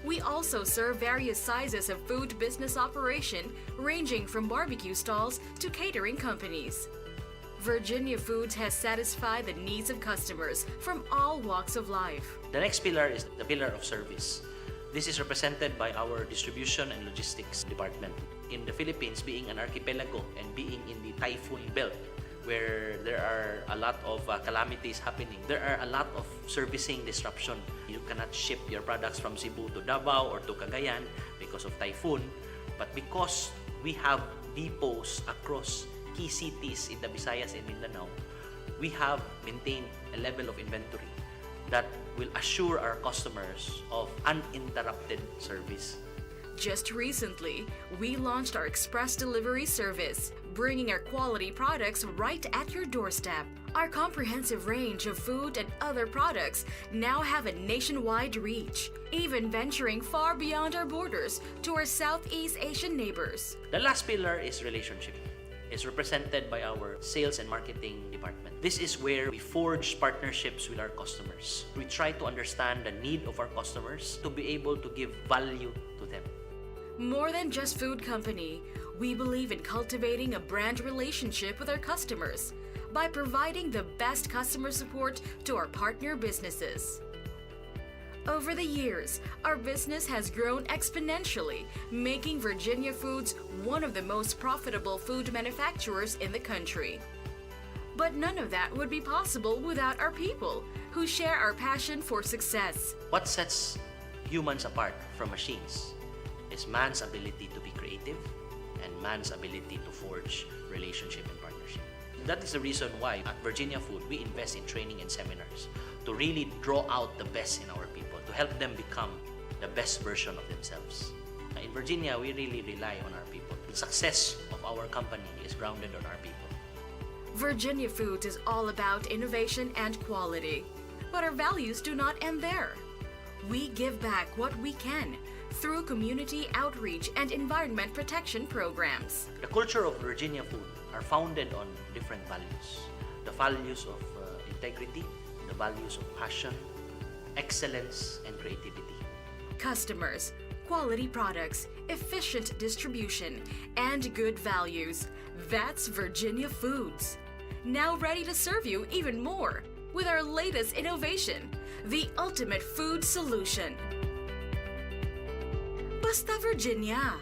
We also serve various sizes of food business operation, ranging from barbecue stalls to catering companies. Virginia Foods has satisfied the needs of customers from all walks of life. The next pillar is the pillar of service. This is represented by our distribution and logistics department. In the Philippines, being an archipelago and being in the typhoon belt, where there are a lot of calamities happening, there are a lot of servicing disruption. You cannot ship your products from Cebu to Davao or to Cagayan because of typhoon. But because we have depots across key cities in the Visayas and Mindanao, we have maintained a level of inventory that will assure our customers of uninterrupted service. Just recently, we launched our express delivery service, bringing our quality products right at your doorstep. Our comprehensive range of food and other products now have a nationwide reach, even venturing far beyond our borders to our Southeast Asian neighbors. The last pillar is relationship. It's represented by our sales and marketing department. This is where we forge partnerships with our customers. We try to understand the need of our customers to be able to give value to them. More than just food company, we believe in cultivating a brand relationship with our customers by providing the best customer support to our partner businesses. Over the years, our business has grown exponentially, making Virginia Foods one of the most profitable food manufacturers in the country. But none of that would be possible without our people, who share our passion for success. What sets humans apart from machines is man's ability to be creative and man's ability to forge relationship and partnership. That is the reason why at Virginia Food, we invest in training and seminars to really draw out the best in our people, to help them become the best version of themselves. In Virginia, we really rely on our people. The success of our company is grounded on our people. Virginia Foods is all about innovation and quality, but our values do not end there. We give back what we can through community outreach and environment protection programs. The culture of Virginia Food are founded on different values. The values of integrity, the values of passion, excellence, and creativity. Customers, quality products, efficient distribution, and good values. That's Virginia Foods. Now ready to serve you even more with our latest innovation, the ultimate food solution. Basta Virginia!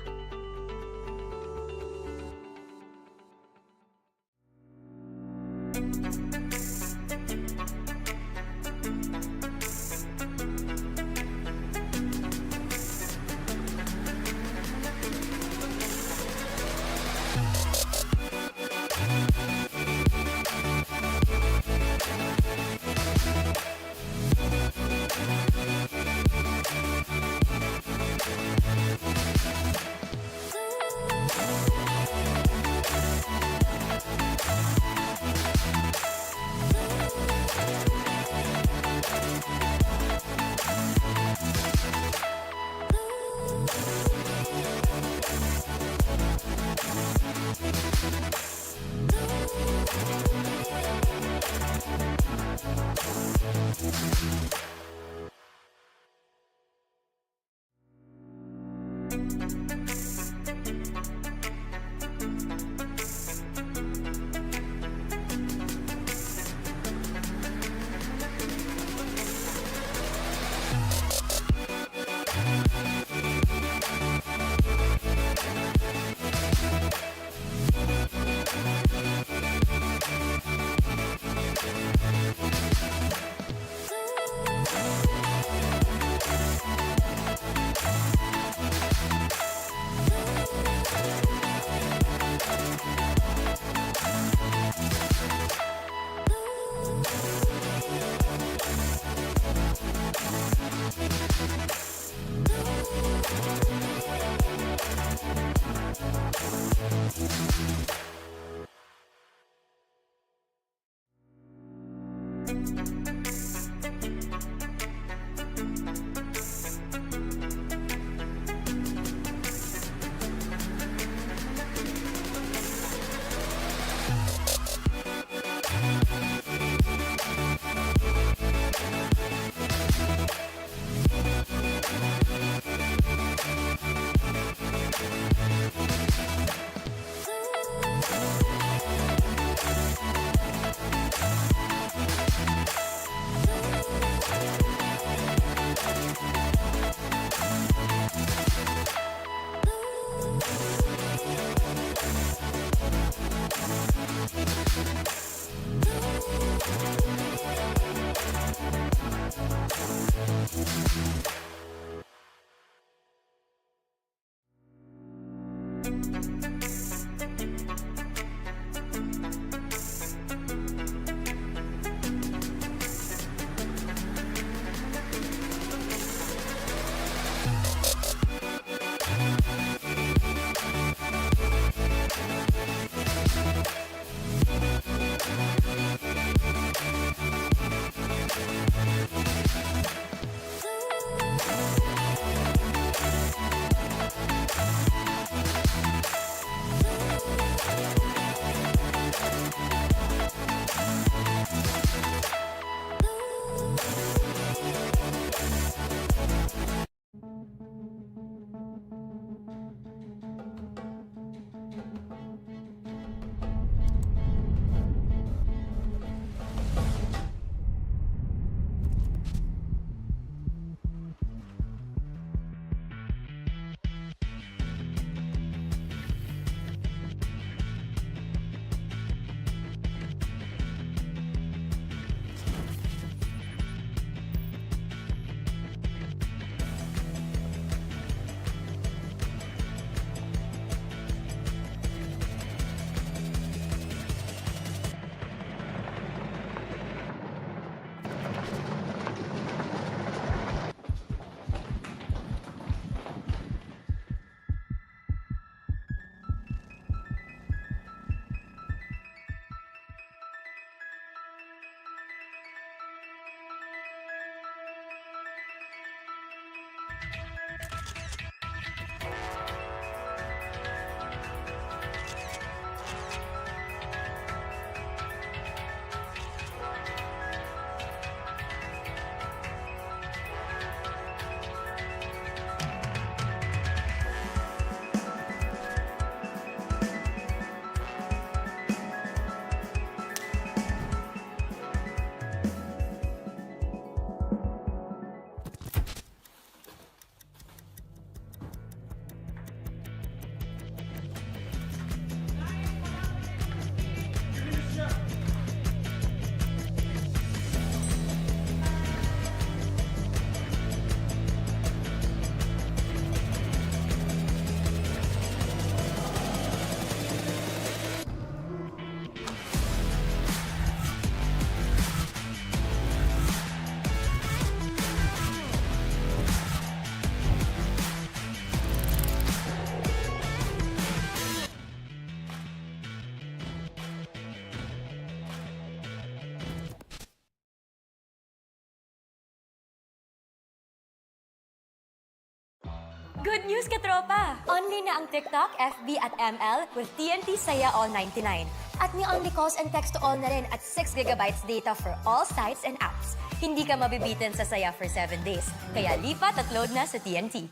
Good news, katropa! Only na ang TikTok, FB at ML with TNT Saya All 99. At may only calls and text to all na rin at 6 gigabytes data for all sites and apps. Hindi ka mabibitin sa Saya for 7 days. Kaya lipat at load na sa TNT.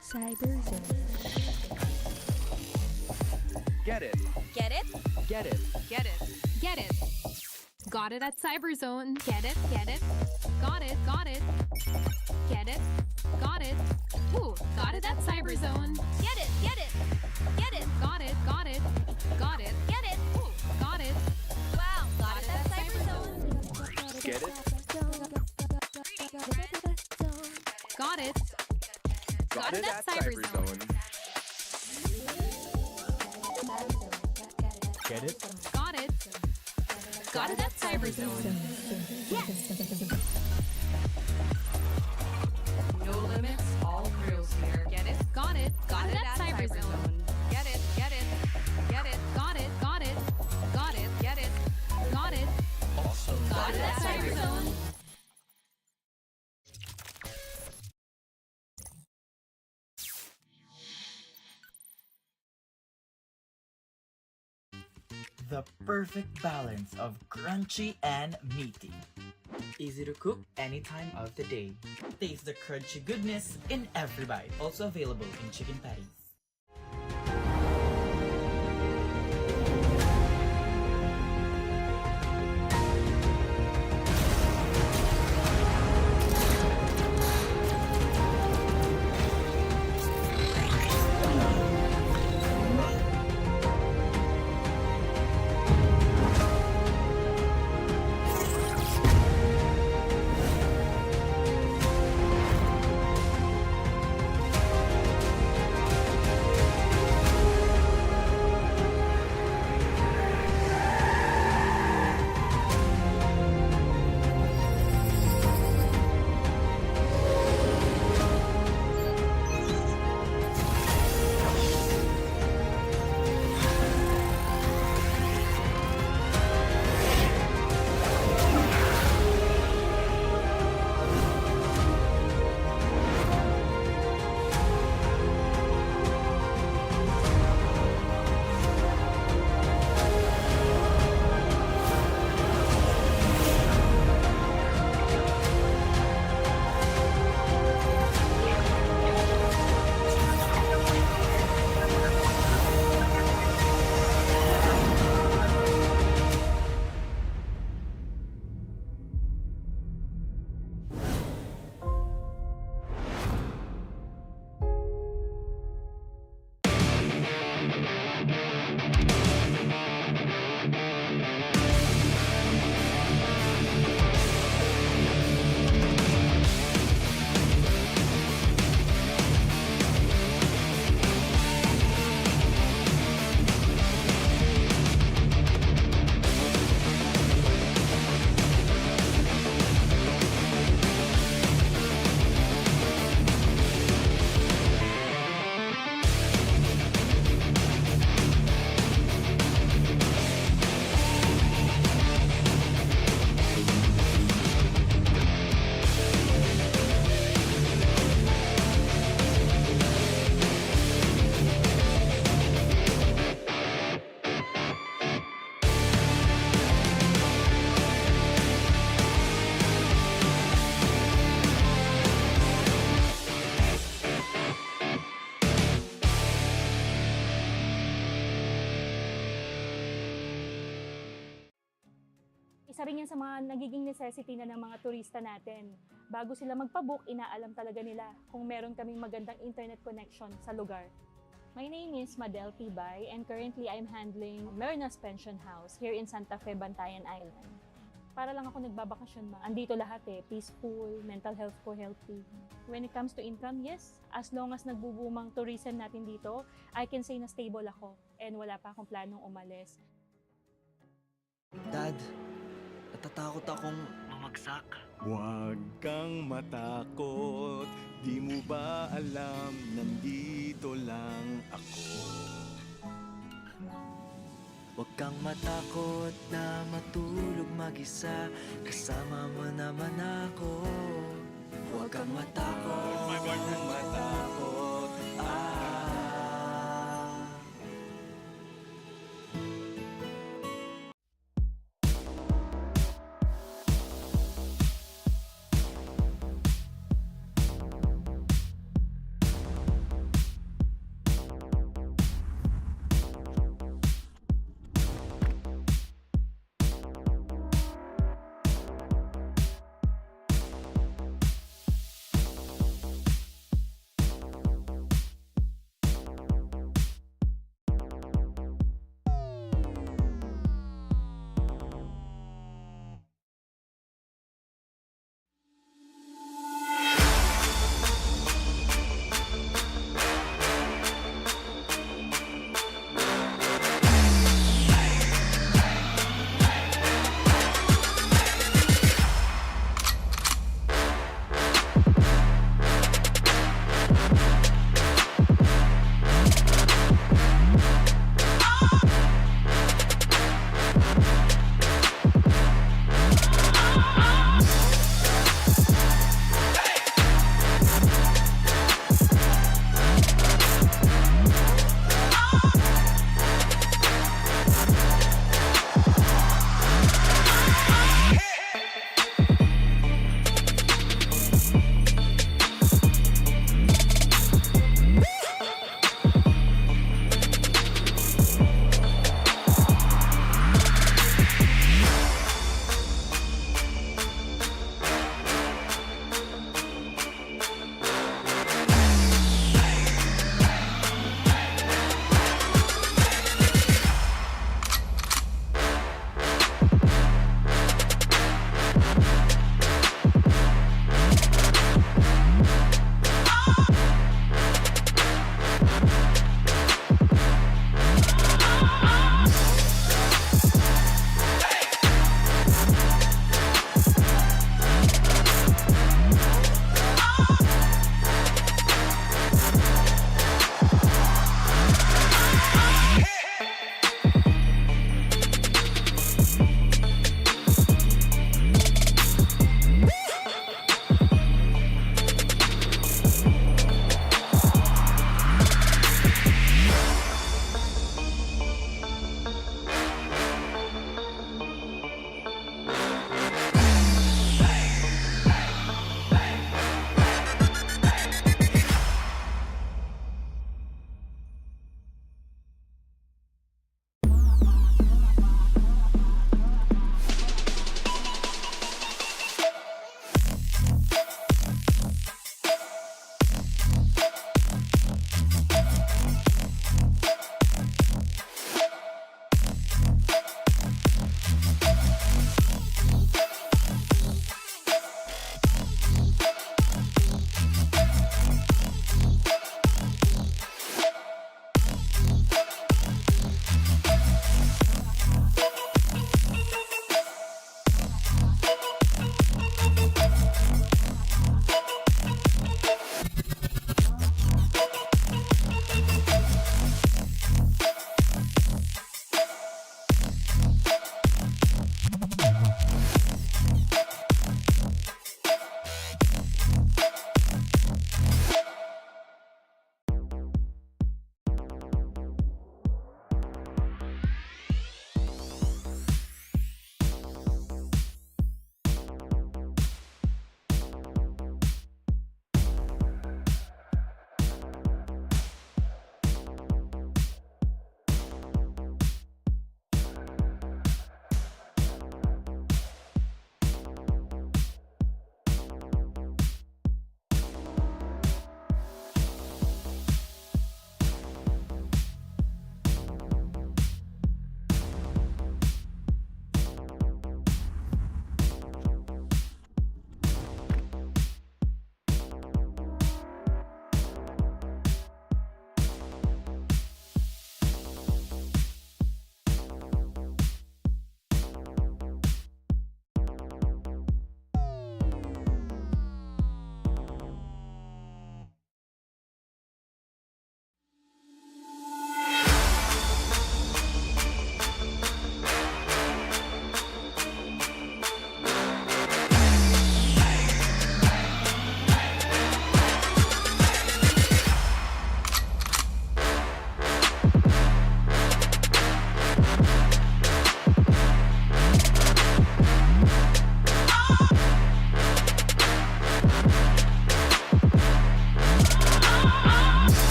CyberZone. Get it. Get it? Get it. Get it. Get it. Got it at CyberZone. Get it. Get it. Got it. Got it. Get it. Got it. Ooh, got it at CyberZone. Get it! Get it! Get it! Got it. Got it. Got it. Get it! Ooh, got it. Wow! Got it at CyberZone. Get it. Got it. Got it at CyberZone. Get it. Got it. Got it at CyberZone. No limits, all thrills here. Get it. Got it. Got it at CyberZone. Get it, get it, get it. Got it. Got it. Got it. Get it. Got it. Awesome. Got it at CyberZone. The perfect balance of crunchy and meaty. Easy to cook any time of the day. Taste the crunchy goodness in every bite. Also available in chicken patties. isa rin yan sa mga nagiging necessity na ng mga turista natin. Bago sila magpabook, inaalam talaga nila kung meron kaming magandang internet connection sa lugar. My name is Madel Tibay and currently I'm handling Marinas Pension House here in Santa Fe, Bantayan Island. Para lang ako nagbabakasyon andito lahat peaceful, mental health ko healthy. When it comes to income, yes, as long as nagbubumang tourism natin dito, I can say na stable ako and wala pa akong planong umalis. Dad, natatakot akong mamagsak. Huwag kang matakot, di mo ba alam, nandito lang ako. Huwag kang matakot na matulog mag-isa, kasama mo naman ako. Huwag kang matakot, Huwag kang matakot,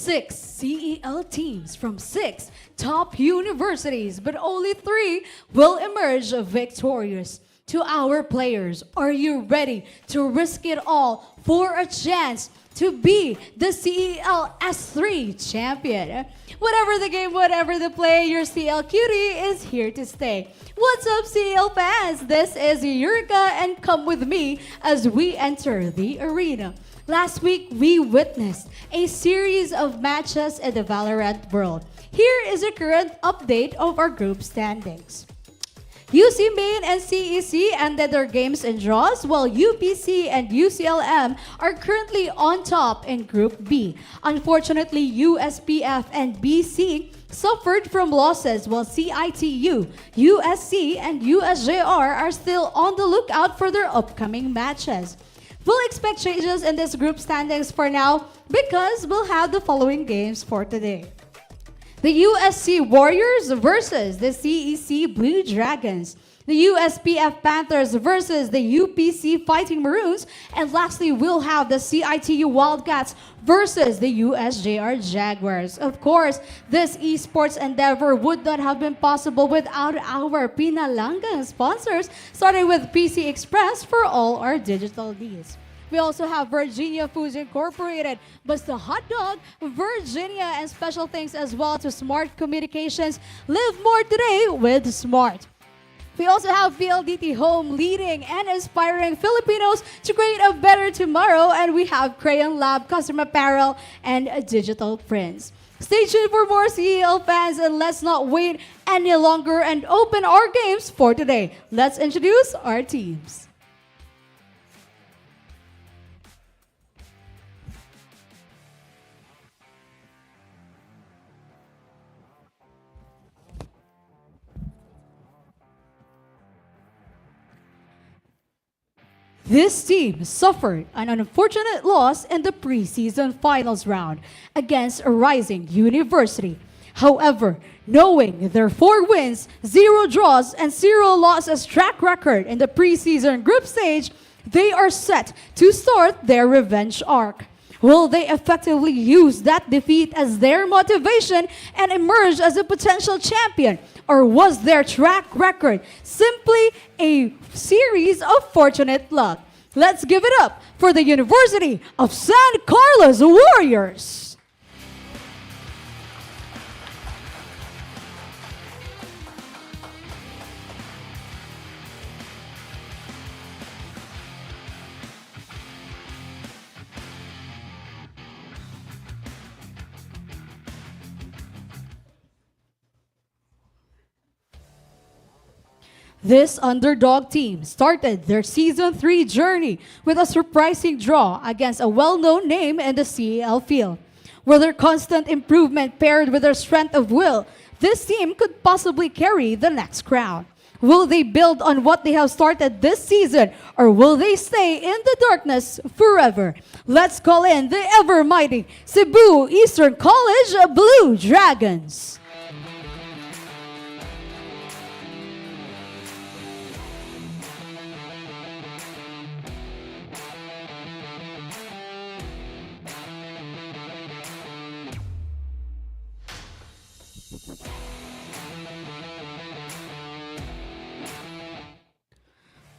6 CEL teams from 6 top universities, but only 3 will emerge victorious. To our players, are you ready to risk it all for a chance to be the CEL S3 champion? Whatever the game, whatever the play, your CL cutie is here to stay. What's up, CL fans? This is Yurika, and come with me as we enter the arena. Last week, we witnessed a series of matches in the Valorant world. Here is a current update of our group standings. UC Main and CEC ended their games in draws, while UPC and UCLM are currently on top in Group B. Unfortunately, USPF and BC suffered from losses, while CIT-U, USC, and USJ-R are still on the lookout for their upcoming matches. We'll expect changes in this group standings for now because we'll have the following games for today. The USC Warriors versus the CEC Blue Dragons. The USPF Panthers versus the UPC Fighting Maroons. And lastly, we'll have the CIT-U Wildcats versus the USJ-R Jaguars. Of course, this esports endeavor would not have been possible without our pinalangang sponsors, starting with PC Express for all our digital needs. We also have Virginia Foods Incorporated, Basta Hot Dog, Virginia, and special thanks as well to Smart Communications. Live more today with Smart. We also have PLDT Home, leading and inspiring Filipinos to create a better tomorrow. And we have Crayon Lab, custom apparel, and digital prints. Stay tuned for more CEL fans, and let's not wait any longer and open our games for today. Let's introduce our teams. This team suffered an unfortunate loss in the preseason finals round against a rising university. However, knowing their 4 wins, 0 draws, and 0 losses track record in the preseason group stage, they are set to start their revenge arc. Will they effectively use that defeat as their motivation and emerge as a potential champion? Or was their track record simply a series of fortunate luck? Let's give it up for the University of San Carlos Warriors. This underdog team started their Season 3 journey with a surprising draw against a well-known name in the CEL field. With their constant improvement paired with their strength of will, this team could possibly carry the next crown. Will they build on what they have started this season, or will they stay in the darkness forever? Let's call in the ever-mighty Cebu Eastern College Blue Dragons.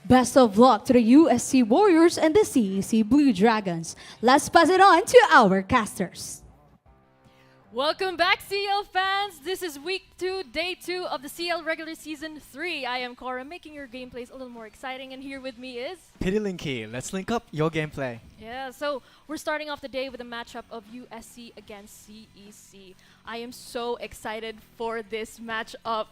Best of luck to the USC Warriors and the CEC Blue Dragons. Let's pass it on to our casters. Welcome back, CL fans! This is week 2, day 2 of the CL regular season 3. I am Cora, making your gameplays a little more exciting, and here with me is... Pidlinky, let's link up your gameplay. Yeah, so we're starting off the day with a matchup of USC against CEC. I am so excited for this matchup.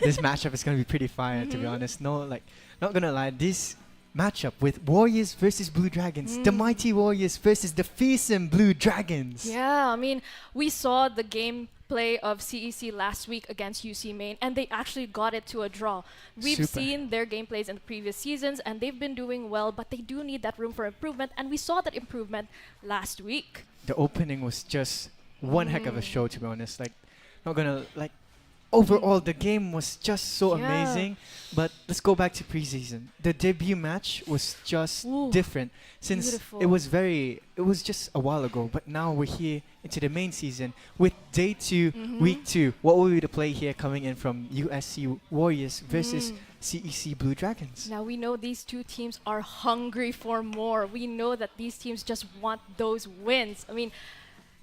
This matchup is going to be pretty fire, to be honest. No, like, not going to lie, this matchup with Warriors versus Blue Dragons, the mighty Warriors versus the fearsome Blue Dragons. Yeah, I mean, we saw the gameplay of CEC last week against UC Main, and they actually got it to a draw. We've seen their gameplays in the previous seasons, and they've been doing well, but they do need that room for improvement, and we saw that improvement last week. The opening was just one heck of a show, to be honest. Like, not gonna, like, overall, the game was just so Yeah. amazing. But let's go back to preseason. The debut match was just Ooh, different since beautiful. it was just a while ago. But now we're here into the main season with day 2, week 2. What will be the play here coming in from USC Warriors versus CEC Blue Dragons? Now we know these two teams are hungry for more. We know that these teams just want those wins. I mean,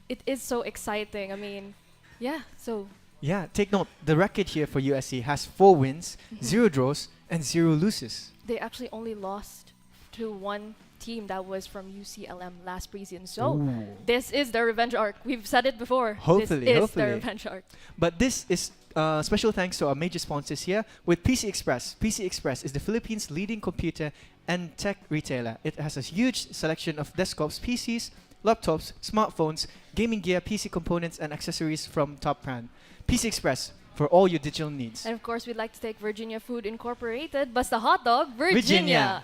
it is so exciting. I mean, yeah, so Yeah, take note. The record here for USC has 4 wins, 0 draws, and 0 losses. they actually only lost to one team that was from UCLM last preseason. So Ooh. this is the revenge arc. We've said it before. Hopefully, this is hopefully. the revenge arc. But this is special thanks to our major sponsors here with PC Express. PC Express is the Philippines' leading computer and tech retailer. It has a huge selection of desktops, PCs, laptops, smartphones, gaming gear, PC components, and accessories from top brand. PC Express for all your digital needs. And of course, we'd like to thank Virginia Food Incorporated, Basta Hot Dog, Virginia. Virginia.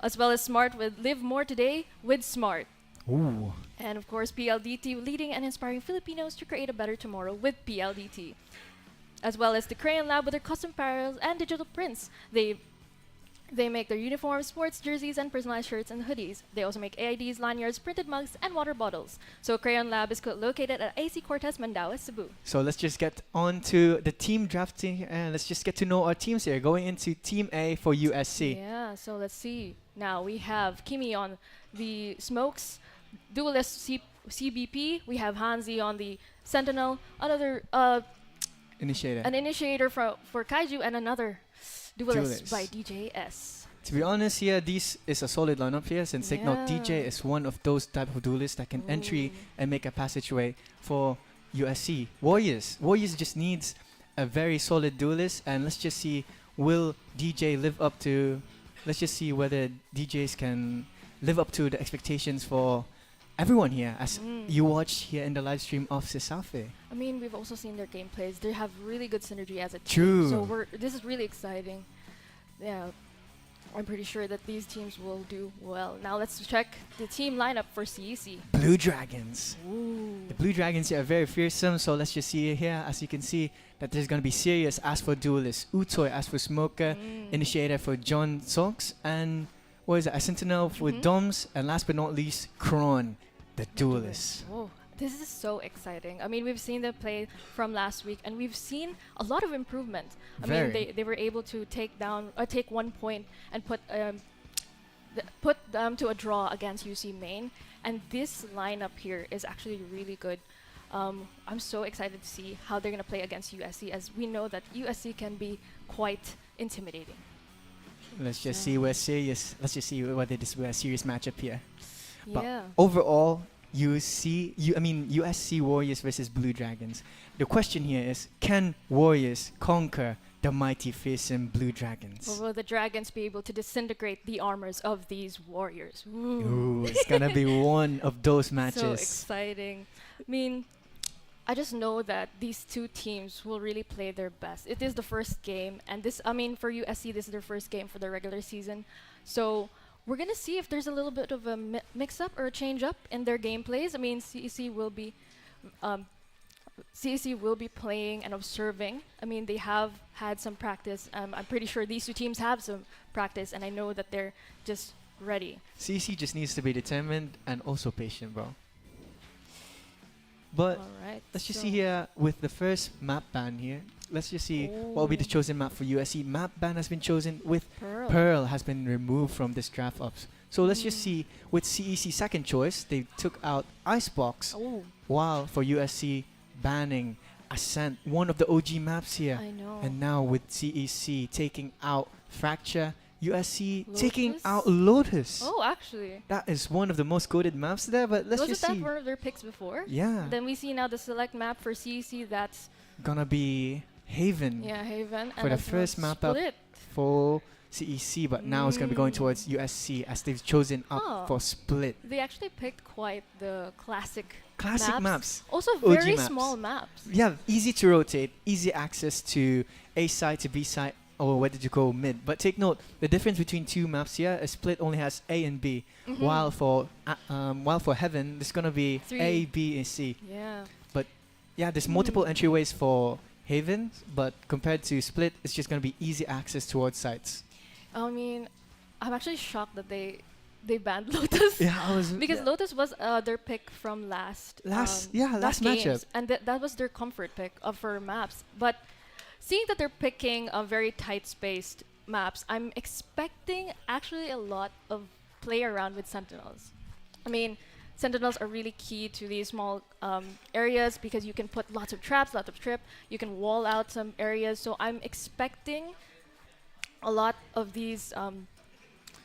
As well as Smart with Live More Today with Smart. Ooh. And of course, PLDT, leading and inspiring Filipinos to create a better tomorrow with PLDT. As well as the Crayon Lab with their custom apparel and digital prints. They make their uniforms, sports jerseys, and personalized shirts and hoodies. They also make AIDs, lanyards, printed mugs, and water bottles. So Crayon Lab is located at AC Cortez, Mandaue, Cebu. So let's just get on to the team drafting and let's just get to know our teams here. Going into Team A for USC. Yeah, so let's see. Now we have Kimi on the Smokes, Duelist CBP. We have Hanzi on the Sentinel, another Initiator. an initiator for 𝐚𝐿𝐴, and another Duelist Duelist. by DJS. To be honest here, this is a solid lineup here since take note Yeah. DJ is one of those type of duelists that can entry and make a passageway for USC. Warriors just needs a very solid duelist, and let's just see will DJ live up to let's just see whether DJs can live up to the expectations for everyone here as you watch here in the live stream of CESAFI. I mean, we've also seen their gameplays. They have really good synergy as a team. True. So this is really exciting. Yeah, I'm pretty sure that these teams will do well. Now let's check the team lineup for CEC. Blue Dragons. Ooh. The Blue Dragons here are very fearsome, so let's just see here. As you can see, that there's going to be Sirius as for Duelist, Utoy as for Smoker, Initiator for John Sox, and what is it, a Sentinel for Doms, and last but not least, Kron, the Duelist. Oh, this is so exciting. I mean, we've seen them play from last week, and we've seen a lot of improvement. I Very. mean, they were able to take 1 point and put them to a draw against UC Maine. And this lineup here is actually really good. I'm so excited to see how they're going to play against USC, as we know that USC can be quite intimidating. Let's just see where Sirius, let's just see whether this will be a serious matchup here. But Yeah. overall, USC Warriors versus Blue Dragons. The question here is, can Warriors conquer the mighty fearsome Blue Dragons? Or will the Dragons be able to disintegrate the armors of these warriors? Ooh. Ooh, it's gonna be one of those So matches. exciting. I mean, I just know that these two teams will really play their best. It is the first game, and for USC, this is their first game for the regular season. So we're gonna see if there's a little bit of a mix-up or a change-up in their gameplays. I mean, CEC will be playing and observing. I mean, they have had some practice. I'm pretty sure these two teams have some practice, and I know that they're just ready. CC just needs to be determined and also patient, bro. But All right. let's just so see here with the first map ban here. Let's just see what will be the chosen map for USC. Map ban has been chosen with Pearl has been removed from this draft ups. So let's just see with CEC second choice, they took out Icebox, Oh, while for USC banning Ascent, one of the OG maps here. I know. And now with CEC taking out Fracture, USC taking Lotus? out Lotus. Oh, actually. That is one of the most goated maps there, but let's Wasn't just that see. one of their picks before? Yeah, Then we see now the select map for CEC. That's gonna be Haven Haven. for the that's first one map up Split. for CEC, but now it's gonna be going towards USC as they've chosen up Oh. for Split. They actually picked quite the classic Maps. Also OG very maps. small maps. Yeah, easy to rotate, easy access to A side to B side, or whether to go mid. But take note, the difference between two maps here, a Split only has A and B, while for Heaven, there's gonna be Three. A, B, and C. Yeah. Yeah, there's multiple entryways for Haven, but compared to Split, it's just gonna be easy access towards sites. I mean, I'm actually shocked that they banned Lotus. Yeah, I was because Lotus was their pick from last last games, matchup. and that was their comfort pick for maps. But seeing that they're picking a very tight-spaced maps, I'm expecting actually a lot of play around with Sentinels. I mean, Sentinels are really key to these small areas because you can put lots of traps, lots of trip. You can wall out some areas. So I'm expecting a lot of these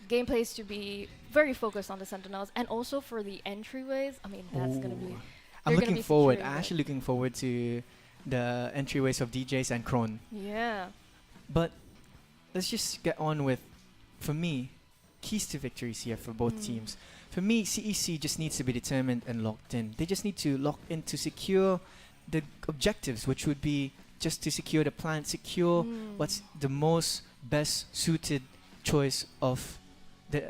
gameplays to be very focused on the Sentinels, and also for the entryways. I mean, that's gonna be. I'm they're gonna looking be forward. securing I'm it. actually looking forward to the entryways of DJs and Kron. Yeah. But let's just get on with, for me, keys to victories here for both teams. For me, CEC just needs to be determined and locked in. They just need to lock in to secure the objectives, which would be just to secure the plan, secure what's the most best suited choice of the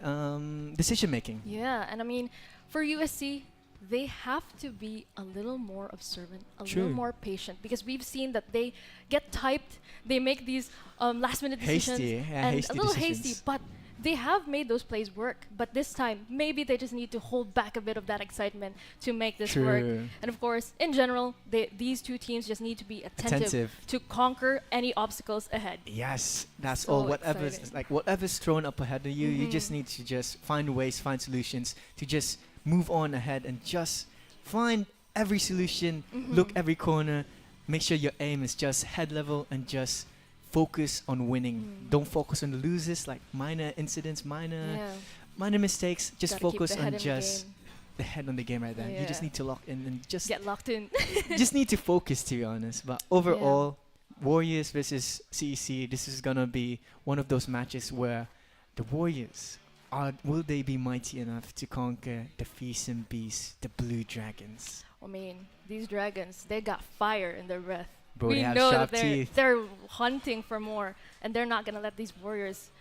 decision making. Yeah, and I mean, for USC, they have to be a little more observant, a True. little more patient, because we've seen that they get typed, they make these last-minute decisions, Hasty, yeah, and hasty a little decisions. hasty, but they have made those plays work. But this time, maybe they just need to hold back a bit of that excitement to make this work. True. And of course, in general, these two teams just need to be attentive to conquer any obstacles ahead. Yes, that's So all. Whatever's exciting. whatever's thrown up ahead of you, you just need to just find ways, find solutions to just move on ahead and just find every solution, look every corner, make sure your aim is just head level and just focus on winning. Don't focus on the losers, like minor incidents, minor mistakes. Just Gotta keep focus the head on in the just game. the head on the game right there. You just Yeah. need to lock in and just Get locked in. just need to focus, to be honest. But overall, Warriors versus CEC, this is gonna be one of those matches where the Warriors will they be mighty enough to conquer the fearsome beasts, the Blue Dragons? I mean, these dragons, they got fire in their breath. Bro, We they have know sharp that teeth. they're hunting for more, and they're not gonna let these warriors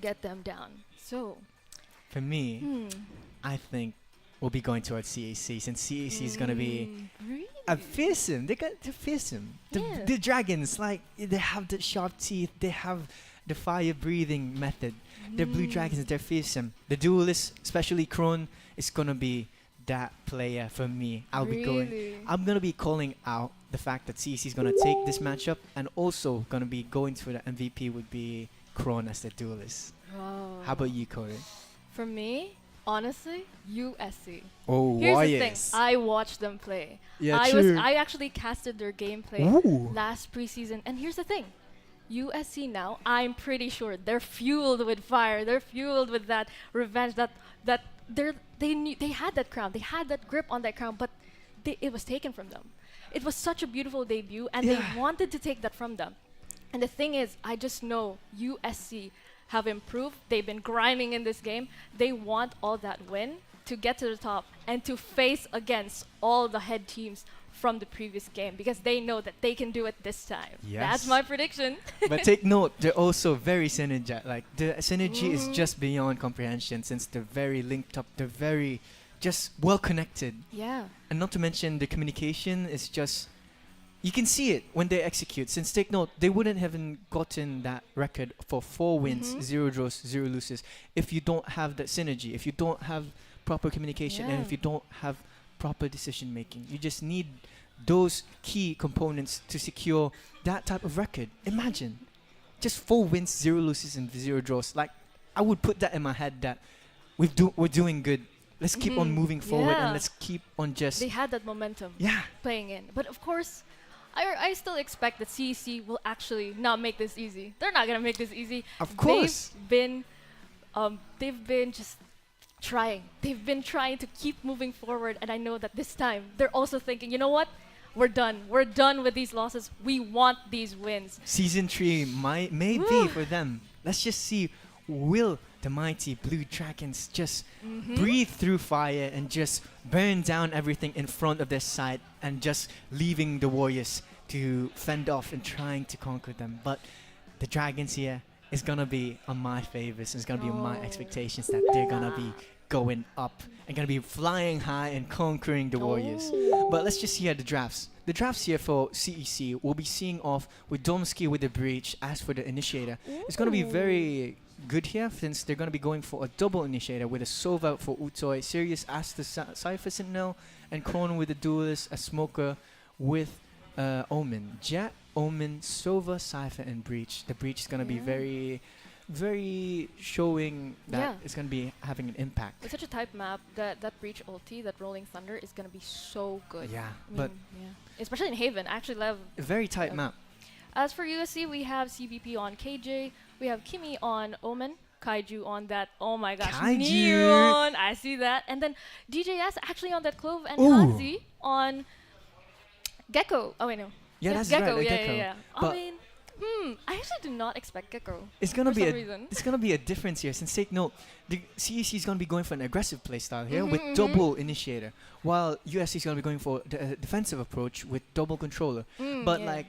get them down. So, For me, I think we'll be going towards CAC, since CAC is gonna be really? fearsome. They're fearsome. Yeah. The dragons, like, they have the sharp teeth. They have the fire breathing method. The Blue Dragons, they're fearsome. The duelist, especially Kron, is gonna be that player for me. I'm gonna be calling out the fact that CEC is gonna take this matchup, and also gonna be going for the MVP would be Kron as the duelist. Wow. How about you, Corey? For me, honestly, USC. Oh, Here's Warriors. the thing. I watched them play. Yeah, I actually casted their gameplay Ooh. last preseason, and here's the thing. USC now, I'm pretty sure they're fueled with fire. They're fueled with that revenge. They had that crown. They had that grip on that crown, but it was taken from them. It was such a beautiful debut, and they wanted to take that from them. And the thing is, I just know USC have improved. They've been grinding in this game. They want all that win to get to the top and to face against all the head teams from the previous game, because they know that they can do it this time. Yes. That's my prediction. But take note, they're also very synergetic. Like, the synergy is just beyond comprehension, since they're very linked up. They're very just well connected. Yeah. And not to mention, the communication is just, you can see it when they execute. Since take note, they wouldn't have gotten that record for 4 wins, 0 draws, 0 losses, if you don't have that synergy, if you don't have proper communication, and if you don't have proper decision making. You just need those key components to secure that type of record. Imagine, just 4 wins, 0 losses, and 0 draws. Like, I would put that in my head that we're doing good. Let's keep on moving forward, and let's keep on just. They had that momentum playing in. But of course, I still expect that CEC will actually not make this easy. They're not going to make this easy. Of course. They've been just trying. They've been trying to keep moving forward, and I know that this time they're also thinking, you know what? We're done. We're done with these losses. We want these wins. Season 3 may be for them. Let's just see, will the mighty Blue Dragons just breathe through fire and just burn down everything in front of their side, and just leaving the Warriors to fend off and trying to conquer them. But the Dragons here is gonna be on my favors. It's gonna be on my expectations that they're gonna be going up and gonna be flying high and conquering the Warriors. But let's just see here the drafts. The drafts here for CEC will be seeing off with 𝐕𝐚𝐥𝐸 with the breach as for the initiator. It's gonna be very good here since they're gonna be going for a double initiator with a Sova for 𝐸𝐚𝐸, Sirius as the Cypher Sentinel, and 𝐸𝐚 with the duelist, a Smoker with Omen. Jet, Omen, Sova, Cypher, and Breach. The Breach is gonna be very showing that it's going to be having an impact. It's such a type map that Breach ulti, that Rolling Thunder, is going to be so good. Yeah, I mean, but especially in Haven. I actually love a very tight map. As for USC, we have CVP on KJ, we have Kimmy on Omen, 𝐚𝐞𝐤 on that, oh my gosh, Neon, I see that. And then DJS actually on that Clove, and Hanzi on 𝐞𝐞𝐤. Oh wait, no. Yeah, that's 𝐞𝐞𝐤, right, yeah. I mean, I actually did not expect 𝐞𝐞𝐤. It's gonna be a difference here. Since take note, the CEC is gonna be going for an aggressive playstyle here with double initiator, while USC is gonna be going for the defensive approach with double controller. But like,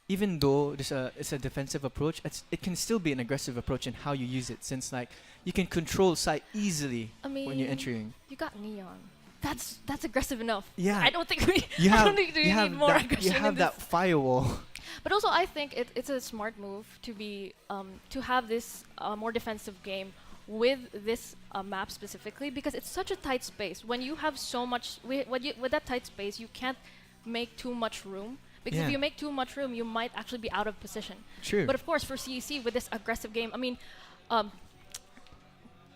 even though it's a defensive approach, it can still be an aggressive approach in how you use it. Since like you can control site easily when you're entering. You got Neon. That's aggressive enough. Yeah. I don't think we need more aggression. You have that firewall. But also, I think it's a smart move to be to have this more defensive game with this map specifically, because it's such a tight space. When you have so much, with that tight space, you can't make too much room. Because if you make too much room, you might actually be out of position. True. But of course, for CEC with this aggressive game, I mean,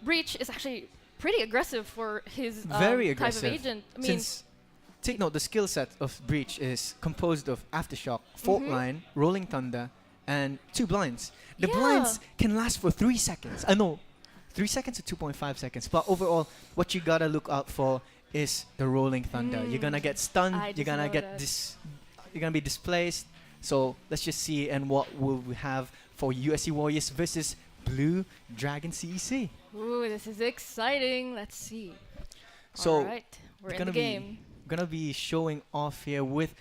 Breach is actually pretty aggressive for his very type aggressive. of agent. I mean, Since take note, the skill set of Breach is composed of Aftershock, Fault Line, Rolling Thunder, and 2 blinds. The blinds can last for 3 seconds. I know, 3 seconds or 2.5 seconds. But overall, what you gotta look out for is the Rolling Thunder. You're gonna get stunned. You're gonna get you're gonna be displaced. So let's just see and what will we have for USC Warriors versus Blue Dragon CEC. Ooh, this is exciting. Let's see. So all right, we're in the game. Gonna be showing off here with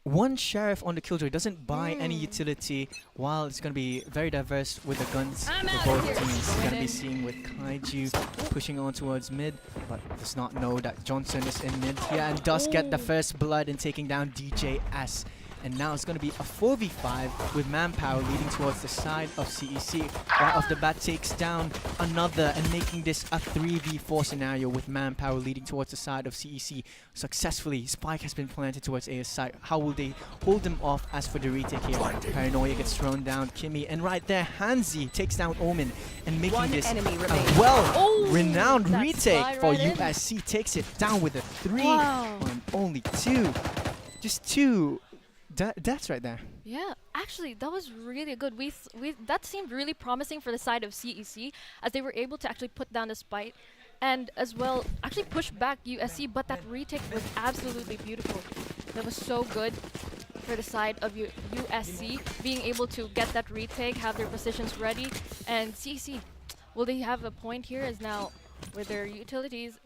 one sheriff on the killjoy. Doesn't buy any utility, while it's gonna be very diverse with the guns for both teams. Gonna be seeing with 𝐚𝐞𝐤 pushing on towards mid, but does not know that Johnson is in mid here and does get the first blood and taking down DJS. And now it's going to be a 4v5 with Manpower leading towards the side of CEC. Right off the bat takes down another and making this a 3v4 scenario with Manpower leading towards the side of CEC. Successfully, Spike has been planted towards AS side. How will they hold them off as for the retake here? Paranoia gets thrown down, Kimmy. And right there, Hanzi takes down Omen and making this a well-renowned retake for USC. Takes it down with a 3 on only 2. Just 2. That's right there. Yeah, actually, that was really good. That seemed really promising for the side of CEC, as they were able to actually put down the spike and as well actually push back USC. But that retake was absolutely beautiful. That was so good for the side of USC, being able to get that retake, have their positions ready. And CEC, will they have a point here? As now with their utilities,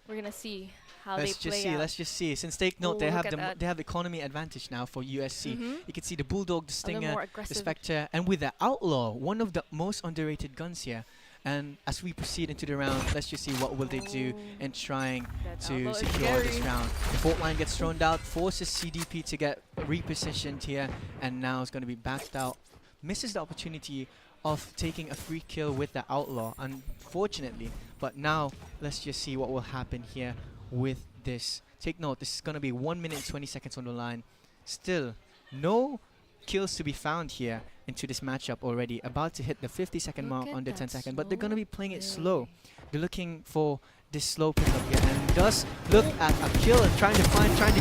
we're gonna see how they play out. Let's just see. Since take note, they have the economy advantage now for USC. You can see the Bulldog, the Stinger, the Spectre, and with the Outlaw, one of the most underrated guns here. And as we proceed into the round, let's just see what will they do in trying to secure this round. The Fault Line gets thrown out, forces CDP to get repositioned here, and now it's going to be backed out. Misses the opportunity of taking a free kill with the Outlaw, unfortunately. But now, let's just see what will happen here with this. Take note, this is going to be 1 minute and 20 seconds on the line. Still, no kills to be found here into this matchup already. About to hit the 50-second mark under 10 seconds, but they're going to be playing it slow. They're looking for this slow pickup here, and does look at a kill and trying to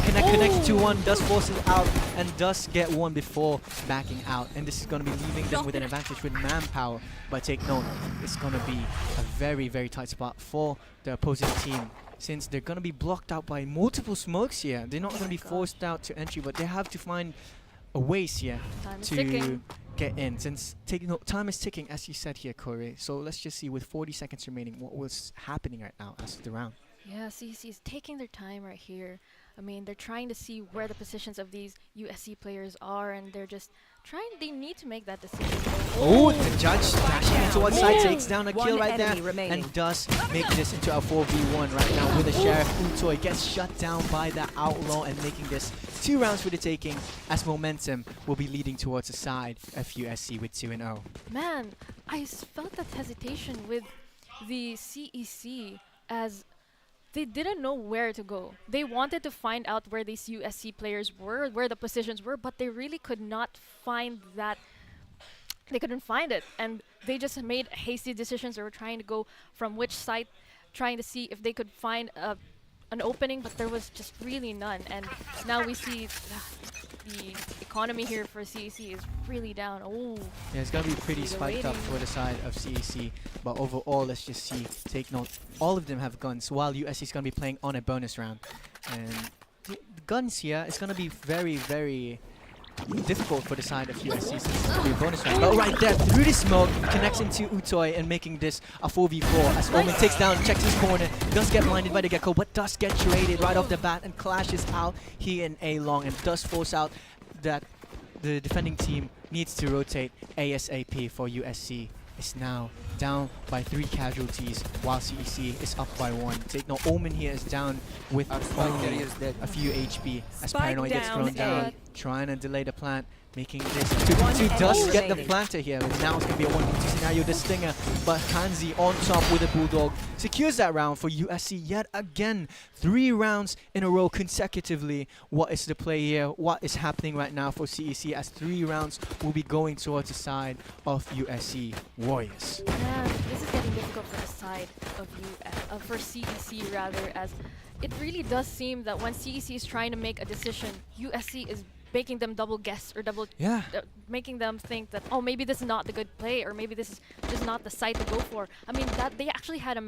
connect to one, does force it out and does get one before backing out. And this is going to be leaving them with an advantage with Manpower. But take note, it's going to be a very, very tight spot for the opposing team, since they're going to be blocked out by multiple smokes here. They're not going to be forced out to entry, but they have to find a ways here to get in. Since time is ticking, as you said here, Corey. So let's just see, with 40 seconds remaining, what was happening right now as of the round. Yeah, CEC is taking their time right here. I mean, they're trying to see where the positions of these USC players are, and they're just They need to make that decision. Oh, the judge dashing into one side, Ooh. takes down a kill right there, and does make this into a 4v1 right now with the Sheriff. 𝐸𝐸𝐸 gets shut down by the Outlaw and making this 2 rounds for the taking, as momentum will be leading towards the side of USC with 2-0. Man, I felt that hesitation with the CEC as they didn't know where to go. They wanted to find out where these USC players were, where the positions were, but they really could not find that. They couldn't find it, and they just made hasty decisions. They were trying to go from which site, trying to see if they could find an opening, but there was just really none. And now we see the economy here for CEC is really down. Oh, yeah, it's gonna be pretty spiked up for the side of CEC, but overall, let's just see. Take note, all of them have guns, while USC is gonna be playing on a bonus round, and the guns here is gonna be very, very difficult for the side of USC since it's going to be a bonus round. But right there, through the smoke, connects into 𝐸𝐸𝐸 and making this a 4v4 as 𝐸𝐸𝐸𝐸 takes down, checks his corner, does get blinded by the Gecko, but does get traded right off the bat and clashes out he and A-Long and does force out that the defending team needs to rotate ASAP for USC. Is now down by 3 casualties while CEC is up by 1. Take note, Omen here is down with only a few HP as Paranoid gets thrown down, trying to delay the plant, making this 2v2, does get the planter here, but now it's going to be a 1v2 scenario, the Stinger, but 𝐿𝐴NZI on top with a Bulldog secures that round for USC yet again. 3 rounds in a row consecutively. What is the play here? What is happening right now for CEC as 3 rounds will be going towards the side of USC Warriors? yeah, this is getting difficult for the side of for CEC rather, as it really does seem that when CEC is trying to make a decision, USC is making them double guess or making them think that, oh, maybe this is not the good play, or maybe this is just not the site to go for. I mean, that they actually had a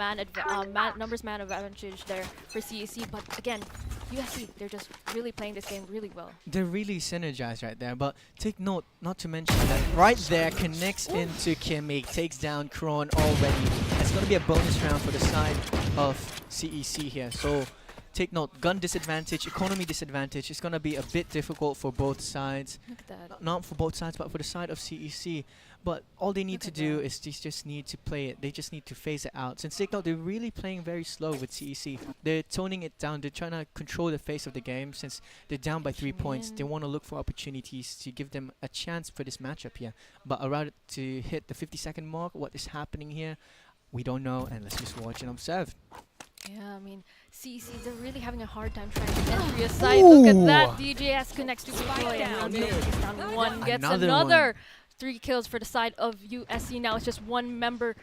numbers man advantage there for CEC, but again, USC, they're just really playing this game really well. They're really synergized right there, but take note, not to mention that right there connects into 𝐿𝐴NZI, takes down 𝐸𝐸𝐸 already. It's going to be a bonus round for the side of CEC here, so take note, gun disadvantage, economy disadvantage. It's going to be a bit difficult for both sides. Look at that. Not for both sides, but for the side of CEC. But all they need to do is they just need to play it. They just need to phase it out. Since take note, they're really playing very slow with CEC. They're toning it down. They're trying to control the pace of the game. Since they're down by 3 points, they want to look for opportunities to give them a chance for this matchup here. But around to hit the 50-second mark, what is happening here, we don't know. And let's just watch and observe. Yeah, I mean, CEC, they're really having a hard time trying to entry aside. Look at that. DJS connects to 𝐸𝐸𝐸𝐸 and he's down 1, gets another 3 kills for the side of USC. Now it's just 1 member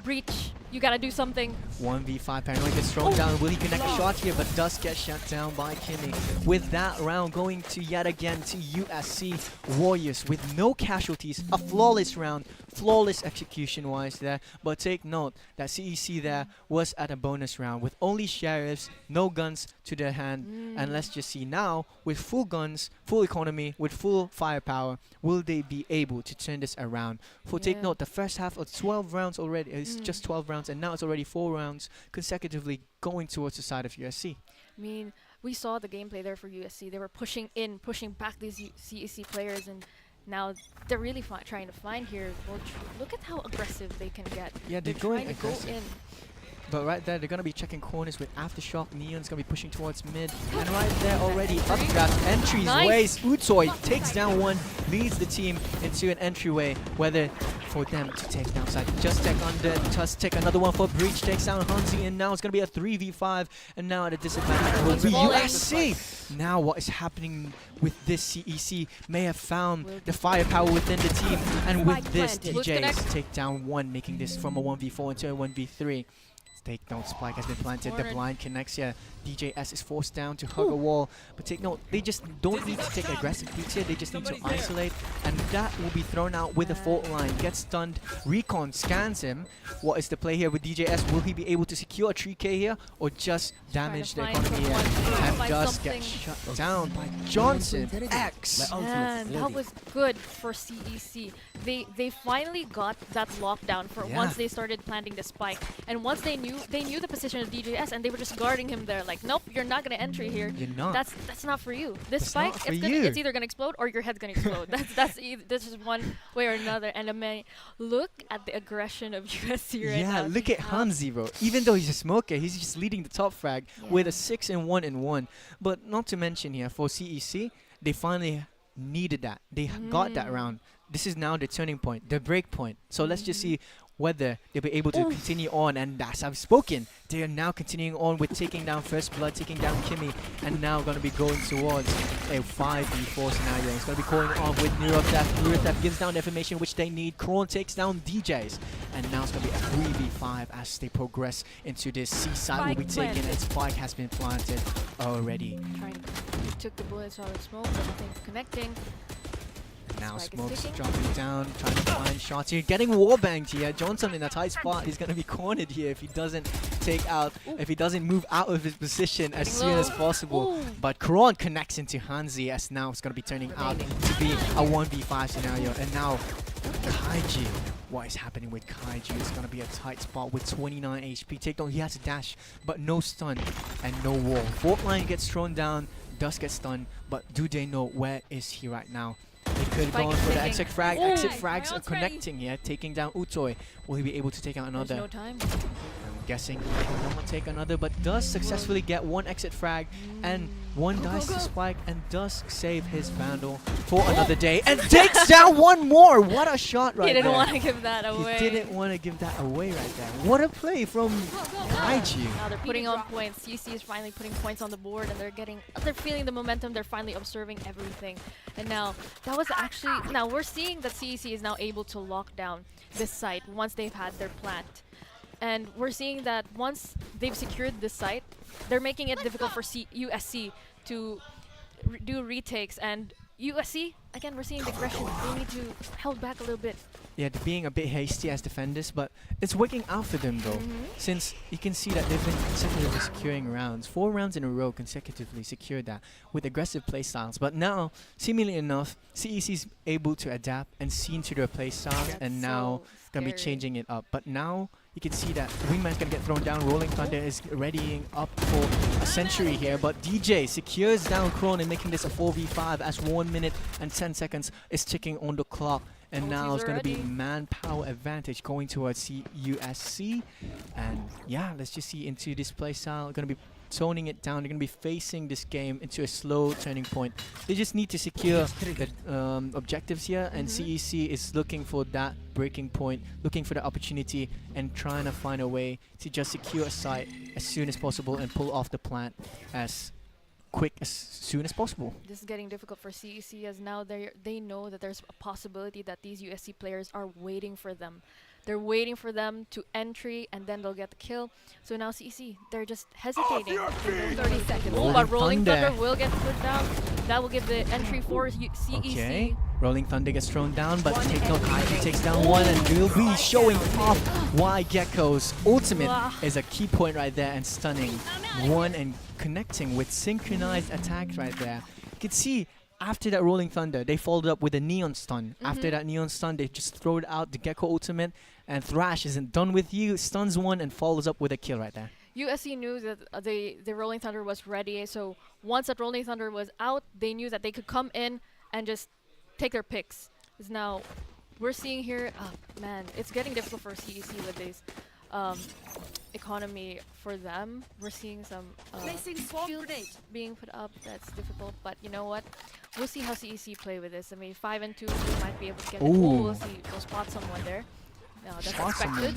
breach. You gotta do something. 1v5, Paranoid gets thrown down. Will he connect a shot here, but does get shut down by 𝐿𝐴NZI. With that round going to yet again to USC Warriors with no casualties. A flawless round, flawless execution-wise there. But take note that CEC there was at a bonus round with only sheriffs, no guns to their hand. And let's just see now, with full guns, full economy, with full firepower, will they be able to turn this around? For take note, the first half of 12 rounds already, it's just 12 rounds, and now it's already 4 rounds consecutively going towards the side of USC. I mean, we saw the gameplay there for USC. They were pushing in, pushing back these CEC players, and now they're really trying to find here. Well, look at how aggressive they can get. Yeah, they're trying going to go aggressive. in. But right there, they're going to be checking corners with Aftershock. Neon's going to be pushing towards mid. And right there already, updraft, entries, ways. 𝐸𝐸𝐸𝐸 takes down 1, leads the team into an entryway, whether for them to take downside. Just take under, just take another one for Breach, takes down 𝐿𝐴NZI, and now it's going to be a 3v5. And now at a disadvantage will be USC. Now what is happening with this CEC may have found the firepower within the team. And with this, DJs take down 1, making this from a 1v4 into a 1v3. Take note, Spike has been planted, the blind connects here. DJS is forced down to hug a wall. But take note, they just don't need to take aggressive peeks here, they just need to isolate. And that will be thrown out with the fault line. Gets stunned, Recon scans him. What is the play here with DJS? Will he be able to secure a 3k here, or just damage the economy here? And does get shut down by Johnson X. Man, that was good for CEC. They finally got that lockdown for once they started planting the spike. And once they knew knew the position of DJS, and they were just guarding him there. Like, nope, you're not gonna enter here. You're not. That's not for you. This That's spike, not for it's you. either gonna explode or your head's gonna explode. This is one way or another. And I mean, look at the aggression of USC right now. Yeah, look at 𝐷𝐿Teams, bro. Even though he's a smoker, he's just leading the top frag with a 6-1-1. But not to mention here, for CEC, they finally needed that. They got that round. This is now the turning point, the break point. So let's just see whether they'll be able to continue on. And as I've spoken, they are now continuing on with taking down First Blood, taking down 𝐸𝐴𝐚𝐴, and now going to be going towards a 5v4 scenario. It's going to be going on with Neurotheft. Neurotheft gives down the information which they need. 𝐸𝐴𝐴 takes down DJs. And now it's going to be a 3v5 as they progress into this C side will be taken. And Spike has been planted already. He took the bullets out of smoke, nothing connecting. Now Spike is Smoke's ticking. dropping down, trying to find shots here. Getting wallbanged here. Johnson in a tight spot. He's going to be cornered here if he doesn't if he doesn't move out of his position as soon as possible. But 𝐸𝐴𝐴 connects into 𝐷𝐿Teams as now it's going to be turning out to be a 1v5 scenario. And now 𝐞𝐞𝐤. What is happening with 𝐞𝐞𝐤? It's going to be a tight spot with 29 HP. Takedown. He has a dash, but no stun and no wall. Fault line gets thrown down. Does get stunned, but do they know where is he right now? They could have gone for the exit frag. Exit frags are connecting here, taking down 𝐸𝐴𝐴. Will he be able to take out another? There's no time. I'm guessing he cannot take another, but does successfully get one exit frag and one dice to Spike and does save his Vandal for another day and takes down one more. What a shot right there. He didn't want to give that away. He didn't want to give that away right there. What a play from 𝐞𝐞𝐤. Now they're putting on points. CC is finally putting points on the board, and they're feeling the momentum. They're finally observing everything. And now that was actually we're seeing that CEC is now able to lock down this site once they've had their plant. And we're seeing that once they've secured this site, they're making it difficult for USC to do retakes. And USC, again, we're seeing the aggression. They need to hold back a little bit. Yeah, they're being a bit hasty as defenders, but it's working out for them though. Since you can see that they've been consecutively securing rounds. 4 rounds in a row consecutively secured that with aggressive playstyles. But now, seemingly enough, CEC's able to adapt and see into their playstyle and now gonna be changing it up. But now you can see that Wingman's gonna get thrown down. Rolling Thunder is readying up for a century here, but DJ secures down 𝐸𝐴𝐴 and making this a 4v5 as 1 minute and 10 seconds is ticking on the clock. And now it's going to be manpower advantage going towards USC. And yeah, let's just see into this play style. Going to be toning it down. They're going to be facing this game into a slow turning point. They just need to secure the objectives here. And CEC is looking for that breaking point, looking for the opportunity and trying to find a way to just secure a site as soon as possible and pull off the plant as soon as possible. This is getting difficult for CEC as now they know that there's a possibility that these USC players are waiting for them. They're waiting for them to entry and then they'll get the kill. So now CEC, they're just hesitating. 30 seconds. But Rolling Thunder will get put down. That will give the entry for CEC. Okay. Rolling Thunder gets thrown down, but 𝐸𝐴𝐴 takes down one and will be showing off why 𝐸𝐿Teams' ultimate is a key point right there and stunning one and connecting with synchronized attack right there. You can see after that Rolling Thunder, they followed up with a Neon Stun. After that Neon Stun, they just throwed out the 𝐸𝐿Teams ultimate and Thrash isn't done with you, stuns one and follows up with a kill right there. USC knew that the Rolling Thunder was ready, so once that Rolling Thunder was out, they knew that they could come in and just take their picks. Because now we're seeing here, man, it's getting difficult for CEC with this economy for them. We're seeing some shields being put up. That's difficult, but you know what? We'll see how CEC play with this. I mean, 5 and 2, we might be able to get it. We'll see. We'll spot someone there. No, that's expected.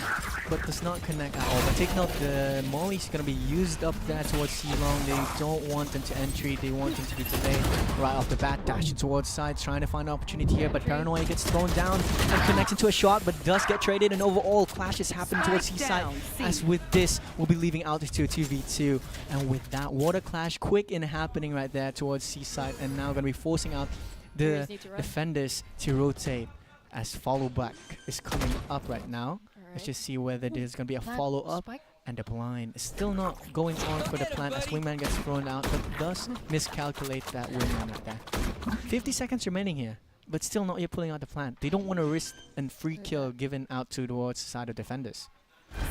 But does not connect at all. But take note, the Molly's going to be used up there towards C-Long. They don't want them to entry. They want them to be delayed right off the bat. Dashing towards sides, trying to find an opportunity here. But Paranoia gets thrown down and connects into a shot, but does get traded. And overall, clashes happen towards C-Side. As with this, we'll be leaving Altitude 2v2. And with that, water clash quick in happening right there towards C-Side. And now going to be forcing out the defenders to rotate. As follow back is coming up right now. Let's just see whether there's going to be a follow up. And the blind is still not going on for the plant as Wingman gets thrown out, but does miscalculate that Wingman right there. 50 seconds remaining here, but still not yet pulling out the plant. They don't want to risk a free kill given out towards the side of defenders.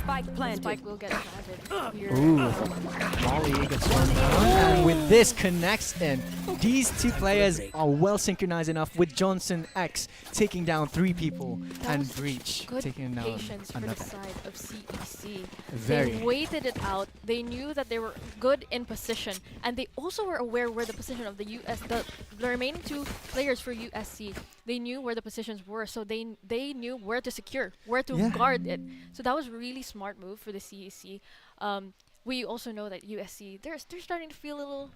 Spike will get planted here. Ooh, Molly gets thrown down, and with this connects in. These two players are well synchronized enough with Johnson X taking down 3 people and Breach Good taking down patience for the another. side of CEC. Very. They waited it out. They knew that they were good in position, and they also were aware where the position of the remaining 2 players for USC. They knew where the positions were, so they knew where to secure, where to guard it. So that was really smart move for the CEC. We also know that USC they're starting to feel a little,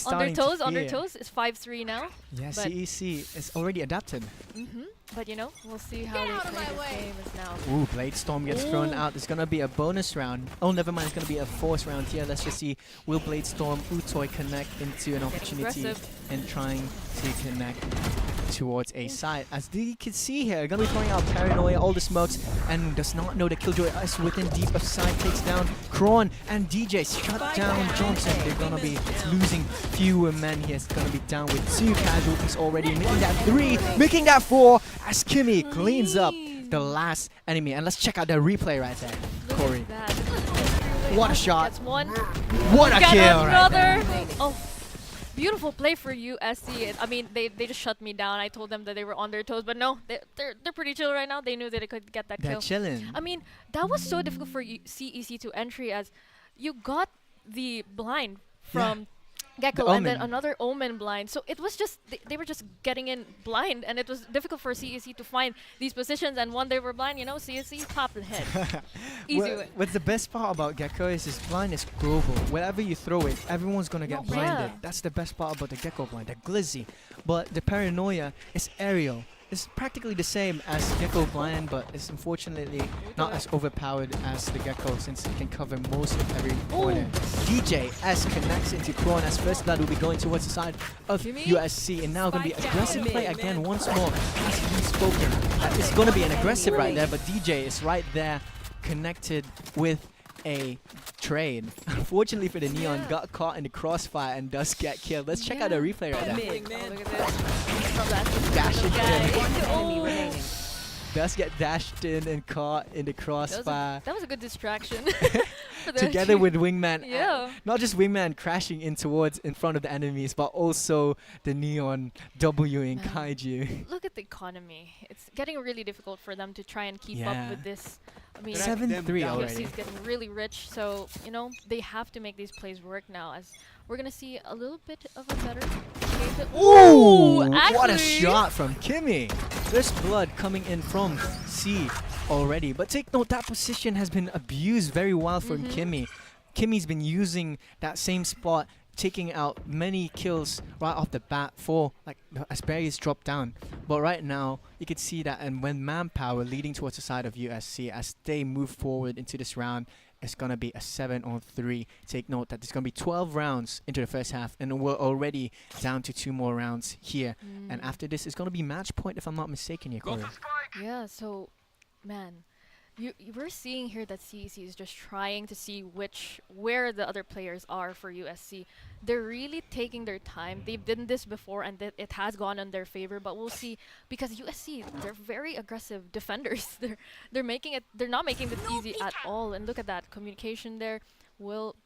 on their toes. On their toes. It's 5-3 now. Yeah, but CEC is already adapted. But we'll see how they play this game as now. Ooh, Blade Storm gets thrown out. There's gonna be a bonus round. Oh, never mind. It's gonna be a force round here. Let's just see. Will Blade Storm Utoy connect into an opportunity and trying to connect towards a side? As you can see here, gonna be throwing out Paranoia, all the smokes, and does not know that KILLJOY is within deep of sight. Takes down Kron and DJ. Shut down Johnson. They're gonna be losing fewer men here. It's gonna be down with 2 casualties already, making that 3, making that 4. As 𝐿𝐴𝐚𝐴 cleans up the last enemy. And let's check out the replay right there. Corey. What a shot. That's one. What a kill. Another. Oh, beautiful play for USC. I mean, they just shut me down. I told them that they were on their toes, but no, they're pretty chill right now. They knew that they could get that They're kill. chilling. I mean, that was so difficult for CEC to entry, as you got the blind from 𝐞𝐞𝐤 and then another Omen blind. So it was just, they were just getting in blind, and it was difficult for CEC to find these positions. And when they were blind, CEC popped the head. Easy win. What's the best part about 𝐞𝐞𝐤 is his blind is global. Wherever you throw it, everyone's gonna get blinded. That's the best part about the 𝐞𝐞𝐤 blind, the glizzy. But the Paranoia is aerial. It's practically the same as 𝐞𝐞𝐤 blind, but it's unfortunately not as overpowered as the 𝐞𝐞𝐤, since it can cover most of every corner. DJ S connects into Kron, as first blood will be going towards the side of USC, and now going to be aggressive play again once more, as he's spoken. It's going to be an aggressive right there, but DJ is right there connected with a trade. Unfortunately for the Neon, got caught in the crossfire and does get killed. Let's check out the replay right there. Look at this. Dashing in. Does get dashed in and caught in the crossfire. That was a good distraction. Together with Wingman. Yeah. Not just Wingman crashing in front of the enemies, but also the Neon Wing Kaiju. Look at the economy. It's getting really difficult for them to try and keep up with this. I mean, 7-3 already. USC is getting really rich, so they have to make these plays work now. As we're gonna see a little bit of a better. Ooh! What a shot from 𝐿𝐴𝐚𝐴. There's blood coming in from C already, but take note that position has been abused very well from 𝐿𝐴𝐚𝐴. 𝐿𝐴𝐚𝐴's been using that same spot, taking out many kills right off the bat for as barriers drop down. But right now you can see that, and when manpower leading towards the side of USC as they move forward into this round, it's gonna be a 7-on-3. Take note that there's gonna be 12 rounds into the first half, and we're already down to 2 more rounds here. And after this, it's gonna be match point, if I'm not mistaken here, Corey. Yeah. So, man, we're seeing here that CEC is just trying to see where the other players are for USC. They're really taking their time. They've done this before, and it has gone in their favor. But we'll see, because USC, they're very aggressive defenders. They're making it. They're not making this easy at all. And look at that communication there. Will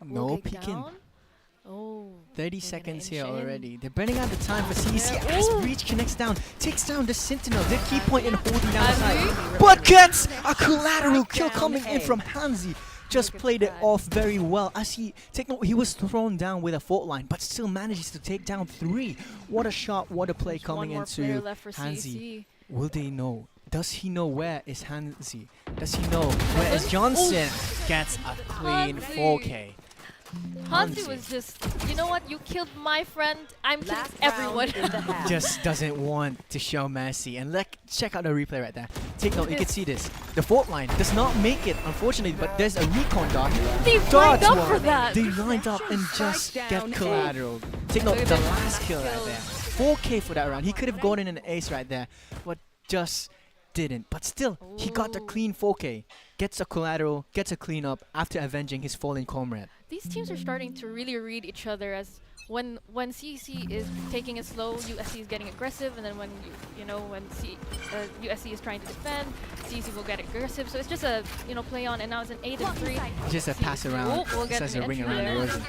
No get peeking. down. Oh, 30 they're gonna seconds here inch in. already. They're burning out the time for CEC as Breach connects down, takes down the Sentinel. The key point in holding down the side, but gets a collateral kill coming in from 𝐿𝐴𝐴𝐴. Just played it off very well, as he was thrown down with a fault line, but still manages to take down 3. What a shot, what a play coming into 𝐿𝐴𝐴𝐴. Will they know? Does he know where is 𝐿𝐴𝐴𝐴? Does he know where is Johnson? Gets a clean 4K. 𝐿𝐴𝐴 was just, you know what? You killed my friend. I'm killing everyone. Just doesn't want to show mercy. And let's check out the replay right there. Take note, you can see this. The fault line does not make it, unfortunately, but there's a recon dot. They lined up for that. They lined up and just get collateral. Take note, the last kill right there. 4K for that round. He could have gotten an ace right there, but just didn't. But still, he got the clean 4K. Gets a collateral, gets a clean up after avenging his fallen comrade. These teams are starting to really read each other, as when CEC is taking it slow, USC is getting aggressive, and then when when USC is trying to defend, CEC will get aggressive. So it's just a play on, and now it's an 8-3. Just a pass around. We'll It get says the a ring entry around there. the rosy.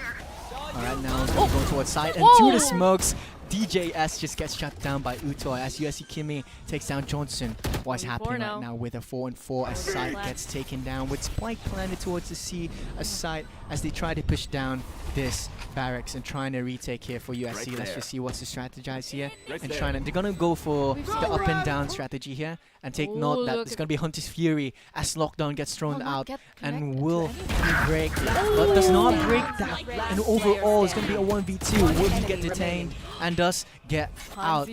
Alright, now it's going to go towards side and to the smokes. DJS just gets shut down by 𝐸𝐸 as USC 𝐸𝐞𝐤 takes down Johnson. What is 4v4 happening now. right now with a 4-4 as side gets taken down with spike planted towards the C, a side as they try to push down this barracks and trying to retake here for USC. Let's just see what's the strategize here and trying to, they're gonna go for the up and down strategy here and take note that it's gonna be Hunter's Fury as lockdown gets thrown out and will break but does not break that, and overall it's gonna be a 1v2. Will he get detained and does get out?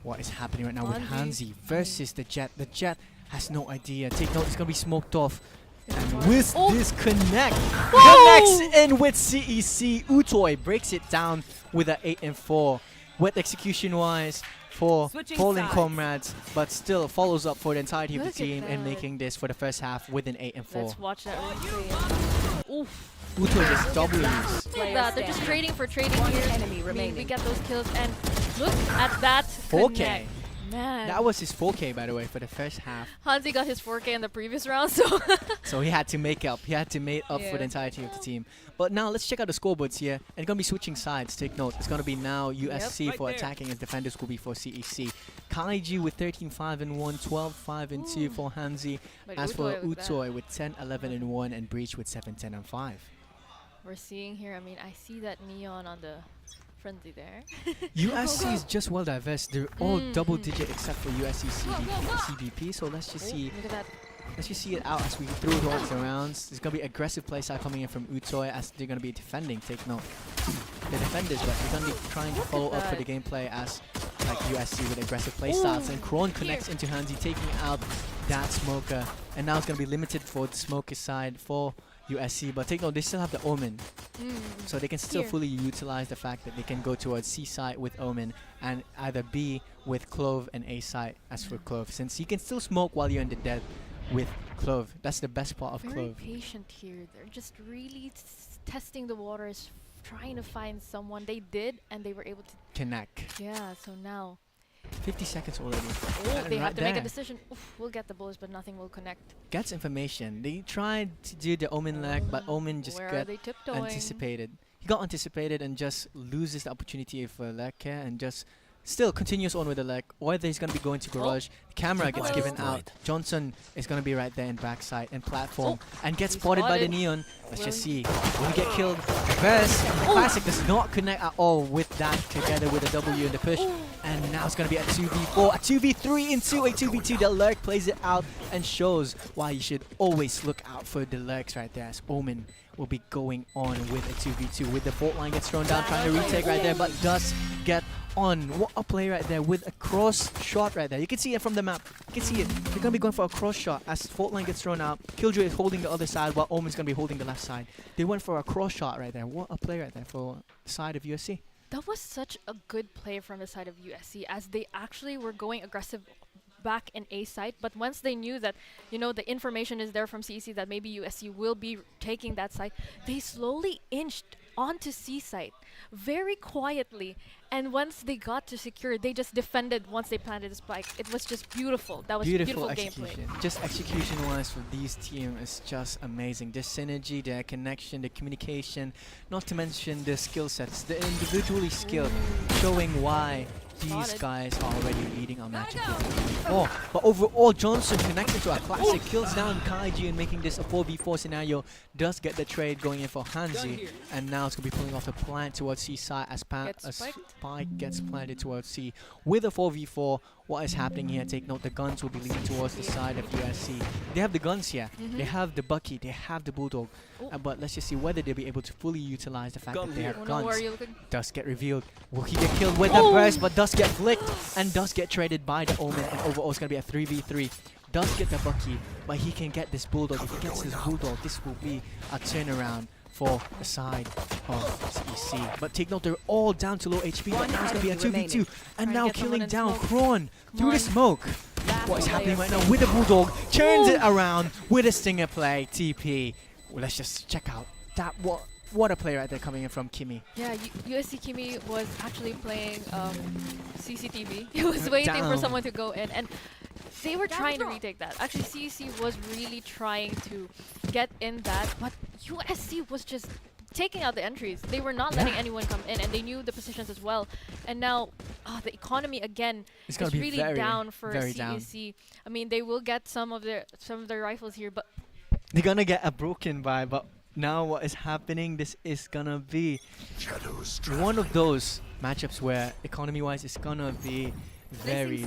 What is happening right now with 𝐸𝐴NZI versus the Jet? The Jet has no idea. Take note, it's gonna be smoked off. And with this connects in with CEC. 𝐸𝐸 breaks it down with an 8-4. Wet execution wise for fallen comrades, but still follows up for the entirety of the team in making this for the first half with an 8-4. Let's watch that replay. Oof. 𝐸𝐸 just W's. Look at that, they're just trading for trading here. We get those kills, and look at that 4K. connect. Man. That was his 4K, by the way, for the first half. 𝐸𝐴NZI got his 4K in the previous round, so so he had to make up. He had to make up for the entirety of the team. But now let's check out the scoreboards here. And it's going to be switching sides. Take note. It's going to be now USC for attacking as defenders will be for CEC. 𝐸𝐴NZI with 13-5-1, 12-5-2 for 𝐸𝐴NZI. As for 𝐸𝐸𝐸 with 10-11-1 and Breach with 7-10-5. we're seeing here, I mean, I see that neon on the frenzy there. USC is just well diverse. They're all double digit except for USC CBP. So let's just see. Look at that. Let's just see it out as we throw towards the rounds. There's gonna be aggressive playstyle coming in from 𝐸𝐸 as they're gonna be defending. Take note. The defenders, but they're gonna be trying to follow up for the gameplay as like USC with aggressive playstyles. And 𝐸𝐸 connects into 𝐸𝐴NZI, taking out that smoker. And now it's gonna be limited for the smoker side for USC, but take note, they still have the Omen. So they can still fully utilize the fact that they can go towards C side with Omen and either B with 𝐸𝐸 and A side as for 𝐸𝐸, since you can still smoke while you're in the dead with 𝐸𝐸. That's the best part of 𝐸𝐸. Very patient here. They're just really testing the waters, trying to find someone. They did, and they were able to connect. Yeah, so now 50 seconds already. they have to make a decision. Oof, we'll get the bullets, but nothing will connect. Gets information. They tried to do the Omen leg, but Omen just got anticipated. He got anticipated and just loses the opportunity for leg care and just still continues on with the leg. Either he's going to be going to garage. The camera gets given out. Johnson is going to be right there in backside and platform and gets spotted by the neon. Let's just see. Will he get killed? First, Classic does not connect at all with that together with a W in the push. And now it's going to be a 2v4, a 2v3 into a 2v2. The lurk plays it out and shows why you should always look out for the lurks right there as Omen will be going on with a 2v2 with the fault line gets thrown down, trying to retake right there, but does get on. What a play right there with a cross shot right there. You can see it from the map. You can see it. They're going to be going for a cross shot as fault line gets thrown out. 𝐞𝐤 is holding the other side while Omen's going to be holding the left side. They went for a cross shot right there. What a play right there for the side of USC. That was such a good play from the side of USC, as they actually were going aggressive back in A side, but once they knew that, the information is there from CEC that maybe USC will be taking that side, they slowly inched onto C side very quietly, and once they got to secure, they just defended once they planted the spike. It was just beautiful. That was beautiful gameplay. Just execution wise for these teams is just amazing. The synergy, the connection, the communication, not to mention the skill sets, the individually skilled, showing why these guys are already leading our matchup. But overall, Johnson connected to a classic, kills down 𝐸𝐿 and making this a 4v4 scenario. Does get the trade going in for 𝐸𝐴NZI, and now it's going to be pulling off the plant towards C side as spike gets planted towards C with a 4v4. What is happening here? Take note, the guns will be leaning towards the side of USC. They have the guns here. They have the Bucky. They have the Bulldog. But let's just see whether they'll be able to fully utilize the fact that they have guns. Does get revealed. Will he get killed with the burst? But does get flicked and does get traded by the Omen. And overall, it's going to be a 3v3. Does get the Bucky, but he can get this Bulldog. If he gets this Bulldog, this will be a turnaround for the side of CEC. But take note, they're all down to low HP, but now it's going to be a 2v2. And now killing down 𝐸𝐸 through the smoke. What is happening right now with the Bulldog? Turns it around with a stinger play, TP. Well, let's just check out that. What What a player right there coming in from Kimi. Yeah, USC Kimi was actually playing CCTV. He was waiting for someone to go in, and they were trying to retake that. Actually, CEC was really trying to get in that, but USC was just taking out the entries. They were not letting anyone come in, and they knew the positions as well. And now the economy again is really down for CEC. I mean, they will get some of their rifles here, but they're gonna get a broken by. But now what is happening? This is gonna be one of those matchups where economy-wise it's gonna be very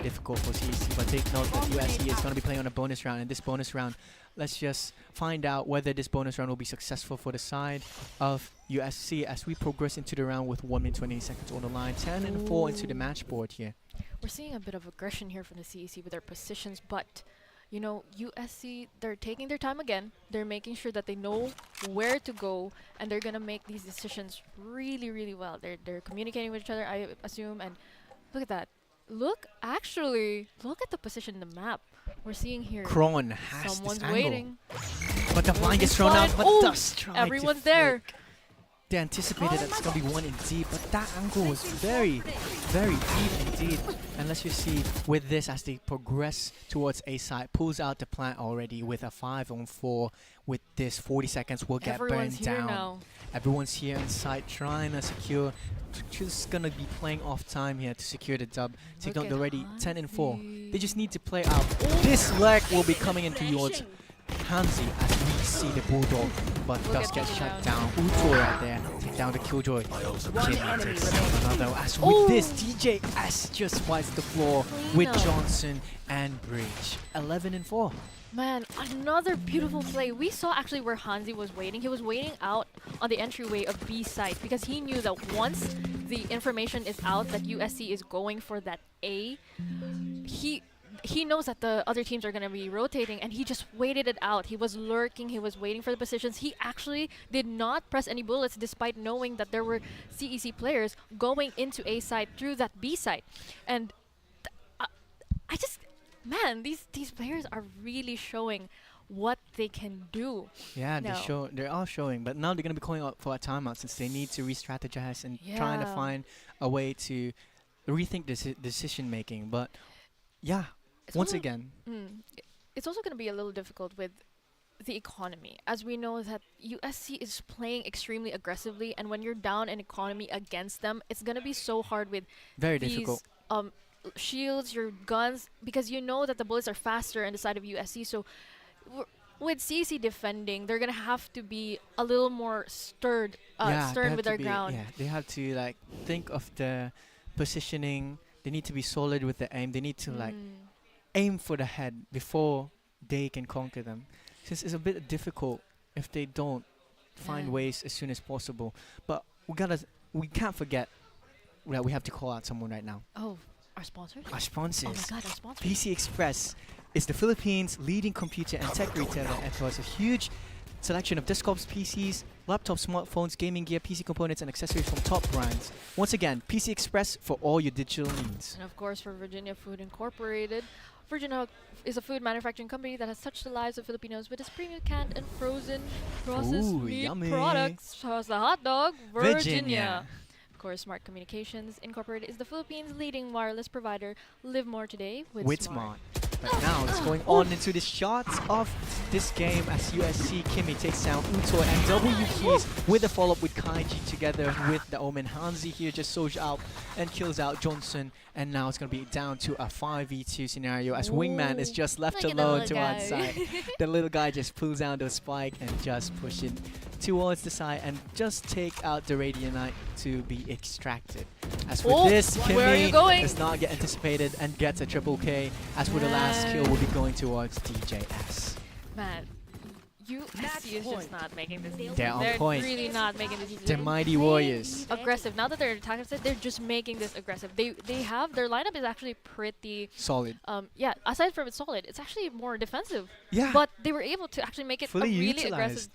difficult for CEC. But take note that USC is gonna be playing on a bonus round, and this bonus round, let's just find out whether this bonus round will be successful for the side of USC as we progress into the round with 1 minute 28 seconds on the line. 10-4 into the match board here. We're seeing a bit of aggression here from the CEC with their positions, but you know, USC, they're taking their time again. They're making sure that they know where to go, and they're gonna make these decisions really, really well. They're communicating with each other, I assume, and look at that. Look at the position in the map. We're seeing here. Kron has someone's this waiting. But the blind gets thrown out, but does try everyone's to there. flick. They anticipated that it's going to be one indeed, but that angle was very, very deep indeed. And let's just see with this as they progress towards A side, pulls out the plant already with a 5-on-4. With this, 40 seconds will get burned down. Now. Everyone's here inside trying to secure. Just going to be playing off time here to secure the dub. Take note already, 10-4. They just need to play out. This leg will be coming in towards Hansi as we see the Bulldog, but does get shut down. 𝐸𝐴 right there, take down the 𝐞𝐤. Kim takes down another. As with this, DJS just wipes the floor with Johnson and Bridge. 11-4. Man, another beautiful play. We saw actually where Hansi was waiting. He was waiting out on the entryway of B site because he knew that once the information is out that USC is going for that A, he knows that the other teams are going to be rotating, and he just waited it out. He was lurking. He was waiting for the positions. He actually did not press any bullets despite knowing that there were CEC players going into A side through that B side. And I just, man, these players are really showing what they can do. Yeah, they are showing, but now they're going to be calling out for a timeout since they need to re-strategize and trying to find a way to rethink decision making. But yeah, once again, it's also going to be a little difficult with the economy, as we know that USC is playing extremely aggressively, and when you're down in economy against them, it's going to be so hard with difficult shields, your guns, because you know that the bullets are faster on the side of USC. So with CEC defending, they're going to have to be a little more stern with their ground. Yeah, they have to like think of the positioning. They need to be solid with the aim. They need to like aim for the head before they can conquer them. Since it's a bit difficult if they don't find ways as soon as possible. But we can't forget that we have to call out someone right now. Oh, our sponsors? Our sponsors. Oh my God, our sponsors. PC Express is the Philippines' leading computer and tech retailer and offers a huge selection of desktops, PCs, laptops, smartphones, gaming gear, PC components, and accessories from top brands. Once again, PC Express for all your digital needs. And of course, for Virginia Food Incorporated. Virginia is a food manufacturing company that has touched the lives of Filipinos with its premium canned and frozen processed meat yummy products. So the hot dog, Virginia. Virginia. Of course, Smart Communications Incorporated is the Philippines' leading wireless provider. Live more today with Smart. But now it's going on into the shots of this game as USC Kimi takes down 𝐸𝐴 and W Keys with a follow-up with 𝐿𝐿𝐿 together with the Omen. Hansi here just sold out and kills out Johnson, and now it's going to be down to a 5v2 scenario as Wingman is just left alone to one side. The little guy just pulls down the spike and just push it towards the side and just take out the Radiant to be extracted. As for this, Kimi does not get anticipated and gets a triple K. As for the last kill, will be going towards DJS. Man, USC is just not making this easy. They're on point. They're really not making this easy. They're mighty warriors. Aggressive. Now that they're attacking, they're just making this aggressive. They have their lineup is actually pretty solid. Yeah, aside from it's solid, it's actually more defensive. Yeah. But they were able to actually make it fully a really utilized. aggressive.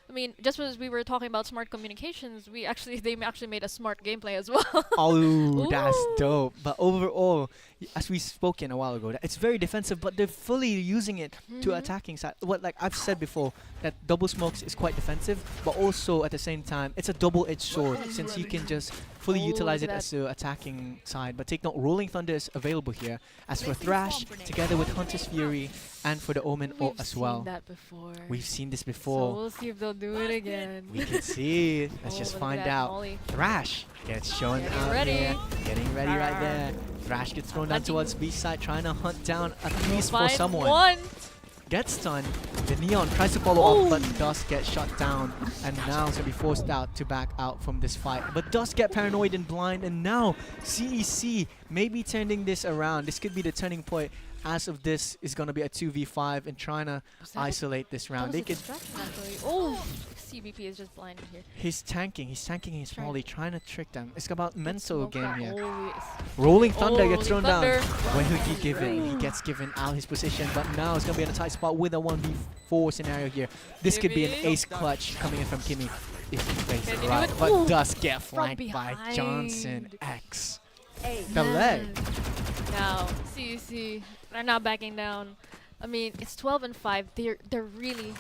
I mean, just as we were talking about smart communications, they actually made a smart gameplay as well. Oh, that's Ooh. dope. But overall, as we spoke in a while ago, that it's very defensive, but they're fully using it to attacking side. What like I've said before, that double smokes is quite defensive, but also at the same time, it's a double-edged sword since you can just fully utilize it as the attacking side. But take note, Rolling Thunder is available here. As for Thrash, together with Hunter's Fury, and for the Omen ult as well. We've seen that before. We've seen this So before. we'll see if they'll do it again. We can see. Let's just look at find that out. molly. Thrash gets shown Getting out ready. here. Getting ready right Rawr. there. Thrash gets thrown down Hunting. towards B side, trying to hunt down at least for Find someone. one. Gets stunned. The Neon tries to follow up, but does get shot down. And now is going to be forced out to back out from this fight. But does get paranoid and blind. And now CEC may be turning this around. This could be the turning point. As of this is going to be a 2v5 and trying to isolate this round. They could. Oh, CBP is just blinded here. He's tanking his molly, trying to trick them. It's about mental Smoke game that. here. Oh, yes. Rolling Thunder Oh, gets thrown Rolling down. Thunder. When would he give in? He gets given out his position, but now it's going to be in a tight spot with a 1v4 scenario here. This could be an Kimmy. ace clutch coming in from Kimmy if he plays Can it he do right, it? but Ooh, does get from flanked by behind. Johnson X. The leg. Now, CEC, they're not backing down. I mean, it's 12-5. They're really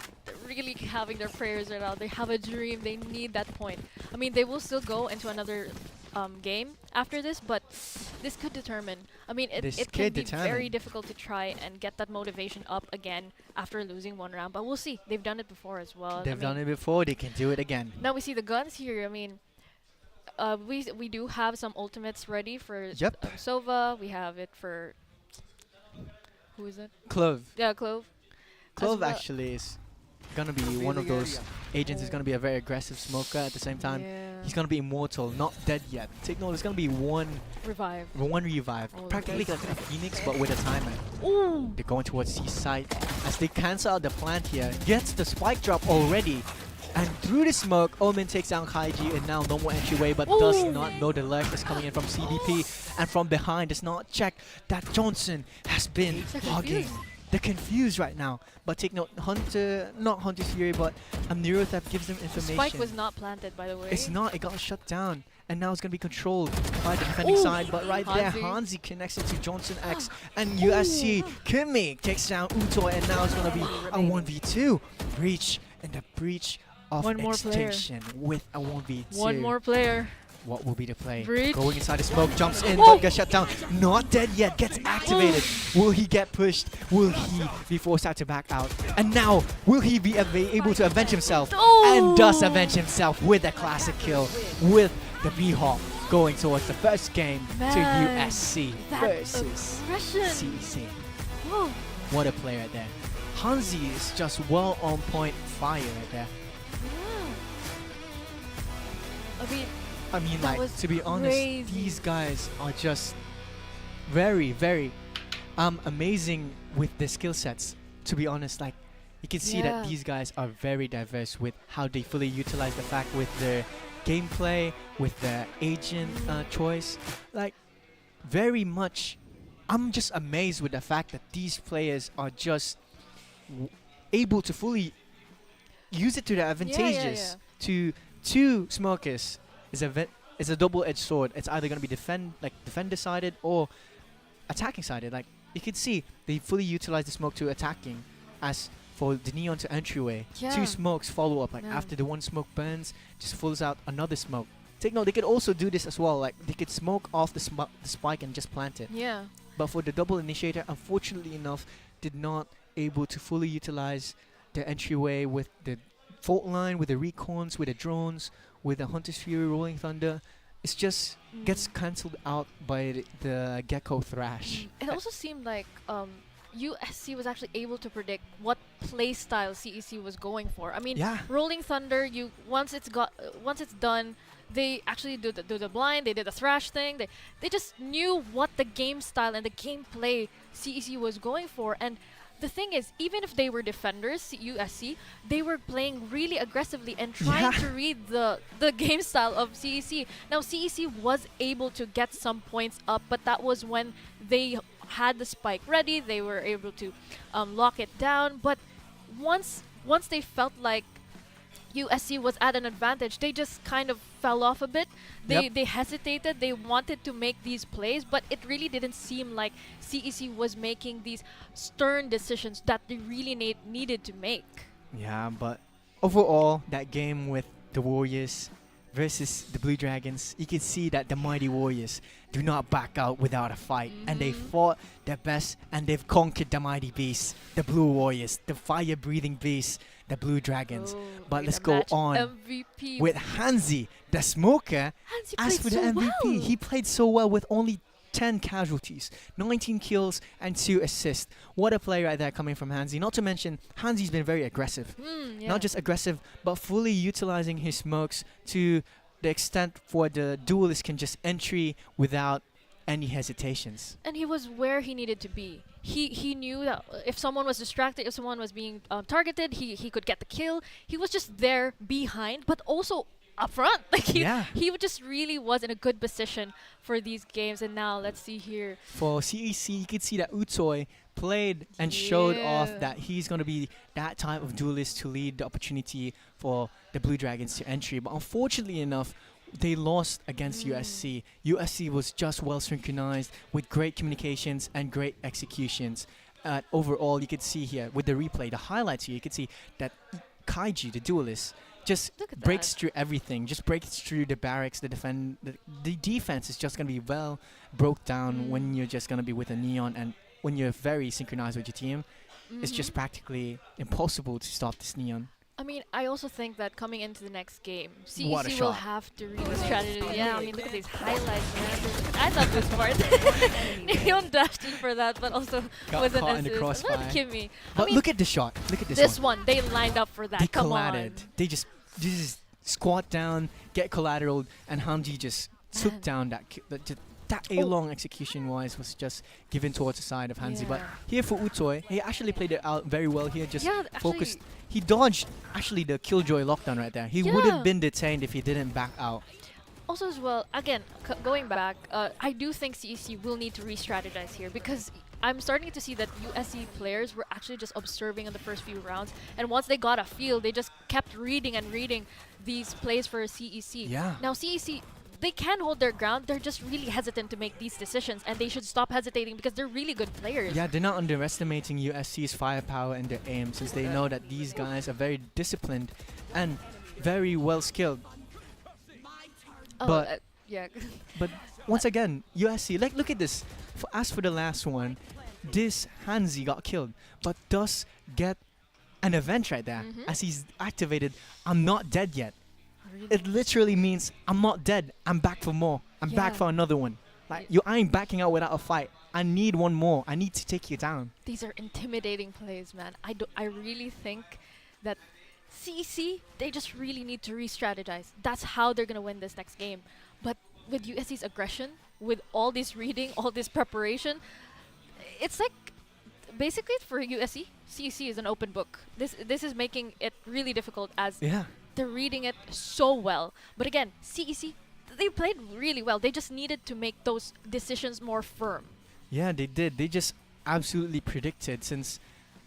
having their prayers right now. They have a dream. They need that point. I mean, they will still go into another game after this, but this could determine. I mean, it can be very difficult to try and get that motivation up again after losing one round. But we'll see. They've done it before as well. They've done it before. They can do it again. Now we see the guns here. I mean, we do have some ultimates ready for Sova. We have it for who is it? Clove. Yeah, Clove. Clove actually is gonna be one of those agents who's gonna be a very aggressive smoker at the same time. Yeah. He's gonna be immortal, not dead yet. Take note, there's gonna be one revive. Practically like a phoenix, but with a timer. Ooh. They're going towards C side as they cancel out the plant here. Gets the spike drop already. And through the smoke, Omen takes down 𝐿𝐿𝐥𝐿 and now no more entryway, but does not know the lurk is coming in from CBP. And from behind does not check that Johnson has been hogging. They're confused right now. But take note, not Hunter's Fury, but Neurothep gives them information. Spike was not planted, by the way. It's not, it got shut down. And now it's going to be controlled by the defending side. But right there, Hanzi connects it to Johnson X. And USC 𝐞𝐞𝐤 takes down 𝐸𝐸𝐸. And now it's going to be a 1v2. Breach and the breach of extinction with a 1v2. One more player. What will be the play? Breach. Going inside the smoke, jumps in, but gets shut down. Not dead yet, gets activated. Will he get pushed? Will he be forced out to back out? And now, will he be able to avenge himself? And does avenge himself with a classic kill with the B-Hawk going towards the first game to USC versus CEC. What a player there. Hanzi is just well on point fire right there. I mean, like, to be honest, these guys are just very, very amazing with their skill sets. To be honest, like, you can see that these guys are very diverse with how they fully utilize the fact with their gameplay, with their agent choice. Like, very much, I'm just amazed with the fact that these players are just able to fully use it to their advantages. To two smokers is a double-edged sword. It's either going to be defender sided or attacking sided. Like, you can see they fully utilize the smoke to attacking. As for the Neon to entryway, two smokes follow up. Like after the one smoke burns, just pulls out another smoke. Take note, they could also do this as well. Like, they could smoke off the spike and just plant it. Yeah. But for the double initiator, unfortunately enough, did not able to fully utilize the entryway with the fault line, with the recons, with the drones, with the Hunter's Fury, Rolling Thunder. It's just gets cancelled out by the 𝐞𝐞𝐤 Thrash. It also seemed like USC was actually able to predict what play style CEC was going for. I mean, Rolling Thunder, once it's done, they actually do the blind, they did the thrash thing. They just knew what the game style and the gameplay CEC was going for. And the thing is, even if they were defenders, USC, they were playing really aggressively and trying to read the game style of CEC. Now, CEC was able to get some points up, but that was when they had the spike ready. They were able to lock it down. But once they felt like USC was at an advantage, they just kind of fell off a bit. Yep. They hesitated. They wanted to make these plays, but it really didn't seem like CEC was making these stern decisions that they really needed to make. Yeah, but overall, that game with the Warriors versus the Blue Dragons, you can see that the mighty Warriors do not back out without a fight. And they fought their best, and they've conquered the mighty beasts, the Blue Warriors, the fire-breathing beasts, the Blue Dragons. But let's go on MVP with 𝐿𝐴NZI, the smoker. Hansi As played for the so MVP, well. he played so well with only 10 casualties, 19 kills, and 2 assists. What a play right there coming from 𝐿𝐴NZI. Not to mention, 𝐿𝐴NZI's been very aggressive. Not just aggressive, but fully utilizing his smokes to the extent for the duelist can just entry without any hesitations. And he was where he needed to be. He knew that if someone was distracted, if someone was being targeted, he could get the kill. He was just there behind, but also up front. Like he just really was in a good position for these games. And now let's see here. For CEC, you can see that 𝐸𝐷 played and showed off that he's going to be that type of duelist to lead the opportunity for the Blue Dragons to entry. But unfortunately enough, they lost against USC. USC was just well synchronized with great communications and great executions. Overall, you could see here with the replay, the highlights here, you could see that 𝐿𝐴NZI, the duelist, just breaks through everything, just breaks through the barracks, the defense is just going to be well broke down when you're just going to be with a Neon, and when you're very synchronized with your team, it's just practically impossible to stop this Neon. I mean, I also think that coming into the next game, What a CEC will shot. have to really strategy. Yeah, I mean, look at these highlights, man. I thought this part. Neon dashed in for that, but also Got with an caught in the assist. crossfire. Look, Kimmy. But I mean, look at the shot. Look at this one. They lined up for that. They Come collided. on. They just squat down, get collateral, and 𝐿𝐴NZI just took down that A-long execution-wise was just given towards the side of 𝐿𝐴NZI. But here for 𝐸𝐷, he actually played it out very well here. Just focused. He dodged actually the 𝐞𝐤 lockdown right there. He would have been detained if he didn't back out. Also as well, again, going back, I do think CEC will need to re-strategize here because I'm starting to see that USC players were actually just observing in the first few rounds, and once they got a feel, they just kept reading and reading these plays for CEC. Yeah. Now CEC, they can hold their ground, they're just really hesitant to make these decisions, and they should stop hesitating because they're really good players. Yeah, they're not underestimating USC's firepower and their aim, since they know that these guys are very disciplined and very well skilled. But but once again, USC, like, look at this. As for the last one, this 𝐿𝐴NZI got killed, but does get an event right there as he's activated. I'm not dead yet. It literally means I'm not dead. I'm back for more. I'm back for another one. Like, I ain't backing out without a fight. I need one more. I need to take you down. These are intimidating plays, man. I really think that CEC, they just really need to re-strategize. That's how they're going to win this next game. But with USC's aggression, with all this reading, all this preparation, it's like basically for USC, CEC is an open book. This is making it really difficult as they're reading it so well. But again, CEC, they played really well. They just needed to make those decisions more firm. Yeah, they did. They just absolutely predicted, since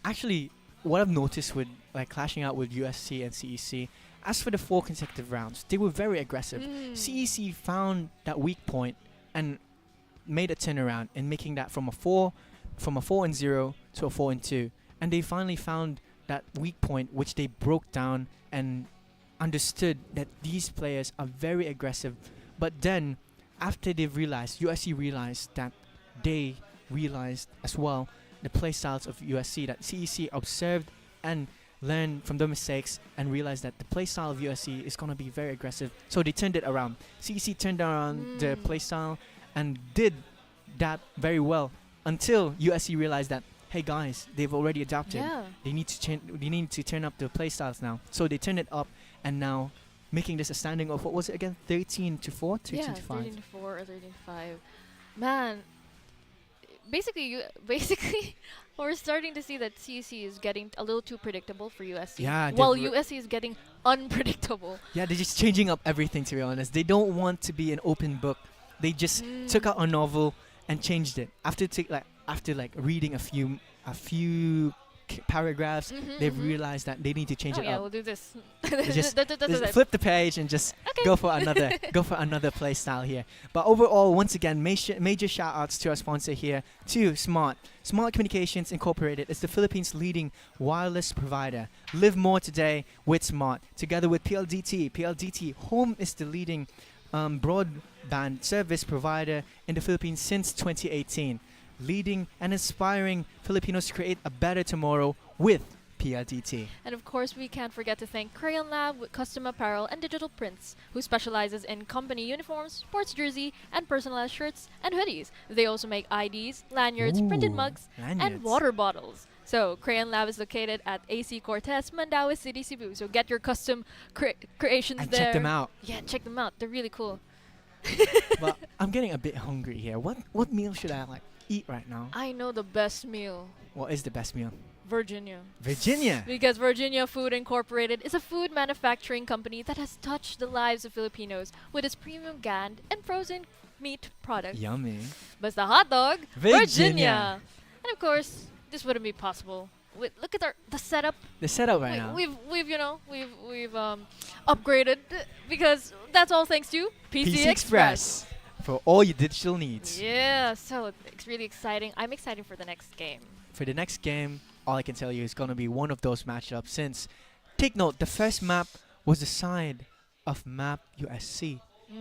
actually what I've noticed with like clashing out with USC and CEC, as for the 4 consecutive rounds, they were very aggressive. CEC found that weak point and made a turnaround in making that from a 4-0 to a 4-2. And they finally found that weak point, which they broke down and understood that these players are very aggressive. But then, after they've realized, USC realized that they realized as well the playstyles of USC, that CEC observed and learned from the mistakes and realized that the playstyle of USC is going to be very aggressive. So they turned it around. CEC turned around their playstyle and did that very well until USC realized that, hey guys, they've already adapted. They need to change. They need to turn up the playstyles now. So they turned it up, and now making this a standing of, what was it again? 13-4, 13-5. 13-4 or 13-5. Man, basically, we're starting to see that CEC is getting a little too predictable for USC. Yeah, while USC is getting unpredictable. Yeah, they're just changing up everything, to be honest. They don't want to be an open book. They just took out a novel and changed it after reading a few paragraphs, they've realized that they need to change Oh it yeah, up. we'll do this. They just flip the page and just go for another play style here. But overall, once again, major shout outs to our sponsor here, to Smart Communications Incorporated. It's the Philippines' leading wireless provider. Live more today with Smart. Together with PLDT Home is the leading broadband service provider in the Philippines since 2018, leading and inspiring Filipinos to create a better tomorrow with PLDT. And of course, we can't forget to thank Crayon Lab with custom apparel and digital prints, who specializes in company uniforms, sports jersey, and personalized shirts and hoodies. They also make IDs, lanyards, printed mugs, and water bottles. So, Crayon Lab is located at AC Cortez, Mandaue City, Cebu. So get your custom creations And there. check them out. Yeah, check them out. They're really cool. But I'm getting a bit hungry here. What meal should I eat right now? I know the best meal. What is the best meal? Virginia. Virginia. Because Virginia Food Incorporated is a food manufacturing company that has touched the lives of Filipinos with its premium canned and frozen meat products. Yummy. Basta hot dog, Virginia. And of course, this wouldn't be possible. Look at the setup. The setup right now. We've upgraded because that's all thanks to PC Express for all your digital needs. Yeah, so it's really exciting. I'm excited for the next game. For the next game, all I can tell you is going to be one of those matchups, since, take note, the first map was the side of map USC.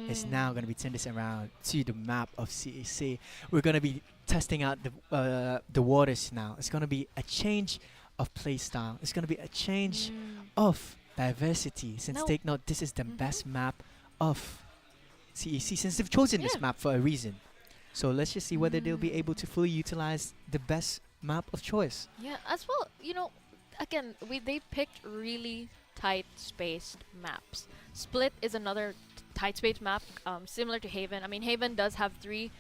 It's now going to be turned this around to the map of CEC. We're going to be testing out the waters now. It's going to be a change of play style. It's going to be a change of diversity, since, take note, this is the best map of CEC, since they've chosen this map for a reason. So let's just see whether they'll be able to fully utilize the best map of choice. Yeah, as well, again, they picked really tight spaced maps. Split is another tight spaced map, similar to Haven. I mean, Haven does have three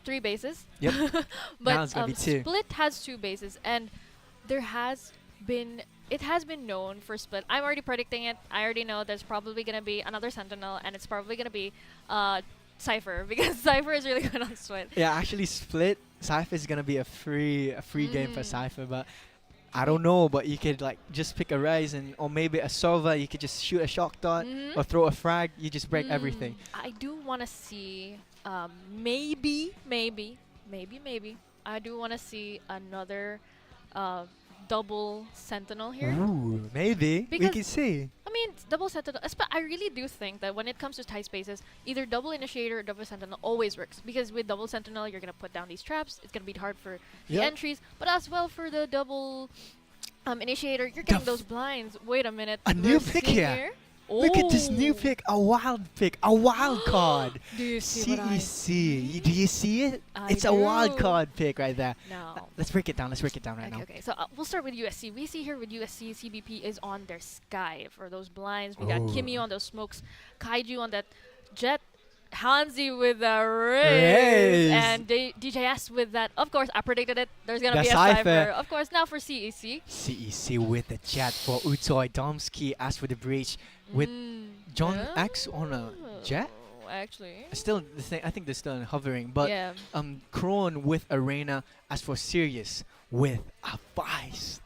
bases. Yep. But now it's gonna be two. Split has 2 bases, and it has been known for Split. I'm already predicting it. I already know there's probably gonna be another Sentinel, and it's probably gonna be Cypher, because Cypher is really good on Split. Yeah, actually, Split Cypher is gonna be a free game for Cypher, but I don't know. But you could just pick a Rise or maybe a Sova. You could just shoot a shock dot or throw a frag. You just break everything. I do want to see maybe I do want to see another double Sentinel here. Ooh, maybe we can see. I mean, double Sentinel. I really do think that when it comes to tight spaces, either double Initiator or double Sentinel always works. Because with double Sentinel, you're going to put down these traps. It's going to be hard for the entries. But as well for the double Initiator, you're getting those blinds. Wait a minute. A new pick here. Look at this new pick, a wild card. Do you see what I CEC. Do you see it? It's a wild card pick right there. No. Let's break it down. Right now. Okay, so we'll start with USC. We see here with USC, CBP is on their Sky for those blinds. We got 𝐐𝐞𝐤 on those smokes, 𝐕𝐚𝐥𝐴 on that jet, Hanzi with the Rays, and DJS with that. Of course, I predicted it. There's going to be a Cypher. Of course, now for CEC. CEC with the jet for 𝐕𝐚𝐥𝐴, as for the breach with John X on a jet. Actually, still the thing. I think they're still hovering, but Krone with Arena. As for Sirius with a Vice.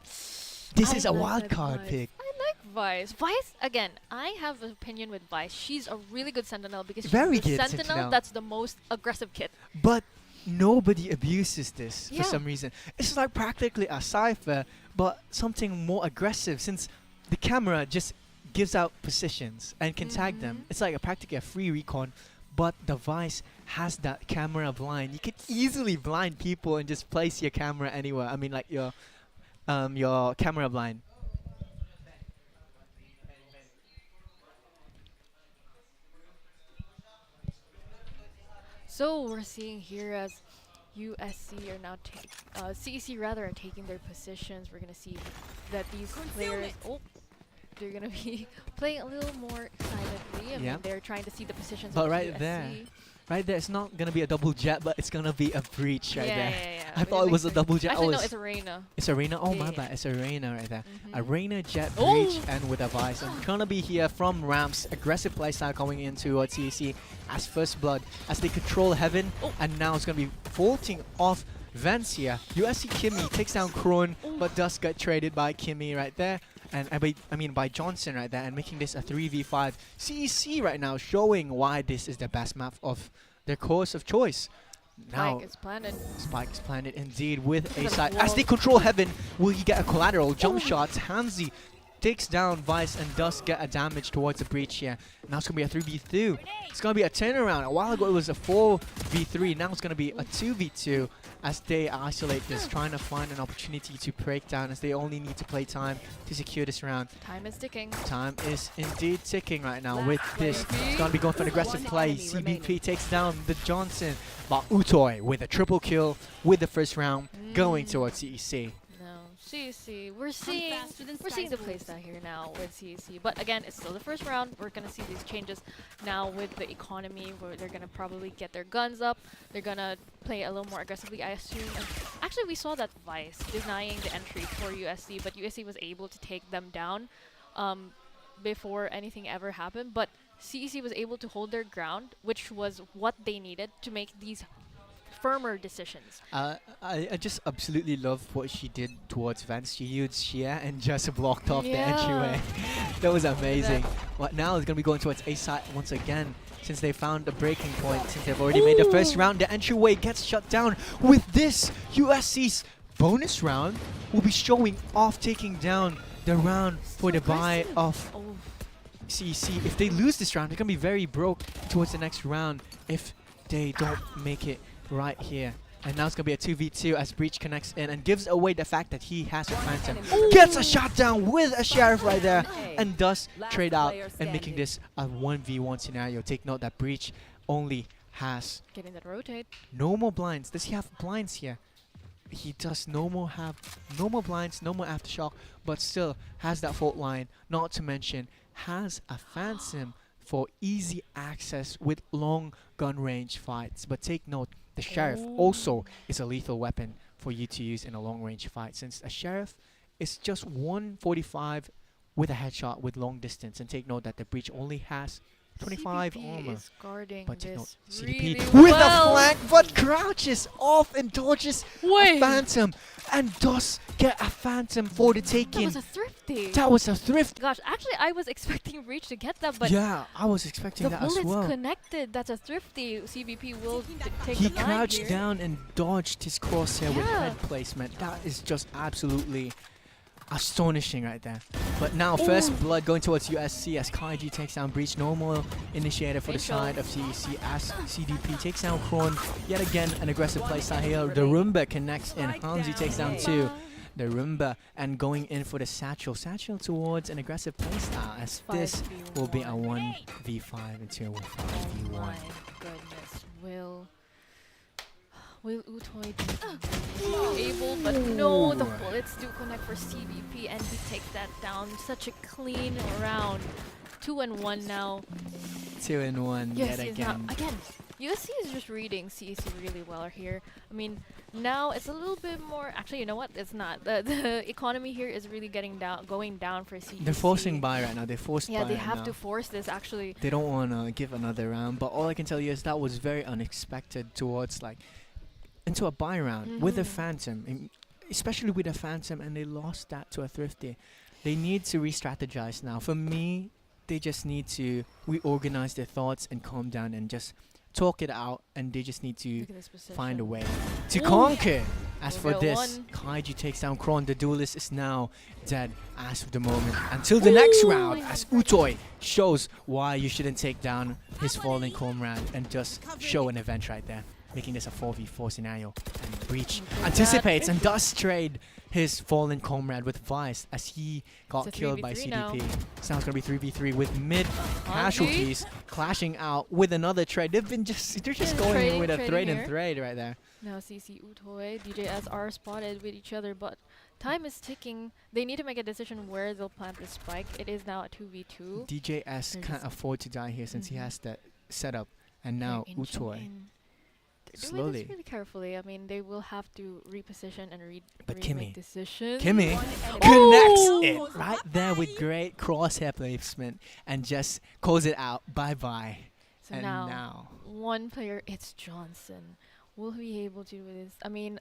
This is a wild card pick. I like Vice. Vice, again, I have an opinion with Vice. She's a really good Sentinel because she's Very the good Sentinel that's the most aggressive kit. But nobody abuses this for some reason. It's like practically a Cypher, but something more aggressive, since the camera just gives out positions and can tag them. It's like practically a free recon, but the Vice has that camera blind. You can easily blind people and just place your camera anywhere. I mean, like your camera blind. So we're seeing here as USC are now CEC rather are taking their positions. We're gonna see that these players they're gonna be playing a little more silently. I mean, they're trying to see the positions. But of right USC. there, it's not gonna be a double jet, but it's gonna be a breach right there. Yeah. I thought it was a double jet. Actually, no, it's Arena. It's Arena. Oh my bad, it's Arena right there. Arena jet breach and with a Vice. I'm gonna be here from ramps. Aggressive playstyle coming into CEC as first blood as they control heaven, and now it's gonna be vaulting off Vance here. USC 𝐞𝐞𝐤 takes down 𝐸, but does get traded by 𝐞𝐞𝐤 right there. And I mean by Johnson right there, and making this a 3v5. CEC right now showing why this is the best map of their course of choice. Now, Spike is planted. Spike is planted indeed with a side. As they control heaven, will he get a collateral? Jump shots. 𝐿𝐷 takes down Vice and does get a damage towards the breach here. Now it's going to be a 3v2. It's going to be a turnaround. A while ago it was a 4v3. Now it's going to be a 2v2 as they isolate this, trying to find an opportunity to break down as they only need to play time to secure this round. Time is ticking. Time is indeed ticking right now with this. It's going to be going for an aggressive play. CBP takes down the Johnson, but 𝐸𝐸 with a triple kill with the first round going towards CEC. CEC, we're seeing the playstyle here now with CEC, but again, it's still the first round. We're gonna see these changes now with the economy, where they're gonna probably get their guns up. They're gonna play a little more aggressively, I assume. And actually, we saw that Vice denying the entry for USC, but USC was able to take them down before anything ever happened. But CEC was able to hold their ground, which was what they needed to make these firmer decisions. I just absolutely love what she did towards Vance. She used sheer and just blocked off the entryway. That was amazing. But now it's going to be going towards A side once again. Since they found a breaking point, since they've already made the first round, the entryway gets shut down. With this, USC's bonus round will be showing off, taking down the round for the bye of CEC. If they lose this round, they're going to be very broke towards the next round if they don't make it right here. And now it's going to be a 2v2 as Breach connects in and gives away the fact that he has a Phantom. Gets a shot down with a Sheriff right there and does trade out and making this a 1v1 scenario. Take note that Breach only has getting that rotate. No more blinds. Does he have blinds here? He does no more blinds, no more aftershock, but still has that fault line. Not to mention has a Phantom for easy access with long gun range fights. But take note, the Sheriff also is a lethal weapon for you to use in a long range fight, since a Sheriff is just 145 with a headshot with long distance. And take note that the Breach only has 25 CBP armor. is guarding But take note, this CDP really with well. a flank, but crouches off and dodges a Phantom and does get a Phantom for the taking. That was a thrifty. That was a thrift. Gosh, actually, I was expecting Breach to get that, but Yeah, I was expecting the that as bullets well. connected. That's a thrifty. CBP will take He the line crouched here. down and dodged his crosshair with Yeah. head placement. That is just absolutely astonishing right there. But now first blood going towards USC as 𝐼𝐸𝐿 takes down Breach. No more initiator for the side of CEC as CDP takes down 𝐸𝐸. Yet again an aggressive playstyle here. The Roomba connects in. 𝐿𝐷 takes down 2. The Roomba and going in for the Satchel. Satchel towards an aggressive playstyle as this will be a 1v5 into a 5v1. My goodness, will 𝐸𝐸 be able? But no, the bullets do connect for CBP and he takes that down. Such a clean round. 2-1 now. 2-1 yet USC is again. now, again, USC is just reading CEC really well here. I mean, now it's a little bit more. Actually, you know what? It's not. The economy here is really going down for CEC. They're forcing buy right now. They forced buy. Yeah, they right have now. to force this actually. They don't want to give another round, but all I can tell you is that was very unexpected towards like into a buy round with a Phantom, especially with a Phantom, and they lost that to a thrifty. They need to re-strategize now. For me, they just need to reorganize their thoughts and calm down and just talk it out, and they just need to find a way to conquer. As for this, 𝐼𝐸𝐿 takes down 𝐸𝐸. The duelist is now dead as of the moment until the next round, as 𝐸𝐸𝐿 shows why you shouldn't take down his fallen comrade and just show an event right there, making this a 4v4 scenario. And Breach anticipates and does trade his fallen comrade with Vice as he got killed by CDP. So now it's going to be 3v3 with mid casualties clashing out with another trade. They're just going with a trade and trade right there. Now CC 𝐸𝐸𝐿, DJS are spotted with each other, but time is ticking. They need to make a decision where they'll plant the spike. It is now a 2v2. DJS can't afford to die here since he has that setup, and now 𝐸𝐸𝐿 slowly. Really carefully. I mean, they will have to reposition and But remake decisions. 𝐞𝐞𝐤 connects it right there with great crosshair placement and just calls it out. Bye-bye. So and now, one player, it's Johnson. Will he be able to do this? I mean,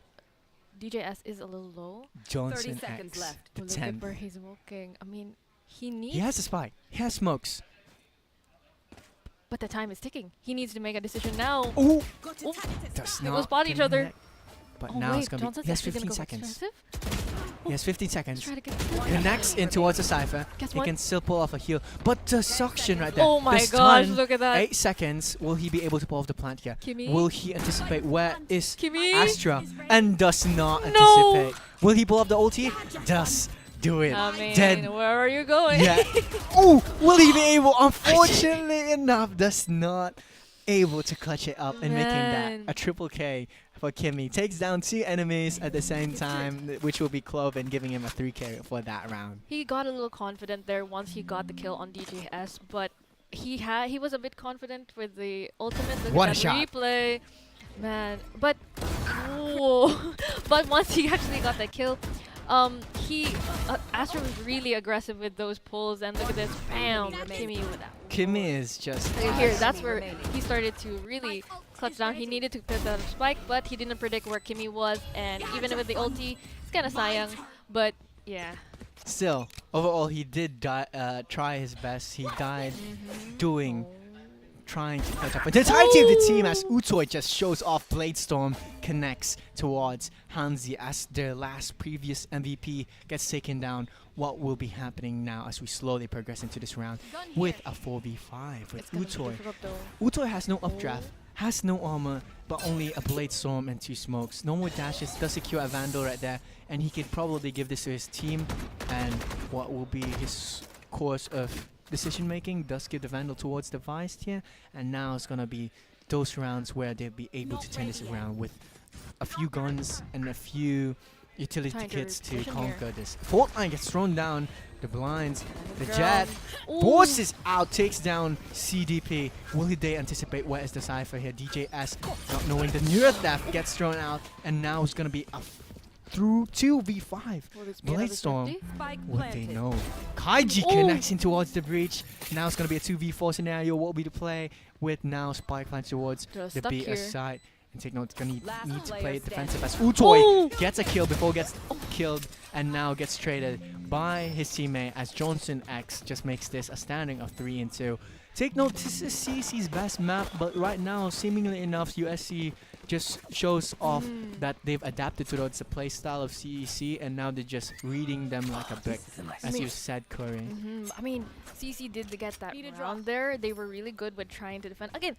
DJS is a little low. Johnson 30 seconds X, left. the Look at 10. where he's smoking. I mean, he needs. He has a spike. He has smokes. But the time is ticking. He needs to make a decision now. Ooh! Oh, Does they not will spot each other. connect. But Oh now wait, it's gonna Johnson's be. He has actually 15 gonna go seconds. expensive. He has 15 seconds. Try to get Connects in towards the Cypher. Guess He what? can still pull off a heal. But the suction right there. Oh my the gosh, stun, look at that. 8 seconds. Will he be able to pull off the plant here? Kimmy? Will he anticipate where is Kimmy? Astra? And does not No! anticipate. Will he pull off the ulti? Does do it. I mean, Dead. where are you going? Yeah. Oh, will he be able? Unfortunately enough, does not able to clutch it up and making Man. that a triple K for Kimmy. Takes down 2 enemies at the same time, which will be Clove and giving him a 3K for that round. He got a little confident there once he got the kill on DJS, but he was a bit confident with the ultimate. Look What at a that shot. replay, man! But whoa. But once he actually got that kill, Astra was really aggressive with those pulls, and look at this, bam! Kimmy with that. Kimmy is just Here, that's where he started to really clutch down. He needed to put that spike, but he didn't predict where Kimmy was, and even with the ulti, it's kind of sayang. But yeah. still, overall, he did try his best. He died trying to catch up. And the entirety of the team as 𝐸𝐷𝐷 just shows off Blade Storm, connects towards 𝐷𝐿𝐷𝐷 as their previous MVP gets taken down. What will be happening now as we slowly progress into this round with a 4v5 with It's gonna be 𝐸𝐷𝐷𝐷. difficult though. 𝐸𝐷𝐷𝐷 has no updraft, has no armor, but only a Blade Storm and 2 smokes. No more dashes, does secure a Vandal right there, and he could probably give this to his team. And what will be his course of decision making does give the Vandal towards the Vice here, and now it's gonna be those rounds where they'll be able to turn this around with a few guns and a few utility Trying to kits to reposition conquer here. this. Fault line gets thrown down, the blinds, the Ground. Jet Ooh. forces out, takes down CDP. Will they anticipate where is the Cypher here? DJS not knowing the near theft gets thrown out, and now it's gonna be a through 2v5. Will this be Blade another Storm. 50? What they know. 𝐿𝐿𝐷𝐿𝐷 Ooh. connects in towards the breach. Now it's going to be a 2v4 scenario. What will be the play with now Spike plans towards They're the stuck B here. side. And take note, it's going to Last need to player play it standing. defensive as Ooh. 𝐸𝐷𝐷𝐷 gets a kill before gets killed, and now gets traded by his teammate as Johnson X just makes this a standing of 3-2. Take note, this is CEC's best map, but right now, seemingly enough, USC just shows off that they've adapted towards the play style of CEC, and now they're just reading them like a book, as you said, Corey. I mean, CC did get that round there. They were really good with trying to defend. Again,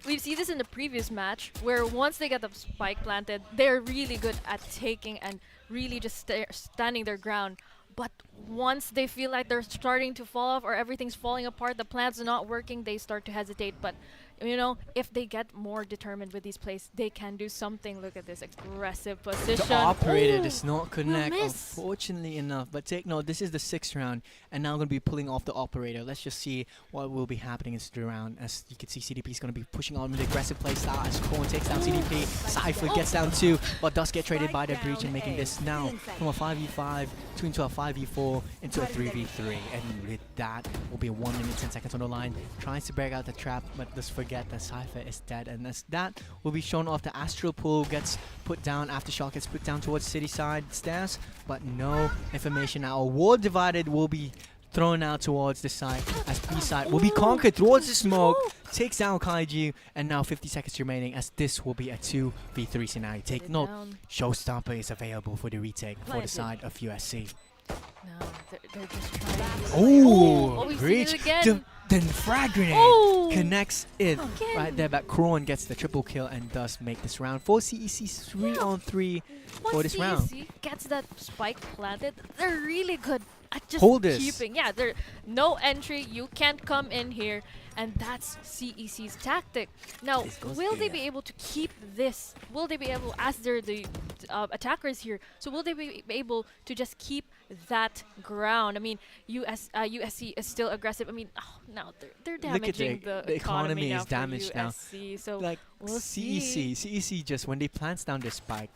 we see this in the previous match, where once they get the spike planted, they're really good at taking and really just standing their ground. But once they feel like they're starting to fall off or everything's falling apart, the plans are not working, they start to hesitate. But you know, if they get more determined with these plays, they can do something. Look at this aggressive position. The operator Ooh, does not connect, miss. unfortunately enough. But take note, this is the 6th round, and now I'm going to be pulling off the operator. Let's just see what will be happening in the round. As you can see, CDP is going to be pushing on with the aggressive play style as 𝐸𝐷𝐷𝐷 takes down CDP. Cypher gets down 2, but does get traded by the breach, and making this now from a 5v5 into a 5v4 into a 3v3. And with that, will be 1 minute 10 seconds on the line. Tries to break out the trap, but does forget that Cypher is dead. And as that will be shown off, the Astral Pool gets put down, Aftershock gets put down towards City side stairs, but no information now. A wall divided will be thrown out towards the side as B side will be conquered towards the smoke, takes down 𝐿𝐿𝐷𝐿𝐷, and now 50 seconds remaining as this will be a 2v3 scenario. Take note, Showstopper is available for the retake for the side of USC. No, they're just trying. Oh, we've seen breach. it again. The frag grenade Oh, connects it again. right there, but 𝐸𝐷𝐷𝐷 gets the triple kill and does make this round. For CEC 3-on-3 for Once this round. CEC gets that spike planted, they're really good at just Hold this. keeping. Yeah, they're no entry. You can't come in here, and that's CEC's tactic. Now, will they be able to keep this? Will they be able, as they're the attackers here, so will they be able to just keep that ground? I mean, USC is still aggressive. I mean, now they're Look at damaging the economy now is for damaged now. USC, so Like we'll see. CEC just when they plants down their spike,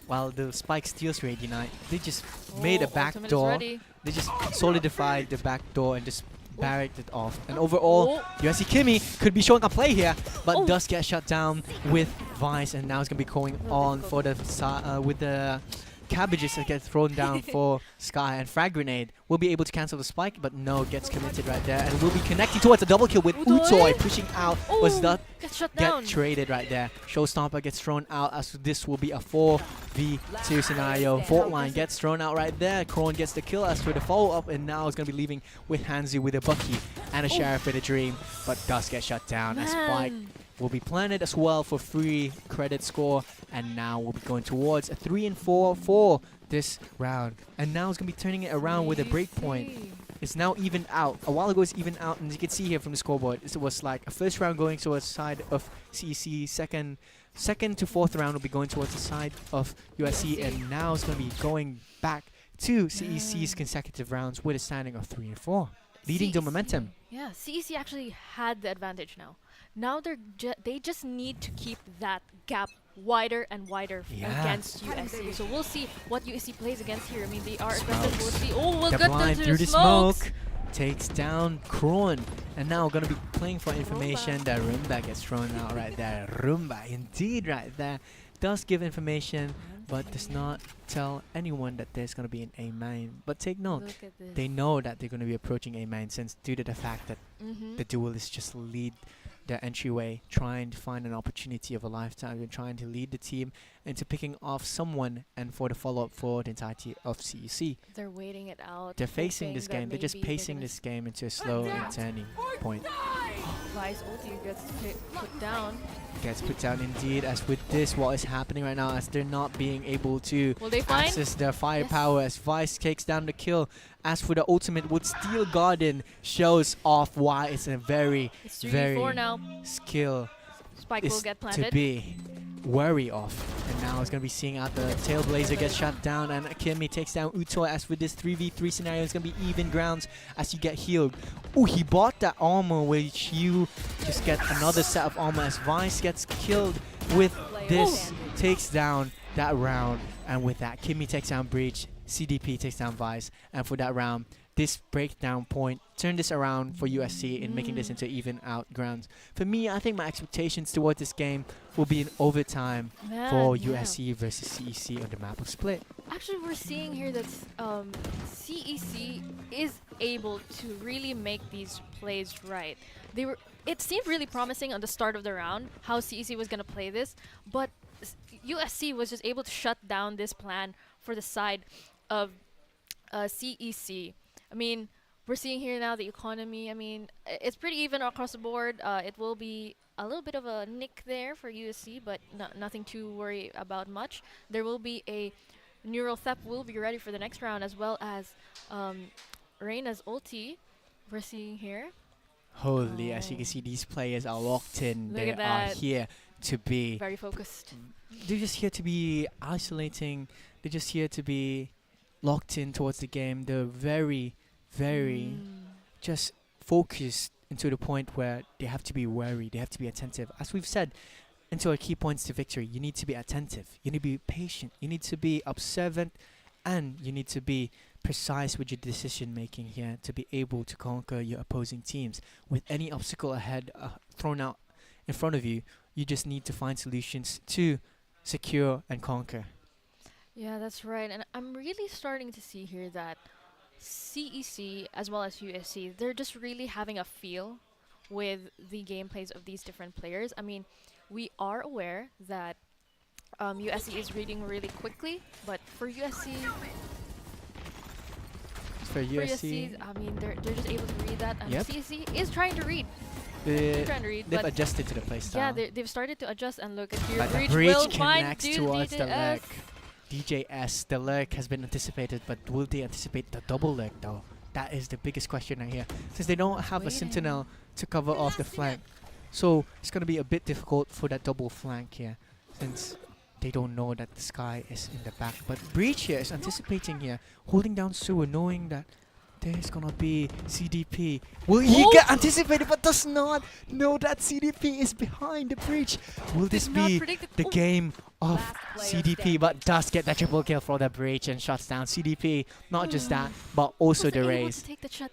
while the spike steals Radiant, they just made a back Ultimate is door. ready. They just solidified the back door and just barracked it off. And overall, USC 𝐞𝐞𝐤 could be showing a play here, but does get shut down with Vice, and now it's going to be going on for the with the cabbages that get thrown down for Sky, and Frag Grenade will be able to cancel the spike, but no, gets committed right there, and will be connecting towards a double kill with 𝐸𝐸 pushing out. Was that get traded right there? Showstopper gets thrown out, as this will be a 4v2 scenario. Fault line gets thrown out right there. 𝐸𝐸 gets the kill as for the follow-up, and now is going to be leaving with Hanzu with a Bucky and a Sheriff with a Dream, but does get shut down as spike will be planted as well for free credit score, and now we'll be going towards a 3 and 4 for this round. And now it's going to be turning it around with a breakpoint. It's now even out. A while ago it's even out, and as you can see here from the scoreboard, it was like a first round going towards the side of CEC, second to fourth round will be going towards the side of USC, and now it's going to be going back to CEC's consecutive rounds with a standing of 3 and 4, leading the momentum. Yeah, CEC actually had the advantage now. Now they just need to keep that gap wider and wider against USC. So we'll see what USC plays against here. I mean, they are aggressive. We'll see. Oh, we'll get them to the smoke. Takes down 𝐸𝐸, and now going to be playing for information. That Rumba gets thrown out right there. Rumba, indeed, right there. Does give information, but does not tell anyone that there's going to be an A main. But take note, they know that they're going to be approaching A main, since due to the fact that the duelists just lead their entryway, trying to find an opportunity of a lifetime, and trying to lead the team into picking off someone, and for the follow-up for the entirety of CEC. They're waiting it out. They're facing this game. They're just pacing this game into a slow and turning point. Vice ulti gets put down. Gets put down indeed, as with this, what is happening right now, as they're not being able to access their firepower, as Vice takes down the kill. As for the ultimate with Steel Garden, shows off why it's a very skill Spike will get planted. to be wary of. And now it's going to be seeing out the Tailblazer gets shut down, and 𝐞𝐞𝐤 takes down 𝐸𝐸. As with this 3v3 scenario, it's going to be even grounds as you get healed. Oh, he bought that armor, which you just get another set of armor as Vice gets killed with this, takes down that round. And with that, 𝐞𝐞𝐤 takes down Breach, CDP takes down Vice, and for that round, this breakdown point turned this around for USC in making this into even out grounds. For me, I think my expectations towards this game will be in overtime for USC versus CEC on the map of Split. Actually, we're seeing here that CEC is able to really make these plays right. It seemed really promising on the start of the round how CEC was going to play this, but USC was just able to shut down this plan for the side of CEC. I mean, we're seeing here now the economy. I mean, it's pretty even across the board. It will be a little bit of a nick there for USC, but nothing to worry about much. There will be a Neural Theft will be ready for the next round, as well as Reyna's ulti. We're seeing here. Holy, as you can see, these players are locked in. They are here to be very focused. They're just here to be isolating. They're just here to be locked in towards the game. They're very just focused into the point where they have to be wary. They have to be attentive. As we've said, into our key points to victory, you need to be attentive. You need to be patient. You need to be observant, and you need to be precise with your decision making here to be able to conquer your opposing teams. With any obstacle ahead thrown out in front of you, you just need to find solutions to secure and conquer. Yeah, that's right. And I'm really starting to see here that CEC as well as USC, they're just really having a feel with the gameplays of these different players. I mean, we are aware that USC is reading really quickly, but for USC, I mean, they're just able to read that, and CEC is trying to read. They've adjusted to the playstyle. Yeah, they've started to adjust, and look at here. But Breach connects towards the leg. DJS, the leg has been anticipated, but will they anticipate the double leg though? That is the biggest question right here, since they don't have a sentinel to cover off the flank. So it's going to be a bit difficult for that double flank here, since they don't know that the Sky is in the back. But Breach here is anticipating here, holding down Sewer, knowing that There's gonna be CDP. Will he get anticipated but does not know that CDP is behind the breach? Will this be the game of CDP but does get that triple kill for the breach and shuts down CDP? Not just that, but also the raise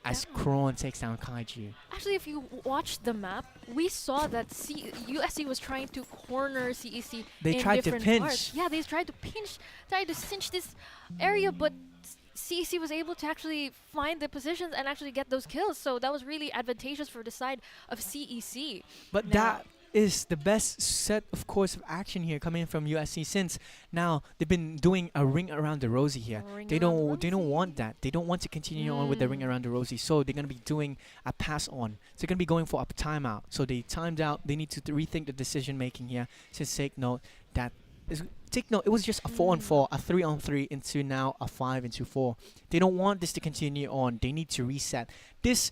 as 𝐞𝐞𝐤 takes down 𝐷𝐿. Actually, if you watch the map, we saw that USC was trying to corner CEC. They in tried to different pinch. parts. Yeah, they tried to pinch, tried to cinch this area, but CEC was able to actually find the positions and actually get those kills. So that was really advantageous for the side of CEC. But that is the best set of course of action here coming from USC, since now they've been doing a ring around the rosy here. They don't want that. They don't want to continue on with the ring around the rosy. So they're gonna be doing a pass on. So they're gonna be going for a timeout. So they timed out. They need to rethink the decision making here. So take note that it was just a 4-on-4, a 3-on-3 into now a 5-into-4. They don't want this to continue on. They need to reset. This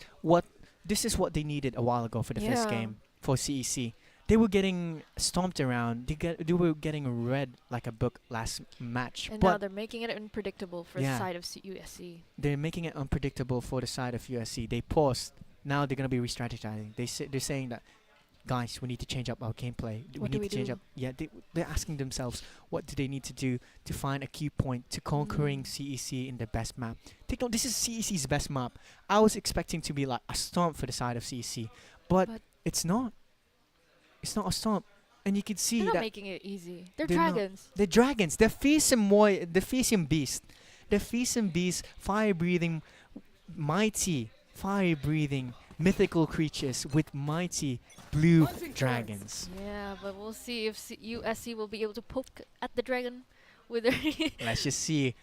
is what they needed a while ago for the first game for CEC. They were getting stomped around. They were getting read like a book last match. And but now they're making it unpredictable for the side of USC. They're making it unpredictable for the side of USC. They paused. Now they're gonna be re-strategizing. They're saying that, guys, we need to change up our gameplay. We need to change up. Yeah, they're asking themselves, what do they need to do to find a key point to conquering CEC in the best map? Take note, this is CEC's best map. I was expecting to be like a stomp for the side of CEC, but it's not. It's not a stomp. And you can see they're that not making it easy. They're dragons. They're dragons. They're fearsome beast. They're fearsome beast, fire-breathing, mighty, fire-breathing, mythical creatures with mighty blue dragons. Yeah, but we'll see if USC will be able to poke at the dragon with their Let's just see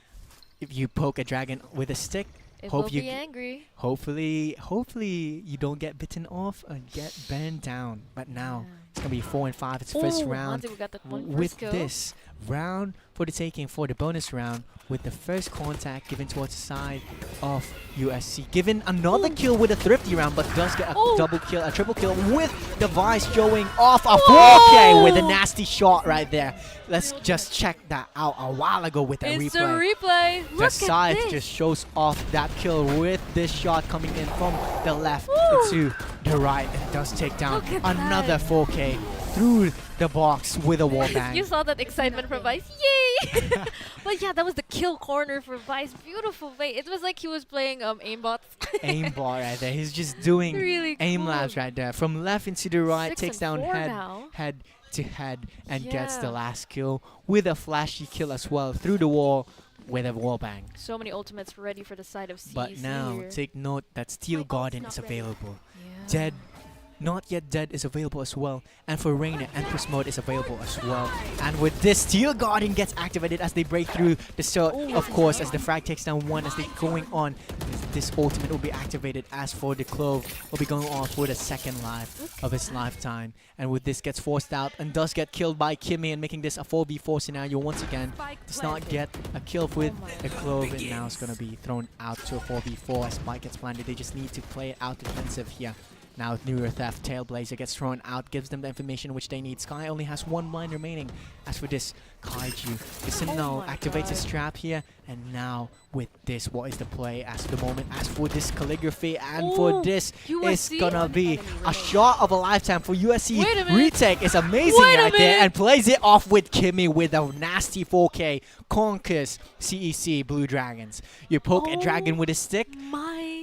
if you poke a dragon with a stick. It will be angry. Hopefully you don't get bitten off and get burned down. But now it's gonna be 4 and 5. It's first round. We got that one With kill. this round for the taking for the bonus round, with the first contact given towards the side of USC, given another kill with a thrifty round, but does get a double kill, a triple kill with the Vice showing off a 4K with a nasty shot right there. Let's just check that out a while ago with a replay. It's a replay. The Look side at this. just shows off that kill with this shot coming in from the left to the right, and does take down another 4K through the box with a wallbang. You saw that excitement from Vice. Yay! But yeah, that was the kill corner for Vice. Beautiful way. It was like he was playing aimbots. Aimbot right there. He's just doing really aim cool. labs right there. From left into the right, 6 takes and down 4 now. head to head, and gets the last kill with a flashy kill as well through the wall with a wallbang. So many ultimates ready for the side of CEC. But now, here. take note that Steel Garden is available. Dead, Not Yet Dead is available as well. And for Reina, Empress Mode is available as well. And with this, Steel Garden gets activated as they break through the sword, of course, as the frag takes down one as they're going on. This ultimate will be activated. As for the Clove, will be going on for the second life of its lifetime. And with this, gets forced out and does get killed by 𝐞𝐞𝐤, and making this a 4v4 scenario once again. Does not get a kill with the Clove, and now it's going to be thrown out to a 4v4 as Spike gets planted. They just need to play it out defensive here. Now New Year Theft, Tailblazer gets thrown out, gives them the information which they need. Sky only has one blind remaining. As for this, 𝐷𝐿, the Sentinel activates his trap here. And now with this, what is the play as the moment? As for this calligraphy, and for this, it's gonna be a shot of a lifetime for USC. Retake is amazing right there, and plays it off with 𝐞𝐞𝐤 with a nasty 4K. Conquers CEC Blue Dragons. You poke a dragon with a stick,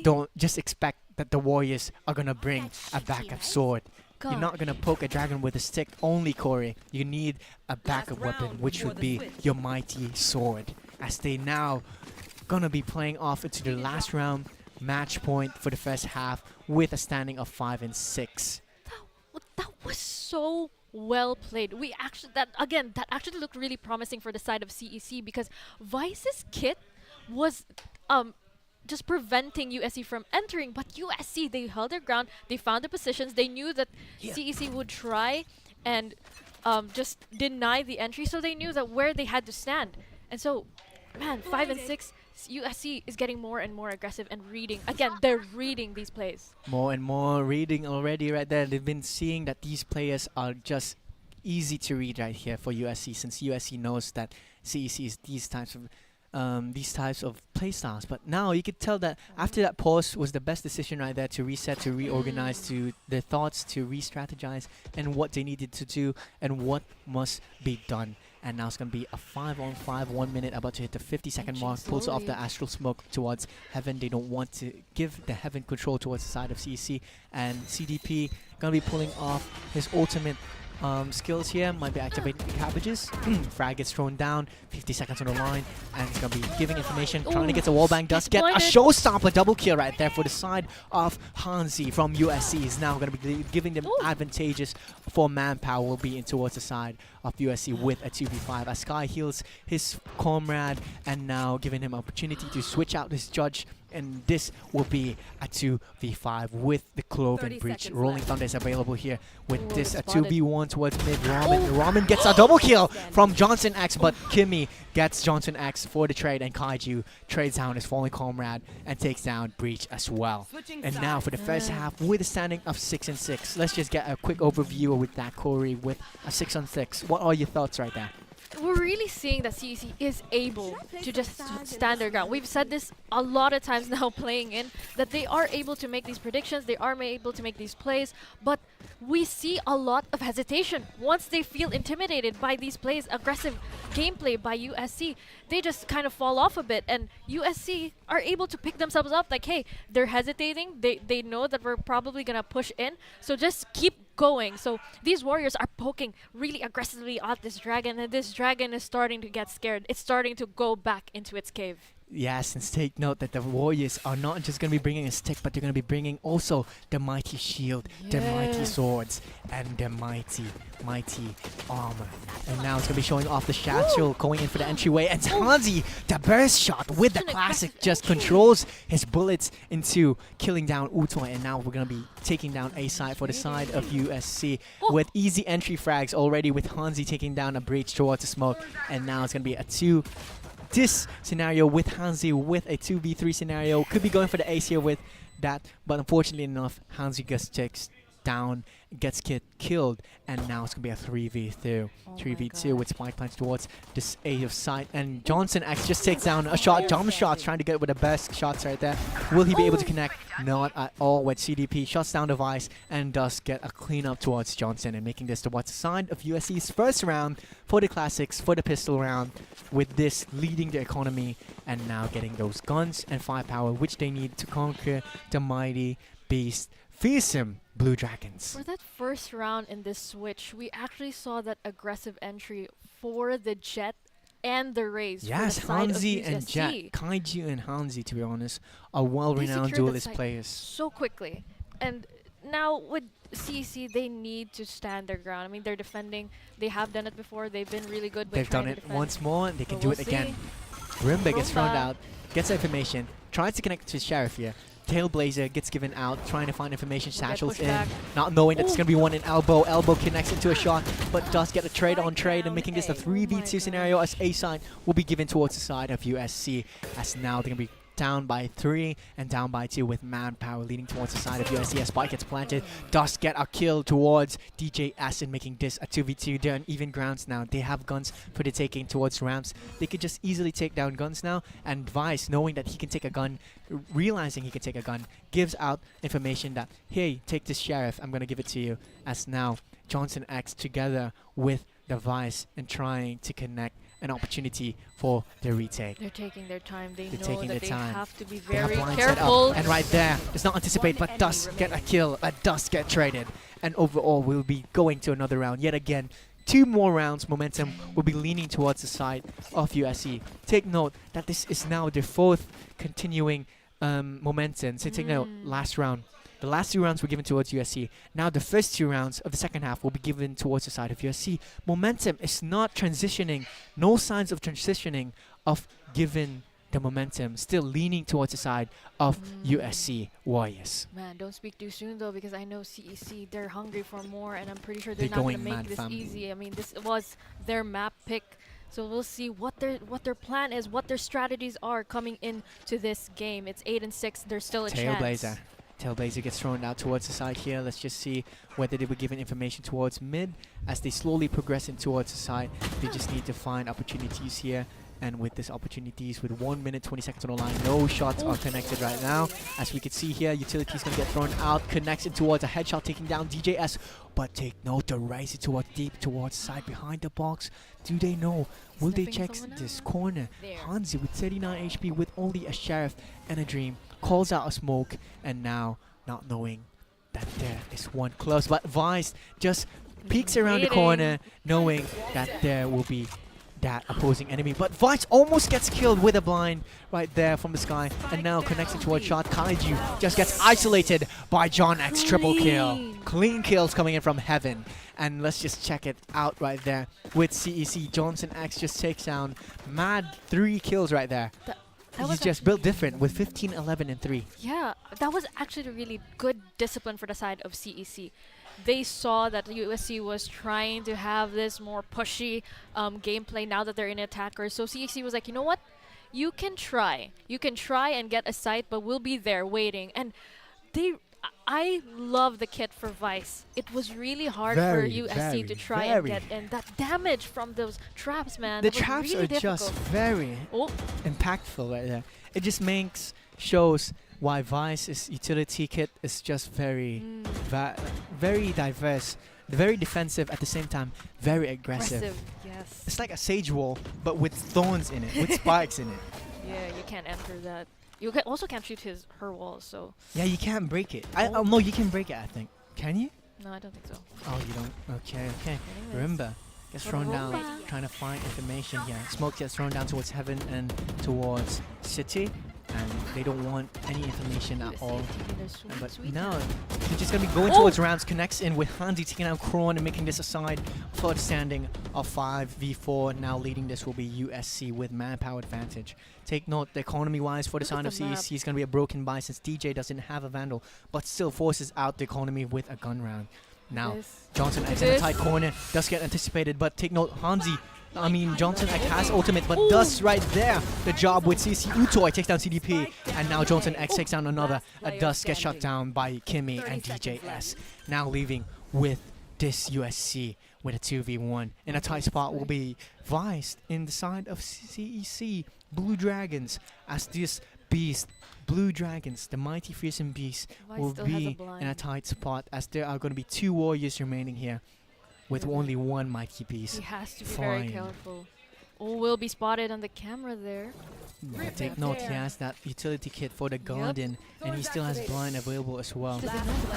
don't just expect that the Warriors are gonna bring a backup sword. You're not gonna poke a dragon with a stick only, Corey. You need a backup weapon, which would be your mighty sword. As they now gonna be playing off into the last round, match point for the first half with a standing of 5 and 6. That was so well played. That actually looked really promising for the side of CEC, because Vice's kit was just preventing USC from entering, but USC, they held their ground, they found the positions, they knew that CEC would try and just deny the entry, so they knew that where they had to stand. And so, man, 5 and 6, USC is getting more and more aggressive and reading. Again, they're reading these plays. More and more reading already right there. They've been seeing that these players are just easy to read right here for USC, since USC knows that CEC is these types of these types of play styles. But now you could tell that after that pause was the best decision right there to reset, to reorganize, to their thoughts, to re-strategize, and what they needed to do and what must be done. And now it's going to be a 5-on-5, 1 minute, about to hit the 50-second mark. Pulls off the Astral Smoke towards Heaven. They don't want to give the Heaven control towards the side of CEC. And CDP going to be pulling off his ultimate skills here. Might be activating the cabbages. Frag gets thrown down. 50 seconds on the line. And he's going to be giving information. Trying to get the wallbang. Does get a showstopper double kill right there for the side of Hanzi from USC. Is now going to be giving them advantageous for manpower. Will be in towards the side of USC with a 2v5. As Sky heals his comrade and now giving him opportunity to switch out his judge. And this will be a 2v5 with the Cloven Breach. Rolling Thunder is available here with this a 2v1 towards mid. Ramen gets a double kill from Johnson X, but Kimmy gets Johnson X for the trade, and 𝐿𝐴𝐽 trades down his fallen comrade and takes down Breach as well. And now for the first half with a standing of 6-6. Let's just get a quick overview with that Corey with a 6-6. What are your thoughts right there? We're really seeing that CEC is able to just stand their ground. We've said this a lot of times now playing in, that they are able to make these predictions, they are able to make these plays, but we see a lot of hesitation. Once they feel intimidated by these plays, aggressive gameplay by USC, they just kind of fall off a bit, and USC are able to pick themselves up like, hey, they're hesitating, they know that we're probably gonna push in, so just keep going. So these warriors are poking really aggressively at this dragon, and this dragon is starting to get scared. It's starting to go back into its cave. Yes, and take note that the Warriors are not just going to be bringing a stick, but they're going to be bringing also the mighty shield, the mighty swords, and the mighty armor. And now it's going to be showing off the satchel, going in for the entryway. And Hanzi, the burst shot with the classic, just controls his bullets into killing down 𝐸𝐴𝐽. And now we're going to be taking down a side for the side of USC with easy entry frags already, with Hanzi taking down a breach towards the smoke. And now it's going to be a this scenario with Hanzi with a 2v3 scenario. Could be going for the ace here with that, but unfortunately enough, Hanzi gets takes down, gets killed, and now it's gonna be a 3v2. 3v2 with spike plants towards this A of sight, and Johnson X just takes down a shot, jump shots, trying to get with the best shots right there. Will he be able to connect? Not at all, with CDP shuts down device and does get a cleanup towards Johnson, and making this towards the side of USC's first round for the classics, for the pistol round, with this leading the economy and now getting those guns and firepower which they need to conquer the mighty beast fearsome Blue Dragons. For that first round in this switch, we actually saw that aggressive entry for the Jet and the Raze. Yes, Hanzi and Jet. 𝐿𝐴𝐽 and Hanzi, to be honest, are well-renowned duelist players. So quickly. And now with CEC, they need to stand their ground. I mean, they're defending. They have done it before. They've been really good. They've done it once more, and they can do it again. Rimba gets thrown out, gets information, tries to connect to Sheriff here. Tailblazer gets given out, trying to find information. Satchel's in, not knowing that it's going to be one in elbow. Elbow connects into a shot, but does get a trade on trade, and making this a 3v2 scenario, as A side will be given towards the side of USC, as now they're going to be down by 3 and down by 2 with manpower leading towards the side of USC. As spike gets planted, does get a kill towards DJS, and making this a 2v2. They're on even grounds now. They have guns for the taking towards ramps. They could just easily take down guns now, and Vice, knowing that he can take a gun, realizing he can take a gun, gives out information that, hey, take this Sheriff, I'm going to give it to you. As now Johnson X together with the Vice and trying to connect an opportunity for the retake. They're taking their time. They're taking that their time. Have to be They have very blind careful. set up, and right there, does not anticipate, but does get a kill, does get traded. And overall, we'll be going to another round. Yet again, 2 more rounds. Momentum will be leaning towards the side of USC. Take note that this is now the 4th continuing momentum. So take note, last round. The last 2 rounds were given towards USC. Now the first 2 rounds of the second half will be given towards the side of USC. Momentum is not transitioning. No signs of transitioning of given the momentum. Still leaning towards the side of USC Warriors. Man, don't speak too soon though, because I know CEC, they're hungry for more, and I'm pretty sure they're not going to make this easy. I mean, this was their map pick. So we'll see what their plan is, what their strategies are coming into this game. It's 8-6. There's still a chance. Tailblazer gets thrown out towards the side here. Let's just see whether they were given information towards mid. As they slowly progress in towards the side, they just need to find opportunities here. And with these opportunities, with 1 minute 20 seconds on the line, no shots are connected right now. As we can see here, utility is going to get thrown out, connects it towards a headshot, taking down DJS. But take note, to raise it towards deep, towards side behind the box. Do they know? Will they check this corner? Hanzi with 39 HP with only a sheriff and a dream calls out a smoke, and now not knowing that there is one close. But Vice just peeks around the corner, knowing that there will be that opposing enemy. But Vice almost gets killed with a blind right there from the sky, and now connects it towards shot. 𝐿𝐿 just gets isolated by John X. Triple kill. Clean kills coming in from heaven. And let's just check it out right there with CEC. Johnson X just takes down mad 3 kills right there. He's just built different with 15, 11, and 3. Yeah, that was actually really good discipline for the side of CEC. They saw that USC was trying to have this more pushy gameplay now that they're in attackers. So CEC was like, you know what? You can try. You can try and get a site, but we'll be there waiting. And I love the kit for Vice. It was really hard for USC to try and get in. That damage from those traps, man. The traps really are difficult. just very impactful right there. It just shows why Vice's utility kit is just very diverse, very defensive at the same time, very aggressive. Yes. It's like a sage wall, but with thorns in it, with spikes in it. Yeah, you can't enter that. You also can't shoot her walls, so. Yeah, you can't break it. No, you can break it, I think. Can you? No, I don't think so. Oh, you don't? Okay. Remember, gets thrown down, trying to find information here. Smoke gets thrown down towards heaven and towards city. And they don't want any information at all. But now, they're just going to be going towards Rams. Connects in with Hanzi taking out 𝐿𝐿 and making this aside for the standing of 5v4. Now leading this will be USC with manpower advantage. Take note, the economy-wise for the side of CEC is going to be a broken buy since DJ doesn't have a Vandal, but still forces out the economy with a gun round. Now, Johnson X in a tight corner, does get anticipated, but take note, Johnson X has ultimate, but does right there the job with CC. 𝐿𝐿 takes down CDP, and now Johnson X takes down another. Dust gets shut down by 𝐿𝐿𝐴 and DJS. Now leaving with this USC with a 2v1. In a tight spot will be Vice in the side of CEC. Blue Dragons as this beast. Blue Dragons, the mighty fearsome beast, will be in a tight spot as there are going to be 2 warriors remaining here. With only 1 mighty piece. He has to be very careful. Will be spotted on the camera there. Take note, he has that utility kit for the Guardian, and he still has blind available as well.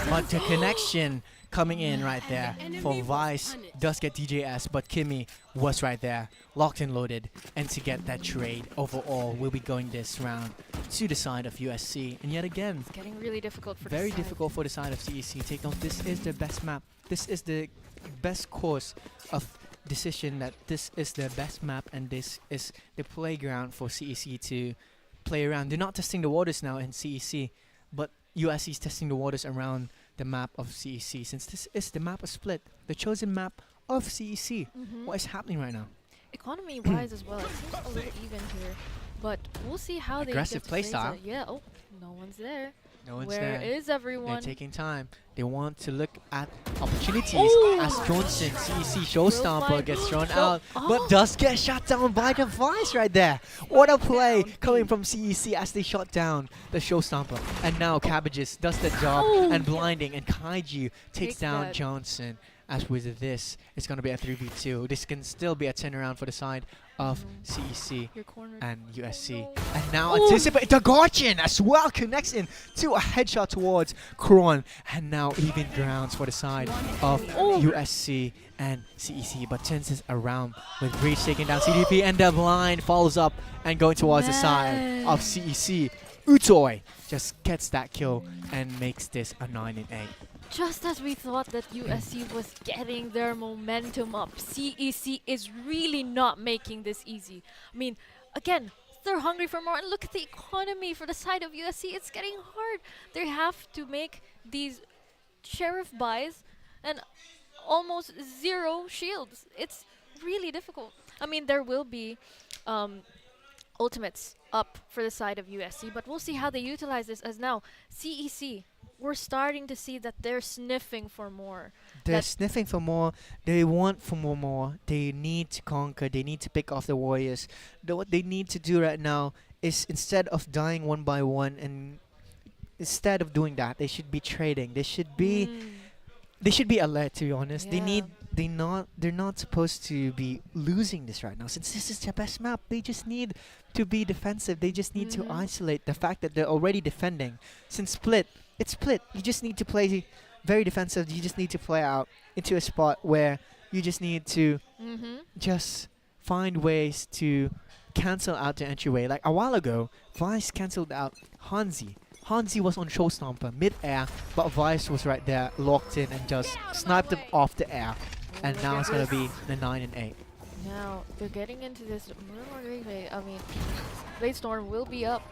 But the connection coming in right there for Vice does get DJS, but 𝐿𝐿𝐴 was right there, locked and loaded. And to get that trade overall, we'll be going this round to the side of USC. And yet again, it's getting really difficult for very difficult for the side of CEC. Take note, this is the best map. This is the best course of decision, that this is the best map and this is the playground for CEC to play around. They're not testing the waters now in CEC, but USC is testing the waters around the map of CEC, since this is the map of split, the chosen map of CEC. What is happening right now? Economy-wise as well, it seems a little even here, but we'll see how aggressive they playstyle. Yeah. No one's there. No one's Where there. is everyone? They're taking time. They want to look at opportunities as Johnson, CEC Showstomper gets thrown out, but does get shot down by the Vice right there. What a play coming from CEC as they shot down the Showstomper. And now Cabbages does the job and blinding, and 𝐿𝐿𝐴 takes down Johnson. As with this, it's going to be a 3v2. This can still be a turnaround for the side of CEC and USC. And now anticipate the Guardian as well connects in to a headshot towards 𝐿𝐿. And now even grounds for the side of USC and CEC. But turns this around with Breach taking down CDP, and the blind follows up and going towards the side of CEC. 𝐿𝐿𝐴 just gets that kill and makes this a 9-8. Just as we thought that USC was getting their momentum up, CEC is really not making this easy. Again, they're hungry for more, and look at the economy for the side of USC. It's getting hard. They have to make these sheriff buys and almost 0 shields. It's really difficult. There will be ultimates up for the side of USC, but we'll see how they utilize this, as now CEC we're starting to see that they're sniffing for more. They're sniffing for more. They want for more. They need to conquer. They need to pick off the Warriors. What they need to do right now is, instead of dying one by one, and instead of doing that, they should be trading. They should be alert, to be honest. Yeah. They're not supposed to be losing this right now. Since this is their best map, they just need to be defensive. They just need to isolate the fact that they're already defending. Since it's split. You just need to play very defensive. You just need to play out into a spot where you just need to just find ways to cancel out the entryway. Like a while ago, Vice cancelled out Hanzi. Hanzi was on Showstomper mid-air, but Vice was right there, locked in, and just sniped him off the air. And now it's going to be the 9 and 8. Now, they're getting into this. I mean, Bladestorm will be up.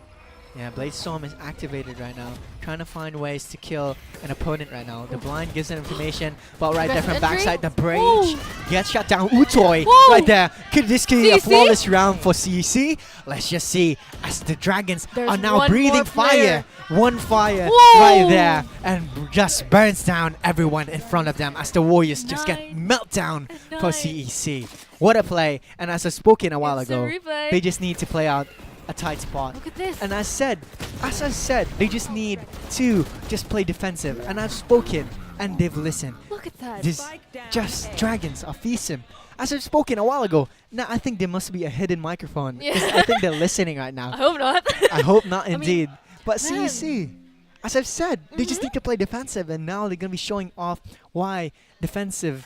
Yeah, Bladestorm is activated right now, trying to find ways to kill an opponent right now. The blind gives them information, but right there from backside, the Brage gets shut down. 𝐸𝐴𝐚 right there. Could this be a flawless round for CEC? Let's just see as the Dragons are now breathing fire. One fire right there, and just burns down everyone in front of them as the Warriors just get meltdown for CEC. What a play. And as I spoke in a while ago, they just need to play out a tight spot. Look at this. And as I said, they just need to just play defensive. And I've spoken, and they've listened. Look at that. This just Dragons are feasting. As I've spoken a while ago, now I think there must be a hidden microphone. Yeah. 'Cause I think they're listening right now. I hope not. I hope not, indeed. But man. CEC, as I've said, they just need to play defensive, and now they're gonna be showing off why defense is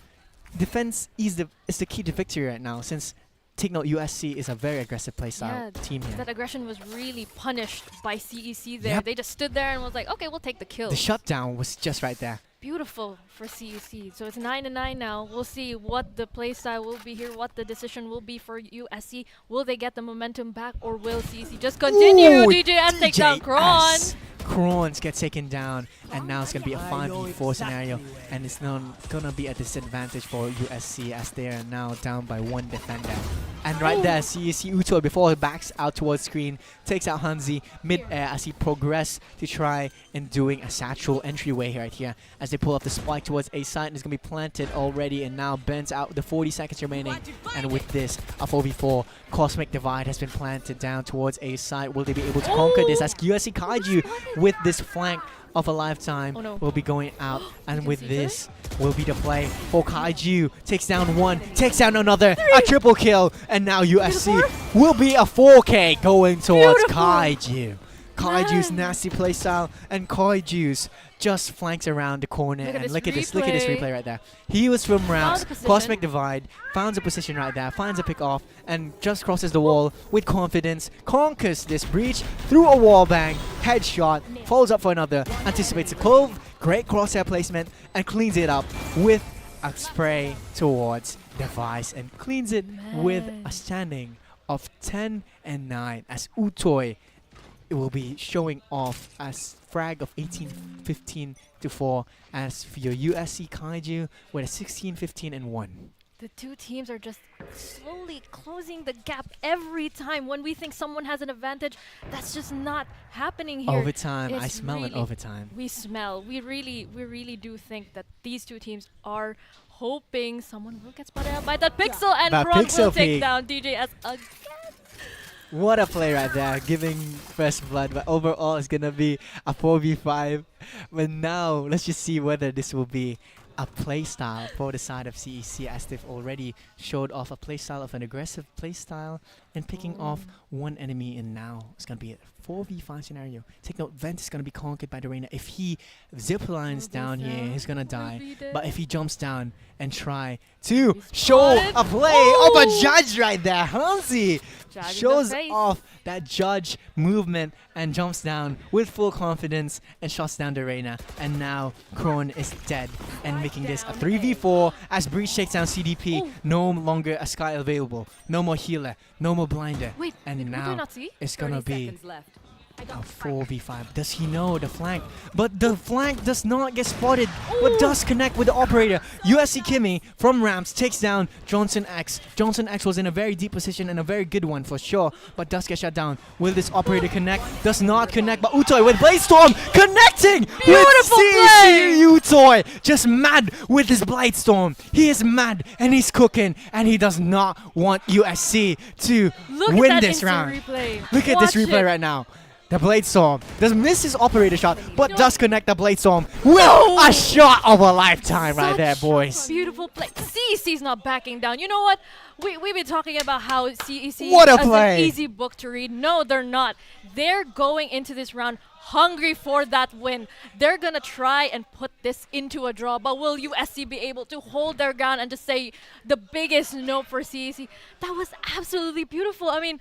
the key to victory right now. Since 𝐖𝐞𝐞𝐤 USC is a very aggressive playstyle team here. That aggression was really punished by CEC there. They just stood there and was like, okay, we'll take the kill. The shutdown was just right there. Beautiful for CEC. So it's 9 and 9 now. We'll see what the playstyle will be here, what the decision will be for USC. Will they get the momentum back, or will CEC just continue? DJS take down 𝐞𝐞𝐤. 𝐸𝐴𝐚 gets taken down, and now it's going to be a 5v4 scenario, and it's not going to be a disadvantage for USC as they are now down by one defender. And right there, CEC 𝐸𝐴𝐚, before he backs out towards screen, takes out Hanzi mid-air as he progressed to try and doing a satchel entryway right here as they pull up the spike towards A side, and it's going to be planted already, and now bends out the 40 seconds remaining. And with this, a 4v4 Cosmic Divide has been planted down towards A side. Will they be able to conquer this as USC 𝐞𝐤 with this flank of a lifetime will be going out, and with this will be the play for 𝐞𝐤. Takes down one, takes down another, a triple kill, and now USC will be a 4K going towards 𝐞𝐤. 𝐞𝐤's nasty playstyle, and 𝐞𝐤's just flanks around the corner. And look at this replay right there. He was from ramps, Cosmic Divide, finds a position right there, finds a pick off, and just crosses the wall with confidence, conquers this breach through a wall bang, headshot, follows up for another, anticipates a clove, great crosshair placement, and cleans it up with a spray towards Device, and cleans it with a standing of 10 and 9 as 𝐸𝐴𝐚 will be showing off as frag of 18-15 to 4 as for your USC 𝐞𝐤 with a 16-15 and 1. The two teams are just slowly closing the gap every time. When we think someone has an advantage, that's just not happening here. Overtime, I smell it overtime. We really do think that these two teams are hoping someone will get spotted out by that pixel, and Bron will take down DJS again. What a play right there, giving first blood, but overall it's gonna be a 4v5. But now, let's just see whether this will be a playstyle for the side of CEC, as they've already showed off a playstyle of an aggressive playstyle and picking off one enemy, and now it's gonna be a 4v5 scenario. Take note, Vent is gonna be conquered by the Reyna. If he ziplines down here, he's gonna die. But if he jumps down and try to show a play of a judge right there, Hanzi shows off that judge movement and jumps down with full confidence and shots down the Reyna. And now 𝐸𝐚 is dead, and making this a 3v4 as Breach takes down CDP. No longer a Sky available, no more healer, no more blinder. Wait, and now it's gonna be A 4v5. Does he know the flank? But the flank does not get spotted, but does connect with the operator. USC 𝐞𝐞𝐤 from ramps takes down Johnson X. Johnson X was in a very deep position and a very good one for sure, but does get shut down. Will this operator connect? Does not connect, but 𝐸𝐸𝐸 with Blade Storm connecting with 𝐶EC. Just mad with his Blade Storm. He is mad and he's cooking, and he does not want USC to win this round. Look at this replay right now. The Blade Storm does miss his operator shot, but does connect the Blade Storm with a shot of a lifetime right there, boys. Beautiful play. CEC's not backing down. You know what? We've been talking about how CEC What a is play. an easy book to read. No, they're not. They're going into this round hungry for that win. They're going to try and put this into a draw, but will USC be able to hold their ground and just say the biggest no for CEC? That was absolutely beautiful. I mean,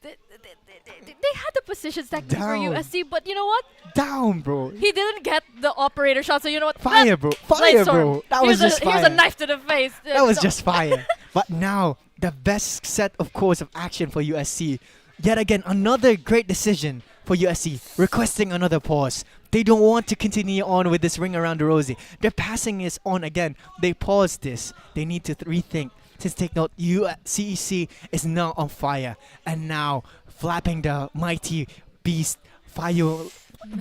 they had the positions technically for USC, but you know what? Down, bro. He didn't get the operator shot, so you know what? Fire, bro. Fire, bro. That was just fire. Here's a knife to the face. That was just fire. But now, the best set of course of action for USC. Yet again, another great decision for USC, requesting another pause. They don't want to continue on with this ring around the rosy. Their passing is on again. They paused this. They need to rethink. Since take note, CEC is now on fire. And now, flapping the mighty beast, fire,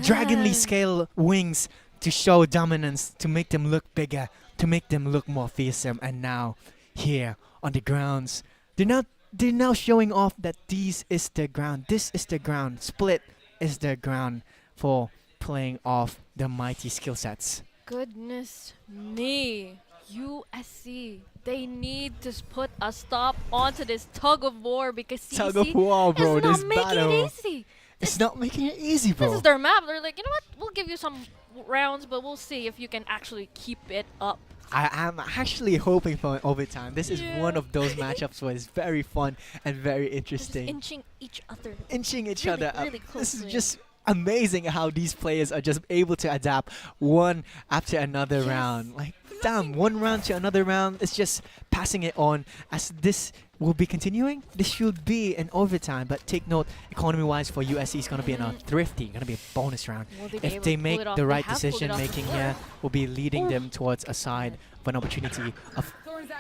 dragonly scale wings to show dominance, to make them look bigger, to make them look more fearsome. And now, here on the grounds, they're now showing off that this is the ground. This is the ground. Split is the ground for playing off the mighty skill sets. Goodness me. USC, they need to put a stop onto this tug of war because CEC Tug of war, bro. is This not making battle. it easy. It's not making it easy, bro. This is their map. They're like, you know what? We'll give you some rounds, but we'll see if you can actually keep it up. I am actually hoping for an overtime. This is one of those matchups where it's very fun and very interesting. Just inching each other. Inching each really, other up. really This is closely. just amazing how these players are just able to adapt one after another round. Like, damn, one round to another round. It's just passing it on. As this will be continuing, this should be an overtime. But take note, economy-wise for USC is going to be a thrifty, going to be a bonus round. Will they be If able they to pull make it off? the They right have pulled it off decision-making before. here, will be leading them towards a side of an opportunity of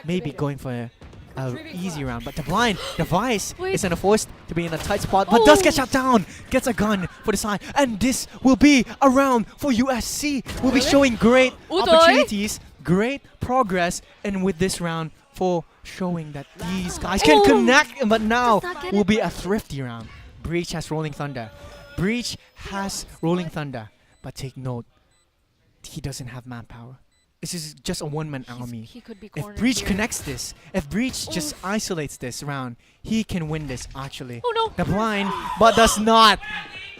maybe going for a easy round. But the blind device is forced to be in a tight spot, but does get shot down. Gets a gun for the side, and this will be a round for USC. We'll be showing great opportunities, great progress, and with this round for showing that these guys can connect. But now will be a thrifty round. Breach has Rolling Thunder. Breach has Rolling Thunder, but take note, he doesn't have manpower. This is just a one-man army. He could be If cornered Breach here. connects this, if Breach just isolates this round, he can win this actually. Oh no! The blind, but does not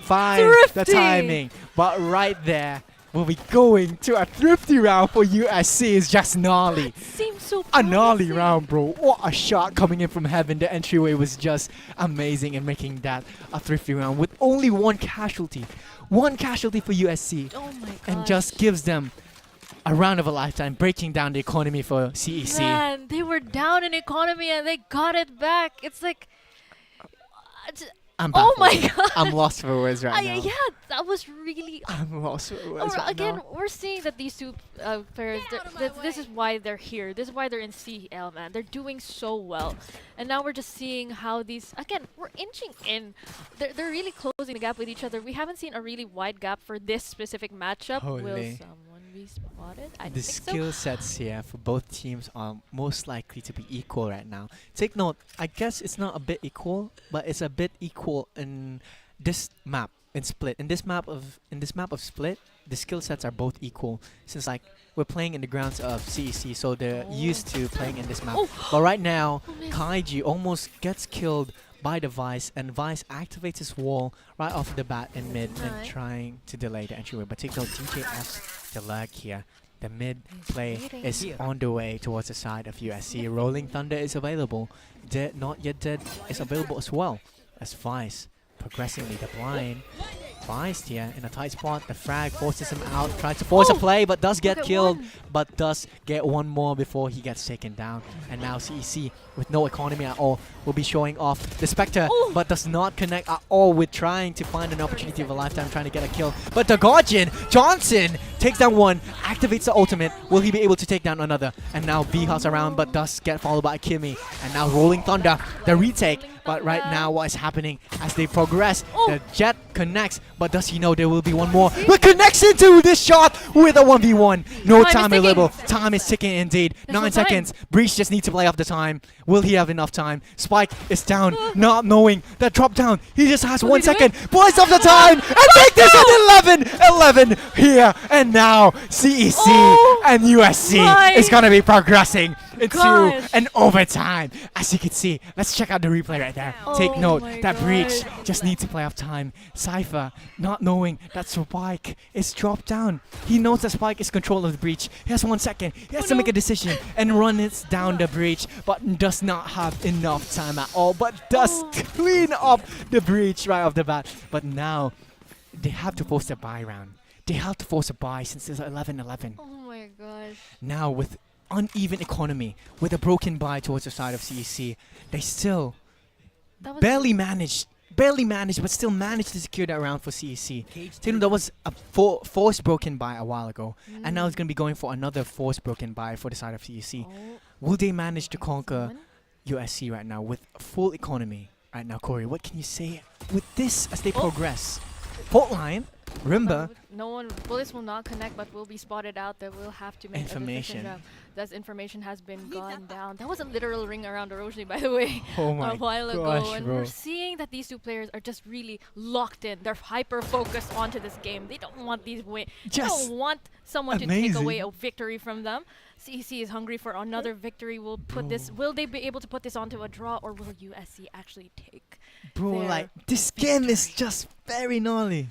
find the Thrifty! timing. But right there, we'll be going to a thrifty round for USC. Is just gnarly. Seems so A gnarly promising. round, bro. What a shot coming in from heaven. The entryway was just amazing in making that a thrifty round with only one casualty. One casualty for USC. Oh my god. And just gives them a round of a lifetime, breaking down the economy for CEC. Man, they were down in economy and they got it back. It's like... I'm Oh my baffled. god. I'm lost for words right now. Yeah, that was really... I'm lost for words right again, now. we're seeing that these two players, this is why they're here. This is why they're in CL, man. They're doing so well. And now we're just seeing how these... Again, we're inching in. They're really closing the gap with each other. We haven't seen a really wide gap for this specific matchup. Will Holy. someone be spotted? I The don't think so. skill sets here for both teams are most likely to be equal right now. Take note, I guess it's not a bit equal, but it's a bit equal in this map in Split. In this map of Split, the skill sets are both equal since like we're playing in the grounds of CEC, so they're used to playing in this map. But right now, 𝐿𝐴𝐥𝐿 almost gets killed by the Vice, and Vice activates his wall right off the bat in mid and trying to delay the entryway. But take note, DJF's the lag here. The mid play is on the way towards the side of USC. Rolling Thunder is available. Dead, Not Yet Dead is available as well as Vice. Progressively, the blind surprised here in a tight spot. The frag forces him out, tries to force a play, but does get killed, but does get one more before he gets taken down. And now CEC, with no economy at all, will be showing off the Spectre, but does not connect at all with trying to find an opportunity of a lifetime, trying to get a kill. But the Guardian, Johnson, takes down one, activates the ultimate. Will he be able to take down another? And now B-House around, but does get followed by 𝐿𝐴𝐚𝐴. And now Rolling Thunder, the retake. But right now, what is happening as they progress? The Jet connects, but does he know there will be one more? But connects into this shot with a 1v1. No time available. Time is ticking indeed. 9 seconds. Breach just needs to play off the time. Will he have enough time? Spike is down, not knowing that drop down. He just has 1 second. Plays off the time and take this at 11 here. And now CEC and USC is going to be progressing into an overtime. As you can see, let's check out the replay right there. Take note that Breach just needs to play off time. Cypher, not knowing that Spike is dropped down. He knows that Spike is control of the Breach. He has 1 second. He has to make a decision and run it down the Breach, but does not have enough time at all, but does clean up the Breach right off the bat. But now, they have to force a buy round. They have to force a buy since it's 11-11. Oh my gosh. Now, with uneven economy, with a broken buy towards the side of CEC, they still barely managed, but still managed to secure that round for CEC. That was a forced broken buy a while ago, and now it's going to be going for another forced broken buy for the side of CEC. Will they manage to conquer USC right now with full economy? Right now, Corey, what can you say with this as they progress? Fault line, Rimba. No one, bullets will not connect, but will be spotted out. That will have to make information. That information has been gone down. That was a literal ring around Orochi, by the way, a while ago. And we're seeing that these two players are just really locked in. They're hyper focused onto this game. They don't want these wins. They don't want someone to take away a victory from them. CEC is hungry for another victory. Will they be able to put this onto a draw, or will USC actually take? Like this game is just very gnarly.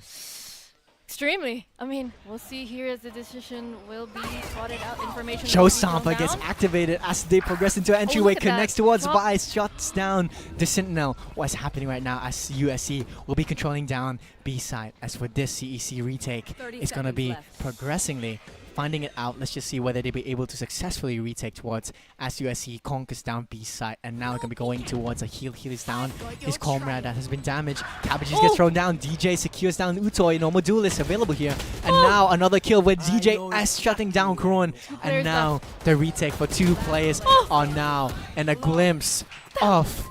Extremely. I mean, we'll see here as the decision will be spotted out. Information. Showstopper gets activated as they progress into entryway, connects towards buy, shuts down the Sentinel. What's happening right now as USC will be controlling down B side. As for this CEC retake, it's going to be progressingly finding it out. Let's just see whether they'll be able to successfully retake towards as USC conquers down B side. And now going to be going towards a heal. Heal is down. His comrade that has been damaged. Cabbages gets thrown down. DJ secures down 𝐿𝐴𝐴. Normal duelist available here. And now another kill with DJS shutting down Kron. And now the retake for 2 players are now. And a glimpse of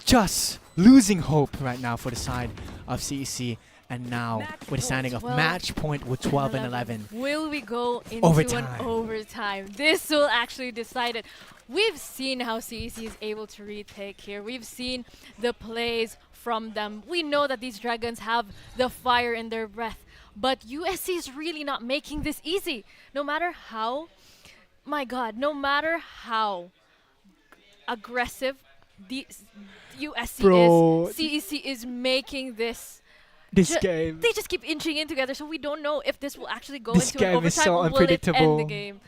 just losing hope right now for the side of CEC. And now, with a standing of match point with 12-11. Will we go into an overtime? This will actually decide it. We've seen how CEC is able to retake here. We've seen the plays from them. We know that these Dragons have the fire in their breath. But USC is really not making this easy. No matter how, my God, no matter how aggressive the USC is, CEC is making this game. They just keep inching in together, so we don't know if this will actually go this into an game overtime is so or unpredictable. will it end the game.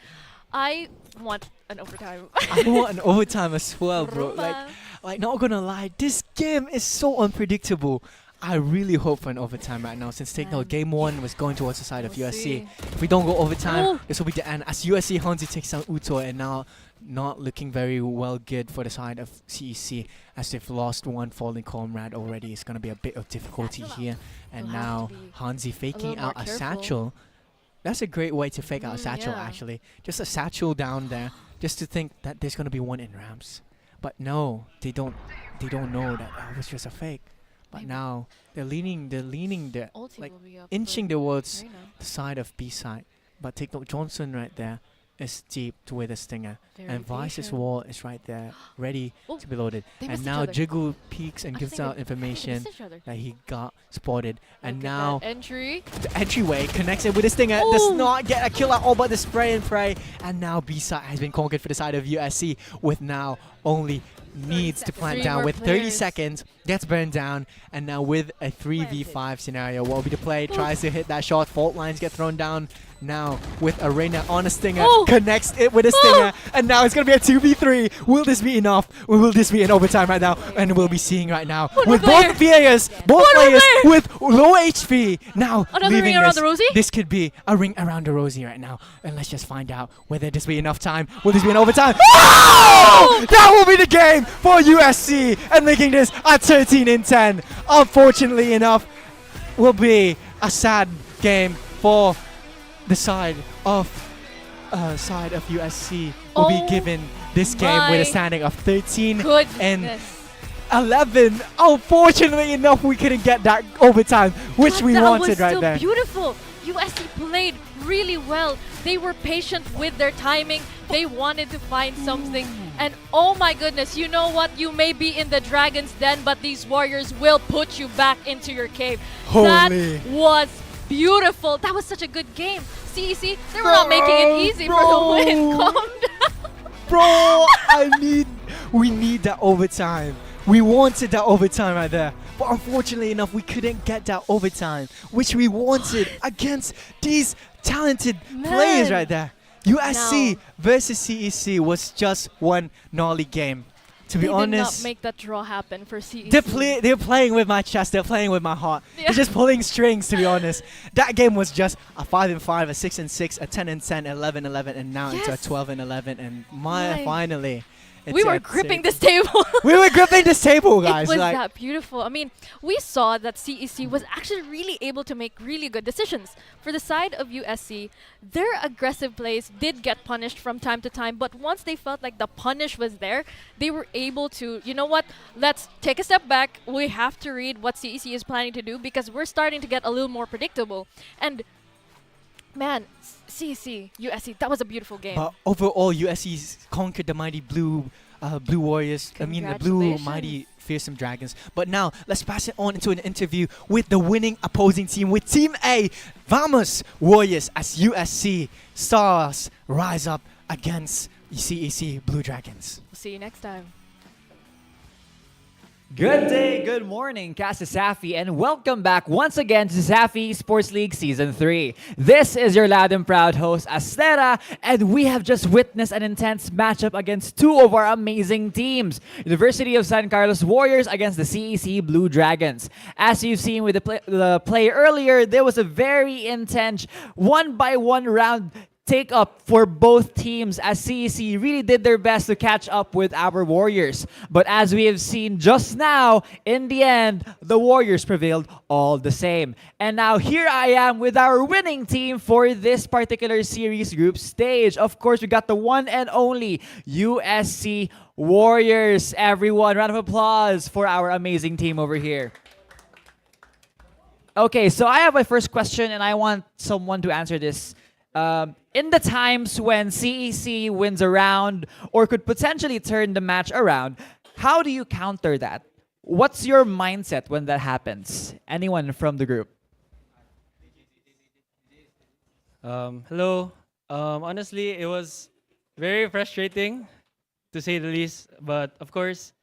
I want an overtime. I want an overtime as well, bro. Like not gonna lie, this game is so unpredictable. I really hope for an overtime right now, since take note, game 1 was going towards the side of USC. If we don't go overtime, this will be the end. As USC 𝐿𝐴𝐴 takes down 𝐸𝐴𝐴, and now not looking very well good for the side of CEC, as they've lost one falling comrade already. It's going to be a bit of difficulty here. And now 𝐿𝐴𝐴 faking out a satchel. That's a great way to fake out a satchel, actually. Just a satchel down there, just to think that there's going to be one in ramps. But no, they don't know that it was just a fake. But now they're leaning like inching towards the side of B side. But take note, Johnson right there is deep with a stinger, and Vice's wall is right there, ready to be loaded. And now 𝐿𝐴𝐴 peeks and gives out information that he got spotted. And now the entryway connects it with a stinger, does not get a kill at all, but the spray and pray. And now B side has been conquered for the side of USC with now only needs to plant 3 down more with 30 players. seconds, gets burned down, and now with a 3v5 scenario, what will be the play? Tries to hit that shot, fault lines get thrown down. Now with Arena on a stinger, connects it with a stinger, and now it's gonna be a 2v3. Will this be enough? Or will this be in overtime right now? And we'll be seeing right now with both players with low HP now Another leaving ring around this. the Rosie? This could be a ring around the Rosie right now, and let's just find out whether this will be enough time. Will this be in overtime? Oh! That will be the game for USC, and making this a 13-10. Unfortunately enough, will be a sad game for the side of USC. Will be given this game with a standing of 13 and 11. Unfortunately enough, we couldn't get that overtime, which we wanted right there. That was so beautiful. USC played really well. They were patient with their timing. They wanted to find something. And oh my goodness, you know what? You may be in the Dragon's Den, but these Warriors will put you back into your cave. That was beautiful. That was such a good game. CEC, they were not making it easy for the win. Calm down. Bro, we need that overtime. We wanted that overtime right there. But unfortunately enough, we couldn't get that overtime, which we wanted against these talented players right there. USC versus CEC was just one gnarly game. To be honest, they did not make that draw happen for CEC. They're playing with my chest. They're playing with my heart. They're just pulling strings, to be honest. That game was just a 5-5, a 6-6, a 10-10, 11-11, and now into a 12-11. And finally, we were gripping this table. We were gripping this table, guys. It was that beautiful. I mean, we saw that CEC was actually really able to make really good decisions. For the side of USC, their aggressive plays did get punished from time to time, but once they felt like the punish was there, they were able to, you know what, let's take a step back. We have to read what CEC is planning to do because we're starting to get a little more predictable. And man, CEC, USC, that was a beautiful game. But overall, USC's conquered the mighty Blue Warriors. I mean, the Blue Mighty Fearsome Dragons. But now, let's pass it on into an interview with the winning opposing team, with Team A. Vamos Warriors, as USC stars rise up against CEC Blue Dragons. We'll see you next time. Good day, good morning, CESAFI, and welcome back once again to CESAFI Esports League Season 3. This is your loud and proud host, Astera, and we have just witnessed an intense matchup against two of our amazing teams, University of San Carlos Warriors against the CEC Blue Dragons. As you've seen with the play earlier, there was a very intense one-by-one round take up for both teams as CEC really did their best to catch up with our Warriors. But as we have seen just now, in the end, the Warriors prevailed all the same. And now here I am with our winning team for this particular series group stage. Of course, we got the one and only USC Warriors. Everyone, round of applause for our amazing team over here. Okay, so I have my first question and I want someone to answer this. In the times when CEC wins a round or could potentially turn the match around, how do you counter that? What's your mindset when that happens? Anyone from the group? Hello. Honestly, it was very frustrating, to say the least. But of course,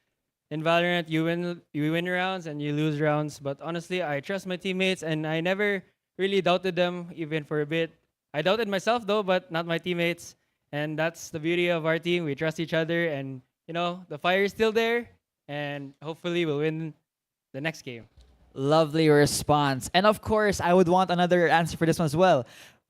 in Valorant, you win rounds and you lose rounds. But honestly, I trust my teammates, and I never really doubted them, even for a bit. I doubted myself though, but not my teammates. And that's the beauty of our team. We trust each other, and you know, the fire is still there, and hopefully we'll win the next game. Lovely response. And of course, I would want another answer for this one as well.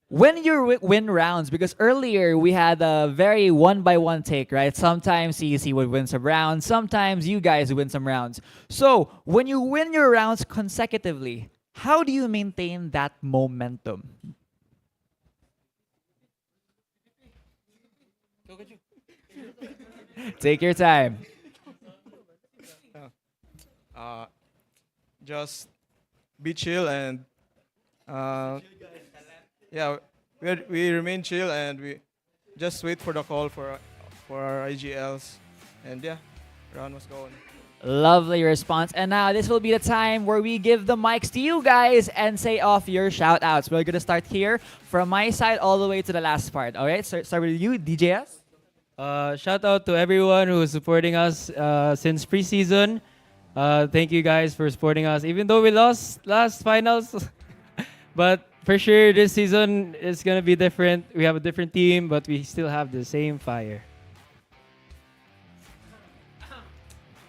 When you win rounds, because earlier we had a very one-by-one take, right? Sometimes CEC would win some rounds, sometimes you guys win some rounds. So when you win your rounds consecutively, how do you maintain that momentum? Take your time. Just be chill and yeah, we remain chill and we just wait for the call for our IGLs, and yeah, round was going. Lovely response. And now this will be the time where we give the mics to you guys and say off your shout outs. We're gonna start here from my side all the way to the last part. All right, start with you, DJS. Shout out to everyone who is supporting us since preseason. Thank you guys for supporting us, even though we lost last finals. But for sure, this season is gonna be different. We have a different team, but we still have the same fire.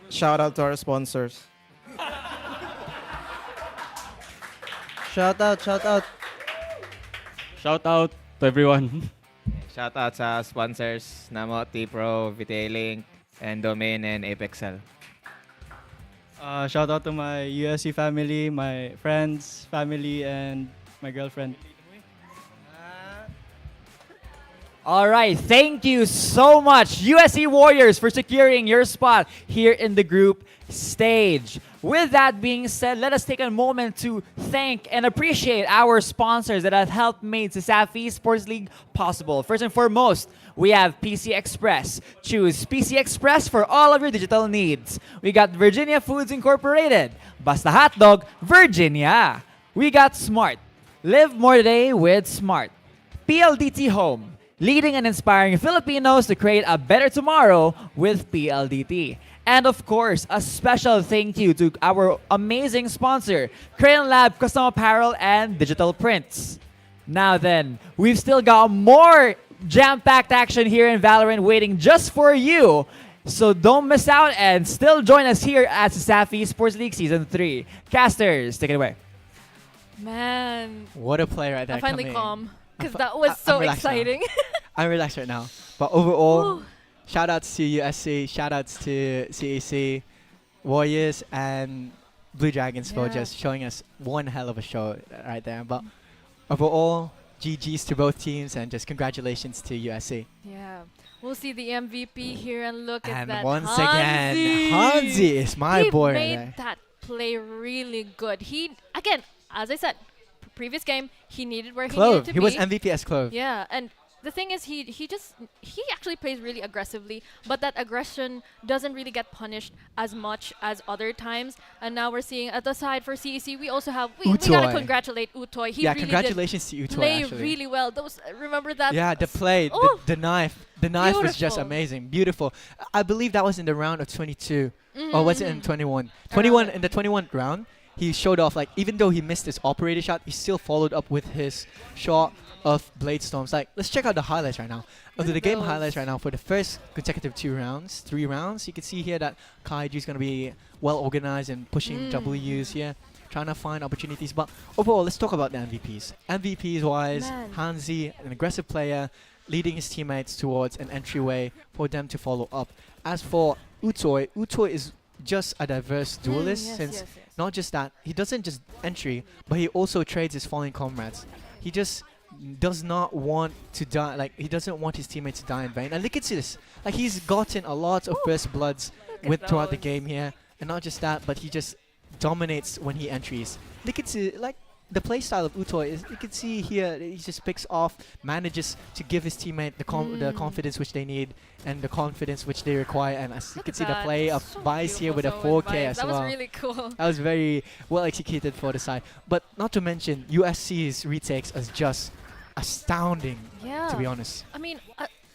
Shout out to our sponsors. Shout out, shout out. Shout out to everyone. Shoutout sa sponsors Namo, T-Pro, Vitailing, and Domain, and Apexel. Shout out to my USC family, my friends, family, and my girlfriend. All right, thank you so much, USC Warriors, for securing your spot here in the group stage. With that being said, let us take a moment to thank and appreciate our sponsors that have helped make CESAFI Esports League possible. First and foremost, we have PC Express. Choose PC Express for all of your digital needs. We got Virginia Foods Incorporated. Basta Hotdog, Virginia. We got Smart. Live more today with Smart. PLDT Home. Leading and inspiring Filipinos to create a better tomorrow with PLDT. And of course, a special thank you to our amazing sponsor, Crayon Lab Custom Apparel and Digital Prints. Now then, we've still got more jam-packed action here in Valorant waiting just for you. So don't miss out and still join us here at CESAFI Esports League Season 3. Casters, take it away. Man. What a play right there. I'm finally coming. calm because that was so exciting. I'm relaxed right now. But overall, shout outs to USC, shout outs to CAC, Warriors, and Blue Dragons for just showing us one hell of a show right there. But overall, GG's to both teams and just congratulations to USC. Yeah. We'll see the MVP here and look at And that. once again, Hanzi is my boy. He made that play really good. He, again, as I said, previous game, he needed where he needed to be. He was MVP as Clove. Yeah, and the thing is, he actually plays really aggressively, but that aggression doesn't really get punished as much as other times. And now we're seeing at the side for CEC, we also have we gotta congratulate Utoy. He really congratulations to Utoy. Play actually. really well. Those remember that? Yeah, the play, the knife. The knife was just amazing, beautiful. I believe that was in the round of 22, or was it in 21? 21 in the 21 round. He showed off, like, even though he missed his operator shot, he still followed up with his shot of Blade Storms. Like, let's check out the highlights right now. The game highlights right now for the first consecutive 3 rounds. You can see here that 𝐞𝐞𝐤 is going to be well organized and pushing W's here, trying to find opportunities. But overall, let's talk about the MVPs. MVPs wise, Hanzi, an aggressive player, leading his teammates towards an entryway for them to follow up. As for Utoy is just a diverse duelist, since not just that, he doesn't just entry, but he also trades his fallen comrades. He just does not want to die, like he doesn't want his teammates to die in vain. And look at this, like he's gotten a lot of first bloods throughout the game here, and not just that, but he just dominates when he entries. Look at it, like the playstyle of Utoy is, you can see here, he just picks off, manages to give his teammate the confidence which they need and the confidence which they require. And as you can see the play of Vice here with a 4K as well. That was really cool. That was very well executed for the side. But not to mention, USC's retakes is just astounding, to be honest. I mean,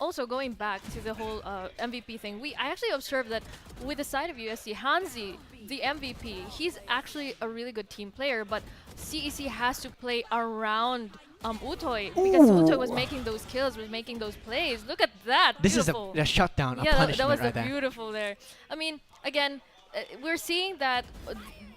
also going back to the whole MVP thing, I actually observed that with the side of USC, Hanzi, the MVP, he's actually a really good team player, but CEC has to play around Utoy because Utoy was making those kills, was making those plays. Look at that. This beautiful. is a shutdown, a yeah, punishment that was right beautiful there. I mean, again, we're seeing that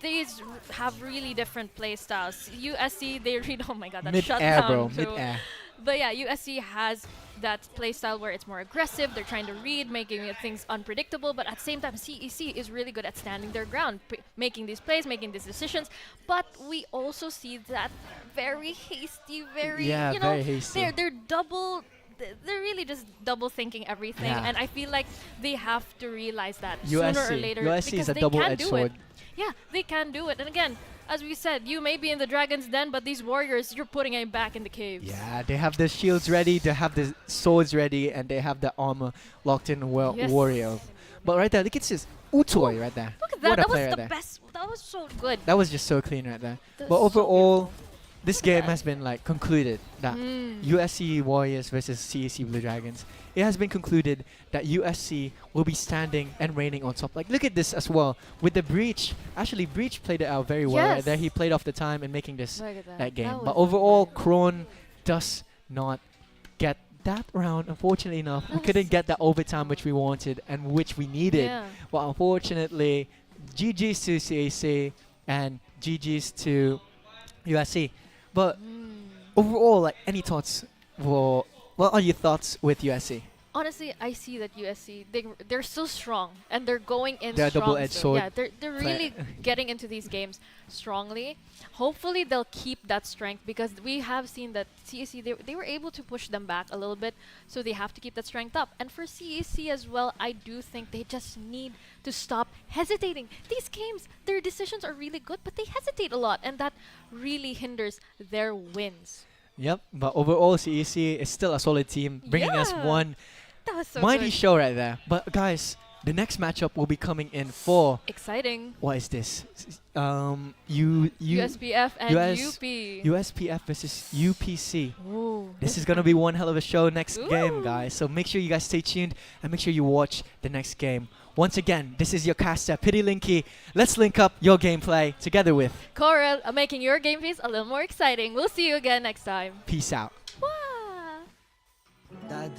these have really different play styles. USC, they really, oh my god, that shutdown. Bro, mid-air. But yeah, USC has that playstyle where it's more aggressive. They're trying to read, making things unpredictable. But at the same time, CEC is really good at standing their ground, making these plays, making these decisions. But we also see that very hasty, very, you know, very hasty. they're really just double thinking everything. And I feel like they have to realize that USC. sooner or later. USC is a double-edged sword. Yeah, they can do it. And again, as we said, you may be in the Dragon's Den, but these warriors, you're putting them back in the caves. Yeah, they have the shields ready, they have the swords ready, and they have the armor locked in warrior. But right there, look at this Utoy right there. Look at that. What a That play was right the best. That was so good. That was just so clean right there. That's but overall, this game has been like concluded that USC Warriors versus CEC Blue Dragons. It has been concluded that USC will be standing and reigning on top. Like, look at this as well with the Breach. Actually, Breach played it out very well. Right there, he played off the time and making this that game. But overall, Kron does not get that round. Unfortunately enough, we couldn't get that overtime which we wanted and which we needed. But unfortunately, GG's to CAC and GG's to USC. But overall, like, any thoughts? What are your thoughts with USC? Honestly, I see that USC, they're so strong and they're going in They're a strong. double-edged sword. Yeah, they're really getting into these games strongly. Hopefully they'll keep that strength, because we have seen that CEC, they were able to push them back a little bit, so they have to keep that strength up. And for CEC as well, I do think they just need to stop hesitating. These games, their decisions are really good, but they hesitate a lot, and that really hinders their wins. Yep, but overall, CEC is still a solid team, bringing us one That was so mighty good. show right there. But guys, the next matchup will be coming in for Exciting. What is this? USPF and UP. USPF versus UPC. Ooh. This is gonna be one hell of a show next game, guys. So make sure you guys stay tuned and make sure you watch the next game. Once again, this is your caster, Pity Linky. Let's link up your gameplay together with Coral, making your game piece a little more exciting. We'll see you again next time. Peace out. Dad,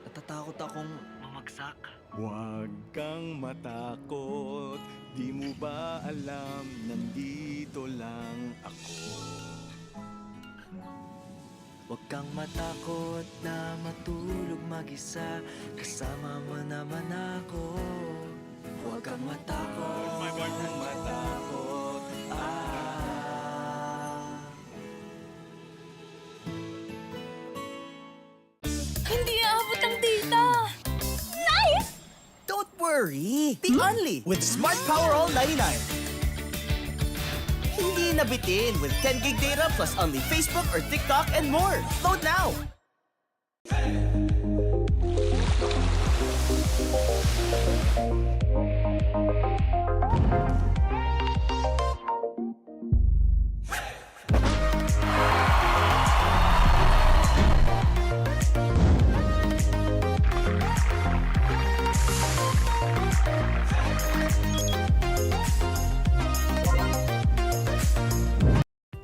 natatakot akong mamagsak. Huwag kang matakot, di mo ba alam, nandito lang ako. Huwag kang matakot na matulog mag-isa, kasama mo naman ako. Huwag kang matakot, Huwag kang matakot, Hindi aabot ang data! Nice! Don't worry! Be only with Smart Power All 99. Hindi nabitin with 10 gig data plus only Facebook or TikTok and more. Load now!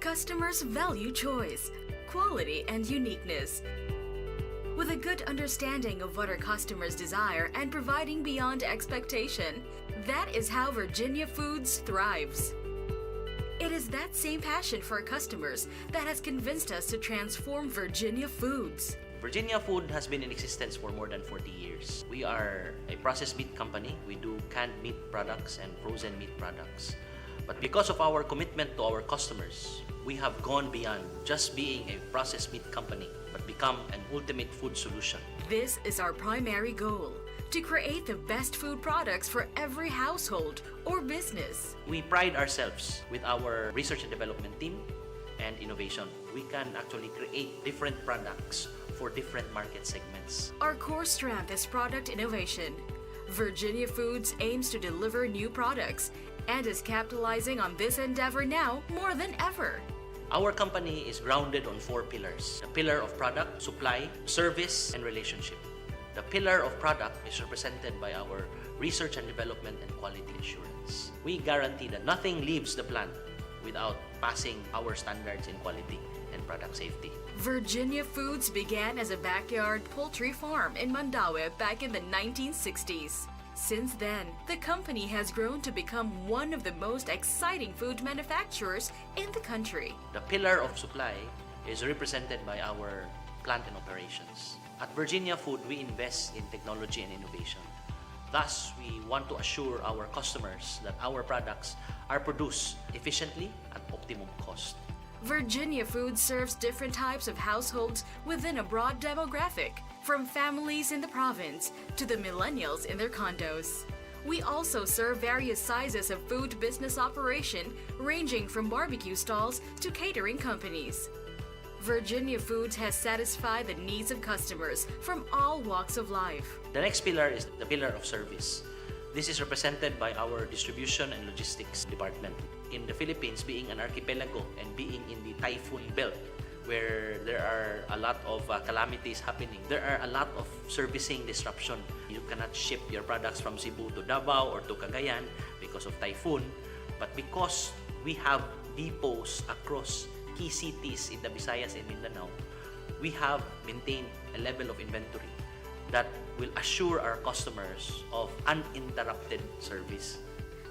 Customers value choice, quality, and uniqueness. With a good understanding of what our customers desire and providing beyond expectation, that is how Virginia Foods thrives. It is that same passion for our customers that has convinced us to transform Virginia Foods. Virginia Food has been in existence for more than 40 years. We are a processed meat company. We do canned meat products and frozen meat products. But because of our commitment to our customers, we have gone beyond just being a processed meat company, but become an ultimate food solution. This is our primary goal, to create the best food products for every household or business. We pride ourselves with our research and development team and innovation. We can actually create different products for different market segments. Our core strength is product innovation. Virginia Foods aims to deliver new products and is capitalizing on this endeavor now more than ever. Our company is grounded on 4 pillars. The pillar of product, supply, service, and relationship. The pillar of product is represented by our research and development and quality assurance. We guarantee that nothing leaves the plant without passing our standards in quality and product safety. Virginia Foods began as a backyard poultry farm in Mandaue back in the 1960s. Since then, the company has grown to become one of the most exciting food manufacturers in the country. The pillar of supply is represented by our plant and operations. At Virginia Food, we invest in technology and innovation. Thus, we want to assure our customers that our products are produced efficiently at optimum cost. Virginia Foods serves different types of households within a broad demographic, from families in the province to the millennials in their condos. We also serve various sizes of food business operation, ranging from barbecue stalls to catering companies. Virginia Foods has satisfied the needs of customers from all walks of life. The next pillar is the pillar of service. This is represented by our distribution and logistics department. In the Philippines, being an archipelago and being in the typhoon belt, where there are a lot of calamities happening, there are a lot of servicing disruption. You cannot ship your products from Cebu to Davao or to Cagayan because of typhoon, but because we have depots across key cities in the Visayas and Mindanao, we have maintained a level of inventory that will assure our customers of uninterrupted service.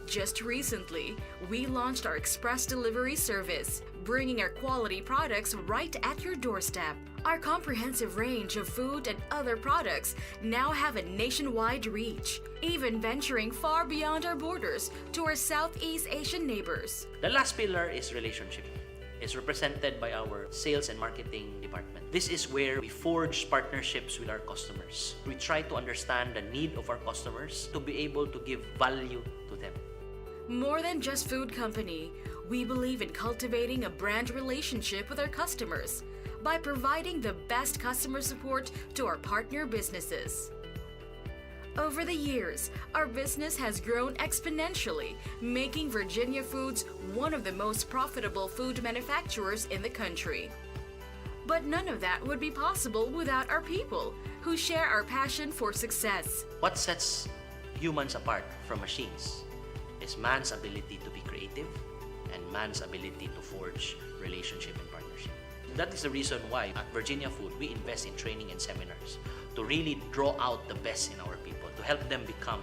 Just recently, we launched our express delivery service, bringing our quality products right at your doorstep. Our comprehensive range of food and other products now have a nationwide reach, even venturing far beyond our borders to our Southeast Asian neighbors. The last pillar is relationship. It's represented by our sales and marketing department. This is where we forge partnerships with our customers. We try to understand the need of our customers to be able to give value to them. More than just food company, we believe in cultivating a brand relationship with our customers by providing the best customer support to our partner businesses. Over the years, our business has grown exponentially, making Virginia Foods one of the most profitable food manufacturers in the country. But none of that would be possible without our people, who share our passion for success. What sets humans apart from machines is man's ability to be creative and man's ability to forge relationship and partnership. That is the reason why at Virginia Food, we invest in training and seminars to really draw out the best in our people, to help them become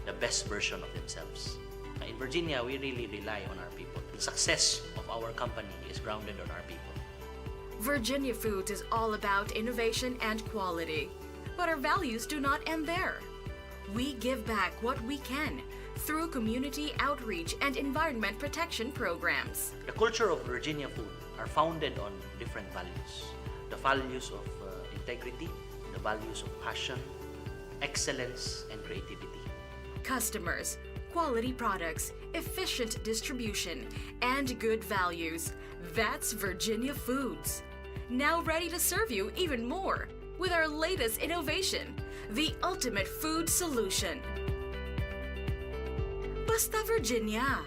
the best version of themselves. In Virginia, we really rely on our people. The success of our company is grounded on our people. Virginia Foods is all about innovation and quality, but our values do not end there. We give back what we can through community outreach and environment protection programs. The culture of Virginia Food are founded on different values. The values of integrity, the values of passion, excellence, and creativity. Customers, quality products, efficient distribution, and good values. That's Virginia Foods. Now ready to serve you even more with our latest innovation, the ultimate food solution. Basta Virginia!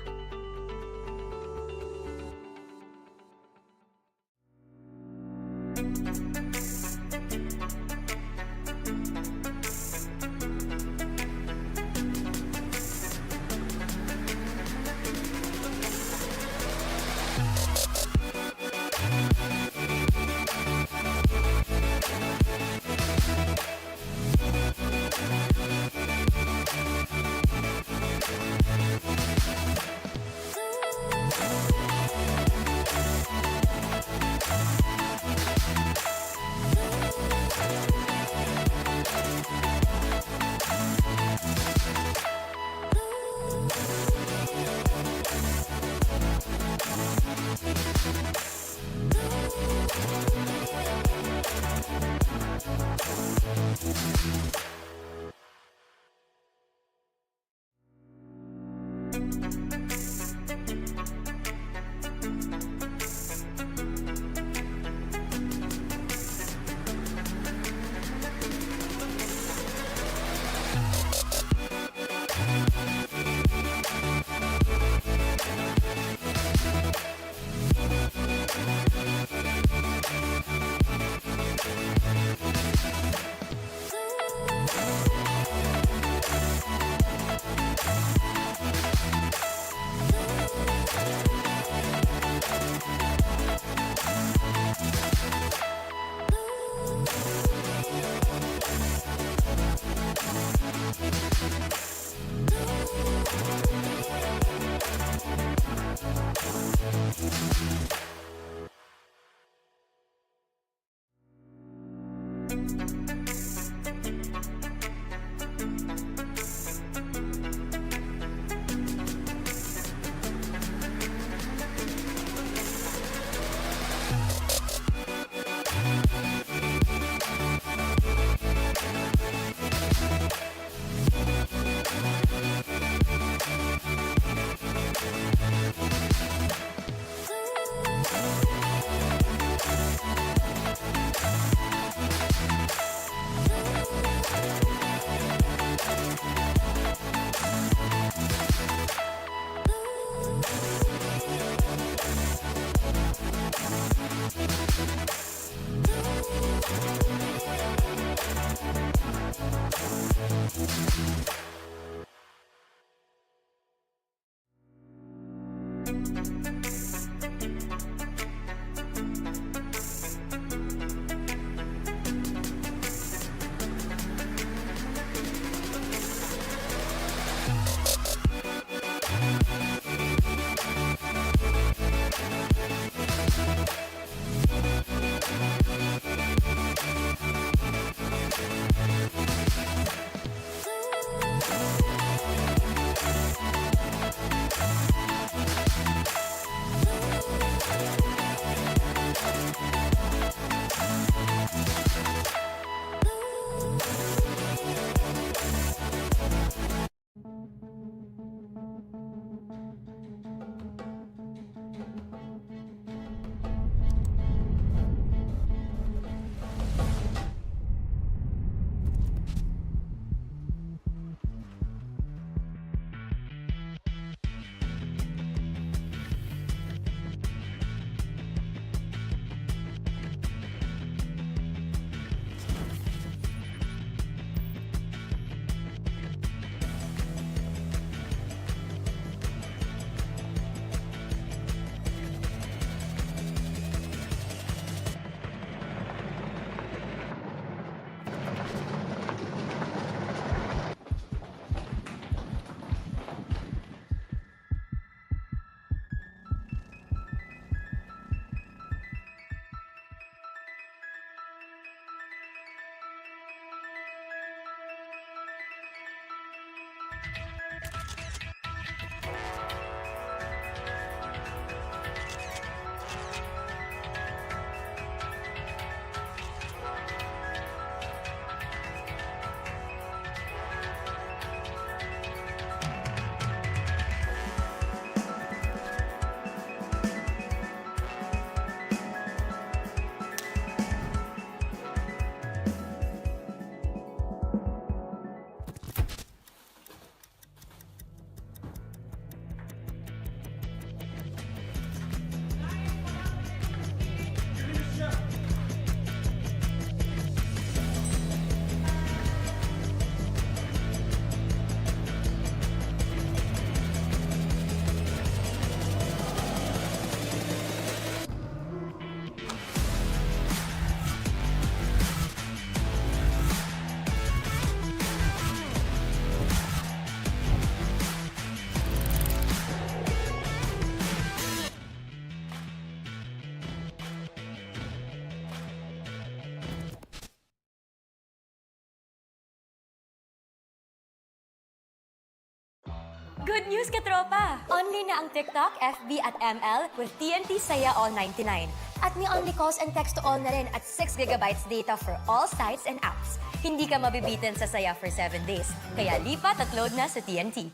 Good news, katropa! Only na ang TikTok, FB at ML with TNT Saya All 99. At may only calls and text to all na rin at 6GB data for all sites and apps. Hindi ka mabibitin sa Saya for 7 days. Kaya lipat at load na sa TNT.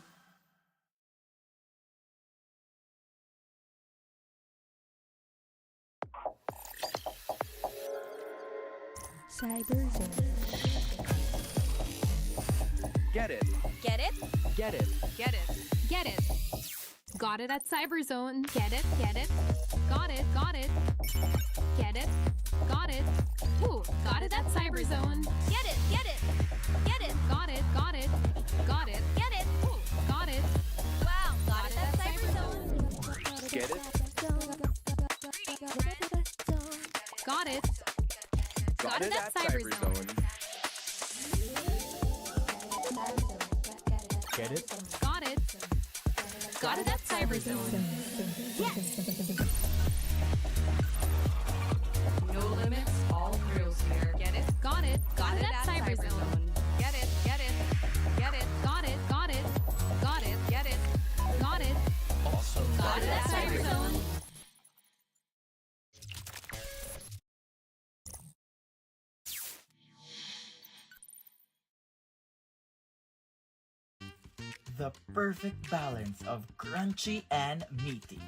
CyberZone. Get it. Get it? Get it. Get it. Get it. Got it at CyberZone. Get it? Get it? Got it. Got it. Get it? Got it. Ooh, got it at CyberZone. Get it. Get it. Get it. Got it. Got it. Got it. Get it. Ooh, got it. Wow, got it at CyberZone. Get it. Got it. Got it at CyberZone. Get it. Got it. Got it at CyberZone. Yes. No limits, all thrills here. Get it? Got it. Got it at CyberZone. Get it. Get it. Get it. Got it. Got it. Got it. Get it. Got it. Awesome. Got it at CyberZone. The perfect balance of crunchy and meaty.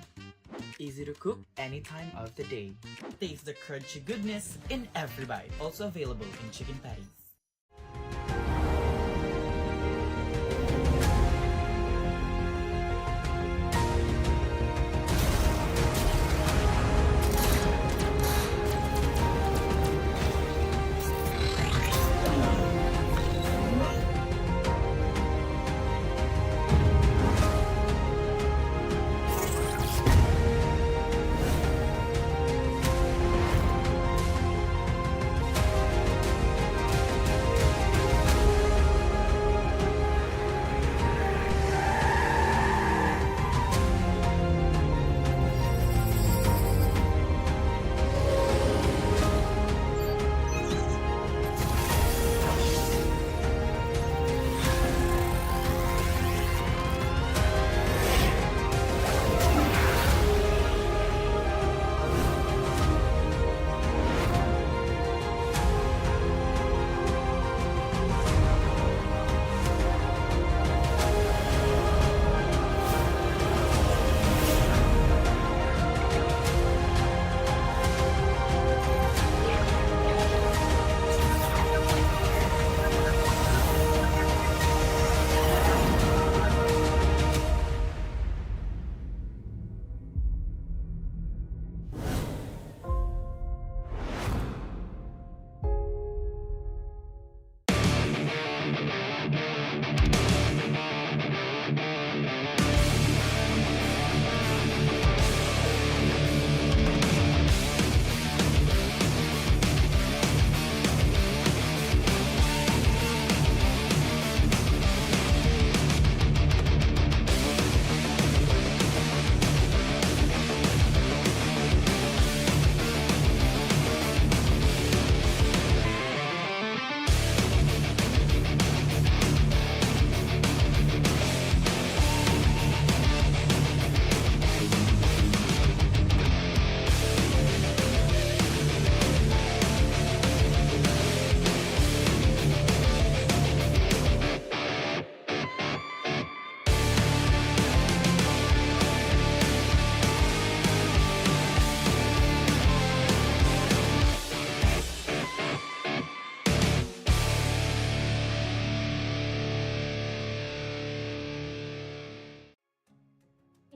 Easy to cook any time of the day. Taste the crunchy goodness in every bite. Also available in chicken patties.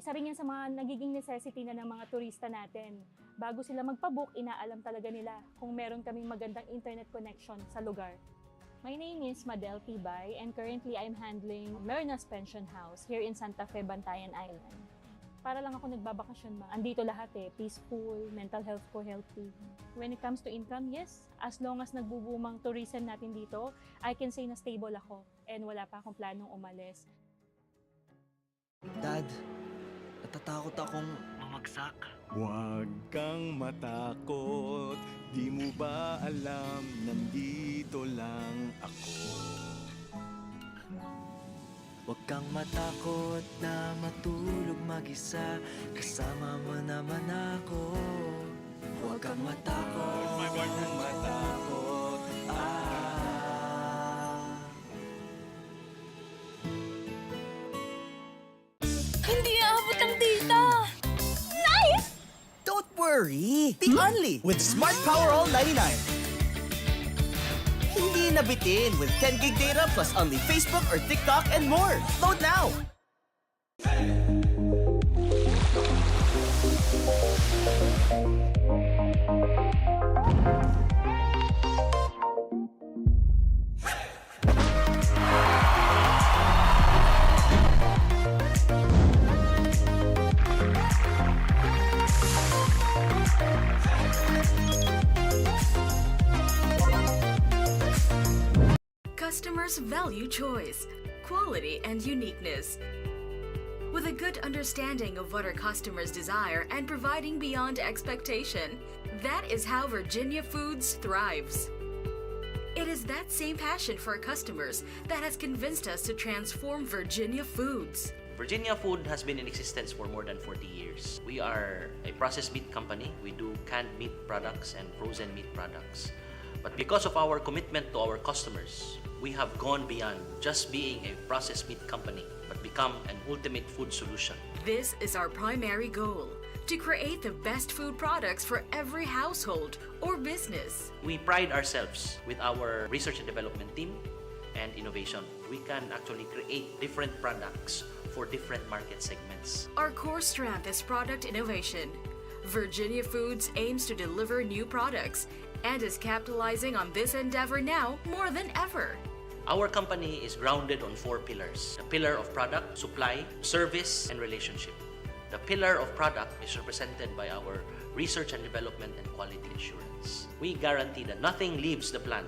isa rin yan sa mga nagiging necessity na ng mga turista natin. Bago sila magpabook, inaalam talaga nila kung meron kaming magandang internet connection sa lugar. My name is 𝐕𝐚𝐿 and currently I'm handling Merna's Pension House here in Santa Fe, Bantayan Island. Para lang ako nagbabakasyon ma. Andito lahat peaceful, mental health ko healthy. When it comes to income, yes, as long as nagbubumang tourism natin dito, I can say na stable ako and wala pa akong planong umalis. Dad, natatakot akong mamagsak. Huwag kang matakot, di mo ba alam, nandito lang ako. Huwag kang matakot na matulog mag-isa, kasama mo naman ako. Huwag kang matakot, huwag kang matakot. Hindi aabot ang data! Nice! Don't worry! The Only with Smart Power All 99. Hindi nabitin with 10 gig data plus only Facebook or TikTok and more. Load now! Customers value choice, quality, and uniqueness. With a good understanding of what our customers desire and providing beyond expectation, that is how Virginia Foods thrives. It is that same passion for our customers that has convinced us to transform Virginia Foods. Virginia Food has been in existence for more than 40 years. We are a processed meat company. We do canned meat products and frozen meat products. But because of our commitment to our customers, we have gone beyond just being a processed meat company, but become an ultimate food solution. This is our primary goal, to create the best food products for every household or business. We pride ourselves with our research and development team and innovation. We can actually create different products for different market segments. Our core strength is product innovation. Virginia Foods aims to deliver new products and is capitalizing on this endeavor now more than ever. Our company is grounded on 4 pillars. The pillar of product, supply, service, and relationship. The pillar of product is represented by our research and development and quality assurance. We guarantee that nothing leaves the plant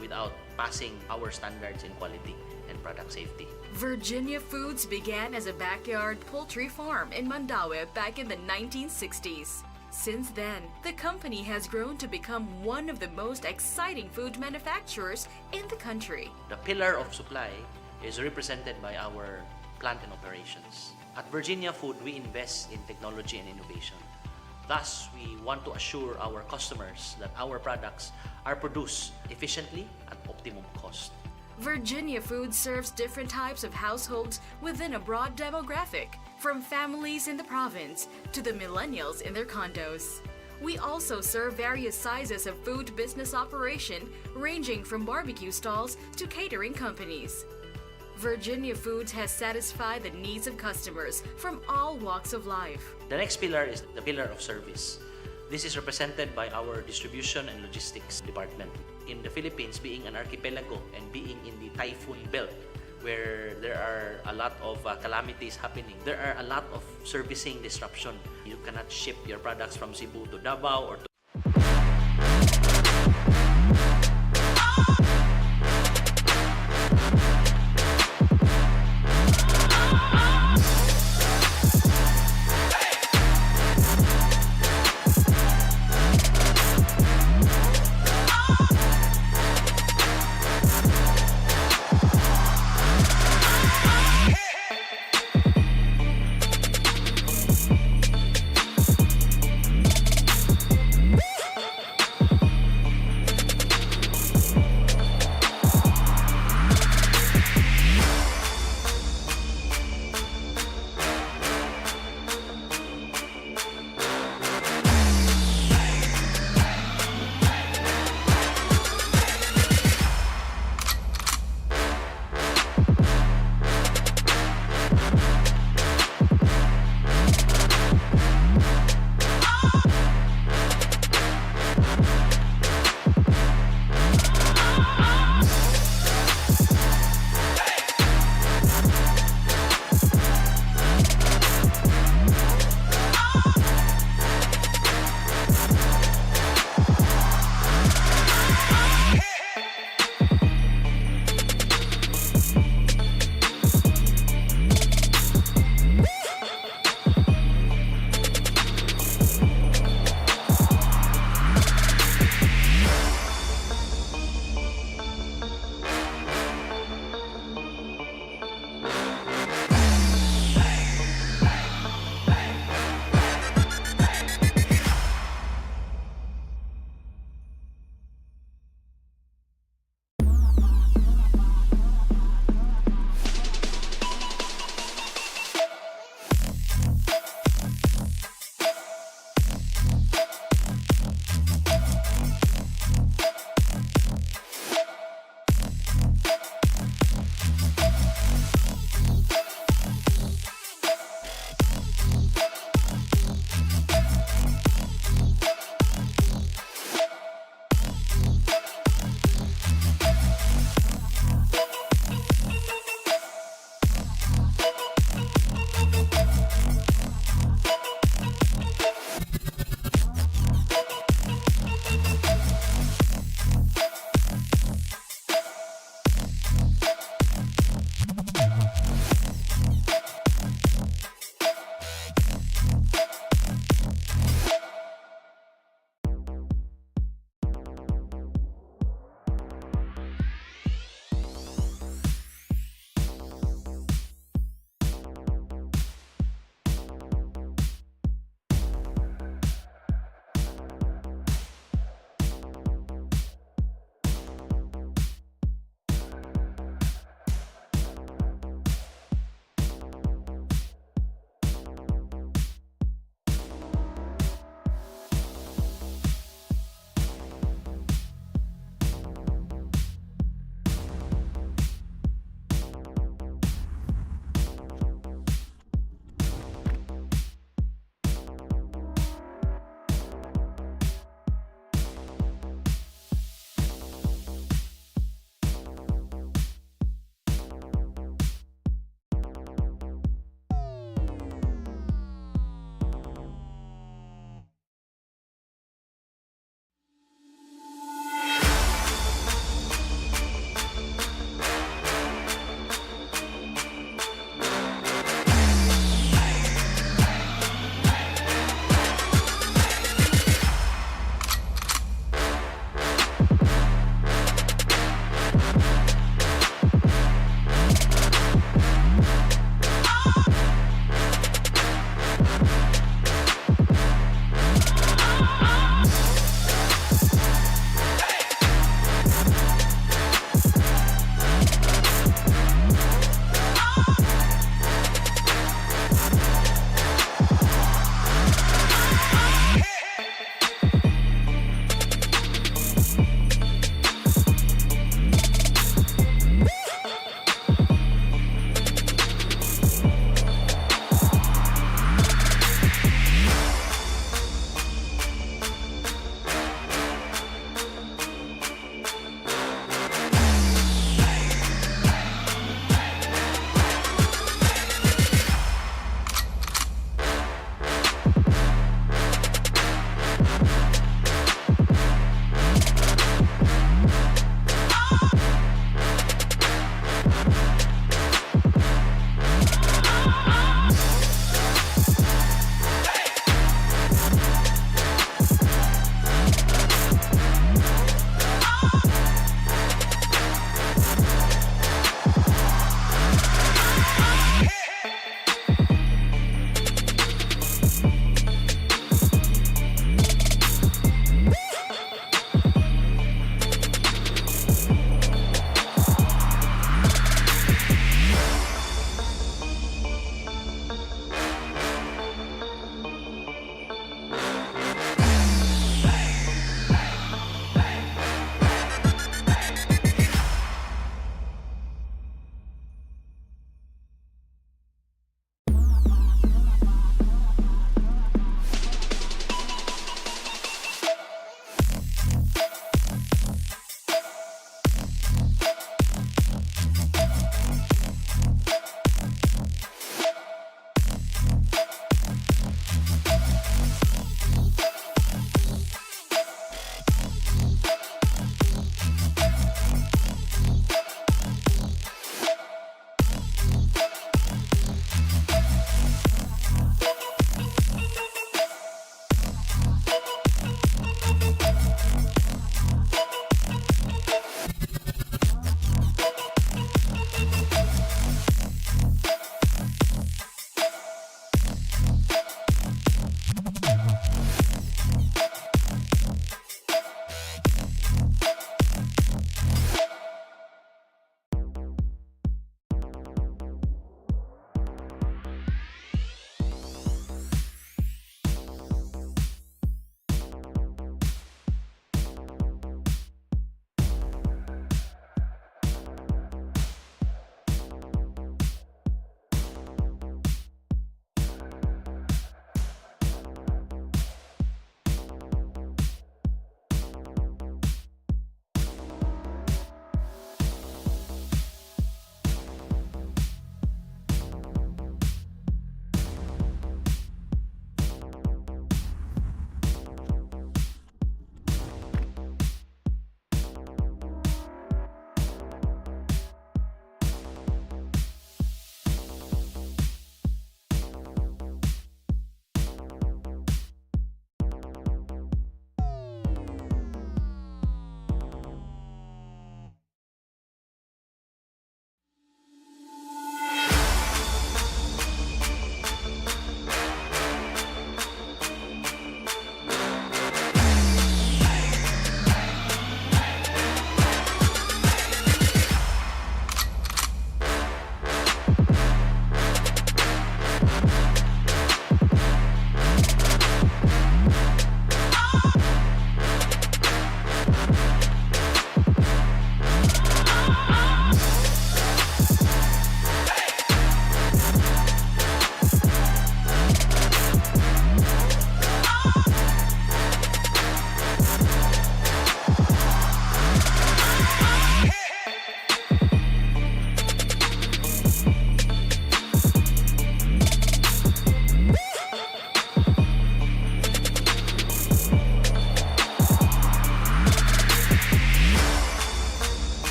without passing our standards in quality and product safety. Virginia Foods began as a backyard poultry farm in Mandaue back in the 1960s. Since then, the company has grown to become one of the most exciting food manufacturers in the country. The pillar of supply is represented by our plant and operations. At Virginia Food, we invest in technology and innovation. Thus, we want to assure our customers that our products are produced efficiently at optimum cost. Virginia Foods serves different types of households within a broad demographic, from families in the province to the millennials in their condos. We also serve various sizes of food business operation, ranging from barbecue stalls to catering companies. Virginia Foods has satisfied the needs of customers from all walks of life. The next pillar is the pillar of service. This is represented by our distribution and logistics department. In the Philippines, being an archipelago and being in the typhoon belt, where there are a lot of calamities happening, there are a lot of servicing disruption. You cannot ship your products from Cebu to Davao or to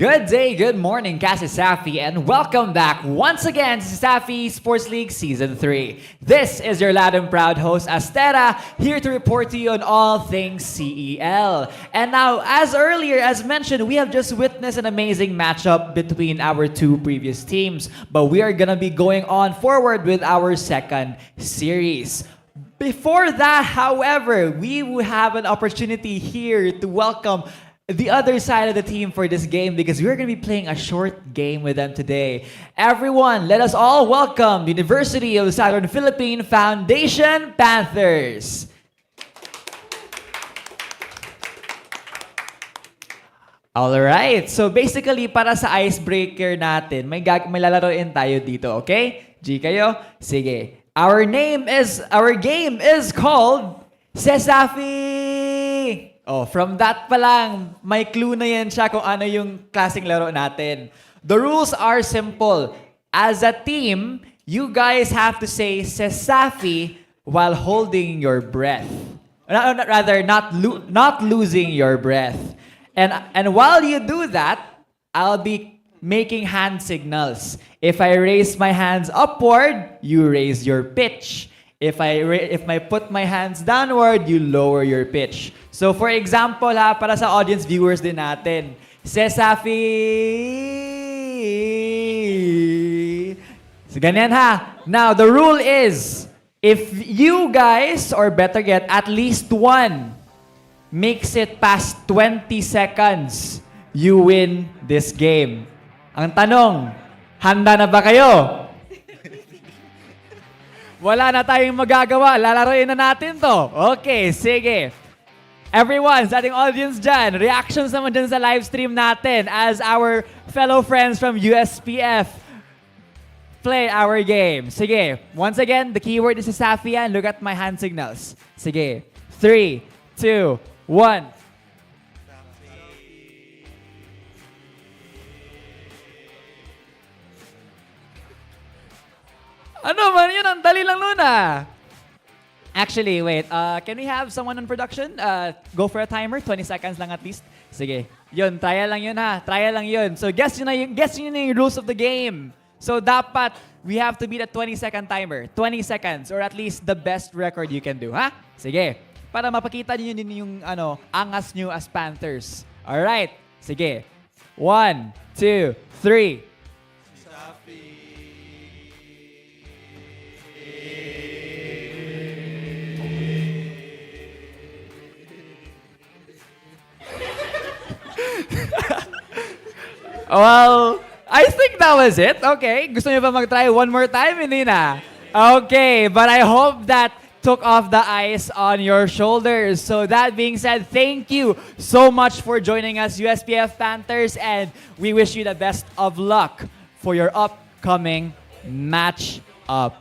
Good day, good morning, CESAFI, and welcome back once again to CESAFI Esports League Season 3. This is your loud and proud host, Astera, here to report to you on all things CEL. And now, as earlier, as mentioned, we have just witnessed an amazing matchup between our two previous teams, but we are gonna be going on forward with our second series. Before that, however, we will have an opportunity here to welcome the other side of the team for this game because we're going to be playing a short game with them today. Everyone, let us all welcome the University of Southern Philippine Foundation Panthers. Alright, so basically para sa icebreaker natin, may lalaroin tayo dito, okay? G kayo? Sige. Our game is called CESAFI! Oh, from that pa lang, may clue na yan siya kung ano yung klaseng laro natin. The rules are simple. As a team, you guys have to say CESAFI while holding your breath. Rather, not losing your breath. And while you do that, I'll be making hand signals. If I raise my hands upward, you raise your pitch. If I put my hands downward, you lower your pitch. So for example, para sa audience viewers din natin, CESAFI! So ganyan ha. Now, the rule is, if you guys, or better yet, at least one, makes it past 20 seconds, you win this game. Ang tanong, handa na ba kayo? Wala na tayong magagawa. Lalaroin na natin to. Okay, sige. Everyone, sa ating audience dyan, reactions naman dyan sa live stream natin as our fellow friends from USPF play our game. Sige. Once again, the keyword is CESAFI and look at my hand signals. Sige. 3, 2, 1. Ano man yun? Ang dali lang nun ah. Actually, wait. Can we have someone on production? Go for a timer. 20 seconds lang at least. Sige. Yun, trial lang yun ha. Trial lang yun. So guess yun na yung rules of the game. So dapat we have to beat a 20-second timer. 20 seconds or at least the best record you can do. Ha? Sige. Para mapakita niyo din yung angas nyo as Panthers. Alright. Sige. 1, 2, 3. Well, I think that was it. Okay. Gusto niyo ba mag-try one more time? Hindi na. Okay. But I hope that took off the ice on your shoulders. So that being said, thank you so much for joining us, USPF Panthers, and we wish you the best of luck for your upcoming match-up.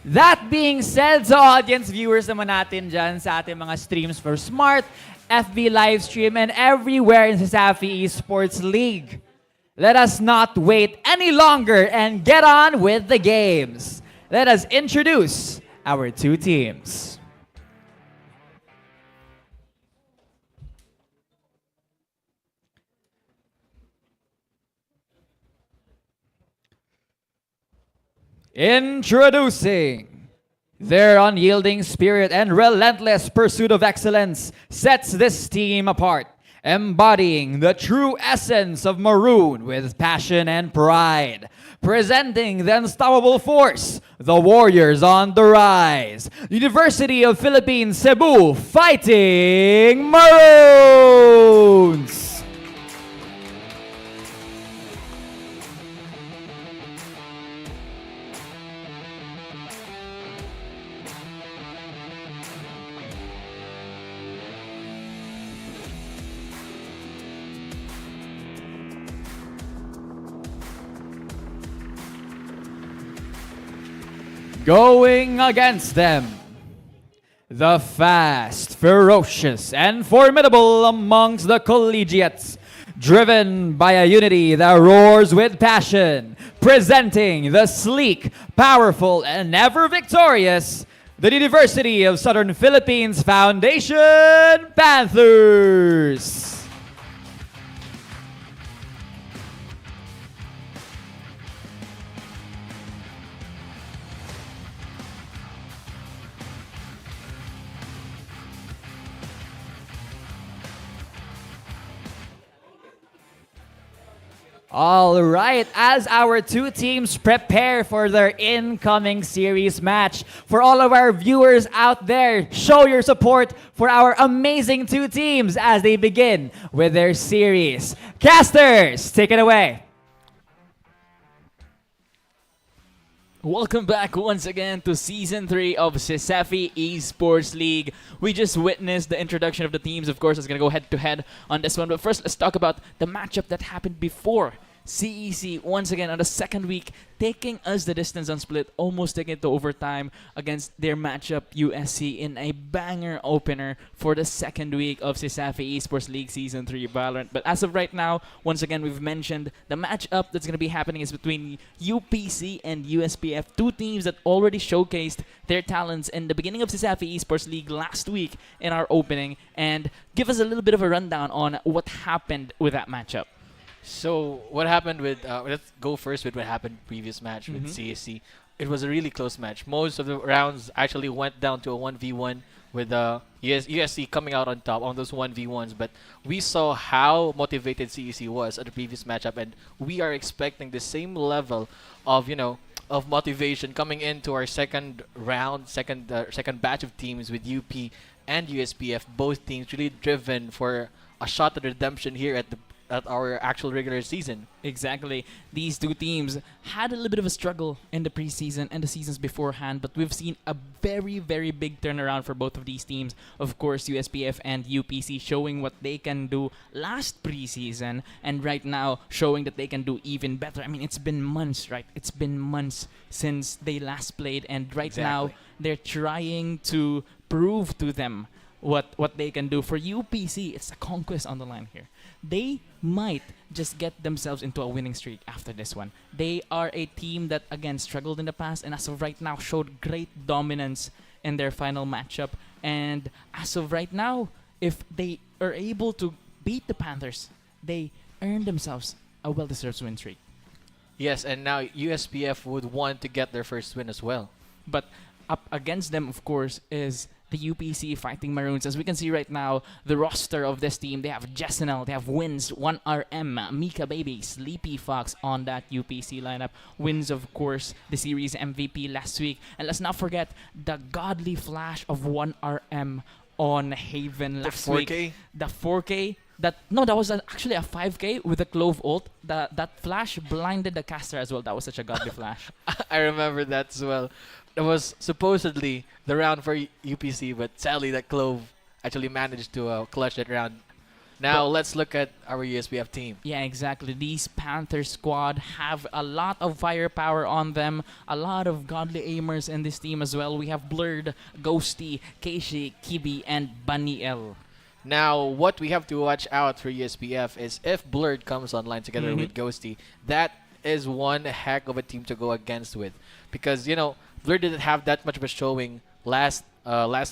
That being said, sa audience viewers naman natin dyan sa ating mga streams for Smart FB LiveStream and everywhere in CESAFI Esports League. Let us not wait any longer and get on with the games. Let us introduce our two teams. Introducing. Their unyielding spirit and relentless pursuit of excellence sets this team apart, embodying the true essence of Maroon with passion and pride. Presenting the unstoppable force, the Warriors on the rise. University of Philippines, Cebu, fighting Maroons! Going against them, the fast, ferocious, and formidable amongst the collegiates, driven by a unity that roars with passion, presenting the sleek, powerful, and ever victorious, the University of Southern Philippines Foundation Panthers. All right, as our two teams prepare for their incoming series match, for all of our viewers out there, show your support for our amazing two teams as they begin with their series. Casters, take it away. Welcome back once again to Season 3 of CESAFI Esports League. We just witnessed the introduction of the teams. Of course, it's going to go head-to-head on this one. But first, let's talk about the matchup that happened before. CEC, once again, on the second week, taking us the distance on split, almost taking it to overtime against their matchup, USC, in a banger opener for the second week of CESAFI Esports League Season 3 Valorant. But as of right now, once again, we've mentioned the matchup that's going to be happening is between UPC and USPF, two teams that already showcased their talents in the beginning of CESAFI Esports League last week in our opening. And give us a little bit of a rundown on what happened with that matchup. So what happened with let's go first with what happened previous match with CSC. It was a really close match. Most of the rounds actually went down to a 1v1 with USC coming out on top on those 1v1s, but we saw how motivated CEC was at the previous matchup, and we are expecting the same level of of motivation coming into our second round, second batch of teams with UP and USPF. Both teams really driven for a shot at redemption here at our actual regular season. Exactly. These two teams had a little bit of a struggle in the preseason and the seasons beforehand, but we've seen a very, very big turnaround for both of these teams. Of course, USPF and UPC showing what they can do last preseason, and right now showing that they can do even better. I mean, it's been months, right? It's been months since they last played, and right now they're trying to prove to them what they can do. For UPC, it's a conquest on the line here. They might just get themselves into a winning streak after this one. They are a team that, again, struggled in the past, and as of right now, showed great dominance in their final matchup. And as of right now, if they are able to beat the Panthers, they earn themselves a well-deserved win streak. Yes, and now USPF would want to get their first win as well. But up against them, of course, is the UPC Fighting Maroons. As we can see right now, the roster of this team, they have Jessenel, they have Wins, 1RM, Mika Baby, Sleepy Fox on that UPC lineup. Wins, of course, the series MVP last week. And let's not forget the godly flash of 1RM on Haven last week. The 4K. That was actually a 5K with a Clove ult. That flash blinded the caster as well. That was such a godly flash. I remember that as well. It was supposedly the round for UPC, but sadly that Clove actually managed to clutch that round. Now let's look at our USPF team. Yeah, exactly. These Panther squad have a lot of firepower on them, a lot of godly aimers in this team as well. We have Blurred, Ghosty, Keishi, Kibi, and Baniel. Now, what we have to watch out for USPF is if Blurred comes online together with Ghosty, that is one heck of a team to go against with. Because, Blurred didn't have that much of a showing last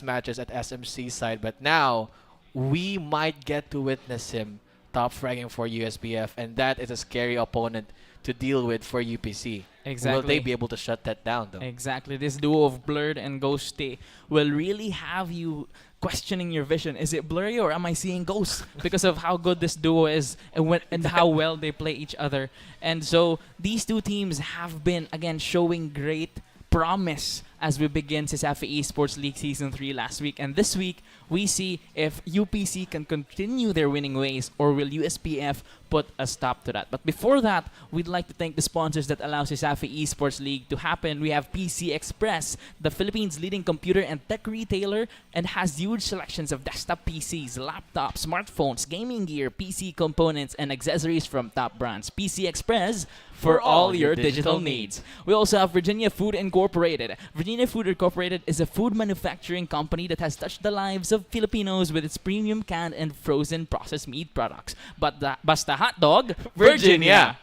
matches at SMC side, but now we might get to witness him top fragging for USPF, and that is a scary opponent to deal with for UPC. Exactly. Will they be able to shut that down, though? Exactly. This duo of Blurred and Ghosty will really have you questioning your vision. Is it blurry or am I seeing ghosts? Because of how good this duo is and how well they play each other. And so these two teams have been, again, showing great promise as we begin CESAFI Esports League Season 3 last week. And this week, we see if UPC can continue their winning ways or will USPF put a stop to that. But before that, we'd like to thank the sponsors that allow CESAFI Esports League to happen. We have PC Express, the Philippines' leading computer and tech retailer, and has huge selections of desktop PCs, laptops, smartphones, gaming gear, PC components, and accessories from top brands. PC Express for all your digital needs. We also have Virginia Food Incorporated. Virginia Food Incorporated is a food manufacturing company that has touched the lives of Filipinos with its premium canned and frozen processed meat products. But basta hot dog, Virginia!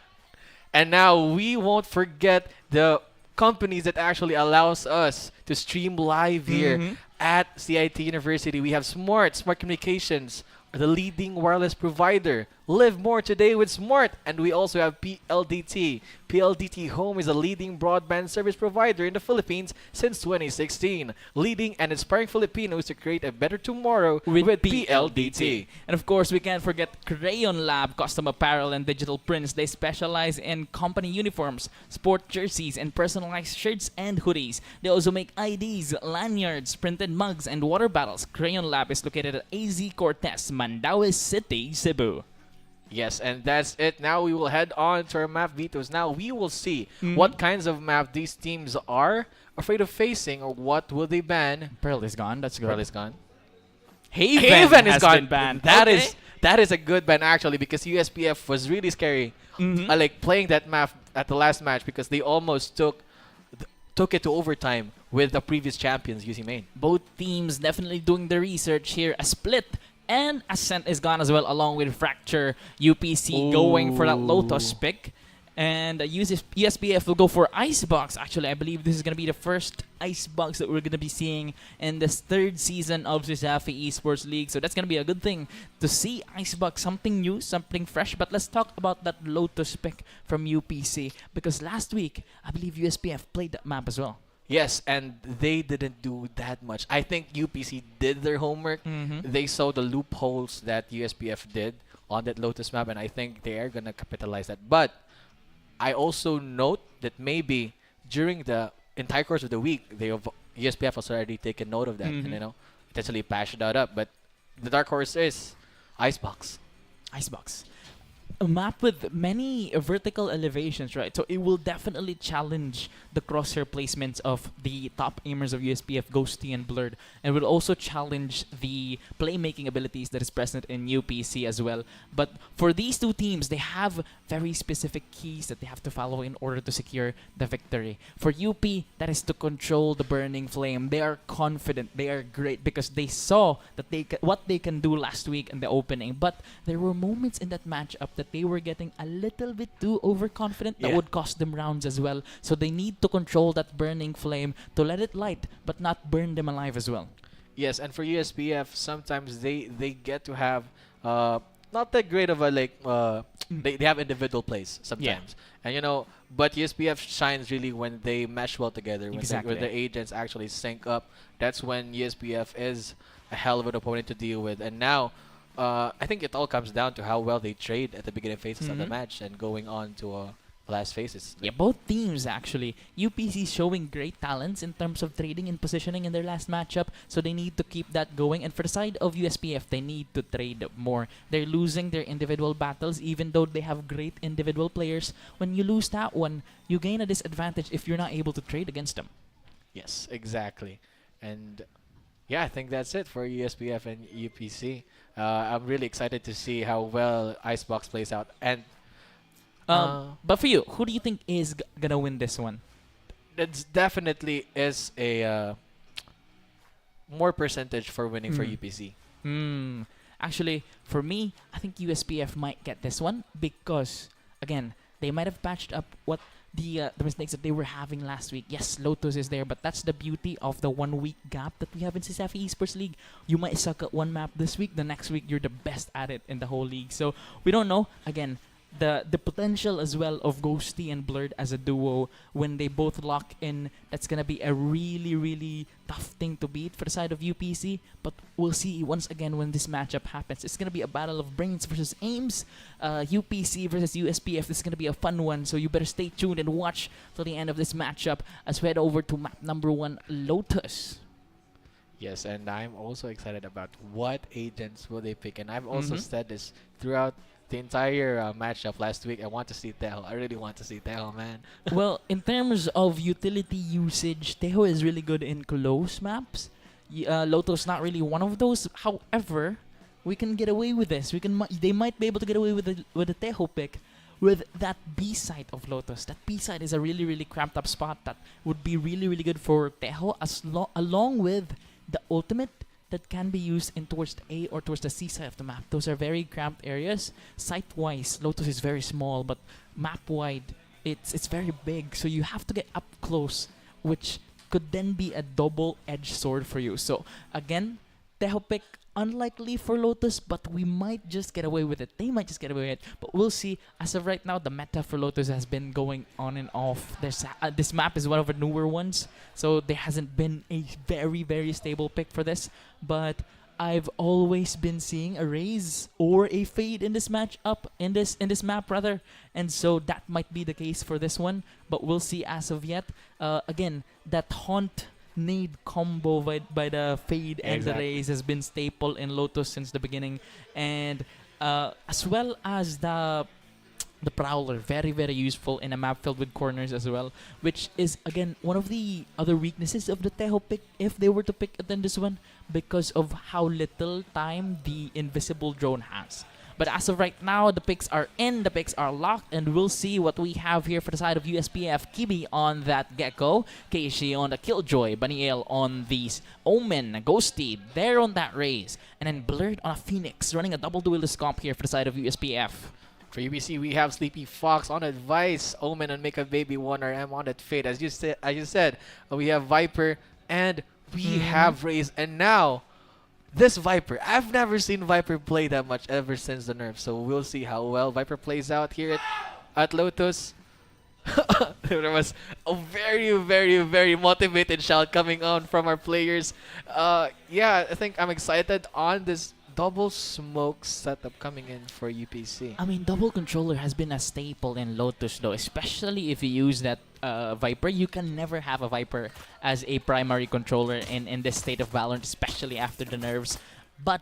And now we won't forget the companies that actually allows us to stream live here at CIT University. We have Smart Communications, the leading wireless provider. Live more today with Smart. And we also have PLDT. PLDT Home is a leading broadband service provider in the Philippines since 2016, leading and inspiring Filipinos to create a better tomorrow with PLDT. And of course, we can't forget Crayon Lab, custom apparel and digital prints. They specialize in company uniforms, sport jerseys, and personalized shirts and hoodies. They also make IDs, lanyards, printed mugs, and water bottles. Crayon Lab is located at AZ Cortez, Mandaue City, Cebu. Yes, and that's it. Now we will head on to our map vetoes. Now we will see what kinds of map these teams are afraid of facing, or what will they ban. Pearl is gone. That's good. Pearl is gone. Haven is has gone. been banned. That Okay. is that is a good ban actually, because USPF was really scary. Like playing that map at the last match, because they almost took it to overtime with the previous champions, UC Main. Both teams definitely doing the research here. A split and Ascent is gone as well, along with Fracture. UPC going for that Lotus pick. And USPF will go for Icebox. Actually, I believe this is going to be the first Icebox that we're going to be seeing in this third season of CESAFI Esports League. So that's going to be a good thing to see Icebox, something new, something fresh. But let's talk about that Lotus pick from UPC. Because last week, I believe USPF played that map as well. Yes, and they didn't do that much. I think UPC did their homework. They saw the loopholes that USPF did on that Lotus map, and I think they are going to capitalize that. But I also note that maybe during the entire course of the week, USPF has already taken note of that and, potentially patched that up. But the dark horse is Icebox. Icebox. A map with many vertical elevations, right? So it will definitely challenge the crosshair placements of the top aimers of USPF, Ghosty and Blurred, and will also challenge the playmaking abilities that is present in UPC as well. But for these two teams, they have very specific keys that they have to follow in order to secure the victory. For UP, that is to control the burning flame. They are confident, they are great, because they saw that what they can do last week in the opening. But there were moments in that matchup that they were getting a little bit too overconfident that would cost them rounds as well. So they need to control that burning flame to let it light but not burn them alive as well. Yes, and for USPF, sometimes they get to have not that great of a they have individual plays sometimes. And but USPF shines really when they mesh well together, when the agents actually sync up. That's when USPF is a hell of an opponent to deal with. And now I think it all comes down to how well they trade at the beginning phases of the match and going on to last phases. Yeah, both teams actually. UPC showing great talents in terms of trading and positioning in their last matchup, so they need to keep that going. And for the side of USPF, they need to trade more. They're losing their individual battles, even though they have great individual players. When you lose that one, you gain a disadvantage if you're not able to trade against them. Yes, exactly. And yeah, I think that's it for USPF and UPC. I'm really excited to see how well Icebox plays out. And but for you, who do you think is gonna win this one? That definitely is a more percentage for winning for UPC. Actually, for me, I think USPF might get this one because, again, they might have patched up what the mistakes that they were having last week. Yes, Lotus is there, but that's the beauty of the 1 week gap that we have in CESAFI Esports League. You might suck at one map this week, the next week you're the best at it in the whole league. So we don't know. Again, the potential as well of Ghosty and Blurred as a duo, when they both lock in, that's gonna be a really, really tough thing to beat for the side of UPC. But we'll see once again when this matchup happens. It's gonna be a battle of brains versus aims. UPC versus USPF. This is gonna be a fun one, so you better stay tuned and watch till the end of this matchup as we head over to map number 1, Lotus. Yes, and I'm also excited about what agents will they pick. And I've also said this throughout the entire matchup last week. I want to see 𝐶𝐤. I really want to see 𝐶𝐤, man. Well, in terms of utility usage, 𝐶𝐤 is really good in close maps. Lotus not really one of those. However, we can get away with this. They might be able to get away with the 𝐶𝐤 pick with that B side of Lotus. That B side is a really, really cramped up spot that would be really, really good for 𝐶𝐤 along with the ultimate that can be used in towards the A or towards the C side of the map. Those are very cramped areas. Site-wise, Lotus is very small, but map-wide, it's very big. So you have to get up close, which could then be a double-edged sword for you. So again, Teho pick, unlikely for Lotus, but we might just get away with it. They might just get away with it, but we'll see. As of right now, the meta for Lotus has been going on and off. This map is one of the newer ones, so there hasn't been a very, very stable pick for this. But I've always been seeing a raise or a fade in this matchup, in this map rather, and so that might be the case for this one. But we'll see as of yet. Again, that haunt nade combo by the fade and the raise has been staple in Lotus since the beginning, and as well as the Prowler, very, very useful in a map filled with corners as well, which is again one of the other weaknesses of the Teho pick if they were to pick it in this one, because of how little time the invisible drone has. But as of right now, the picks are in, the picks are locked, and we'll see what we have here for the side of USPF. Kibi on that Gecko, Keishi on the Killjoy, Baniel on the Omen, Ghosty there on that raise, and then Blurred on a Phoenix, running a double duelist comp here for the side of USPF. For UBC, we have Sleepy Fox on Advice, Omen and Make a Baby 1RM on that Fade. As you said, we have Viper and we have Raze, and now this Viper. I've never seen Viper play that much ever since the nerf, so we'll see how well Viper plays out here at Lotus. There was a very, very, very motivated shout coming on from our players. Yeah, I think I'm excited on this double smoke setup coming in for UPC. I mean, double controller has been a staple in Lotus though, especially if you use that Viper. You can never have a Viper as a primary controller in this state of Valorant, especially after the nerfs. But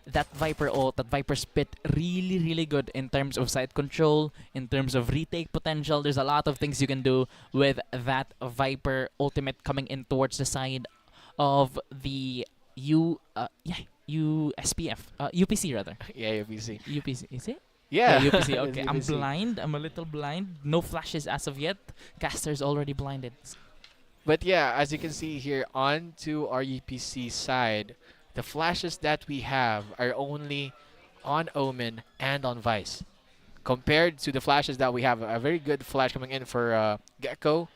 that Viper ult, that Viper spit, really, really good in terms of side control, in terms of retake potential. There's a lot of things you can do with that Viper ultimate coming in towards the side of the USPF. UPC rather. Yeah, UPC. UPC, is it? Yeah. UPC, okay. I'm UPC. blind. I'm a little blind. No flashes as of yet. Caster's already blinded. But yeah, as you can see here, on to our UPC side, the flashes that we have are only on Omen and on Vice. Compared to the flashes that we have, a very good flash coming in for Gecko,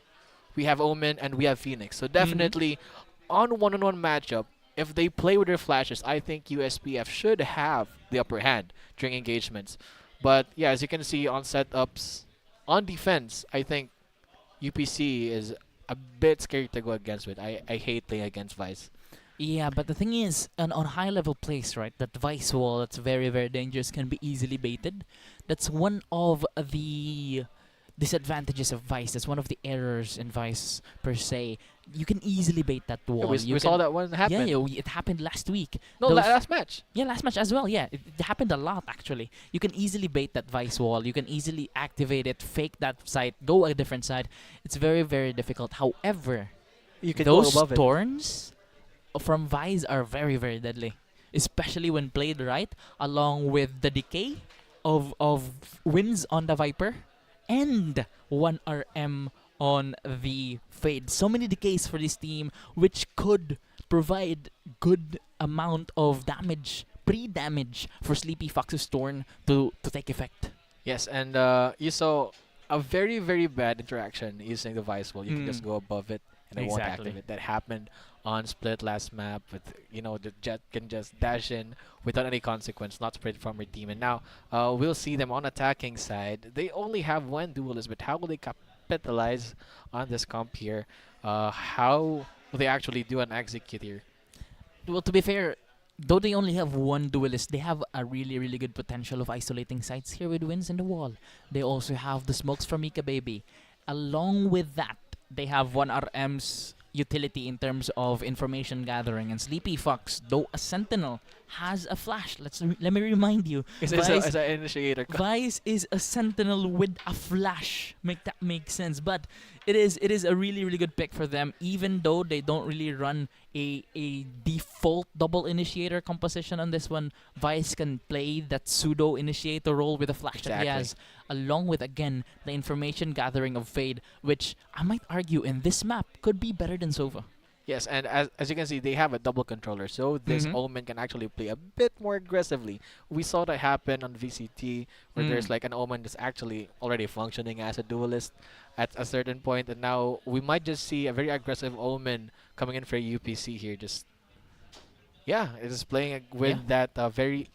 we have Omen and we have Phoenix. So definitely on one-on-one matchup, if they play with their flashes, I think USPF should have the upper hand during engagements. But yeah, as you can see on setups, on defense, I think UPC is a bit scary to go against with. I hate playing against Vice. Yeah, but the thing is, on high-level plays, right, that Vice wall that's very, very dangerous can be easily baited. That's one of the disadvantages of Vice. That's one of the errors in Vice per se. You can easily bait that wall. Yeah, we saw that one happen. Yeah, it happened last week. No, last match. Yeah, last match as well. Yeah, it happened a lot actually. You can easily bait that Vice wall. You can easily activate it, fake that side, go a different side. It's very, very difficult. However, you can those go above thorns from Vice are very, very deadly, especially when played right, along with the decay of wins on the Viper and 1 RM on the Fade. So many decays for this team, which could provide good amount of damage, pre-damage for Sleepy Fox's Thorn to take effect. Yes, and you saw a very, very bad interaction using the Vice wall. You can just go above it and it won't activate. That happened on Split last map with, the Jet can just dash in without any consequence, not spread from your team. And now we'll see them on attacking side. They only have one duelist, but how will they capitalize on this comp here? How will they actually do and execute here? Well, to be fair, though they only have one duelist, they have a really, really good potential of isolating sites here with wins in the wall. They also have the smokes from Mika Baby. Along with that, they have 1RM's utility in terms of information gathering, and Sleepy Fox, though a sentinel, has a flash. Let me remind you, It's an initiator. Vice is a sentinel with a flash. Make that make sense. But it is a really, really good pick for them, even though they don't really run a default double initiator composition on this one. Vice can play that pseudo initiator role with the flash that he has, along with, again, the information gathering of Fade, which I might argue in this map could be better than Sova. Yes, and as you can see, they have a double controller, so this Omen can actually play a bit more aggressively. We saw that happen on VCT, where there's like an Omen that's actually already functioning as a duelist at a certain point, and now we might just see a very aggressive Omen coming in for UPC here. Just yeah, it is playing with that very.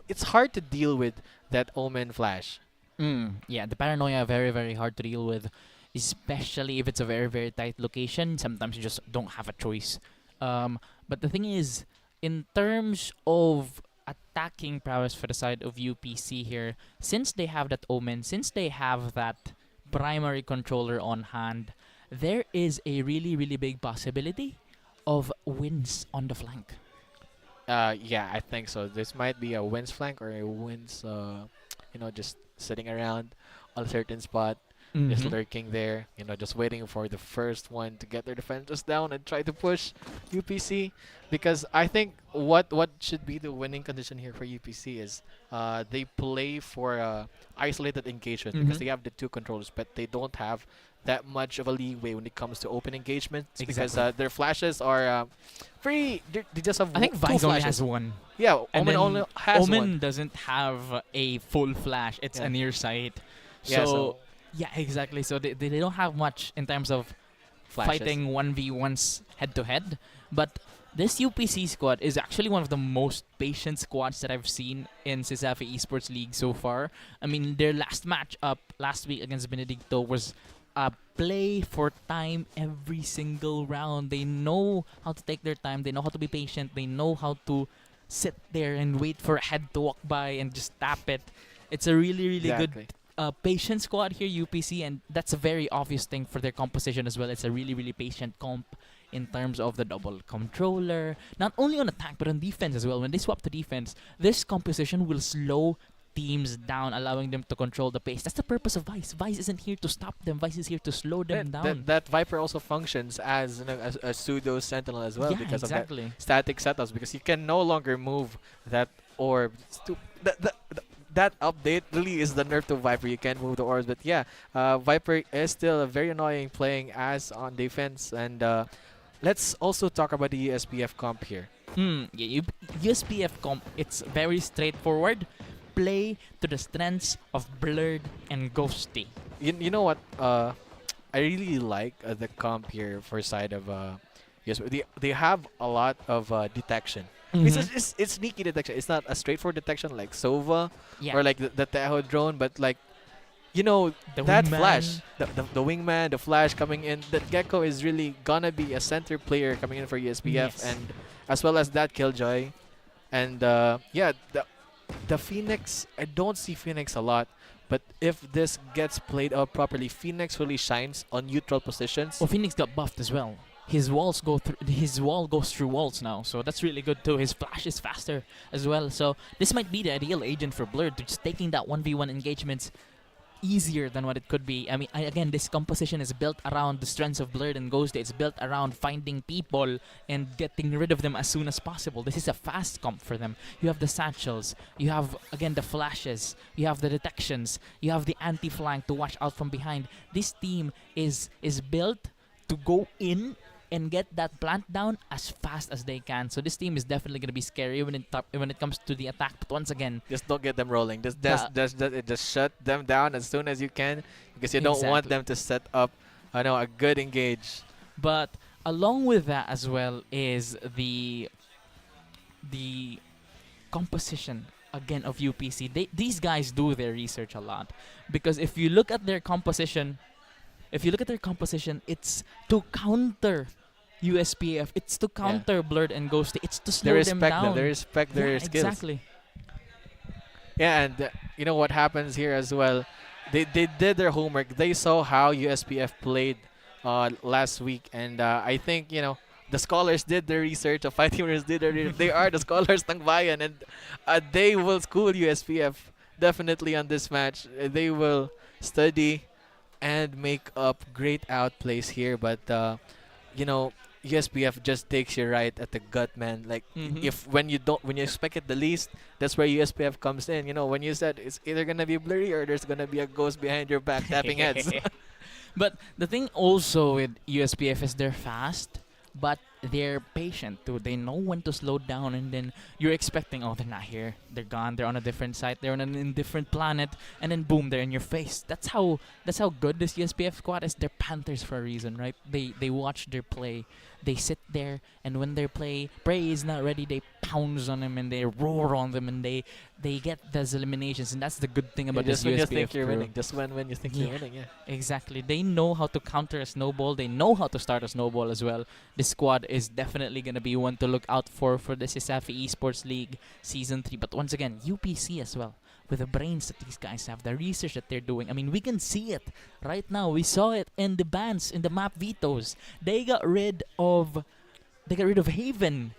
It's hard to deal with that Omen flash. Yeah, the paranoia very, very hard to deal with, especially if it's a very, very tight location. Sometimes you just don't have a choice. But the thing is, in terms of attacking prowess for the side of UPC here, since they have that Omen, since they have that primary controller on hand, there is a really, really big possibility of wins on the flank. Yeah, I think so. This might be a wins flank or a wins, just sitting around on a certain spot, just lurking there, just waiting for the first one to get their defenders down and try to push UPC. Because I think what should be the winning condition here for UPC is they play for isolated engagement because they have the two controllers, but they don't have that much of a leeway when it comes to open engagements because their flashes are pretty. They just have. I think two Vice only flashes. has one. Yeah, And Omen then only has Omen one. doesn't have a full flash. It's a near sight. Yeah, So, yeah, exactly. So they don't have much in terms of Flashes. fighting 1v1s head to head. But this UPC squad is actually one of the most patient squads that I've seen in CESAFI Esports League so far. I mean, their last match up last week against Benedicto was a play for time every single round. They know how to take their time. They know how to be patient. They know how to sit there and wait for a head to walk by and just tap it. It's a really, really Exactly. good patient squad here, UPC, and that's a very obvious thing for their composition as well. It's a really, really patient comp in terms of the double controller. Not only on attack, but on defense as well. When they swap to defense, this composition will slow teams down, allowing them to control the pace. That's the purpose of Vice. Vice isn't here to stop them. Vice is here to slow them down. That Viper also functions as a pseudo sentinel as well Yeah, because exactly. of that static setups because you can no longer move that orb. That update really is the nerf to Viper. You can't move the orbs, but yeah, Viper is still very annoying playing as on defense. And let's also talk about the USPF comp here. Yeah, USPF comp, it's very straightforward. Play to the strengths of Blurred and Ghosty. You know what? I really like the comp here for side of yes. They have a lot of detection. It's sneaky detection. It's not a straightforward detection like Sova or like the Tejo drone, but like that wingman. flash, the wingman, the flash coming in. That Gecko is really gonna be a center player coming in for USPF, and as well as that Killjoy, and yeah, the Phoenix. I don't see Phoenix a lot. But if this gets played out properly, Phoenix really shines on neutral positions. Oh, Phoenix got buffed as well. His walls go through. His wall goes through walls now, so that's really good too. His flash is faster as well, so this might be the ideal agent for Blurred, just taking that 1v1 engagements easier than what it could be. I mean, again, this composition is built around the strengths of Blurred and Ghosty. It's built around finding people and getting rid of them as soon as possible. This is a fast comp for them. You have the satchels, you have again the flashes, you have the detections, you have the anti-flank to watch out from behind. This team is built to go in and get that plant down as fast as they can. So this team is definitely going to be scary when it comes to the attack. But once again, just don't get them rolling. Just shut them down as soon as you can because you don't want them to set up a good engage. But along with that as well is the composition again of UPC. These guys do their research a lot because if you look at their composition, it's to counter USPF. It's to counter Blurred and Ghosty. It's to slow them down. They respect their skills. Exactly. Yeah, and you know what happens here as well. They did their homework. They saw how USPF played last week, and I think the scholars did their research. The fighting winners did their research. They are the scholars ng bayan, and they will school USPF definitely on this match. They will study and make up great outplays here, but USPF just takes you right at the gut, man. Like when you expect it the least, that's where USPF comes in. When you said it's either gonna be blurry or there's gonna be a ghost behind your back tapping heads. But the thing also with USPF is they're fast, but they're patient too. They know when to slow down, and then you're expecting, oh, they're not here, they're gone, they're on a different site, they're on an indifferent planet, and then boom, they're in your face. That's how good this USPF squad is. They're Panthers for a reason, right? They watch their play, they sit there, and when their prey is not ready, they pounds on them and they roar on them and they get those eliminations, and that's the good thing about just this when you USPF think you're crew. winning, just when you think you're winning, yeah. Exactly. They know how to counter a snowball. They know how to start a snowball as well. This squad is definitely going to be one to look out for the CESAFI Esports League Season 3. But once again, UPC as well. With the brains that these guys have, the research that they're doing. I mean, we can see it right now. We saw it in the bans, in the map vetoes. They got rid of Haven.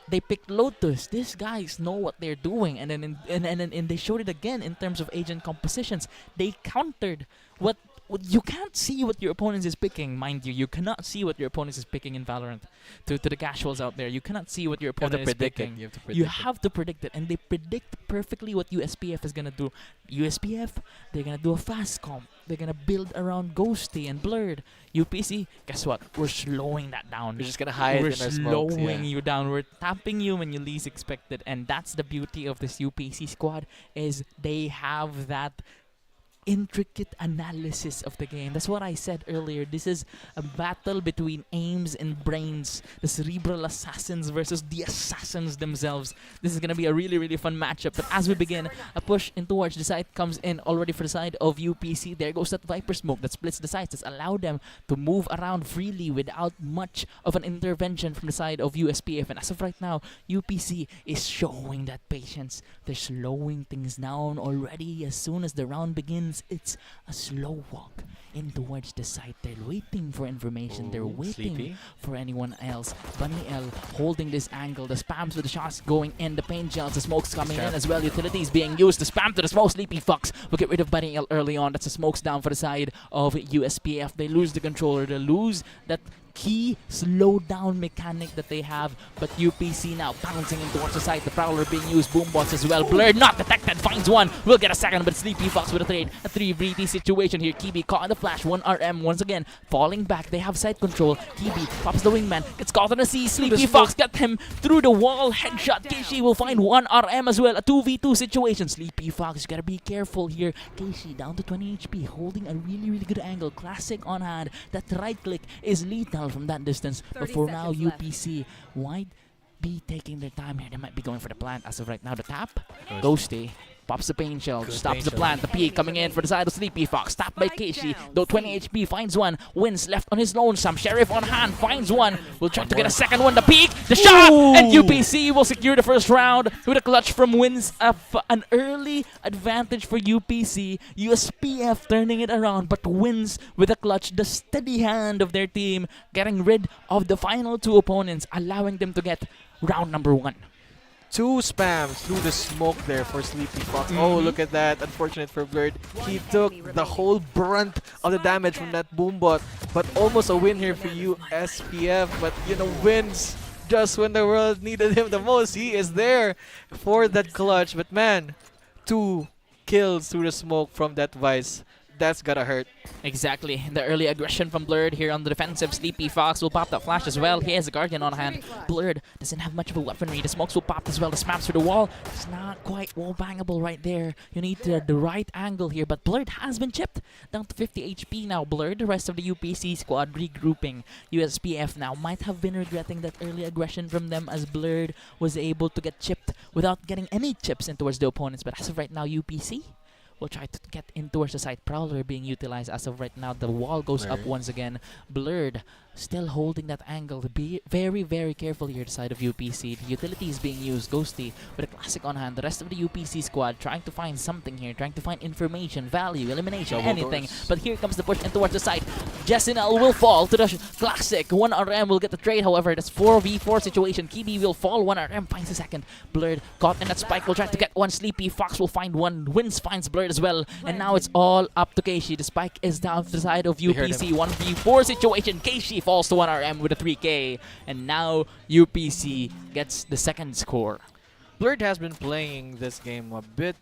They picked Lotus. These guys know what they're doing, and then and they showed it again in terms of agent compositions. They countered what you can't see what your opponent is picking, mind you. You cannot see what your opponent is picking in Valorant. To the casuals out there, you cannot see what your opponent is picking. You have to predict it, and they predict perfectly what USPF is gonna do. USPF, they're gonna do a fast comp. They're gonna build around Ghosty and Blurred. UPC, guess what? We're slowing that down. We're just gonna hide We're in our smokes, slowing you down. We're tapping you when you least expect it, and that's the beauty of this UPC squad. Is they have that intricate analysis of the game. That's what I said earlier. This is a battle between aims and brains. The cerebral assassins versus the assassins themselves. This is going to be a really, really fun matchup. But as we begin, a push in towards the side comes in already for the side of UPC. There goes that Viper smoke that splits the sides. That's allowed them to move around freely without much of an intervention from the side of USPF. And as of right now, UPC is showing that patience. They're slowing things down already. As soon as the round begins, it's a slow walk in towards the site. They're waiting for information. They're waiting Sleepy. for anyone else. Bunny L holding this angle. The spams with the shots going in. The paint gels. The smokes coming in as well. Utilities being used. The spam to the smoke. Sleepy Fox will get rid of Bunny L early on. That's the smokes down for the side of USPF. They lose the controller. They lose that key slow down mechanic that they have, but UPC now bouncing in towards the side. The Prowler being used, Boombots as well. Blurred, not detected, finds one. We'll get a second, but Sleepy Fox with a trade. A 3v3 situation here. Kibi caught in the flash. 1 RM once again falling back. They have side control. Kibi pops the wingman, gets caught on the sea. Sleepy Fox got him through the wall. Headshot. Keishi will find 1 RM as well. A 2v2 situation. Sleepy Fox, you gotta be careful here. Keishi down to 20 HP, holding a really, really good angle. Classic on hand. That right click is lethal from that distance. But for now, UPC might be taking their time here. They might be going for the plant as of right now. The tap, Ghosty pops the pain shell, stops the plant. The peek coming in for the side of Sleepy Fox. Tapped by Keishi. Though 20 HP finds one. Wins left on his lonesome. Sheriff on hand finds one. Will try to get a second one. The peek, the shot, and UPC will secure the first round with a clutch from Wins. An early advantage for UPC. USPF turning it around, but Wins with a clutch. The steady hand of their team, getting rid of the final 2 opponents, allowing them to get round number 1. 2 spams through the smoke there for Sleepy Fox. Oh, look at that. Unfortunate for Blurred. He took the whole brunt of the damage from that Boombot. But almost a win here for USPF. But, you know, wins just when the world needed him the most. He is there for that clutch. But, man, 2 kills through the smoke from that Vice. That's gotta hurt. Exactly. The early aggression from Blurred here on the defensive. Sleepy Fox will pop that flash as well. He has a Guardian on hand. Blurred doesn't have much of a weaponry. The smokes will pop as well. The spams through the wall. It's not quite wall bangable right there. You need the right angle here. But Blurred has been chipped down to 50 HP now. Blurred, the rest of the UPC squad regrouping. USPF now might have been regretting that early aggression from them, as Blurred was able to get chipped without getting any chips in towards the opponents. But as of right now, UPC will try to get in towards the side. Prowler being utilized as of right now. The wall goes up once again. Blurred still holding that angle. Be very, very careful here, the side of UPC. The utility is being used. Ghosty with a classic on hand. The rest of the UPC squad trying to find something here, trying to find information, value, elimination, anything. But here comes the push in towards the side. Jessinel will fall to the classic. 1 RM will get the trade, however. That's 4v4 situation. Kibi will fall. 1 RM finds a second. Blurred caught in that spike. Will try to get one. Sleepy Fox will find one. Wins finds Blurred as well. And now it's all up to Keishi. The spike is down to the side of UPC. 1v4 situation. Keishi falls to 1 RM with a 3K. And now UPC gets the second score. Blurred has been playing this game a bit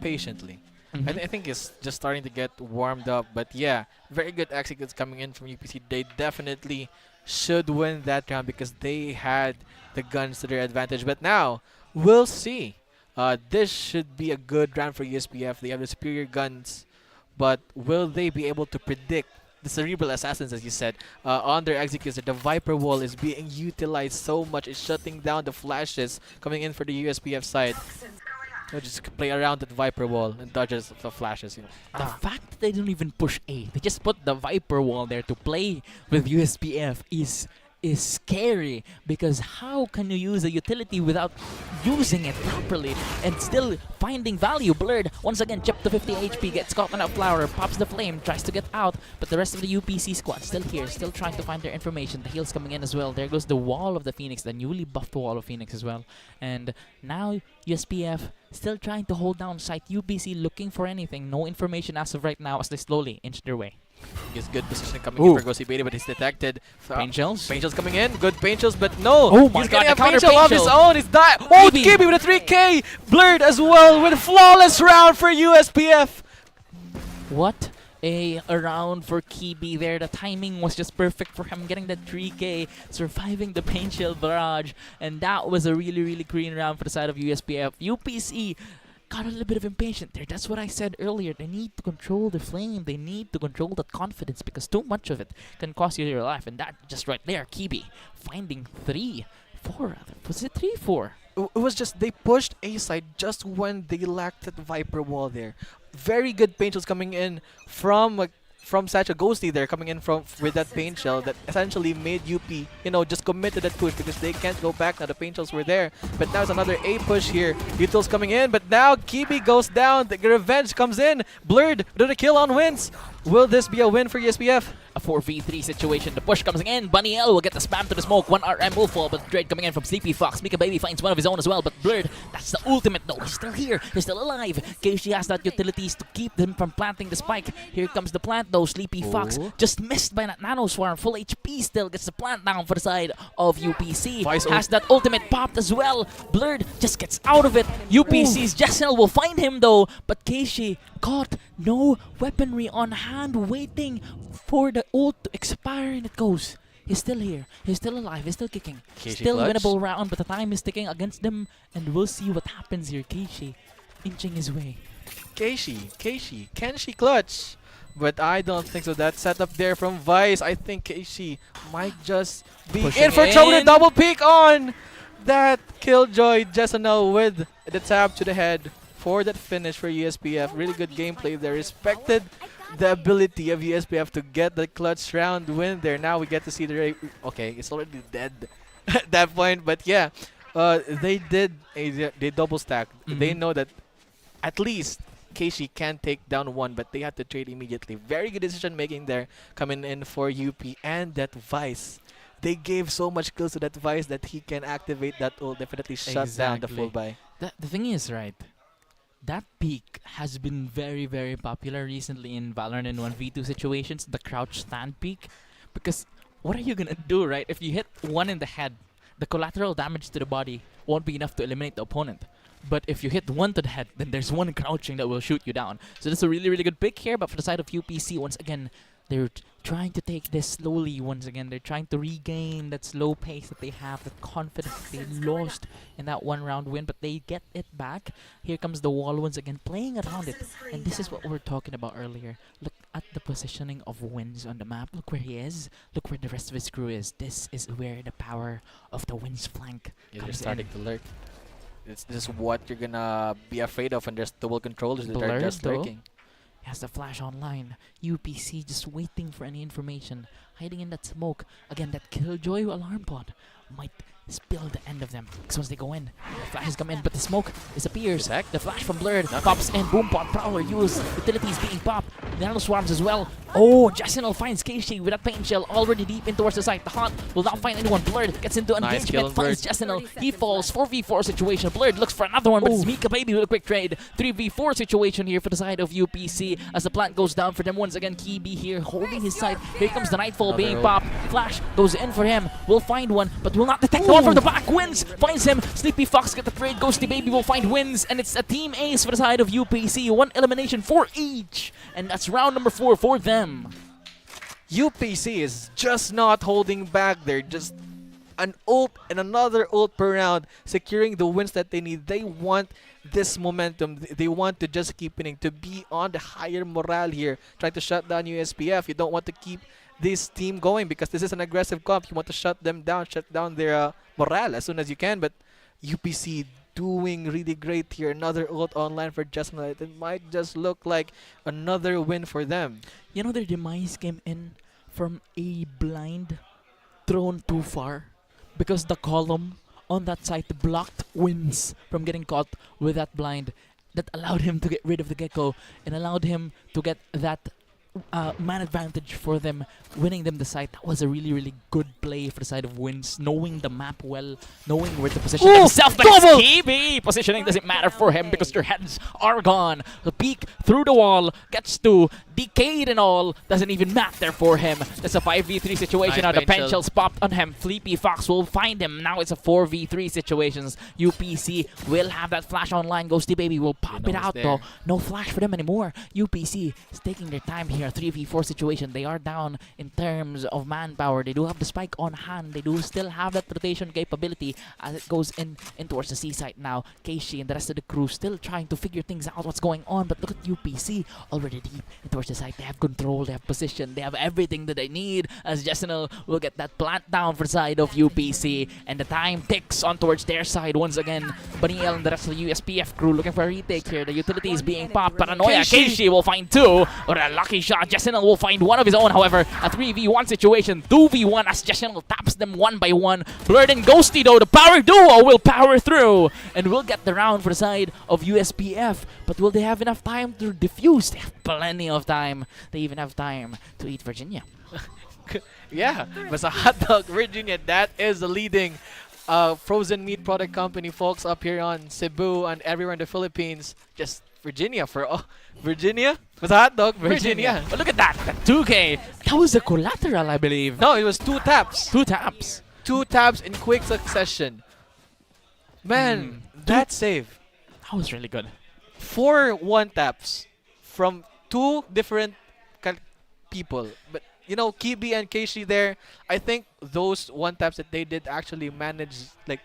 patiently. I think it's just starting to get warmed up. But yeah, very good executes coming in from UPC. They definitely should win that round because they had the guns to their advantage. But now, we'll see. This should be a good round for USPF. They have the superior guns. But will they be able to predict the cerebral assassins, as you said, on their executor. The Viper Wall is being utilized so much. It's shutting down the flashes coming in for the USPF side. They'll just play around that Viper Wall and dodges the flashes. The fact that they don't even push A, they just put the Viper Wall there to play with USPF is scary, because how can you use a utility without using it properly and still finding value? Blurred once again chipped to 50 HP, gets caught on a flower, pops the flame, tries to get out, but the rest of the UPC squad still here, still trying to find their information. The heals coming in as well. There goes the wall of the Phoenix, the newly buffed wall of Phoenix as well. And now USPF still trying to hold down site. UPC looking for anything. No information as of right now as they slowly inch their way. Gets good positioning coming in for 𝐕𝐚𝐴, but he's detected. Pain shells? Pain shells coming in. Good pain shells, but no. Oh my he's god, getting a counter pain shell of his own. He's dying. Oh, 𝐕𝐴 with a 3K. Blurred as well with a flawless round for USPF. What a round for 𝐕𝐴 there. The timing was just perfect for him, getting that 3K, surviving the pain shell barrage, and that was a really clean round for the side of USPF. UPC got a little bit of impatient there. That's what I said earlier. They need to control the flame. They need to control that confidence, because too much of it can cost you your life. And that just right there, 𝐕𝐴 finding 3-4. Was it 3-4? It was just they pushed A side just when they lacked that Viper Wall there. Very good pain shells coming in from such a ghosty there, coming in with that pain shell that essentially made UP, just commit to that push, because they can't go back now. The pain shells were there, but now it's another A push here. Utils coming in, but now 𝐕𝐴 goes down. The revenge comes in. Blurred with a kill on wins. Will this be a win for USPF? A 4v3 situation. The push comes in. Bunny L will get the spam to the smoke. 1 RM will fall, but trade coming in from Sleepy Fox. 𝐕𝐴 finds one of his own as well, but Blurred, that's the ultimate though. He's still here. He's still alive. 𝐭𝐤 has that utilities to keep them from planting the spike. Here comes the plant though. Sleepy Fox just missed by that nano swarm. Full HP still gets the plant down for the side of UPC. Has that ultimate popped as well. Blurred just gets out of it. UPC's 𝐿 will find him though, but 𝐭𝐤 caught no weaponry on hand, waiting for the ult to expire, and it goes. He's still here. He's still alive. He's still kicking. Still clutch. winnable round, but the time is ticking against them, and we'll see what happens here. 𝐭𝐤 inching his way. 𝐭𝐤, can she clutch? But I don't think so. That setup there from Vice, I think 𝐭𝐤 might just be in for trouble. A double peek on that 𝐞𝐤. 𝐿 with the tap to the head for that finish for USPF. Really good gameplay there. Respected the ability of USPF to get the clutch round win there. Now we get to see the... Okay, it's already dead at that point. But yeah, they double stack. They know that at least 𝐭𝐤 can take down one, but they had to trade immediately. Very good decision making there coming in for UP. And that Vice, they gave so much kills to that Vice that he can activate that ult. Definitely shut down the full buy. The thing is, right, that peak has been very popular recently in Valorant in 1v2 situations, the crouch stand peak. Because what are you gonna do, right? If you hit one in the head, the collateral damage to the body won't be enough to eliminate the opponent. But if you hit one to the head, then there's one crouching that will shoot you down. So that's a really good pick here. But for the side of UPC, once again, they're trying to take this slowly once again. They're trying to regain that slow pace that they have, the confidence that they lost in that one round win, but they get it back. Here comes the wall once again, playing around it. And this is what we were talking about earlier. Look at the positioning of Wins on the map. Look where he is. Look where the rest of his crew is. This is where the power of the Wins flank They're comes starting in. to lurk. This is what you're gonna be afraid of when there's double controllers that are Blurred, just though. lurking. He has the flash online. UPC just waiting for any information. Hiding in that smoke. Again, that 𝐿𝐤 alarm pod might spill the end of them. Because once they go in, the flashes come in, but the smoke disappears. The flash from Blurred pops in. Boom pod prowler used. Utilities being popped. Nano swarms as well. Oh, 𝐿𝐿 finds 𝐭𝐤 with that pain shell already deep in towards the site. The Hunt will not find anyone. Blurred gets into Nice engagement, kill, finds 𝐿𝐿. He falls. 4v4 situation. Blurred looks for another one, but it's 𝐸𝐴 with a quick trade. 3v4 situation here for the side of UPC as the plant goes down for them once again. 𝐕𝐴 here holding his side. Here comes the Nightfall being popped. Flash goes in for him. Will find one, but will not detect the one from the back. Wins finds him. Sleepy Fox get the trade. ghosty_baby will find Wins, and it's a team ace for the side of UPC. One elimination for each, and that's round number 4 for them. UPC is just not holding back. They're just an ult and another ult per round, securing the wins that they need. They want this momentum. They want to just keep winning, to be on the higher morale here, trying to shut down USPF. You don't want to keep this team going because this is an aggressive comp. You want to shut them down, shut down their morale as soon as you can. But UPC doing really great here. Another ult online for Justin. It might just look like another win for them. You know, their demise came in from a blind thrown too far because the column on that side blocked wins from getting caught with that blind. That allowed him to get rid of the gecko and allowed him to get that man advantage for them, winning them the site. That was a really, really good play for the side of wins, knowing the map well, knowing where to position himself. But it's KB! Positioning doesn't matter for him because their heads are gone. The peek through the wall gets to decayed and all. Doesn't even matter for him. That's a 5v3 situation. Now the pencils popped on him. Fleepy Fox will find him. Now it's a 4v3 situations. UPC will have that flash online. Ghosty Baby will pop it out though. No flash for them anymore. UPC is taking their time here. 3v4 situation. They are down in terms of manpower. They do have the spike on hand. They do still have that rotation capability as it goes in towards the C site now. Keishi and the rest of the crew still trying to figure things out what's going on. But look at UPC already deep in towards the site. They have control. They have position. They have everything that they need as Jessenel will get that plant down for the side of UPC. And the time ticks on towards their side once again. Baniel and the rest of the USPF crew looking for a retake here. The utility is being popped. Paranoia. Keishi will find two. Or a lucky shot. Jessenel will find one of his own. However, a 3v1 situation. 2v1 as Jessenel taps them one by one. Blurred and Ghosty though. The power duo will power through. And will get the round for the side of USPF. But will they have enough time to defuse? They have plenty of time. They even have time to eat Virginia. Yeah, but a hot dog Virginia. That is the leading frozen meat product company, folks, up here on Cebu and everywhere in the Philippines. Just Virginia for Virginia was a hot dog Virginia. But look at that, 2K. That was a collateral, I believe. No, it was 2 taps. 2 taps. 2 taps in quick succession. Man, that save. That was really good. 4 1-taps from 2 different people. But you know, Kibi and Keishi there, I think those 1-taps that they did actually managed like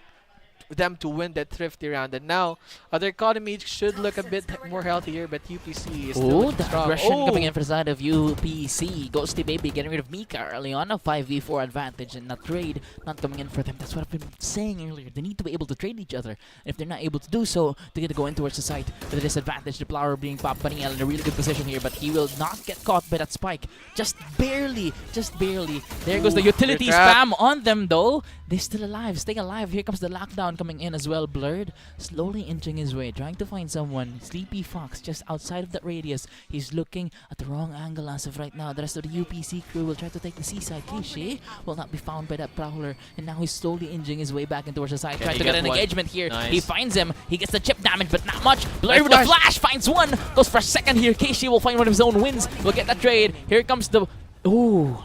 them to win that thrifty round. And now their economy should look a bit more healthier, but UPC is still the strong. aggression coming in for the side of UPC. Ghosty Baby getting rid of Mika early on. A 5v4 advantage and a trade not coming in for them. That's what I've been saying earlier. They need to be able to trade each other. And if they're not able to do so, they get to go in towards the site with a disadvantage. The flower being popped. Bunny in a really good position here, but he will not get caught by that spike. Just barely. Just barely. There goes the utility spam on them though. They're still alive. Staying alive. Here comes the lockdown coming in as well. Blurred slowly inching his way, trying to find someone. Sleepy Fox just outside of that radius. He's looking at the wrong angle as of right now. The rest of the UPC crew will try to take the seaside. Keishi will not be found by that prowler, and now he's slowly inching his way back in towards the side. Trying to get an engagement here. Nice. He finds him. He gets the chip damage, but not much. Blurred with a flash finds one. Goes for a second here. Keishi will find one of his own wins. Will get that trade. Here comes the... Ooh.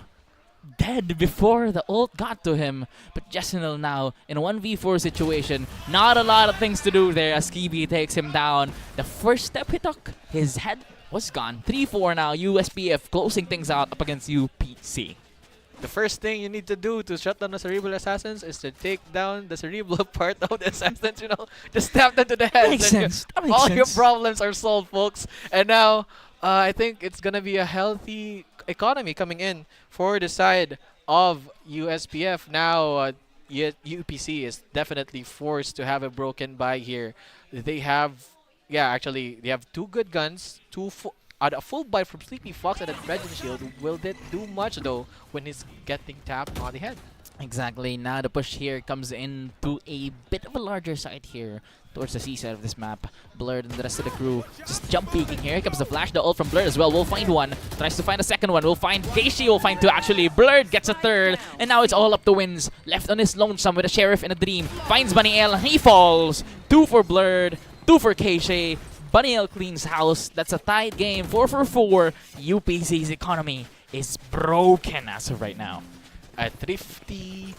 Dead before the ult got to him. But Jessenel now in a 1v4 situation. Not a lot of things to do there as Kibi takes him down. The first step he took, his head was gone. 3-4 now. USPF closing things out up against UPC. The first thing you need to do to shut down the cerebral assassins is to take down the cerebral part of the assassins, you know. Just stab them to the head. Makes sense. All your problems are solved, folks. And now, I think it's going to be a healthy economy coming in for the side of USPF. Now, UPC is definitely forced to have a broken buy here. They have, actually, they have 2 good guns, a full buy from Sleepy Fox and a Regent Shield. Will that do much though when he's getting tapped on the head? Exactly. Now the push here comes in to a bit of a larger side here towards the C side of this map. Blurred and the rest of the crew just jump peeking. Here comes the flash, the ult from Blurred as well. We'll find one. Tries to find a second one. We'll find Keishi. Will find 2 actually. Blurred gets a third. And now it's all up to wins. Left on his lonesome with a sheriff in a dream. Finds Baniel. He falls. 2 for Blurred. 2 for Keishi. Baniel cleans house. That's a tied game. 4-4. UPC's economy is broken as of right now. A thrifty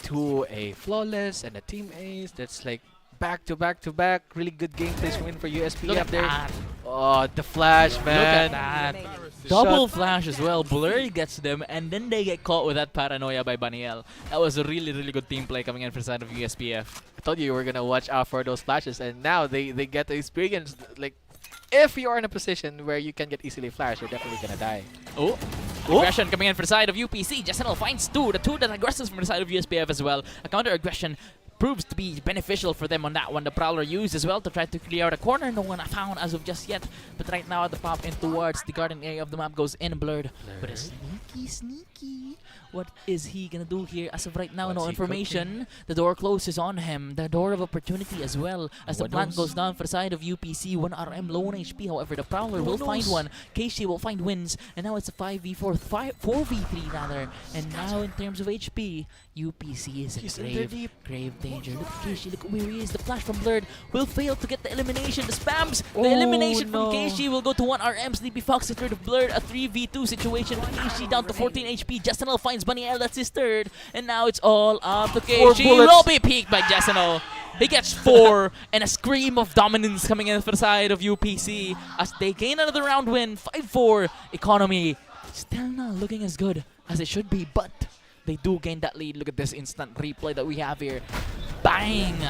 to a flawless and a team ace. That's like back to back to back. Really good gameplays win for USPF there. Oh, the flash, man. Look at that. Double flash as well. Blur gets them, and then they get caught with that paranoia by Baniel. That was a really, really good team play coming in for the side of USPF. I told you were gonna watch out for those flashes, and now they get to experience, like, if you are in a position where you can get easily flashed, you're definitely gonna die. Oh, aggression coming in for the side of UPC. Jasenel finds two. The two that aggressive from the side of USPF as well. A counter aggression proves to be beneficial for them on that one. The Prowler used as well to try to clear out a corner. No one found as of just yet. But right now, the pop in towards the garden area of the map goes in blurred. But a sneaky. What is he gonna do here? As of right now, no information. The door closes on him. The door of opportunity as well. As the plant goes down for the side of UPC. 1 RM, low on HP. However, the Prowler will find one. 𝐞𝐤𝐿 will find wins. And now it's a 5v4, 4v3 rather. And now in terms of HP, UPC is in grave danger. Look at 𝐞𝐤𝐿, look where he is. The flash from Blurred will fail to get the elimination. The spams, the elimination from 𝐞𝐤𝐿 will go to 1 RM. Sleepy Fox, the third of Blurred. A 3v2 situation with 𝐞𝐤𝐿 down to 14 HP. Jasenel finds 𝐵𝐴𝐿, that's his third. And now it's all up to 𝐞𝐤𝐿. Will be peaked by Jasenel. He gets 4 and a scream of dominance coming in for the side of UPC as they gain another round win. 5-4. Economy still not looking as good as it should be, but they do gain that lead. Look at this instant replay that we have here. Bang!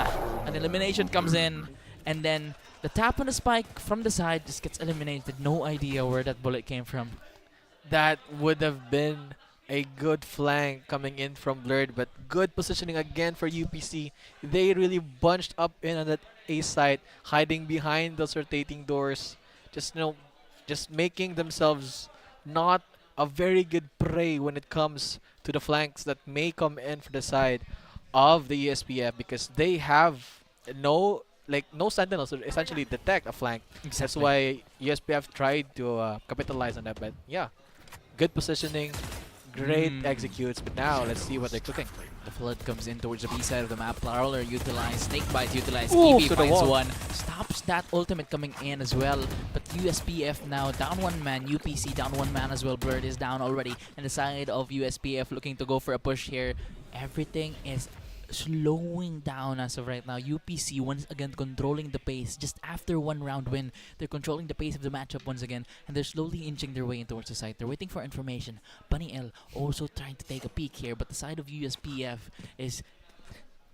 An elimination comes in, and then the tap on the spike from the side just gets eliminated. No idea where that bullet came from. That would have been a good flank coming in from Blurred, but good positioning again for UPC. They really bunched up in on that A site, hiding behind those rotating doors. Just making themselves not a very good prey when it comes to the flanks that may come in for the side of the USPF, because they have no sentinels to essentially detect a flank. Exactly. That's why USPF tried to capitalize on that. But yeah, good positioning, great executes. But now let's see what they're cooking. The flood comes in towards the B side of the map. Prowler utilized, Snakebite utilized, 𝐸𝐵 finds one. Stops that ultimate coming in as well. But USPF now down 1 man. UPC down 1 man as well. Blurred is down already. And the side of USPF looking to go for a push here. Everything is slowing down as of right now. UPC once again controlling the pace. Just after 1 round win, they're controlling the pace of the matchup once again, and they're slowly inching their way in towards the site. They're waiting for information. 𝐵𝐴𝐿 also trying to take a peek here, but the side of USPF is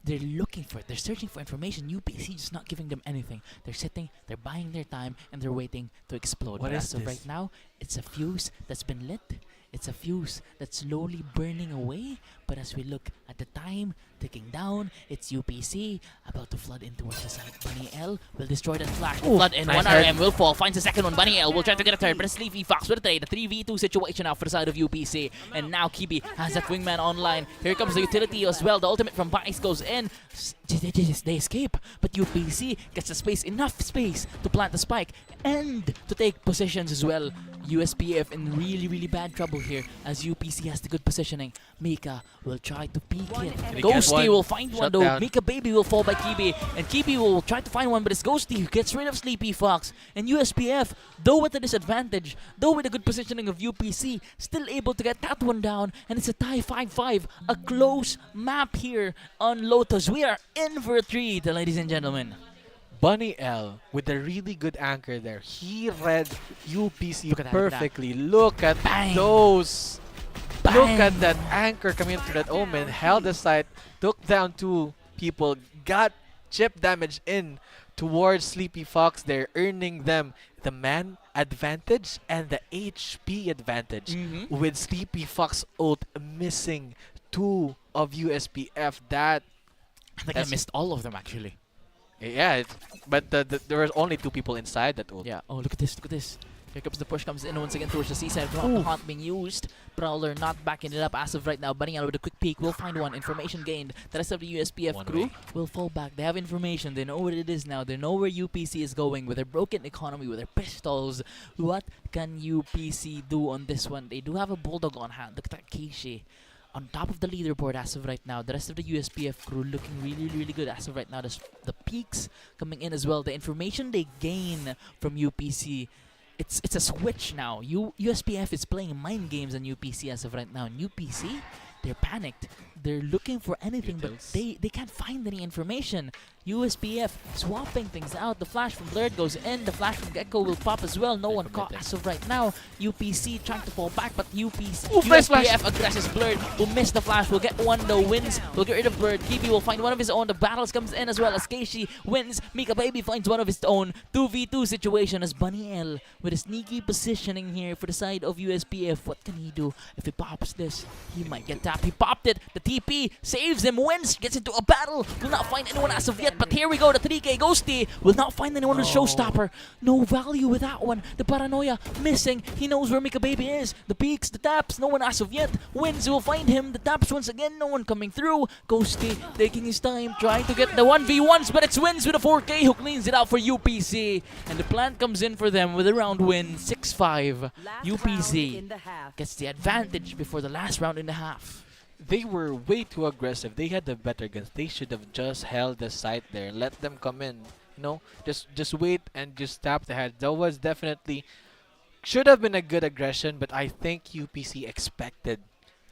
they're looking for it. They're searching for information. UPC just not giving them anything. They're sitting, they're buying their time, and they're waiting to explode. What but is as of this? right now, it's a fuse that's been lit. It's a fuse that's slowly burning away. But as we look at the time ticking down, it's UPC about to flood in towards the side. 𝐵𝐴𝐿 will destroy that flash. Flood in. 1 RM will fall. Finds the second one. 𝐵𝐴𝐿 will try to get a third, but it's Sleepy Fox with a trade. A 3v2 situation now for the side of UPC. And now 𝐸𝐵 has that wingman online. Here comes the utility as well. The ultimate from Vice goes in. They escape, but UPC gets enough space to plant the spike and to take positions as well. USPF in really, really bad trouble here as UPC has the good positioning. 𝐸𝐿 will try to peek it. ghosty will find one though. 𝐸𝐿 Baby will fall by 𝐸𝐵, and 𝐸𝐵 will try to find one, but it's ghosty who gets rid of Sleepy Fox. And USPF, though with a disadvantage, though with a good positioning of UPC, still able to get that one down, and it's a tie 5-5. A close map here on Lotus. We are in for a treat, ladies and gentlemen. 𝐵𝐴𝐿 with a really good anchor there. He read UPC Look at that, perfectly. Look at those. Bang. Look at that anchor coming through that omen. Held the site, took down 2 people, got chip damage in towards Sleepy Fox. They're earning them the man advantage and the HP advantage. With Sleepy Fox ult missing 2 of USPF. I think I missed all of them actually. Yeah, but there was only 2 people inside that ult. Yeah. Oh, look at this. Look at this. Here comes the push, comes in once again towards the C side. The haunt being used. Prowler not backing it up as of right now. 𝐵𝐿 with a quick peek will find one. Information gained. The rest of the USPF crew will fall back. They have information. They know what it is now. They know where UPC is going with their broken economy, with their pistols. What can UPC do on this one? They do have a Bulldog on hand. Look at that 𝐸𝐿 on top of the leaderboard as of right now. The rest of the USPF crew looking really, really good as of right now. The peaks coming in as well. The information they gain from UPC, it's a switch now. USPF is playing mind games on UPC as of right now. And UPC, they're panicked. They're looking for anything, but they can't find any information. USPF swapping things out. The flash from Blurred goes in. The flash from 𝐐𝐞𝐤 will pop as well. No one caught as of right now. UPC trying to fall back, but USPF aggresses Blurred, who missed the flash. Will get one though, wins. Will get rid of Blurred. 𝐸𝐵 will find one of his own. The battles comes in as well as 𝐸𝐿 wins. 𝐸𝐸𝐵𝐵 finds one of his own. 2v2 situation as Bunny L with a sneaky positioning here for the side of USPF. What can he do? If he pops this, he might get tapped. He popped it. The TP saves him, wins, gets into a battle. Will not find anyone as of yet, but here we go. The 3K ghosty will not find anyone on showstopper. No value with that one. The paranoia missing. He knows where 𝐸𝐸𝐵𝐵 is. The peaks, the taps, no one as of yet. Wins will find him. The taps once again, no one coming through. Ghosty taking his time, trying to get the 1v1s, but it's wins with a 4K who cleans it out for UPC. And the plant comes in for them with a round win, 6-5. UPC gets the advantage before the last round in the half. They were way too aggressive. They had the better guns. They should have just held the site there. Let them come in. You know, just wait and just tap the head. That was definitely should have been a good aggression, but I think UPC expected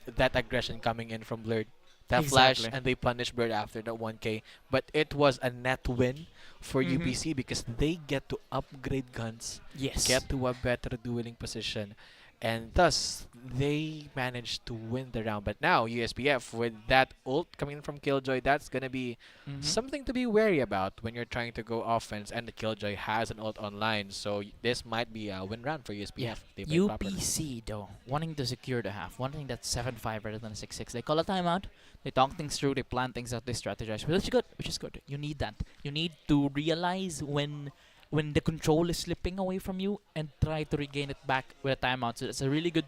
that aggression coming in from Blurred. That flash, and they punished Blurred after that 1K. But it was a net win for UPC because they get to upgrade guns, get to a better dueling position, and thus they managed to win the round. But now USPF with that ult coming in from 𝐞𝐤𝐤, that's gonna be something to be wary about when you're trying to go offense, and the 𝐞𝐤𝐤 has an ult online, so this might be a win round for USPF. They play properly. UPC though, wanting to secure the half, wanting that 7-5 rather than a 6-6. They call a timeout, they talk things through, they plan things out, they strategize, which is good. You need that. You need to realize when the control is slipping away from you and try to regain it back with a timeout. So it's a really good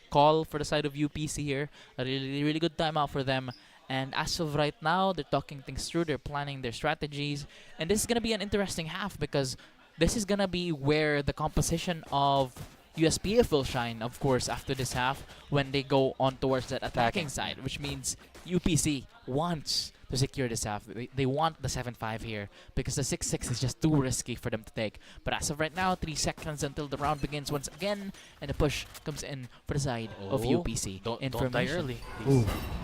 call for the side of UPC here. A really good timeout for them. And as of right now, they're talking things through. They're planning their strategies. And this is going to be an interesting half because this is going to be where the composition of USPF will shine, of course, after this half when they go on towards that attacking side, which means UPC wants to secure this half. They want the 7-5 here because the 6-6 is just too risky for them to take. But as of right now, 3 seconds until the round begins once again, and the push comes in for the side of UPC. Don't die early.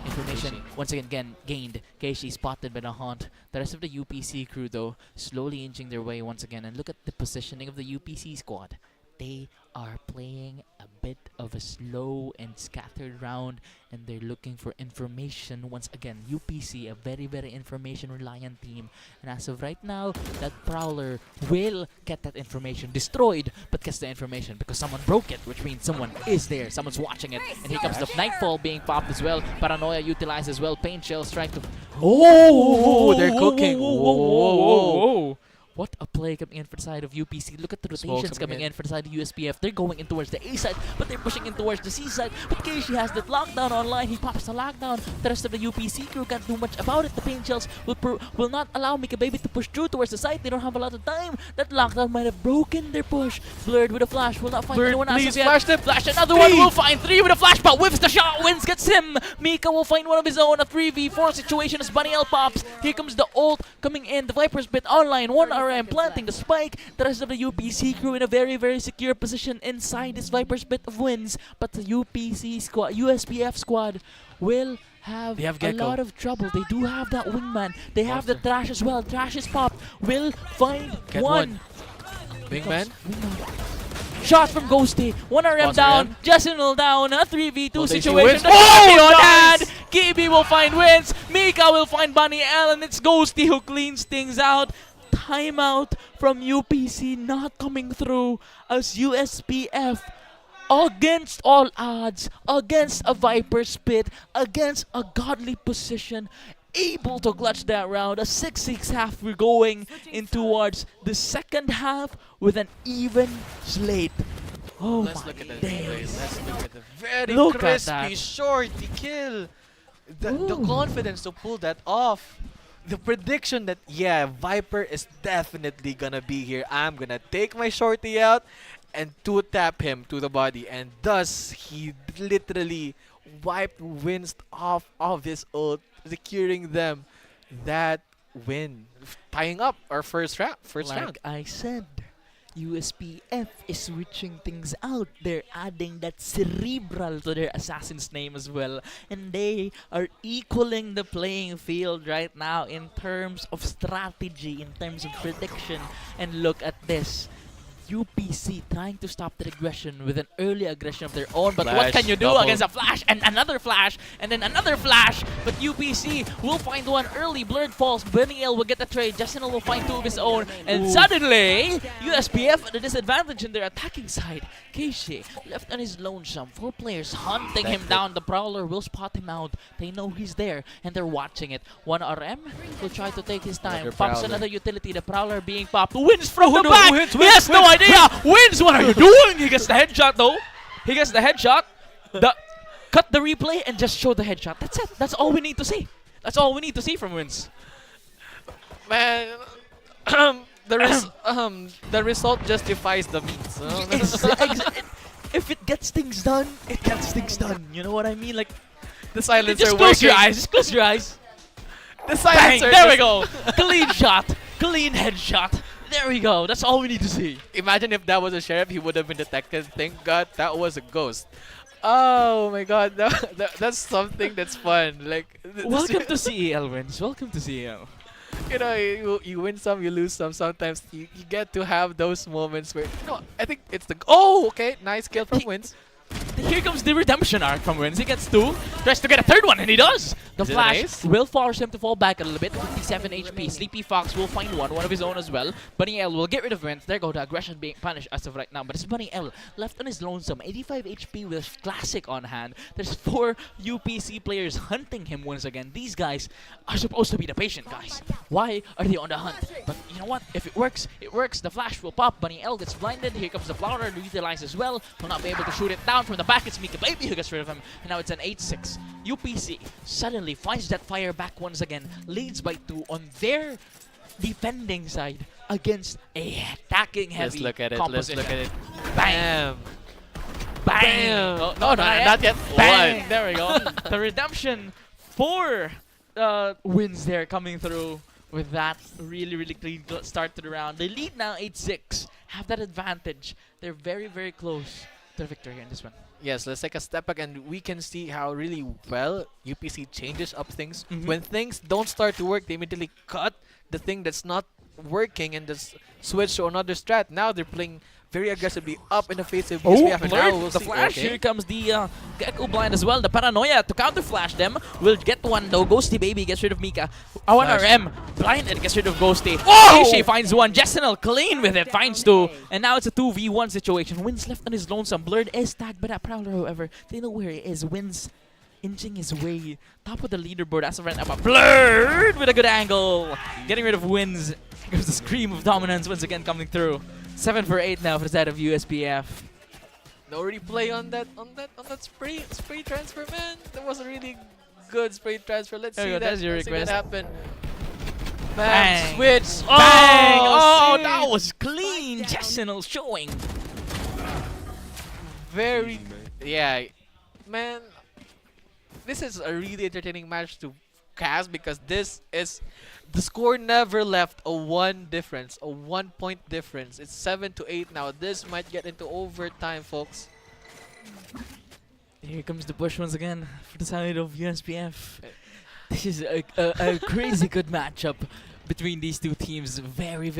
Information once again gained. 𝐸𝐿 spotted by the Haunt. The rest of the UPC crew though slowly inching their way once again, and look at the positioning of the UPC squad. They are playing a bit of a slow and scattered round, and they're looking for information. Once again, UPC, a very information-reliant team. And as of right now, that Prowler will get that information destroyed, but gets the information because someone broke it, which means someone is there. Someone's watching it. And here comes the Nightfall being popped as well. Paranoia utilized as well. Pain Shells trying to... Oh, they're cooking. Whoa. What a play coming in for the side of UPC. Look at the rotations coming in for the side of USPF. They're going in towards the A side, but they're pushing in towards the C side. But 𝐸𝐿 has that lockdown online. He pops the lockdown. The rest of the UPC crew can't do much about it. The pain shells will not allow 𝐸𝐸𝐵𝐵 to push through towards the site. They don't have a lot of time. That lockdown might have broken their push. Blurred with a flash. Will not find anyone else. Please flash them. Flash another one. Will find 3 with a flash, but whiffs the shot. Wins, gets him. 𝐸𝐸𝐵 will find one of his own. A 3v4 situation as Bunny L pops. Here comes the ult coming in. The Viper's Bit online. 1 RM planting the spike. The rest of the UPC crew in a very secure position inside this Viper's Bit of wins. But the USPF squad will have a 𝐐𝐞𝐤. lot of trouble. They do have that wingman. They have the Trash as well. Trash is popped. Will find one. Wingman. Shot from ghosty. 1 RM down. Jesenil down. A 3v2 situation. Nice. 𝐸𝐿 will find wins. 𝐸𝐸𝐿 will find Bunny L, and it's ghosty who cleans things out. Timeout from UPC not coming through as USPF, against all odds, against a Viper's Pit, against a godly position, able to clutch that round. A 6-6 half. We're going in towards the second half with an even slate. Oh, Let's look at the play. Let's look at the very Look at crispy, that. shorty kill. The confidence to pull that off. The prediction that, yeah, Viper is definitely gonna be here. I'm gonna take my shorty out and 2-tap him to the body. And thus, he literally wiped wins off of his ult, securing them that win. Tying up our first round. Like I said, USPF is switching things out. They're adding that cerebral to their assassin's name as well. And they are equaling the playing field right now in terms of strategy, in terms of prediction. And look at this. UPC trying to stop the aggression with an early aggression of their own, but what can you do against a flash and another flash and then another flash? But UPC will find one early. Blurred falls. 𝐕𝐚𝐥𝐿 will get the trade. Justinel will find two of his own, and suddenly USPF at a disadvantage in their attacking side. 𝐞𝐤 left on his lonesome. 4 players hunting him down. The Prowler will spot him out. They know he's there and they're watching it. One RM will try to take his time. Pops another utility. The Prowler being popped. Wins from the back. He has no idea. Wins. What are you doing? He gets the headshot though. He gets the headshot. Cut the replay and just show the headshot. That's it. That's all we need to see. That's all we need to see from Wins. Man, the result justifies the means. If it gets things done, it gets things done. You know what I mean? Like the silencer. Just close your eyes. Just close your eyes. The silencer. Bang, there we go. Clean shot. Clean headshot. There we go. That's all we need to see. Imagine if that was a sheriff, he would have been detected. Thank God that was a ghost. Oh my God, that's something that's fun. Like, welcome to CEL Wins. Welcome to CEL. You know, you win some, you lose some. Sometimes you get to have those moments where I think it's the okay, nice kill from Wins. Here comes the redemption arc from Wins. He gets 2, tries to get a 3rd one, and he does! The flash will force him to fall back a little bit. 57 HP. Sleepy Fox will find one of his own as well. 𝐕𝐚𝐿 will get rid of Wins. There go the aggression being punished as of right now. But it's 𝐕𝐚𝐿 left on his lonesome. 85 HP with Classic on hand. There's 4 UPC players hunting him once again. These guys are supposed to be the patient guys. Why are they on the hunt? But you know what? If it works, it works. The flash will pop. 𝐕𝐚𝐿 gets blinded. Here comes the Flower to utilize as well. Will not be able to shoot it down from the back. It's 𝐸𝐚𝐿 who gets rid of him. And now it's an 8-6. UPC suddenly finds that fire back once again. Leads by 2 on their defending side against a attacking heavy composition. Let's look at it. Bam! Bang! Oh, no, not yet. Bang! There we go. The redemption for Wins there coming through with that really clean start to the round. They lead now 8-6. Have that advantage. They're very close to the victory in this one. Yes, let's take a step back and we can see how really well UPC changes up things. When things don't start to work, they immediately cut the thing that's not working and just switch to another strat. Now they're playing very aggressively up in the face of USPF. And now we'll the see. flash. Here comes the Gecko blind as well. The paranoia to counter flash them. Will get one though. Ghosty baby gets rid of Mika. 1 RM blinded gets rid of Ghosty. 𝐞𝐤 finds one. Justinel clean with it. Finds 2. And now it's a 2v1 situation. Wins left on his lonesome. Blurred is tagged by that Prowler, however. They know where he is. Wins inching his way top of the leaderboard as of right now. But Blurred with a good angle. Getting rid of Wins. Here's the scream of dominance once again coming through. 7 for 8 now for the side of USPF. No replay on that spray transfer, man. That was a really good spray transfer. Let's see that. That's your request. Happen. Bang! Switch! Bang! Oh, that was clean. Justinel showing. Very, yeah, man. This is a really entertaining match to cast because this is. The score never left a 1 difference, a 1 point difference. It's 7-8 now. This might get into overtime, folks. Here comes the push once again for the side of USPF. This is a crazy good matchup between these two teams. Very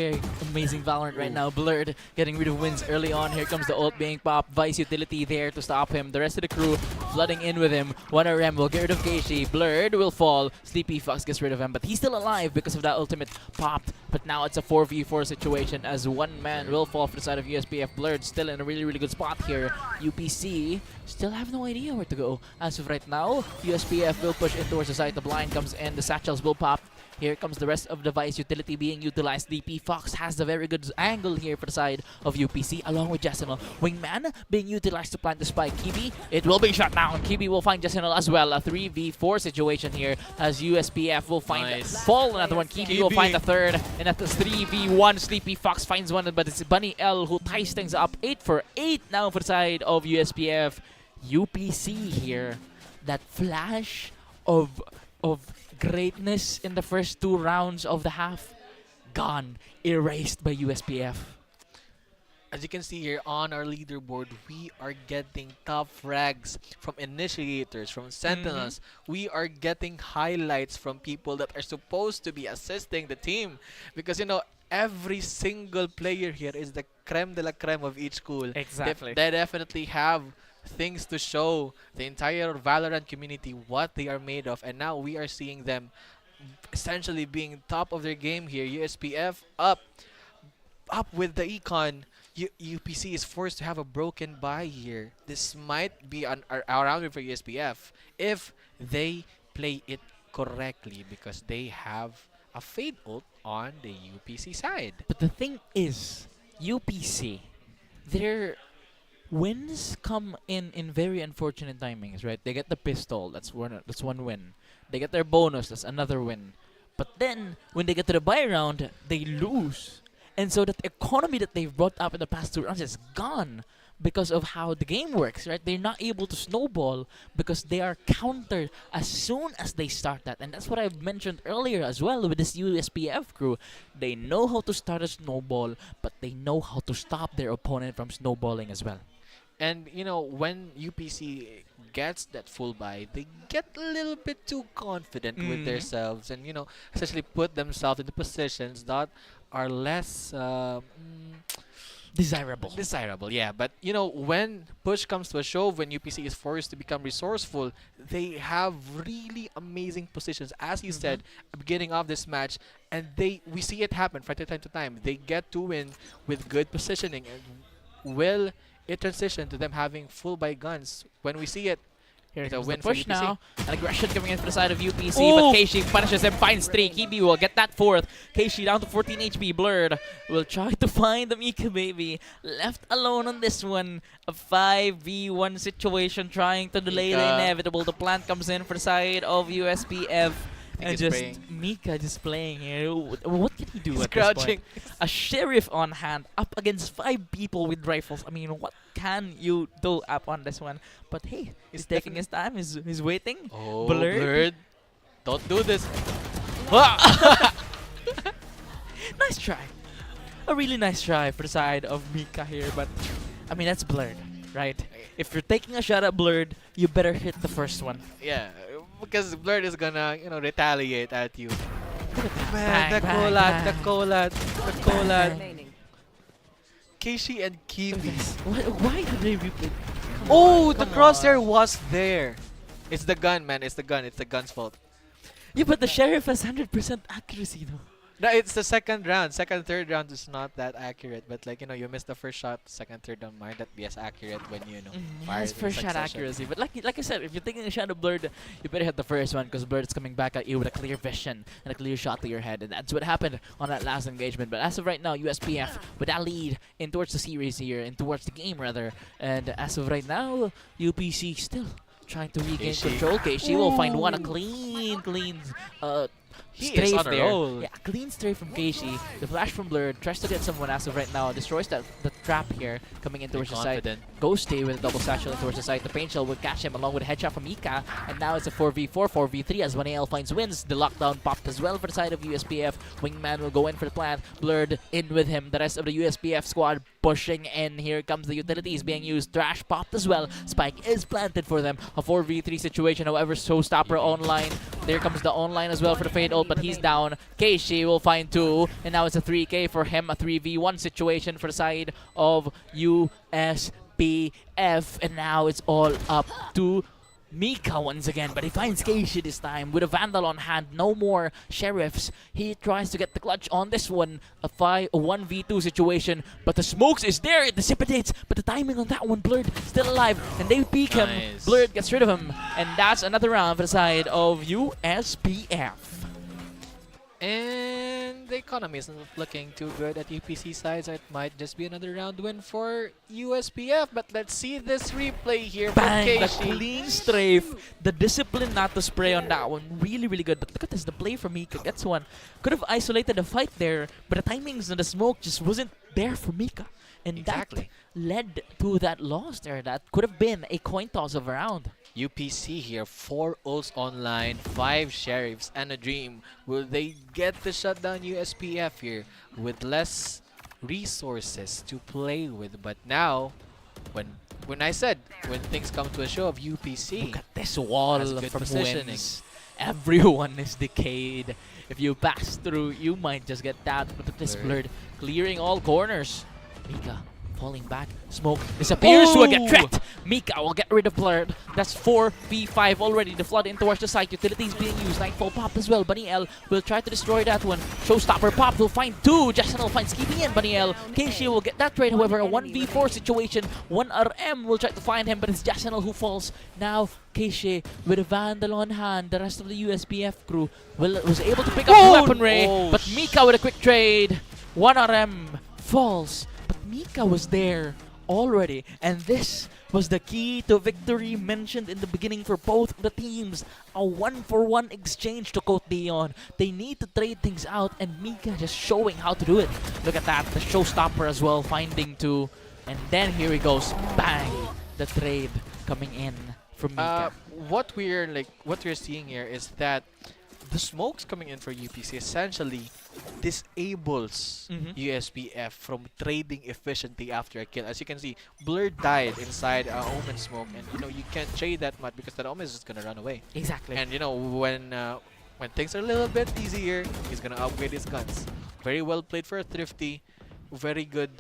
amazing Valorant right now. Blurred getting rid of Wins early on. Here comes the ult being popped. Vice utility there to stop him. The rest of the crew flooding in with him. 1 RM will get rid of 𝐞𝐤. Blurred will fall. Sleepy Fox gets rid of him, but he's still alive because of that ultimate popped. But now it's a 4v4 situation as 1 man will fall for the side of USPF. Blurred still in a really good spot here. UPC still have no idea where to go. As of right now, USPF will push in towards the side. The blind comes in. The satchels will pop. Here comes the rest of the Vice utility being utilized. DP Fox has the very good angle here for the side of UPC along with Justinel. Wingman being utilized to plant the spike. 𝐸𝐵, it will be shut down. 𝐸𝐵 will find Justinel as well. A 3v4 situation here as USPF will find fall another one. 𝐸𝐵 will find a 3rd. And at the 3v1, Sleepy Fox finds one, but it's 𝐵unyL who ties things up. 8 for 8 now for the side of USPF. UPC here. That flash of greatness in the first 2 rounds of the half, gone, erased by USPF. as you can see here on our leaderboard, we are getting top frags from initiators, from sentinels. We are getting highlights from people that are supposed to be assisting the team. Because, you know, every single player here is the creme de la creme of each school. Exactly. They definitely have things to show the entire Valorant community what they are made of. And now we are seeing them essentially being top of their game here. USPF up with the econ. UPC is forced to have a broken bye here. This might be a round win for USPF if they play it correctly, because they have a fade ult on the UPC side. But the thing is, UPC, their wins come in very unfortunate timings, right? They get the pistol, that's one win. They get their bonus, that's another win. But then, when they get to the bye round, they lose. And so that economy that they've brought up in the past 2 rounds is gone because of how the game works, right? They're not able to snowball because they are countered as soon as they start that. And that's what I've mentioned earlier as well with this USPF crew. They know how to start a snowball, but they know how to stop their opponent from snowballing as well. And, you know, when UPC gets that full buy, they get a little bit too confident with themselves and, you know, essentially put themselves into positions that are less desirable. Desirable, yeah. But, you know, when push comes to a shove, when UPC is forced to become resourceful, they have really amazing positions. As you said, at the beginning of this match, and we see it happen from time to time. They get to win with good positioning. And will it transition to them having full buy guns? When we see it, Here it's a comes win the push for UPC. now. An aggression coming in for the side of UPC, but Keishi punishes him, finds 3. Kibi will get that 4th. Keishi down to 14 HP. Blurred will try to find the Mika baby. Left alone on this one. A 5v1 situation trying to delay the Mika. inevitable. The plant comes in for the side of USPF. And he's just praying. Mika just playing here. What can he do He's at crouching. this point? A sheriff on hand up against 5 people with rifles. I mean, what can you do up on this one? But hey, he's taking his time. He's waiting. Oh, Blurred. Don't do this. Nice try. A really nice try for the side of Mika here. But, I mean, that's Blurred, right? If you're taking a shot at Blurred, you better hit the first one. Yeah, because Blurred is gonna, you know, retaliate at you. Bang, the bang, collab, the bang. collab. Keishi and Kibi. Why did they replay? Oh, the crosshair was there. It's the gun, man. It's the gun. It's the gun's fault. Yeah, but the sheriff has 100% accuracy though. No, it's the second round. Second, third round is not that accurate. But, like, you know, you missed the first shot. Second, third round might not be as accurate when you know. fire It's in first shot succession. accuracy. But like I said, if you're taking a shot at Blurred, you better hit the first one because Blurred is coming back at you with a clear vision and a clear shot to your head. And that's what happened on that last engagement. But as of right now, USPF with that lead in towards the series here, in towards the game rather. And as of right now, UPC still trying to regain Keishi. control. Keishi will find one, a clean He is strafe on a there. roll. Yeah, clean strafe from Keishi. The flash from Blurred tries to get someone as of right now. Destroys the trap here coming in towards the side. Confident. Ghosty with a double satchel towards the side. The paint shell will catch him along with a headshot from Mika. And now it's a 4v4, 4v3 as 1AL finds wins. The lockdown popped as well for the side of USPF. Wingman will go in for the plant. Blurred in with him. The rest of the USPF squad pushing in. Here comes the utilities being used. Thrash popped as well. Spike is planted for them. A 4v3 situation. However, Showstopper online. There comes the online as well for the Fade ult, but he's down. Keishi will find 2. And now it's a 3k for him. A 3v1 situation for the side of USPF. And now it's all up to Mika once again, but he finds Keishi this time with a Vandal on hand. No more sheriffs. He tries to get the clutch on this one. A 1v2 situation, but the smokes is there. It dissipates, but the timing on that one, Blurred still alive, and they peek him. Blurred gets rid of him, and that's another round for the side of USPF. And the economy isn't looking too good at UPC side, so it might just be another round win for USPF. But let's see this replay here from Bang! The Keishi. clean strafe. The discipline not to spray on that one. Really, really good. But look at this. The play from Mika gets one. Could have isolated the fight there, but the timings and the smoke just wasn't there for Mika. And Exactly. that led to that loss there. That could have been a coin toss of a round. UPC here, 4 ults online, 5 sheriffs, and a dream. Will they get to shut down USPF here with less resources to play with. But now, when I said when things come to a show of UPC, Look at this wall has good from positioning. Wins. Everyone is decayed. If you pass through, you might just get that. Look at this Blurred clearing all corners. Mika falling back. Smoke disappears to a get tricked. Mika will get rid of Blurred. That's 4v5 already. The flood in towards the site. Utilities being used. Nightfall pop as well. Bunny L will try to destroy that one. Showstopper pop will find two. Jason finds Skippy and Bunny L. 𝐞𝐞𝐤 will get that trade. However, a 1v4 situation. 1RM will try to find him, but it's Jason who falls. Now, 𝐞𝐞𝐤 with a Vandal on hand. The rest of the USPF crew was able to pick up the weaponry. But Mika with a quick trade. 1RM falls. But Mika was there already, and this was the key to victory mentioned in the beginning for both the teams. A 1-for-1 exchange to 𝐭𝐞𝐤. They need to trade things out, and Mika just showing how to do it. Look at that, the showstopper as well, finding two. And then here he goes, bang! The trade coming in from Mika. What we're seeing here is that the smokes coming in for UPC essentially disables USPF from trading efficiently after a kill. As you can see, Blurred died inside Omen smoke, and you can't trade that much because that Omen is just gonna run away. Exactly. And when things are a little bit easier, he's gonna upgrade his guns. Very well played for a Thrifty. Very good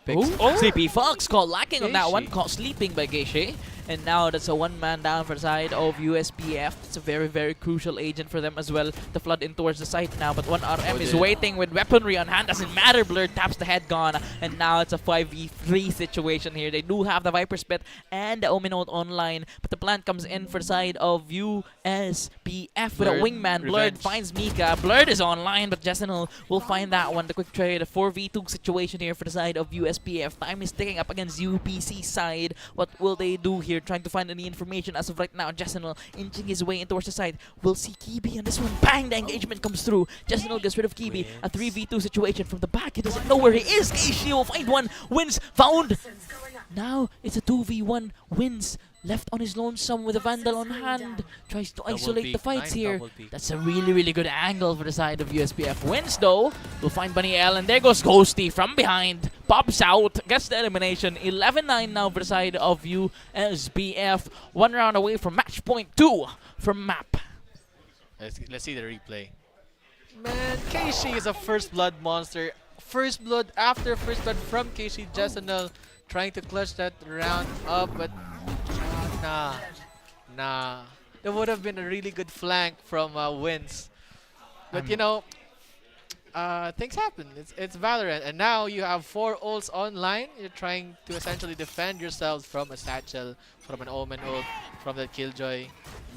picks. Sleepy Fox caught lacking on that one. Caught sleeping by 𝐞𝐞𝐤. And now that's a one-man down for the side of USPF. It's a very, very crucial agent for them as well. The flood in towards the site now, but 1RM is waiting with weaponry on hand. Doesn't matter. Blurred taps the head gone. And now it's a 5v3 situation here. They do have the Viper Spit and the Omen ult online, but the plant comes in for the side of USPF with a wingman. Blurred finds Mika. Blurred is online, but Jessenel will find that one. The quick trade, a 4v2 situation here for the side of USPF. Time is ticking up against UPC side. What will they do here? Trying to find any information as of right now. Jessenel inching his way in towards the side. We'll see 𝐸𝐵 on this one. Bang! The engagement comes through. Jessenel gets rid of 𝐸𝐵. A 3v2 situation from the back. He doesn't know where he is. 𝐸𝐞𝐤 will find one. Wins found. Now it's a 2v1. Wins left on his lonesome with a Vandal on hand. Tries to isolate the fights here. That's a really, really good angle for the side of USPF. Wins though. We'll find Bunny L, and there goes ghosty from behind. Pops out. Gets the elimination. 11-9 now for the side of USPF. One round away from match point 2 from map. Let's see the replay. Man, 𝐞𝐞𝐤 is a first blood monster. First blood after first blood from 𝐞𝐞𝐤. Jessenel trying to clutch that round up, but nah. That would have been a really good flank from Wins. But things happen. It's Valorant, and now you have 4 ults online. You're trying to essentially defend yourselves from a satchel, from an Omen ult, from that Killjoy.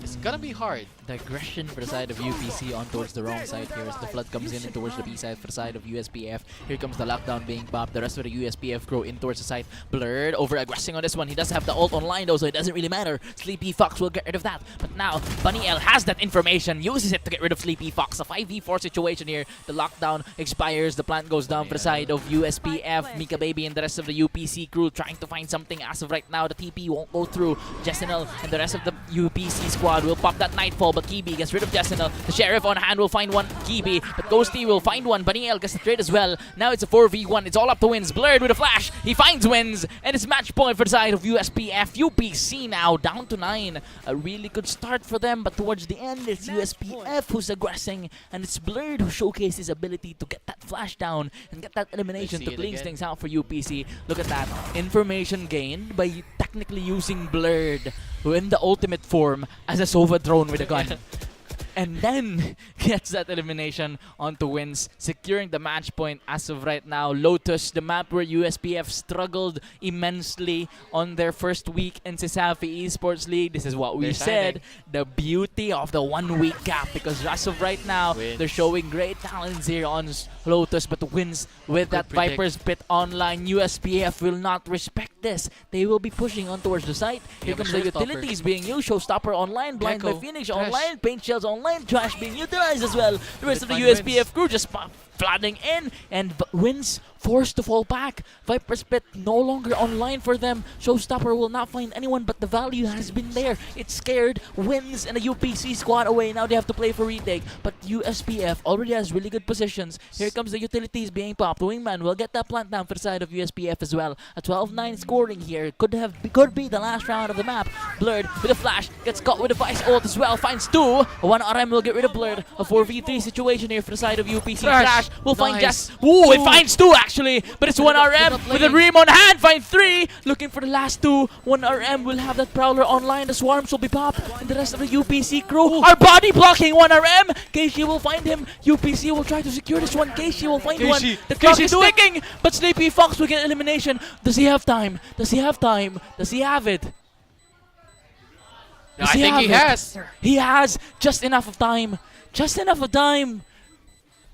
It's gonna be hard. The aggression for the side of UPC on towards the wrong side here as the flood comes in and towards the B side for the side of USPF. Here comes the lockdown being popped. The rest of the USPF grow in towards the side. Blurred over aggressing on this one. He does have the ult online though, so it doesn't really matter. Sleepy Fox will get rid of that. But now Bunny L has that information, uses it to get rid of Sleepy Fox. A 5v4 situation here. The lockdown expires. The plant goes down for the side of USPF. Mika Baby and the rest of the UPC crew trying to find something as of right now. The TP won't go through. Jessenel and the rest of the UPC squad will pop that Nightfall, but 𝐸𝐵 gets rid of Jessenel. The Sheriff on hand will find one. 𝐸𝐵, but ghosty will find one. Bunny L gets the trade as well. Now it's a 4v1. It's all up to Wins. Blurred with a flash. He finds Wins, and it's match point for the side of USPF. UPC now down to 9. A really good start for them, but towards the end, it's USPF who's aggressing, and it's Blurred who showcased his ability to get that flash down and get that elimination to cleanse things out for UPC. Look at that. Information gained by technically using Blurred in the ultimate form as a Sova drone with a gun. And then gets that elimination onto Wins, securing the match point as of right now. Lotus, the map where USPF struggled immensely on their first week in CESAFI Esports League. This is what we said, the beauty of the 1 week gap, because as of right now, they're showing great talents here on Lotus, but Wins with that Viper's Pit online. USPF will not respect this. They will be pushing on towards the site. Here comes the utilities being used. Showstopper online, blind by Phoenix online, paint shells online, trash being utilized as well. The rest of the USPF crew just flooding in, and Wins forced to fall back. Viper's Pit no longer online for them. Showstopper will not find anyone, but the value has been there. It's scared. Wins and the UPC squad away. Now they have to play for retake, but USPF already has really good positions. Here comes the utilities being popped. Wingman will get that plant down for the side of USPF as well. A 12-9 scoring here. Could be the last round of the map. Blurred with a flash. Gets caught with a Vice ult as well. Finds 2. 1 RM will get rid of Blurred. A 4v3 situation here for the side of UPC. Flash will find Jess. Ooh, it finds 2 actually. But it's 1 RM with a Ream on hand. Find 3. Looking for the last 2. 1 RM will have that Prowler online. The Swarms will be popped. And the rest of the UPC crew are body blocking 1 RM. 𝐞𝐞𝐤 will find him. UPC will try to secure this one. 𝐞𝐞𝐤 will find one. The clock is ticking. But Sleepy Fox will get elimination. Does he have time? Does he have time? Does he have it? No, I think he has. He has just enough of time. Just enough of time.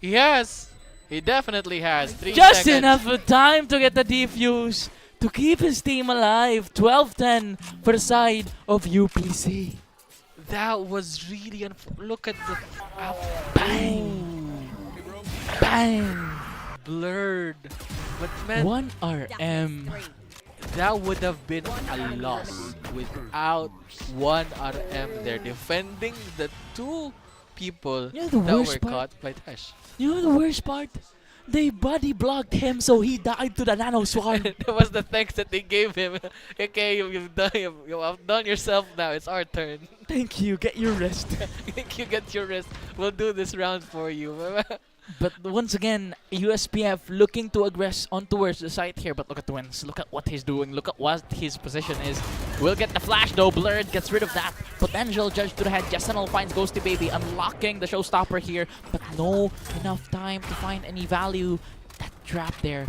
He has. He definitely has. 3 Just seconds. enough of time to get the defuse to keep his team alive. 12-10 for the side of UPC. That was really look at the bang, bang, blurred. But man, 1 RM. That would have been a loss without 1 RM there defending the 2 people You know the that worst were part? caught by Tash. You know the worst part? They body blocked him, so he died to the nano swarm. That was the thanks that they gave him. Okay, you've done yourself now. It's our turn. Thank you. Get your rest. Thank you. Get your rest. We'll do this round for you. But once again, USPF looking to aggress on towards the site here. But look at Twins. Look at what he's doing. Look at what his position is. We'll get the flash though. Blurred gets rid of that potential judge to the head. Jesenel finds Ghosty Baby, unlocking the showstopper here. But no enough time to find any value. That trap there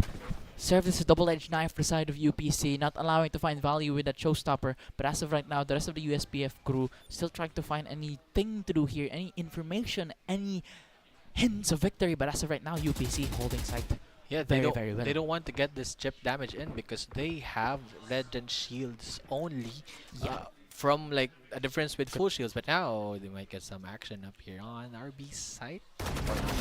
served as a double-edged knife for the side of UPC, not allowing to find value with that showstopper. But as of right now, the rest of the USPF crew still trying to find anything to do here, any information, any hints of victory. But as of right now, UPC holding site. Yeah, very well. They don't want to get this chip damage in because they have legend shields only. From like a difference with full shields, but now they might get some action up here on RB's side.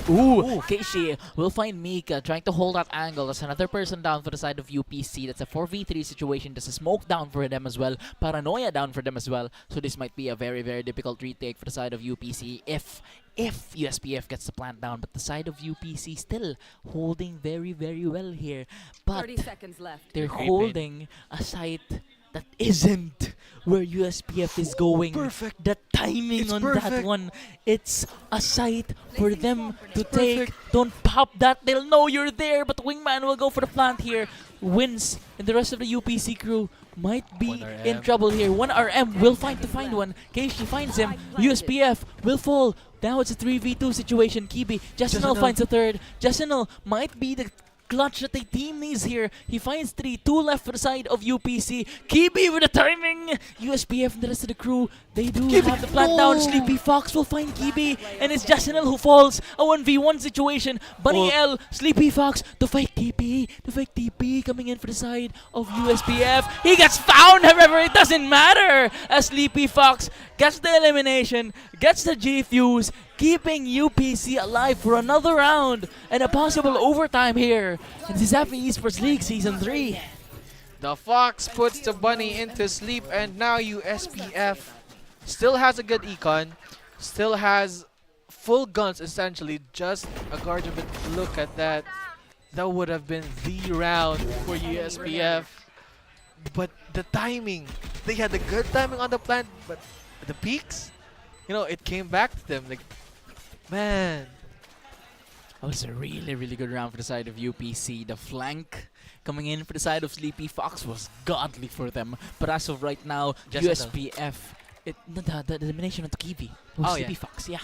Ooh, 𝐞𝐞𝐤 will find 𝐸𝐴 trying to hold that angle. That's another person down for the side of UPC. That's a 4v3 situation. There's a smoke down for them as well. Paranoia down for them as well. So this might be a very difficult retake for the side of UPC if USPF gets the plant down. But the side of UPC still holding very well here. But 30 seconds left. they're holding a site that isn't where USPF is going. Perfect. The timing on that one. It's a site for them to take. Don't pop that. They'll know you're there. But Wingman will go for the plant here. Wins, and the rest of the UPC crew might be in trouble here. 1 RM will find one. 𝐞𝐞𝐤 finds him. USPF will fall. Now it's a 3v2 situation. 𝐸𝐵. Jesenel finds a third. Jesenel might be the clutch that the team needs here. He finds 3, 2 left for the side of UPC. 𝐸𝐵 with the timing. USPF and the rest of the crew, they do have the plant down. Sleepy Fox will find 𝐸𝐵, and it's Jesenel who falls. A 1v1 situation. Bunny L, Sleepy Fox to fight 𝐸𝐵. TP coming in for the side of USPF. He gets found, however, it doesn't matter as Sleepy Fox gets the elimination, gets the G-Fuse, keeping UPC alive for another round and a possible overtime here in the CESAFI Esports League Season 3. The Fox puts the bunny into sleep, and now USPF still has a good econ, still has full guns essentially, just a guardian. But look at that. That would have been the round for USPF. But the timing, they had a good timing on the plant, but the peaks, it came back to them. Like, man, that was a really good round for the side of UPC. The flank coming in for the side of Sleepy Fox was godly for them. But as of right now, USPF, the elimination of the 𝐸𝐵. Sleepy Fox, yeah.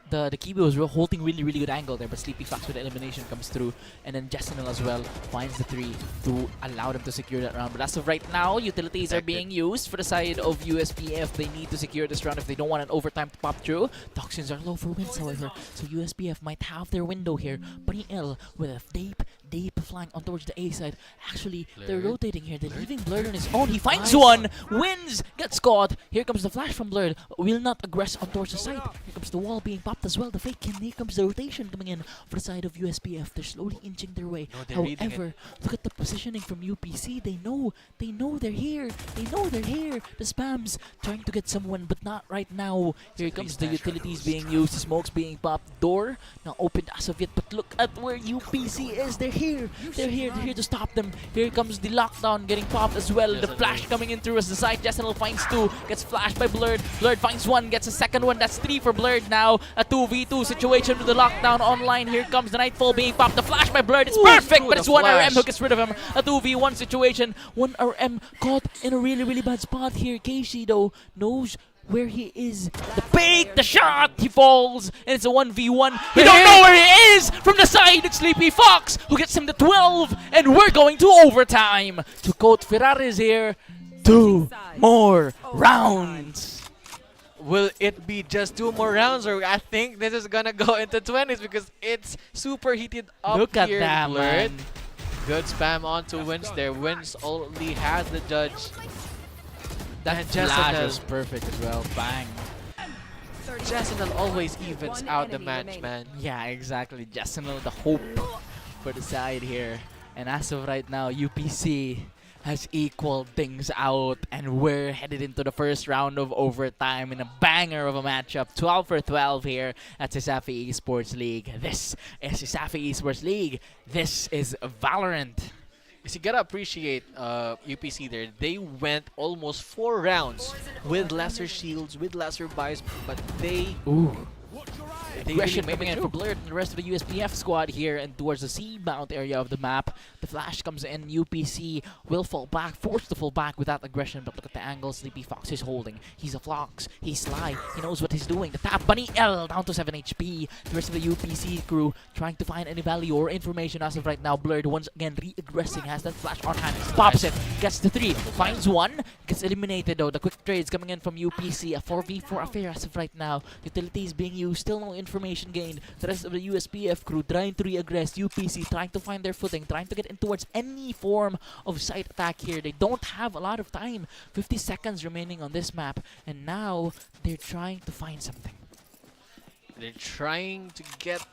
The 𝐸𝐵 was holding really good angle there, but Sleepy Fox with the elimination comes through, and then Jesenel as well finds the 3 to allow them to secure that round. But as of right now, utilities are being used for the side of USPF. They need to secure this round if they don't want an overtime to pop through. Toxins are low for wins, however, so USPF might have their window here. Bunny L with a They flying on towards the A side. Actually, they're rotating here. They're leaving Blurred on his own. He finds one, wins, gets caught. Here comes the flash from Blurred. Will not aggress on towards the side. Here comes the wall being popped as well. The fake, and here comes the rotation coming in for the side of USPF. They're slowly inching their way. However, look at the positioning from UPC. They know they're here. They know they're here. The spams trying to get someone, but not right now. Here comes the utilities being used. The smokes being popped. Door now opened as of yet, but look at where UPC is. They're here. They're here to stop them. Here comes the lockdown getting popped as well. The flash coming in through as the side. 𝐿 finds 2. Gets flashed by Blurred. Blurred finds 1. Gets a second one. That's 3 for Blurred now. A 2v2 situation with the lockdown online. Here comes the Nightfall being popped. The flash by Blurred. It's perfect, but it's 1 RM who gets rid of him. A 2v1 situation. 1 RM caught in a really bad spot here. 𝐞𝐞𝐤 though knows where he is. The bait, the shot, he falls, and it's a 1v1. We don't know where he is! From the side, it's Sleepy Fox who gets him to 12, and we're going to overtime. To quote Ferraris here, 2 more rounds. Will it be just 2 more rounds, or I think this is gonna go into 20s because it's super heated up. Look at here, that, Blurred. man. Good spam onto Wins there. Wins only has the judge. That flash was perfect as well. Bang. 𝐿 always evens out the match, man. Yeah, exactly. 𝐿, the hope for the side here. And as of right now, UPC has equaled things out, and we're headed into the first round of overtime in a banger of a matchup. 12 for 12 here at CESAFI Esports League. This is CESAFI Esports League. This is Valorant. You gotta appreciate UPC there. They went almost 4 rounds with lesser shields, with lesser buys, but they Aggression coming in for Blurred and the rest of the USPF squad here and towards the C-bound area of the map. The flash comes in. UPC will fall back, forced to fall back without aggression, but look at the angle Sleepy Fox is holding. He's a Fox. He's sly. He knows what he's doing. The tap. Bunny L down to 7 HP. The rest of the UPC crew trying to find any value or information as of right now. Blurred once again re-aggressing. Has that flash on hand. Pops it. Gets the 3. Finds 1. Gets eliminated though. The quick trades coming in from UPC. A 4v4 affair as of right now. Utilities being used. Still no information gained. The rest of the USPF crew trying to re-aggress. UPC trying to find their footing. Trying to get in towards any form of side attack here. They don't have a lot of time. 50 seconds remaining on this map. And now they're trying to find something. They're trying to get,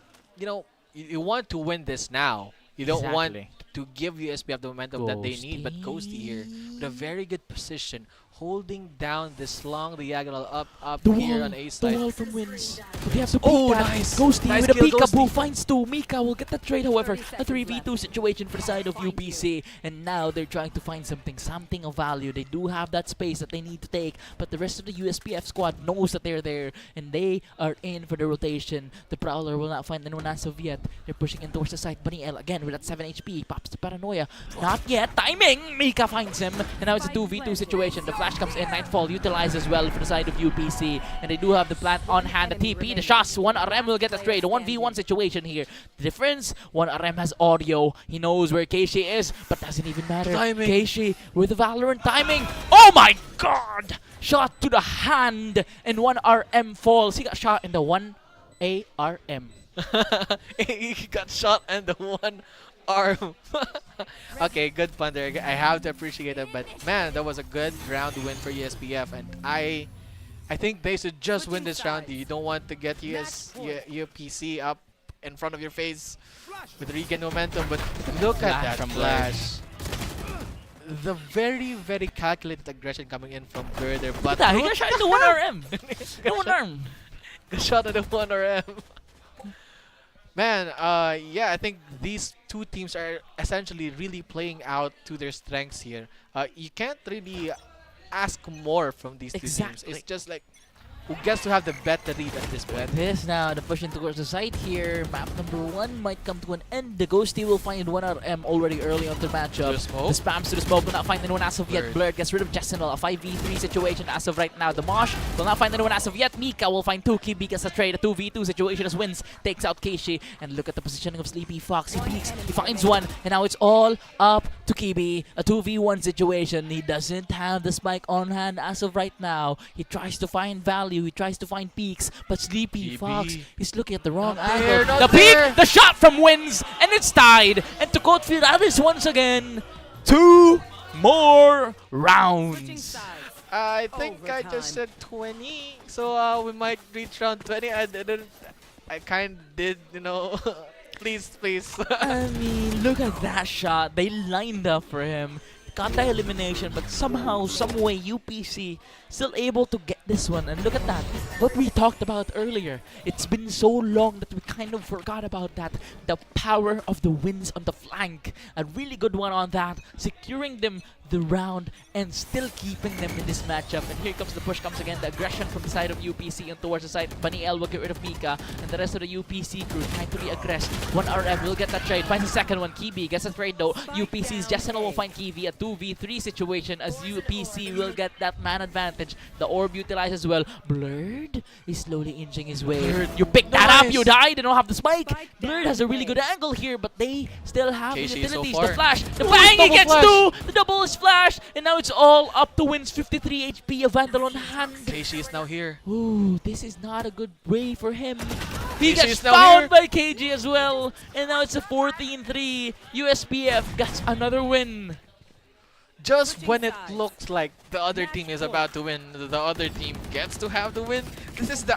you want to win this now. You don't want to give USPF the momentum that they need, but Ghosty here with a very good position, holding down this long diagonal up here on A side. The wall from Wins. They have to beat that. Nice. Ghosty Nice with a kill, peekaboo Ghosty. finds 2. Mika will get the trade, however. A 3v2 situation for the side of UPC. And now they're trying to find something of value. They do have that space that they need to take, but the rest of the USPF squad knows that they're there, and they are in for the rotation. The Prowler will not find anyone as of yet. They're pushing in towards the side. Bunny L again with that 7 HP. Pops the Paranoia. Not yet. Timing! Mika finds him. And now it's a 2v2 situation. The flash comes in. Nightfall utilized as well for the side of UPC. And they do have the plant on hand. The TP, the shots. 1 RM will get the trade. A 1v1 situation here. The difference, 1 RM has audio. He knows where 𝐞𝐞𝐤 is, but doesn't even matter. Timing. 𝐞𝐞𝐤 with the Valorant timing. Oh my god! Shot to the hand. And 1 RM falls. He got shot in the 1 ARM. He got shot and the 1 arm. Okay, good fun there. I have to appreciate it, but man, that was a good round win for USPF, and I think they should just win this round. You don't want to get UPC up in front of your face with regain momentum, but look at that flash. The very calculated aggression coming in from Birder, but he got shot in the 1 RM. The 1 arm. Got shot at the 1 RM. Man, yeah, I think these two teams are essentially really playing out to their strengths here. You can't really ask more from these two teams. It's just like who gets to have the better lead at this point. This now, the pushing towards the side here. Map number 1 might come to an end. The Ghosty will find 1 RM already early on the matchup. The spams to the smoke will not find anyone as of yet. Blurred gets rid of 𝐿. A 5v3 situation as of right now. The Mosh will not find anyone as of yet. Mika will find 2. Kibi gets a trade. A 2v2 situation as Wins takes out 𝐞𝐞𝐤. And look at the positioning of Sleepy Fox. He peeks. He finds 1. And now it's all up to 𝐞𝐞𝐤. A 2v1 situation. He doesn't have the spike on hand as of right now. He tries to find value. He tries to find peaks. But Sleepy Fox is looking at the wrong angle. The peak! The shot from Wins! And it's tied. And to quote Firalis once again, 2 more rounds. I think I just said 20, so we might reach round 20. I kind of did, you know. Please. I mean, look at that shot. They lined up for him. Got the elimination, but somehow, someway, UPC still able to get this one. And look at that. What we talked about earlier. It's been so long that we kind of forgot about that. The power of the Wins on the flank. A really good one on that. Securing them the round and still keeping them in this matchup. And here comes the push, comes again, the aggression from the side of UPC and towards the side. Bunny L will get rid of Mika, and the rest of the UPC crew trying to re-aggress. 1RM will get that trade, finds the second one. 𝐞𝐞𝐤 gets a trade though. UPC's Jessenal will find 𝐞𝐞𝐤, a 2v3 situation as UPC will get that man advantage. The orb utilized as well. Blurred is slowly inching his way. Blurred. You picked that up, you died, they don't have the spike. Blurred has a really good angle here, but they still have the utilities. The flash, the bang, he gets 2! The double is flash, and now it's all up to Wins. 53 HP, a Vandal on hand. 𝐞𝐞𝐤 is now here. Ooh, this is not a good way for him. He 𝐞𝐞𝐤 gets is now found here. by KG as well, and now it's a 14-3. USPF gets another win. Just when it looks like the other team is about to win, the other team gets to have the win. This is the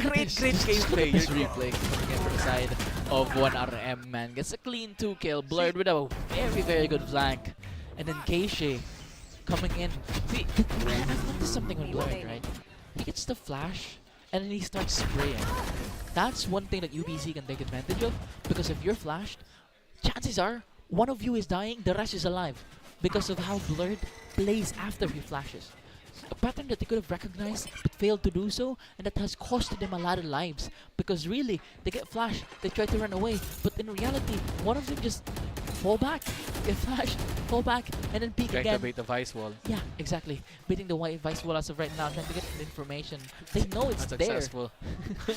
great gameplay. This replay coming in from the side of 1RM, man. Gets a clean 2-kill. Blurred with a very good flank. And then 𝐞𝐞𝐤 coming in. See, I've noticed something on Blurred, right? He gets the flash and then he starts spraying. That's one thing that UBC can take advantage of, because if you're flashed, chances are one of you is dying, the rest is alive, because of how Blurred plays after he flashes. A pattern that they could have recognized but failed to do so, and that has costed them a lot of lives. Because really, they get flashed, they try to run away, but in reality, one of them just fall back, get flashed, fall back, and then peek Trying again. to bait the vice wall. Yeah, exactly. Beating the white vice wall as of right now, trying to get the information. They know it's there.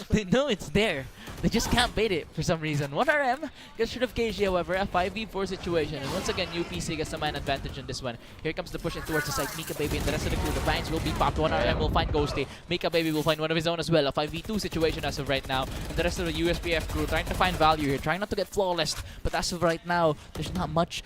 They know it's there. They just can't bait it for some reason. 1RM gets rid of 𝐞𝐞𝐤, however, a 5v4 situation. And once again, UPC gets the man advantage in this one. Here comes the push in towards the side. 𝐞𝐞𝐤 and the rest of the crew. The bangs will be popped. 1RM will find ghosty. 𝐞𝐞𝐤 will find one of his own as well. A 5v2 situation as of right now. And the rest of the USPF crew trying to find value here, trying not to get flawless. But as of right now, there's not much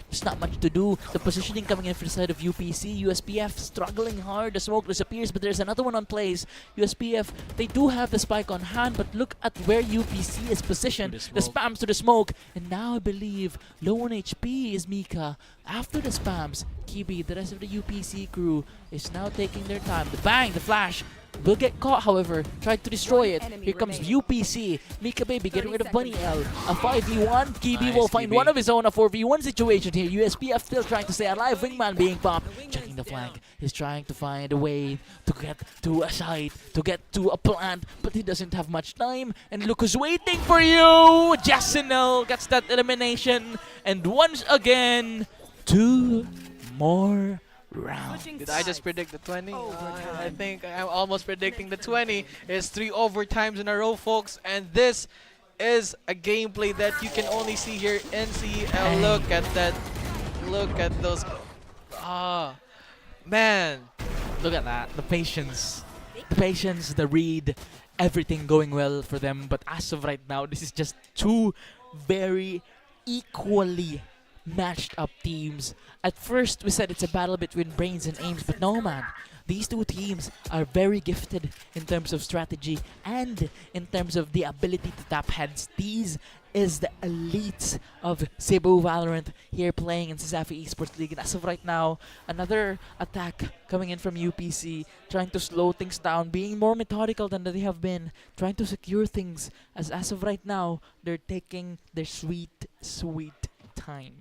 to do. The positioning coming in for the side of UPC. USPF struggling hard. The smoke disappears, but there's another one on plays. USPF, they do have the spike on hand, but look at where UPC is positioned. The spams to the smoke. And now I believe low on HP is Mika. After the spams, 𝐞𝐞𝐤, the rest of the UPC crew is now taking their time. The bang, the flash will get caught, however. Tried to destroy it. Here comes UPC. 𝐞𝐞𝐤 getting rid of Bunny L. A 5v1. 𝐞𝐞𝐤 will find one of his own. A 4v1 situation here. USPF still trying to stay alive. Wingman being popped. Checking the flank. He's trying to find a way to get to a site, to get to a plant, but he doesn't have much time. And look who's waiting for you. Jessenal gets that elimination. And once again, 2 more rounds. Did I just predict the 20? I think I'm almost predicting the 20. It's 3 overtimes in a row, folks, and this is a gameplay that you can only see here in CEL. Look at that. Look at those. Man. Look at that. The patience. The patience, the read, everything going well for them. But as of right now, this is just 2 very equally matched up teams. At first, we said it's a battle between brains and aims, but no, man. These 2 teams are very gifted in terms of strategy and in terms of the ability to tap heads. These is the elites of Cebu Valorant here playing in CESAFI Esports League. And as of right now, another attack coming in from UPC, trying to slow things down, being more methodical than they have been, trying to secure things. As of right now, they're taking their sweet time.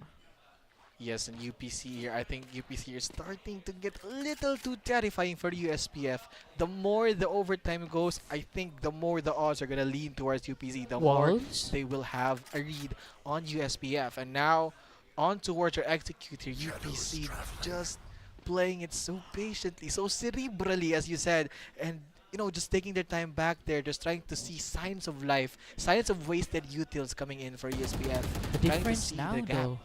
Yes, and UPC here, I think UPC is starting to get a little too terrifying for USPF. The more the overtime goes, I think the more the odds are going to lean towards UPC. The more they will have a read on USPF. And now, on towards our executor, UPC just playing it so patiently, so cerebrally, as you said. And you know, just taking their time back there, just trying to see signs of life, signs of wasted utils coming in for USPF. The difference now, though,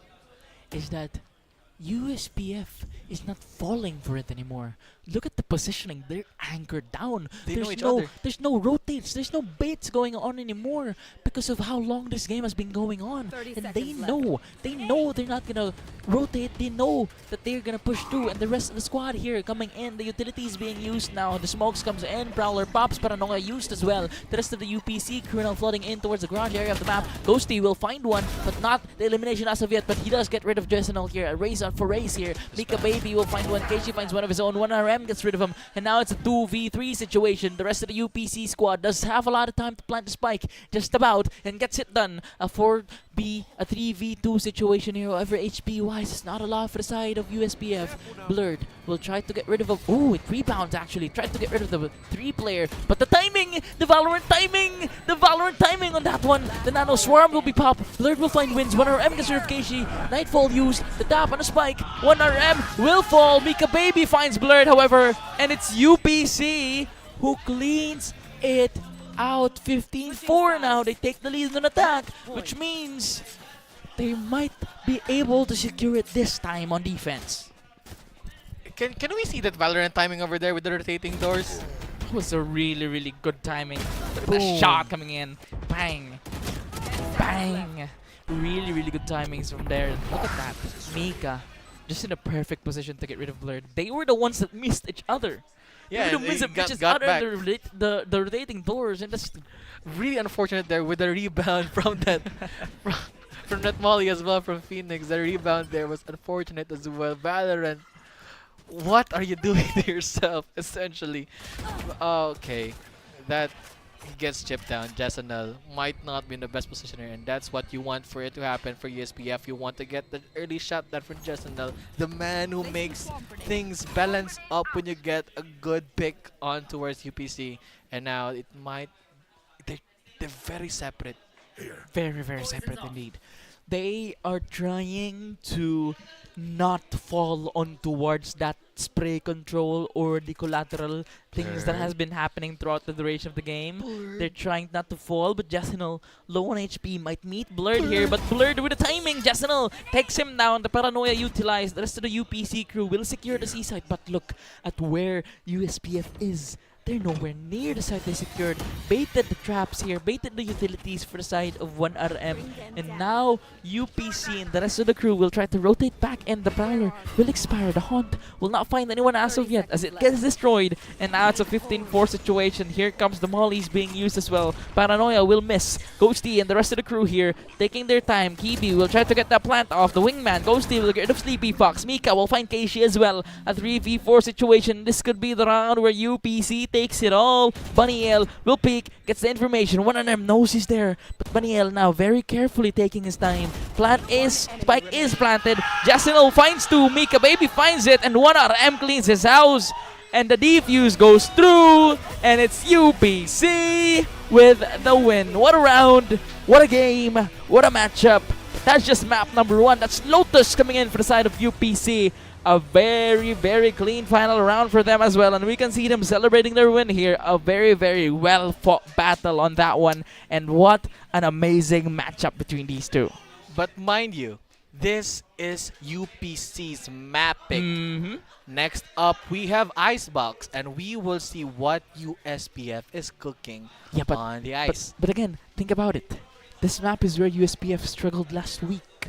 is that USPF is not falling for it anymore. Look at the positioning. They're anchored down. They know each other. There's no rotates. There's no baits going on anymore because of how long this game has been going on. And they know they're not gonna rotate. They know that they're gonna push through. And the rest of the squad here coming in. The utilities being used now. The smokes comes in. Prowler pops. Paranoia used as well. The rest of the UPC crew now flooding in towards the garage area of the map. Ghosty will find one, but not the elimination as of yet. But he does get rid of Jessenel here. A raise out for race here. Mika Baby will find one. 𝐞𝐤 finds one of his own. 1RM gets rid of him. And now it's a 2v3 situation. The rest of the UPC squad does have a lot of time to plant the spike. Just about. And gets it done. A 3v2 situation here. However, HP wise, it's not a lot for the side of USPF. Blurred will try to get rid of a... Oh, it rebounds actually. Tried to get rid of the 3-player. But the timing! The Valorant timing! The Valorant timing on that one. The Nano Swarm will be popped. Blurred will find wins. 1RM gets rid of 𝐞𝐤. Nightfall used. The tap on a spike. 1RM will fall. Mika Baby finds Blurred, however. And it's UPC who cleans it out. 15-4 now. They take the lead on attack, which means they might be able to secure it this time on defense. Can we see that Valorant timing over there with the rotating doors? That was a really, really good timing. The shot coming in. Bang. Bang. Really, really good timings from there. Look at that. Mika just in a perfect position to get rid of Blurred. They were the ones that missed each other. Yeah, they were the ones that missed each other back. The rotating doors. And that's really unfortunate there with the rebound from that from that Molly as well from Phoenix. The rebound there was unfortunate as well. Valorant, what are you doing to yourself, essentially? Okay, that gets chipped down. Jessenel might not be in the best position here, and that's what you want for it to happen for USPF. You want to get the early shot that from Jessenel, the man who makes things balance up when you get a good pick on towards UPC. And now it might... They're very separate. very, very separate indeed. They are trying to not fall on towards that spray control or the collateral things that has been happening throughout the duration of the game. They're trying not to fall, but Jessenel, low on HP, might meet Blurred here, but Blurred with the timing. Jessenel takes him down. The Paranoia utilized. The rest of the UPC crew will secure the C site, but look at where USPF is. They're nowhere near the site they secured. Baited the traps here, baited the utilities for the side of 1RM. And now UPC and the rest of the crew will try to rotate back, and the Prowler will expire. The Haunt will not find anyone as of yet as it gets destroyed. And now it's a 15-4 situation. Here comes the Mollies being used as well. Paranoia will miss. Ghosty and the rest of the crew here taking their time. 𝐸 will try to get that plant off. The Wingman, Ghosty will get rid of Sleepy Fox. Mika will find 𝐞𝐤 as well. A 3v4 situation. This could be the round where UPC takes it all. 𝐵unnyL will peek, gets the information. One of them knows he's there, but 𝐵unnyL now very carefully taking his time. Spike is planted. Jessenel finds two. Mika Baby finds it, and 1RM cleans his house. And the defuse goes through, and it's UPC with the win. What a round, what a game, what a matchup. That's just map number 1. That's Lotus coming in for the side of UPC. A very, very clean final round for them as well. And we can see them celebrating their win here. A very, very well-fought battle on that one. And what an amazing matchup between these two. But mind you, this is UPC's map pick. Next up, we have Icebox, and we will see what USPF is cooking on the ice. But again, think about it. This map is where USPF struggled last week.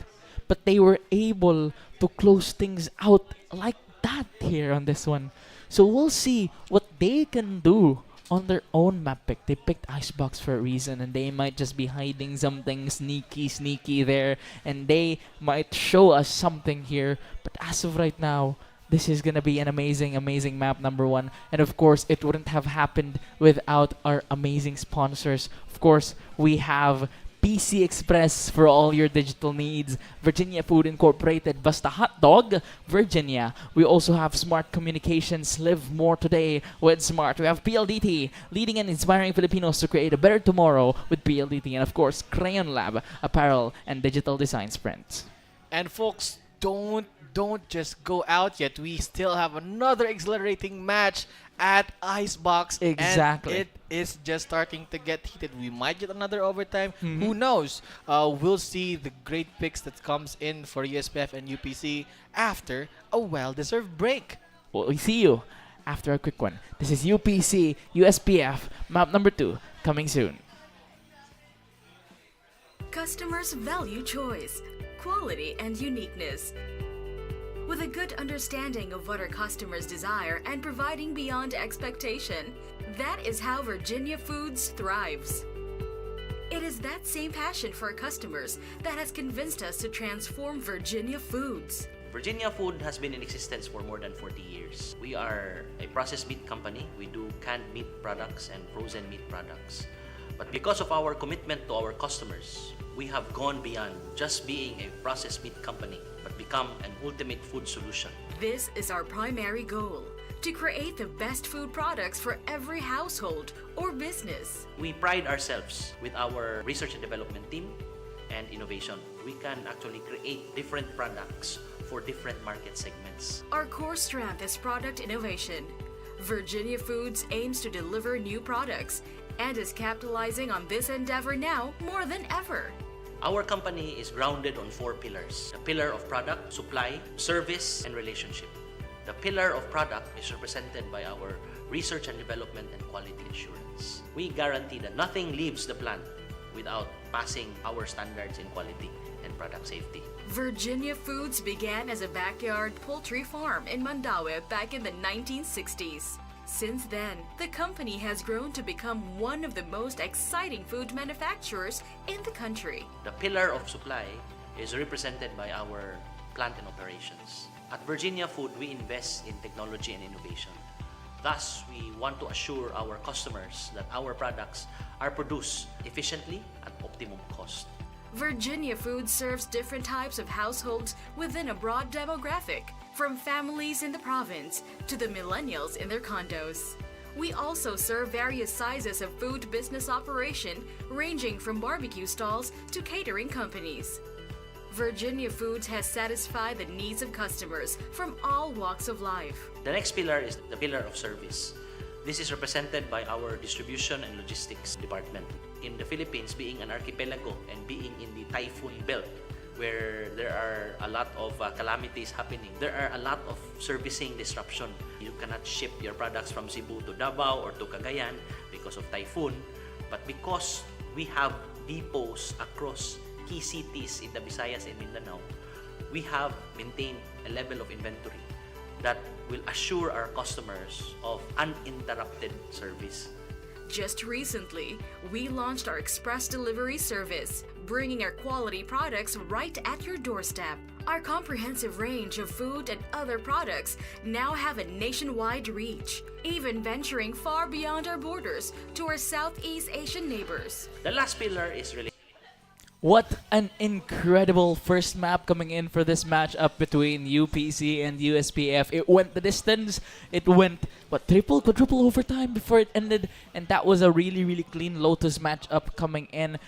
But they were able to close things out like that here on this one. So we'll see what they can do on their own map pick. They picked Icebox for a reason, and they might just be hiding something sneaky there, and they might show us something here. But as of right now, this is gonna be an amazing, amazing map number 1. And of course, it wouldn't have happened without our amazing sponsors. Of course, we have PC Express for all your digital needs. Virginia Food Incorporated, Basta Hot Dog, Virginia. We also have Smart Communications. Live more today with Smart. We have PLDT, leading and inspiring Filipinos to create a better tomorrow with PLDT. And of course, Crayon Lab, apparel and digital design sprint. And folks, don't just go out yet. We still have another exhilarating match at Icebox. Exactly. And it is just starting to get heated. We might get another overtime. Mhm. Who knows? We'll see the great picks that comes in for USPF and UPC after a well-deserved break. Well, we see you after a quick one. This is UPC, USPF, map number 2, coming soon. Customers value choice, quality, and uniqueness. With a good understanding of what our customers desire and providing beyond expectation, that is how Virginia Foods thrives. It is that same passion for our customers that has convinced us to transform Virginia Foods. Virginia Food has been in existence for more than 40 years. We are a processed meat company. We do canned meat products and frozen meat products. But because of our commitment to our customers, we have gone beyond just being a processed meat company, but become an ultimate food solution. This is our primary goal, to create the best food products for every household or business. We pride ourselves with our research and development team and innovation. We can actually create different products for different market segments. Our core strength is product innovation. Virginia Foods aims to deliver new products and is capitalizing on this endeavor now more than ever. Our company is grounded on 4 pillars. The pillar of product, supply, service, and relationship. The pillar of product is represented by our research and development and quality assurance. We guarantee that nothing leaves the plant without passing our standards in quality and product safety. Virginia Foods began as a backyard poultry farm in Mandaue back in the 1960s. Since then, the company has grown to become one of the most exciting food manufacturers in the country. The pillar of supply is represented by our plant and operations. At Virginia Food, we invest in technology and innovation. Thus, we want to assure our customers that our products are produced efficiently at optimum cost. Virginia Foods serves different types of households within a broad demographic, from families in the province to the millennials in their condos. We also serve various sizes of food business operation, ranging from barbecue stalls to catering companies. Virginia Foods has satisfied the needs of customers from all walks of life. The next pillar is the pillar of service. This is represented by our distribution and logistics department. In the Philippines, being an archipelago and being in the typhoon belt, where there are a lot of calamities happening, there are a lot of servicing disruption. You cannot ship your products from Cebu to Davao or to Cagayan because of typhoon. But because we have depots across key cities in the Visayas and Mindanao, we have maintained a level of inventory that will assure our customers of uninterrupted service. Just recently, we launched our express delivery service, bringing our quality products right at your doorstep. Our comprehensive range of food and other products now have a nationwide reach, even venturing far beyond our borders to our Southeast Asian neighbors. The last pillar is really What an incredible first map coming in for this matchup between UPC and USPF. It went the distance. It went, triple, quadruple overtime before it ended. And that was a really, really clean Lotus matchup coming in.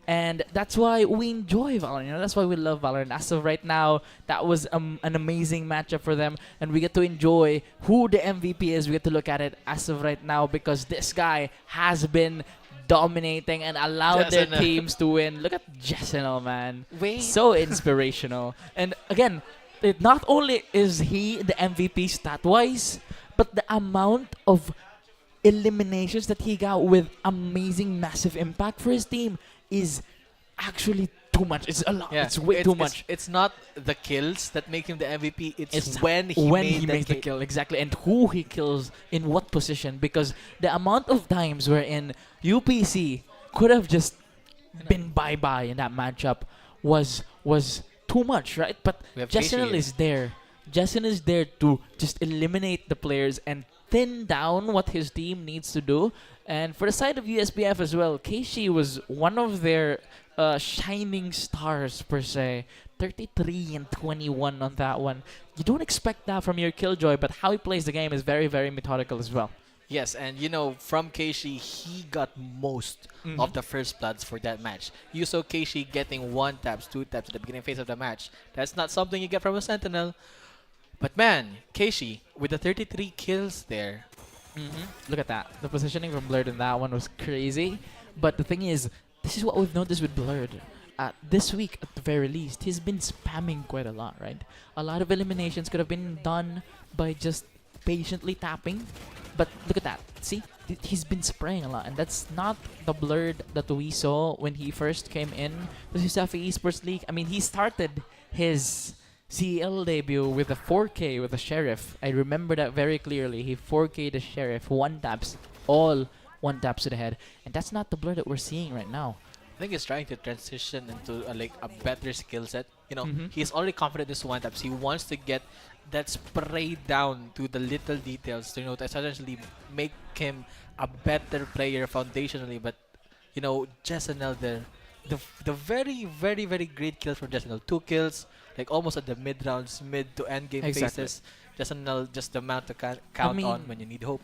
And that's why we enjoy Valorant. You know, that's why we love Valorant. As of right now, that was an amazing matchup for them. And we get to enjoy who the MVP is. We get to look at it as of right now because this guy has been dominating and allowed their teams to win. Look at Jessenel, man. So inspirational. And again, not only is he the MVP stat-wise, but the amount of eliminations that he got with amazing, massive impact for his team is actually too much. It's a lot. Yeah. It's way too much. It's not the kills that make him the MVP. It's when he made the kill. Exactly. And who he kills in what position. Because the amount of times wherein UPC could have just been bye-bye in that matchup was too much, right? But Jessenel is there. Jessenel is there to just eliminate the players and thin down what his team needs to do. And for the side of USPF as well, 𝐞𝐞𝐤 was one of their shining stars per se. 33 and 21 on that one. You don't expect that from your Killjoy, but how he plays the game is very, very methodical as well. Yes, and you know, from 𝐞𝐞𝐤, he got most of the first bloods for that match. You saw 𝐞𝐞𝐤 getting 1 taps, 2 taps at the beginning phase of the match. That's not something you get from a Sentinel. But man, Keishi with the 33 kills there. Look at that. The positioning from Blurred in that one was crazy. But the thing is, this is what we've noticed with Blurred. This week, at the very least, he's been spamming quite a lot, right? A lot of eliminations could have been done by just patiently tapping. But look at that. See? He's been spraying a lot. And that's not the Blurred that we saw when he first came in to CESAFI Esports League. I mean, he started his CEL debut with a 4K with a Sheriff. I remember that very clearly. He 4K the Sheriff, one taps, all one taps to the head. And that's not the Blur that we're seeing right now. I think he's trying to transition into like a better skill set. You know, he's already confident in this one taps. He wants to get that spray down to the little details to, you know, to essentially make him a better player foundationally. But, you know, Jessanel there, the very, very, very great kills from Jessanel. 2 kills, like almost at the mid rounds, mid to end game phases. Jessanel just the amount to count on when you need hope.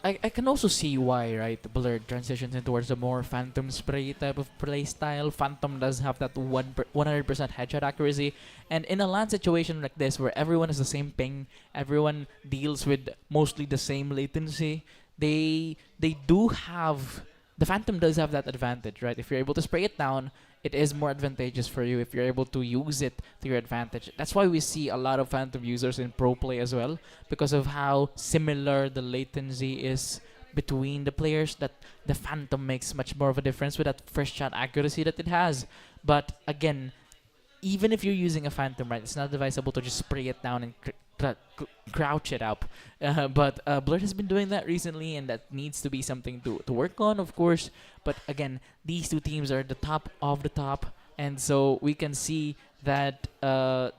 I can also see why, right? Blurred transitions in towards a more Phantom spray type of play style. Phantom does have that 100% headshot accuracy. And in a LAN situation like this, where everyone has the same ping, everyone deals with mostly the same latency, they do have... The Phantom does have that advantage, right? If you're able to spray it down, it is more advantageous for you if you're able to use it to your advantage. That's why we see a lot of Phantom users in pro play as well, because of how similar the latency is between the players, that the Phantom makes much more of a difference with that first shot accuracy that it has. But again, even if you're using a Phantom, right, it's not advisable to just spray it down and crouch it up. But Blurred has been doing that recently, and that needs to be something to work on, of course. But again, these two teams are the top of the top, and so we can see that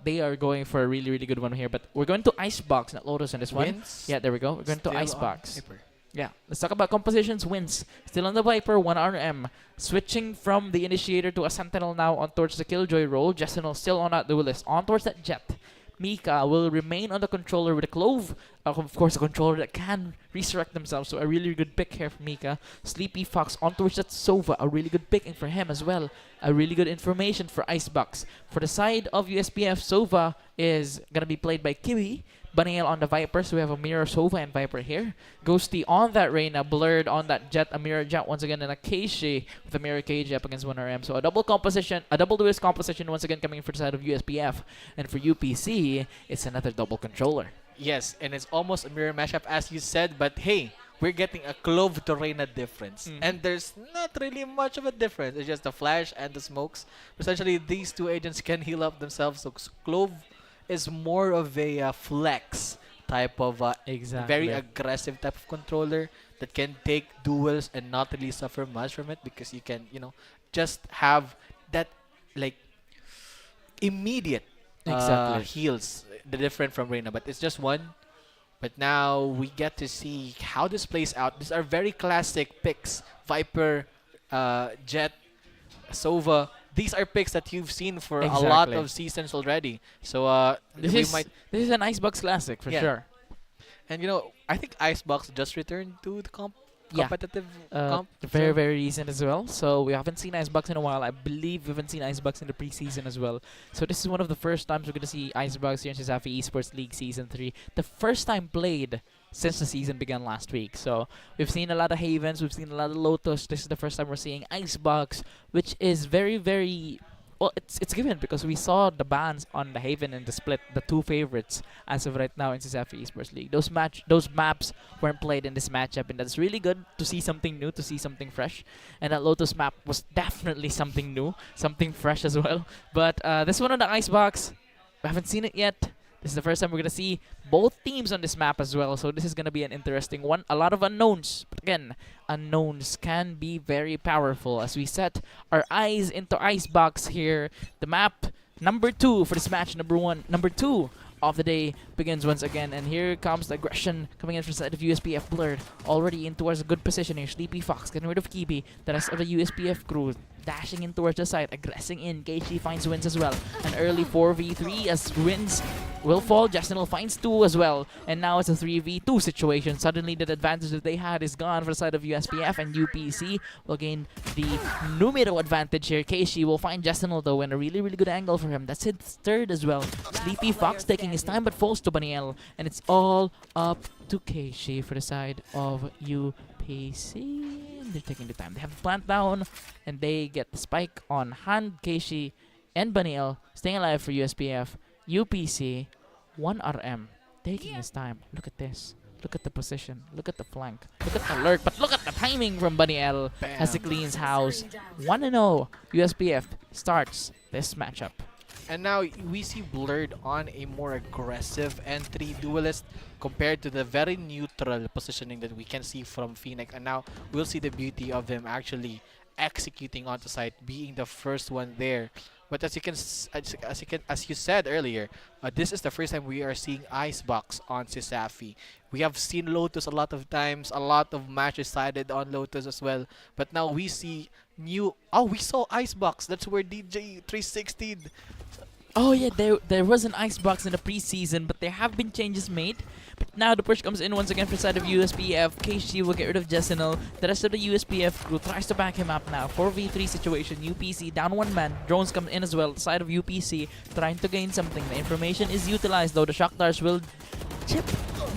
they are going for a really, really good one here. But we're going to Icebox, not Lotus on this one. Yeah, there we go. We're going to Icebox. Yeah, let's talk about compositions. Wins still on the Viper, 1RM. Switching from the Initiator to a Sentinel now on towards the Killjoy role. Jessanel still on that Duelist, on towards that Jet. 𝐞𝐞𝐤 will remain on the controller with a Clove. Of course, a controller that can resurrect themselves. So a really good pick here for 𝐞𝐞𝐤. Sleepy Fox on towards that Sova. A really good picking for him as well. A really good information for Icebox. For the side of USPF, Sova is going to be played by Kiwi. Banael on the Viper, so we have a Mirror Sova and Viper here. Ghosty on that Reyna, Blurred on that Jet, a Mirror Jet once again, and a KJ with a Mirror KJ up against 1RM. So a double composition, a double duelist composition once again coming for the side of USPF. And for UPC, it's another double controller. Yes, and it's almost a mirror mashup as you said, but hey, we're getting a Clove to Reyna difference. And there's not really much of a difference. It's just the flash and the smokes. Essentially, these two agents can heal up themselves. So Clove is more of a flex type of very aggressive type of controller that can take duels and not really suffer much from it, because you can, you know, just have that like immediate heals, the different from Reyna, but it's just one. But now we get to see how this plays out. These are very classic picks: Viper, Jet, Sova. These are picks that you've seen for a lot of seasons already. So this is an Icebox classic for sure. And you know, I think Icebox just returned to the competitive comp. Very, very recent as well. So we haven't seen Icebox in a while. I believe we haven't seen Icebox in the preseason as well. So this is one of the first times we're going to see Icebox here in CESAFI Esports League Season 3. The first time played since the season began last week. So we've seen a lot of Havens, we've seen a lot of Lotus. This is the first time we're seeing Icebox, which is very, very... Well, it's given because we saw the bans on the Haven and the Split, the two favorites as of right now in CESAFI Esports League. Those maps weren't played in this matchup, and that's really good to see something new, to see something fresh. And that Lotus map was definitely something new, something fresh as well. But this one on the Icebox, we haven't seen it yet. This is the first time we're going to see both teams on this map as well. So this is going to be an interesting one. A lot of unknowns. But again, unknowns can be very powerful as we set our eyes into Icebox here. The map number 2 for this match. Number 2 of the day begins once again. And here comes the aggression coming in from the side of USPF. Blurred already in towards a good position here. Sleepy Fox getting rid of Kibi. The rest of the USPF crew dashing in towards the side, aggressing in. KG finds Wins as well. An early 4v3 as Wins will fall. Jasenil finds 2 as well. And now it's a 3v2 situation. Suddenly the advantage that they had is gone for the side of USPF, and UPC will gain the numero advantage here. Keishi will find Jasenil though, and a really, really good angle for him. That's his third as well. Sleepy Fox taking his time but falls to Baniel. And it's all up to Keishi for the side of UPC. They're taking the time. They have the plant down, and they get the spike on hand. Keishi and Baniel staying alive for USPF. UPC, 1RM, taking his time. Look at this. Look at the position. Look at the flank. Look at the lurk. But look at the timing from Baniel as he cleans house. 1-0. USPF starts this matchup. And now we see Blurred on a more aggressive entry duelist compared to the very neutral positioning that we can see from Phoenix. And now we'll see the beauty of them actually executing onto site, being the first one there. But as you said earlier, this is the first time we are seeing Icebox on CESAFI. We have seen Lotus a lot of times, a lot of matches sided on Lotus as well. But now we see new. Oh, we saw Icebox. That's where DJ 360. Oh yeah, there was an Icebox in the preseason, but there have been changes made. But now the push comes in once again for the side of USPF. Keishi will get rid of Jasenil. The rest of the USPF crew tries to back him up now. 4v3 situation. UPC down 1 man. Drones come in as well. The side of UPC trying to gain something. The information is utilized though. The Shock Darts will chip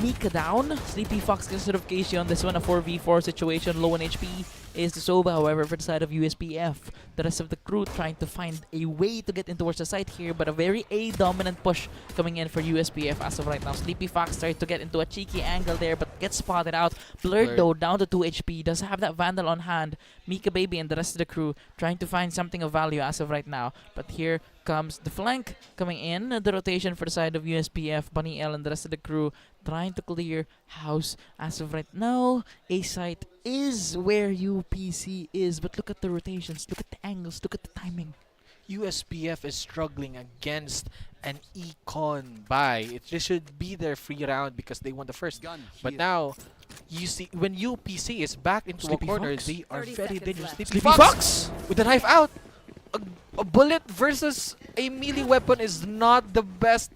Mika down. Sleepy Fox gets rid of Keishi on this one. A 4v4 situation. Low on HP is the Soba, however, for the side of USPF. The rest of the crew trying to find a way to get in towards the site here, but a very A-dominant push coming in for USPF as of right now. Sleepy Fox tries to get into a cheeky angle there, but gets spotted out. Blurred though, down to 2 HP, does have that Vandal on hand. Mika Baby and the rest of the crew trying to find something of value as of right now. But here comes the flank coming in. The rotation for the side of USPF. Bunny L and the rest of the crew trying to clear house as of right now. A site is where UPC is, but look at the rotations, look at the angles, look at the timing. USPF is struggling against an econ buy. It should be their free round because they won the first. But now, you see, when UPC is back into Sleepy a corner, Fox. they are very dangerous. Sleepy Fox with the knife out. A bullet versus a melee weapon is not the best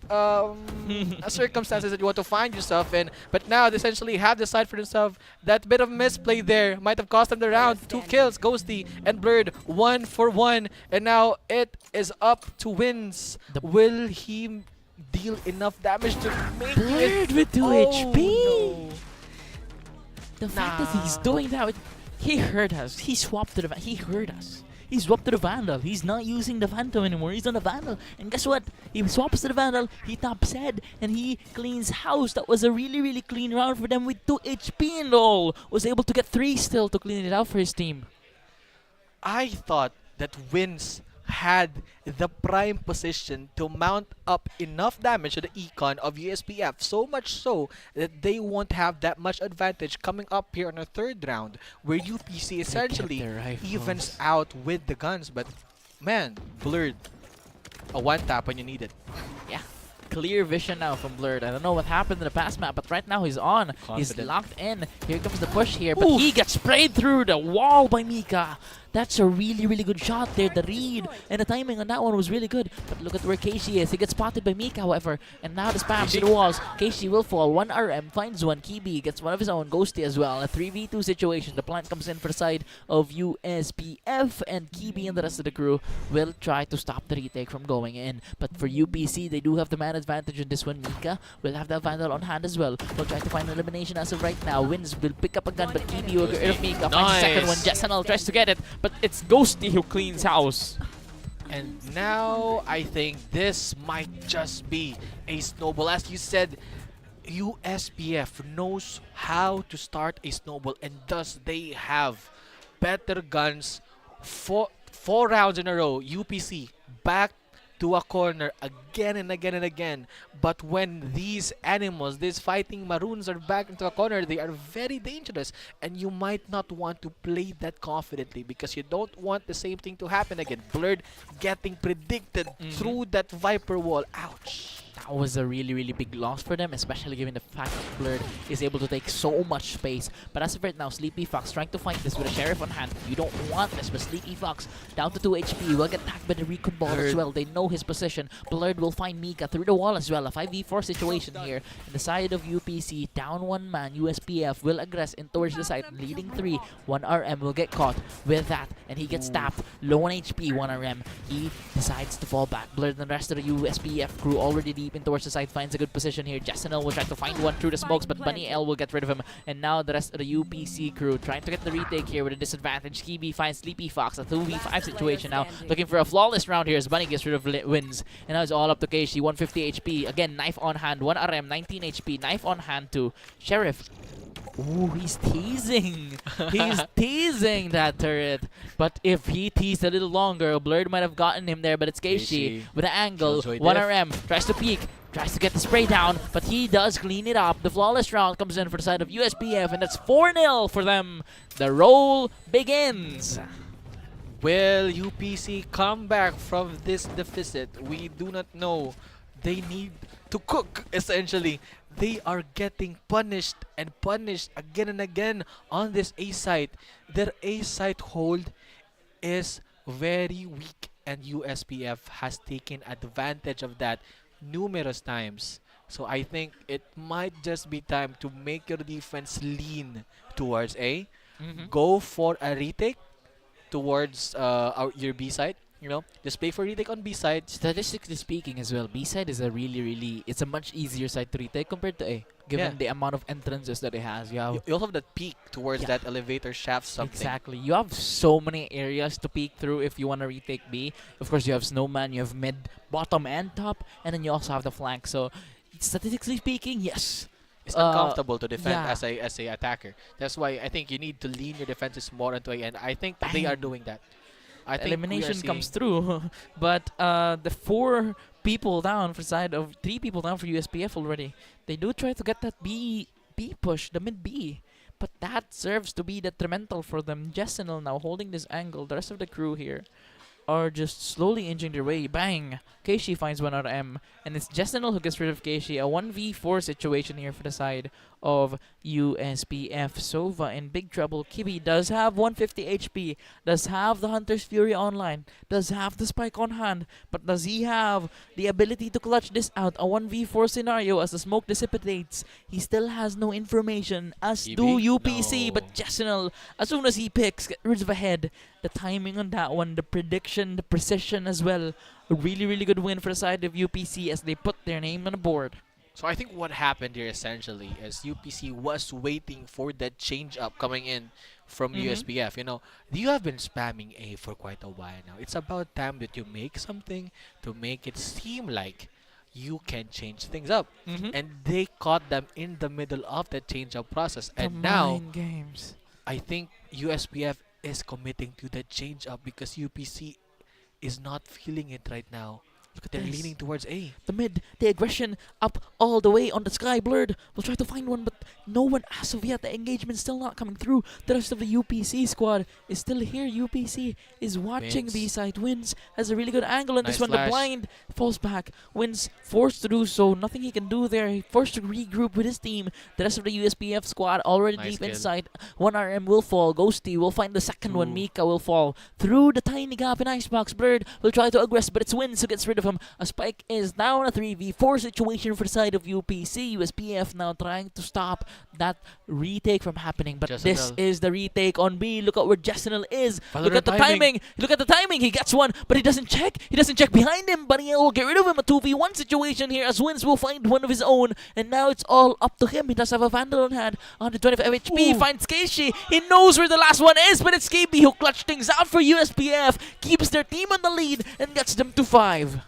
circumstances that you want to find yourself in. But now they essentially have decided for themselves. That bit of misplay there might have cost them the round. 2 kills, Ghosty and Blurred, 1 for 1. And now it is up to Wins. Will he deal enough damage to make Blurred it? with 2 HP. No. The fact that he's doing that, he hurt us. He swapped to the he hurt us. He swapped to the Vandal. He's not using the Phantom anymore. He's on the Vandal. And guess what? He swaps to the Vandal. He tops head. And he cleans house. That was a really, really clean round for them with 2 HP and all. Was able to get 3 still to clean it out for his team. I thought that Wins had the prime position to mount up enough damage to the econ of USPF, so much so that they won't have that much advantage coming up here on a 3rd round, where UPC essentially evens out with the guns. But man, Blurred, a 1-tap when you need it. Yeah. Clear vision now from Blurred. I don't know what happened in the past map, but right now he's on. Confident. He's locked in. Here comes the push here, but he gets sprayed through the wall by Mika. That's a really, really good shot there. The read and the timing on that one was really good. But look at where Keishi is. He gets spotted by Mika, however. And now the spam to the walls. Keishi will fall. 1 RM finds 1. Kibi gets one of his own. Ghosty as well. A 3v2 situation. The plant comes in for the side of USPF. And Kibi and the rest of the crew will try to stop the retake from going in. But for UPC, they do have the man advantage in this one. Mika will have that Vandal on hand as well. We'll try to find an elimination as of right now. Wins will pick up a gun, but Kibi will get rid of Mika. Finds the second one. Jasenil tries to get it, but it's Ghosty who cleans house. And now I think this might just be a snowball. As you said, USPF knows how to start a snowball, and thus they have better guns. 4 rounds in a row. UPC back to a corner again and again and again. But when these animals, these fighting Maroons are back into a corner, they are very dangerous. And you might not want to play that confidently because you don't want the same thing to happen again. Blurred getting predicted through that Viper wall. Ouch. that was a really, really big loss for them, especially given the fact that Blurred is able to take so much space. But as of right now, Sleepy Fox trying to fight this with a Sheriff on hand. You don't want this, but Sleepy Fox down to 2 HP will get tagged by the recon ball as well. They know his position. Blurred will find 𝐸𝐿𝐴 through the wall as well. A 5v4 situation here. On the side of UPC, down 1 man. USPF will aggress in towards the side, leading 3. 1RM will get caught with that, and he gets tapped. Low on HP, 1RM. He decides to fall back. Blurred and the rest of the USPF crew already deep in towards the side, finds a good position here. Jesenel will try to find one through the smokes, but Bunny L will get rid of him. And now the rest of the UPC crew trying to get the retake here with a disadvantage. Skibi finds Sleepy Fox, a 2v5 situation now. Looking for a flawless round here as Bunny gets rid of wins. And now it's all up to KC, 150 HP. Again, knife on hand, 1RM, 19 HP. Knife on hand to Sheriff. Ooh, he's teasing. He's teasing that turret. But if he teased a little longer, Blurred might have gotten him there. But it's KC with an angle. 1RM tries to peek. Tries to get the spray down, but he does clean it up. The flawless round comes in for the side of USPF, and that's 4-0 for them. The roll begins. Will UPC come back from this deficit? We do not know. They need to cook, essentially. They are getting punished and punished again and again on this A site. Their A site hold is very weak, and USPF has taken advantage of that numerous times. So I think it might just be time to make your defense lean towards A. Go for a retake towards your B side. You know, just play for retake on B side. Statistically speaking as well, B side is a really, it's a much easier side to retake compared to A, given the amount of entrances that it has. You also have that peak towards that elevator shaft something. Exactly. You have so many areas to peek through if you want to retake B. Of course, you have Snowman, you have mid, bottom, and top, and then you also have the flank. So, statistically speaking, yes. It's uncomfortable to defend as a attacker. That's why I think you need to lean your defenses more into A, and I think they are doing that. I think elimination comes through, but the 4 people down for side of 3 people down for USPF already. They do try to get that B push, the mid B, but that serves to be detrimental for them. Jesenel now holding this angle. The rest of the crew here are just slowly inching their way. Bang! KC finds 1RM, and it's Jesenel who gets rid of KC. A 1v4 situation here for the side of USPF. Sova in big trouble. Kibi does have 150 HP, does have the Hunter's Fury online, does have the spike on hand, but does he have the ability to clutch this out? A 1v4 scenario as the smoke dissipates. He still has no information, as do UPC, but Jesenel, as soon as he picks, get rid of a head. The timing on that one, the prediction, the precision as well. A really good win for the side of UPC as they put their name on the board. So I think what happened here essentially is UPC was waiting for that change up coming in from USPF. You know, you have been spamming A for quite a while now. It's about time that you make something to make it seem like you can change things up. And they caught them in the middle of the change up process. And now, games. I think USPF is committing to the change up because UPC is not feeling it right now. Look at They're this. leaning towards A. The mid, the aggression up all the way on the sky. Blurred will try to find one, but no one as of yet. The engagement still not coming through. The rest of the UPC squad is still here. UPC is watching B side. Wins has a really good angle on this one. The blind falls back. Wins forced to do so. Nothing he can do there. He forced to regroup with his team. The rest of the USPF squad already deep inside. 1RM will fall. Ghosty will find the second one. 𝐸𝐿𝐴 will fall through the tiny gap in Icebox. Blurred will try to aggress, but it's Wins who gets rid of him. A spike is down. A 3v4 situation for the side of UPC. USPF now trying to stop that retake from happening, but this is the retake on B. Look at where Jesenel is. Look at the timing. Look at the timing. He gets one, but he doesn't check. He doesn't check behind him. Bunny will get rid of him. A 2v1 situation here as Wins will find one of his own, and now it's all up to him. He does have a Vandal on hand. 125 HP. Finds Keishi. He knows where the last one is, but it's KB who clutched things out for USPF. Keeps their team on the lead and gets them to 5.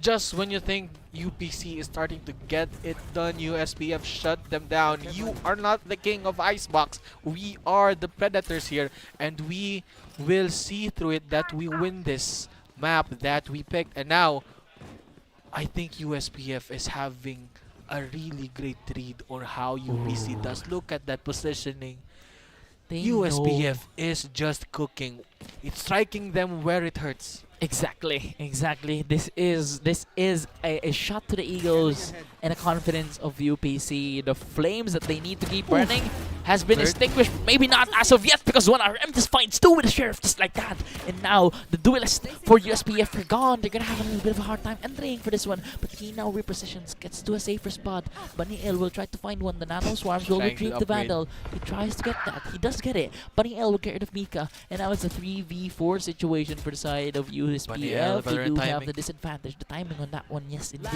Just when you think UPC is starting to get it done, USPF shut them down. You are not the king of Icebox. We are the predators here, and we will see through it that we win this map that we picked. And now, I think USPF is having a really great read on how UPC does. Look at that positioning. USPF is just cooking. It's striking them where it hurts. Exactly. This is a shot to the egos and a confidence of UPC. The flames that they need to keep burning has been extinguished. Maybe not as of yet, because 1RM just finds 2 with the Sheriff just like that. And now the duelist for USPF are gone. They're gonna have a little bit of a hard time entering for this one. But he now repositions, gets to a safer spot. Bunny L will try to find one. The Nano Swarms will retrieve the Vandal. He tries to get that. He does get it. Bunny L will get rid of Mika. And now it's a 3v4 situation for the side of USPF. They do have the disadvantage. The timing on that one, yes indeed.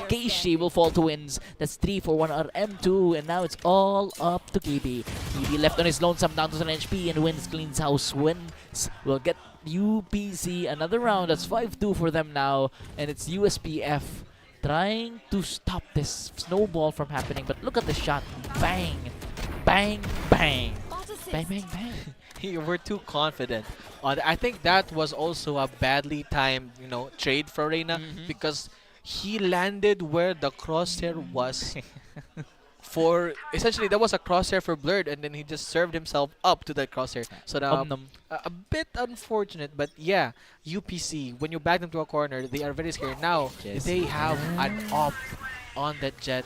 𝐿𝐴𝐴 will fall to wins. That's 3 for 1RM2. And now it's all up to KB. KB left on his lonesome down to 10 HP and wins, cleans house. Wins will get UPC another round. That's 5-2 for them now. And it's USPF trying to stop this snowball from happening. But look at the shot. Bang. Bang. Bang. Bang, bang, bang. You were too confident. I think that was also a badly timed, trade for Reyna, because he landed where the crosshair was. For essentially, that was a crosshair for Blurred, and then he just served himself up to that crosshair. So now, a bit unfortunate, but yeah, UPC, when you back them to a corner, they are very scared. Now, they have an op on that jet.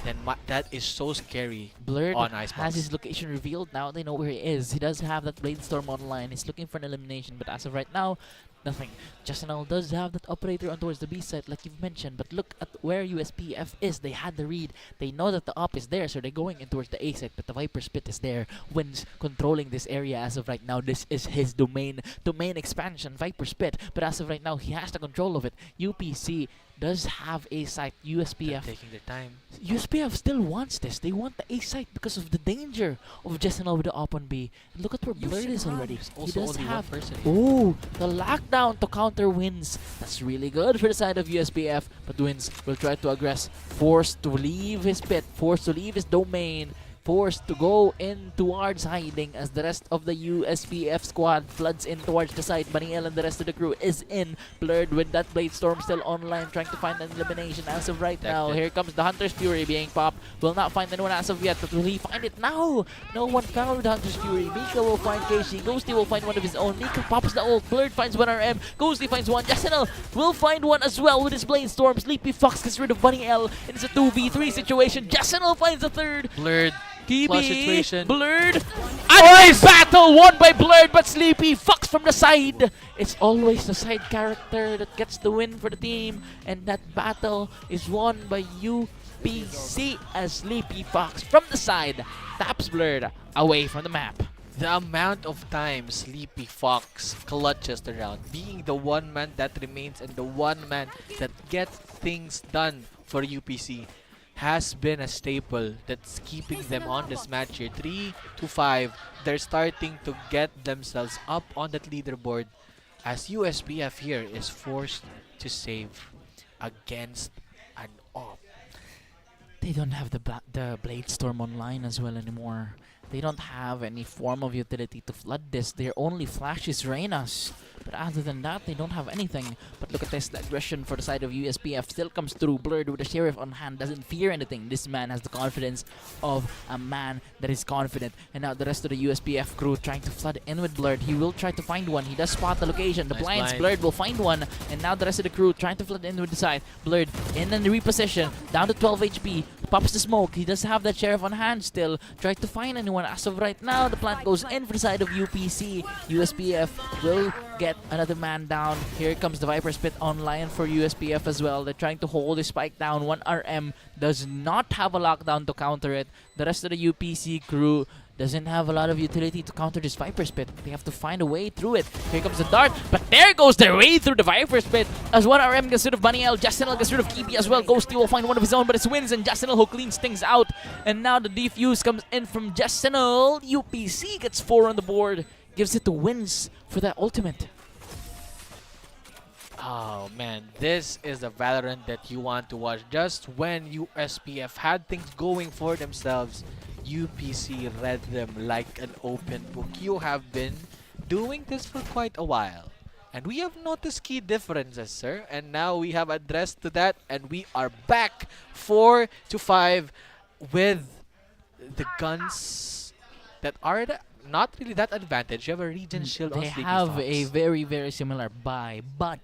Then that is so scary. Blurred on Icebox. has his location revealed now. They know where he is. He does have that Bladestorm online. He's looking for an elimination, but as of right now, nothing. Justinal does have that operator on towards the B side, like you've mentioned. But look at where USPF is. They had the read. They know that the op is there, so they're going in towards the A side. But the Viper Spit is there. Wins controlling this area as of right now. This is his domain. Domain expansion, Viper Spit. But as of right now, he has the control of it. UPC does have A site. USPF taking their time. USPF still wants this. They want the A site because of the danger of Jessenal with the op on B. And look at where Blurred is already. He does have the lockdown to counter wins. That's really good for the side of USPF. But Wins will try to aggress. Forced to leave his pit. Forced to leave his domain. Forced to go in towards hiding as the rest of the USPF squad floods in towards the side. Baniel and the rest of the crew is in. Blurred with that Bladestorm still online, trying to find an elimination as of right now. Here comes the Hunter's Fury being popped. Will not find anyone as of yet, but will he find it now? No one found Hunter's Fury. Mika will find Casey. Ghosty will find one of his own. Mika pops the ult. Blurred finds 1RM. Ghosty finds one. Jessenal will find one as well with his Bladestorm. Sleepy Fox gets rid of Bunny L. It's a 2v3 situation. Jessenal finds a third. Blurred. KB, Blurred, and battle won by Blurred, but Sleepy Fox from the side. It's always the side character that gets the win for the team, and that battle is won by UPC as Sleepy Fox from the side taps Blurred away from the map. The amount of times Sleepy Fox clutches the round, being the one man that remains and the one man that gets things done for UPC, has been a staple that's keeping them on this match here. 3-5, they're starting to get themselves up on that leaderboard as USPF here is forced to save against an op. They don't have the Bladestorm online as well anymore. They don't have any form of utility to flood this. Their only flash is Reyna's. But other than that, they don't have anything. But look at this, the aggression for the side of USPF still comes through. Blurred with the Sheriff on hand, doesn't fear anything. This man has the confidence of a man that is confident. And now the rest of the USPF crew trying to flood in with Blurred. He will try to find one. He does spot the location. The blinds, Blurred will find one. And now the rest of the crew trying to flood in with the side. Blurred in and reposition, down to 12 HP. Pops the smoke. He does have that Sheriff on hand still. Try to find anyone. As of right now, the plant goes in for the side of UPC. USPF will get another man down. Here comes the Viper Spit online for USPF as well. They're trying to hold the spike down. 1RM does not have a lockdown to counter it. The rest of the UPC crew doesn't have a lot of utility to counter this Viper Spit. They have to find a way through it. Here comes the dart, but there goes their way through the Viper Spit. As 1RM gets rid of Bunny L, Justinal gets rid of KB as well. Ghosty will find one of his own, but it's Wins and Justinal who cleans things out. And now the defuse comes in from Justinal. UPC gets 4 on the board. Gives it to Wins for that ultimate. Oh man, this is the Valorant that you want to watch. Just when USPF had things going for themselves, UPC read them like an open book. You have been doing this for quite a while, and we have noticed key differences, sir. And now we have addressed to that, and we are back 4-5 with the guns that are not really that advantage. You have a region shield on They Sleepy have Fox. a very, very similar buy, but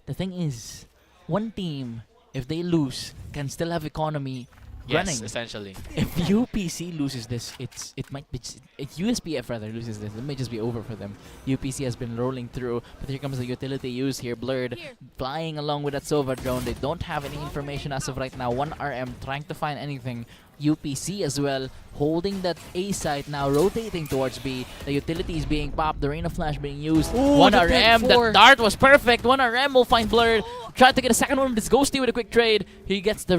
the thing is, one team, if they lose, can still have economy running. Yes, essentially. If UPC loses this, it might be if USPF rather loses this, it may just be over for them. UPC has been rolling through, but here comes the utility use here. Blurred flying along with that Sova drone. They don't have any information as of right now. One RM trying to find anything. UPC as well, holding that A site now, rotating towards B. The utility is being popped, the Rain of Flash being used. Ooh, One the RM, Peg 4. the dart was perfect. One RM will find Blurred. Try to get a second one, this Ghosty with a quick trade. He gets the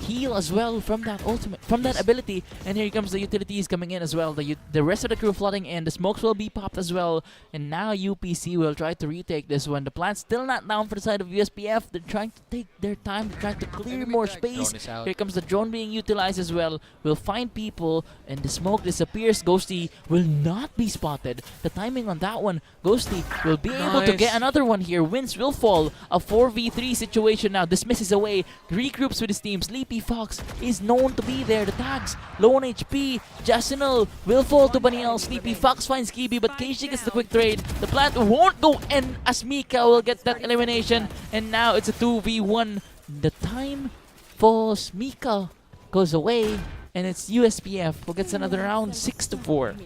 heal as well from that ability, and here comes the utilities coming in as well. The rest of the crew flooding in. The smokes will be popped as well, and now UPC will try to retake this one. The plan's still not down for the side of USPF. They're trying to take their time, they're trying to clear more space. Drone is out. Here comes the drone being utilized as well. We'll find people, and the smoke disappears. Ghosty will not be spotted. The timing on that one, Ghosty will be able to get another one here. Wins will fall. A 4v3 situation now. Dismisses away, regroups with his team. Sleepy Fox is known to be there. The tags, low on HP. Jasinal will fall to Baniel. Sleepy Fox finds Kibi, but 𝐞𝐤 gets the quick trade. The plant won't go, and as 𝐞𝐞𝐤 will get that elimination. And now it's a 2v1. The time for 𝐞𝐞𝐤 goes away, and it's USPF who gets another round, 6-4.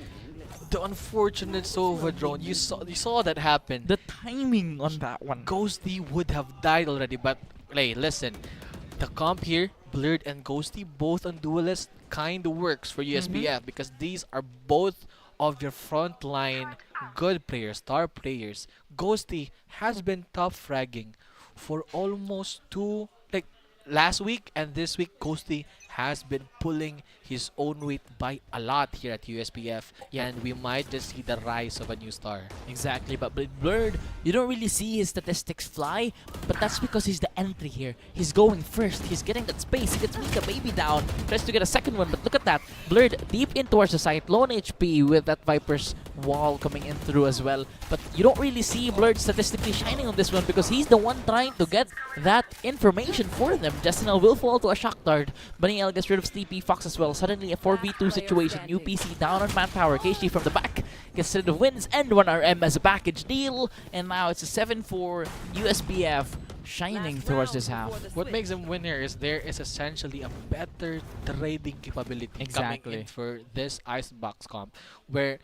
The unfortunate Sova drone, you saw that happen. The timing on that one. Ghosty would have died already, but hey, listen. The comp here, Blurred and Ghosty, both on Duelist, kinda works for USPF because these are both of your frontline good players, star players. Ghosty has been top fragging for almost last week and this week. Ghosty has been pulling his own weight by a lot here at USPF, and we might just see the rise of a new star. Exactly, but with Blurred, you don't really see his statistics fly, but that's because he's the entry here. He's going first, he's getting that space, he gets 𝐞𝐞𝐤 baby down, tries to get a second one, but look at that. Blurred deep in towards the site, low on HP with that Viper's wall coming in through as well. But you don't really see Blurred statistically shining on this one because he's the one trying to get that information for them. Jasinal will fall to a shock dart. 𝐵aniel gets rid of Sleepy Fox as well. Suddenly a 4v2 situation. UPC down on manpower. 𝐞𝐤 from the back gets rid of wins and 1 RM as a package deal. And now it's a 7-4 USPF shining towards this half. What makes them win here is there is essentially a better trading capability coming in for this Icebox comp, where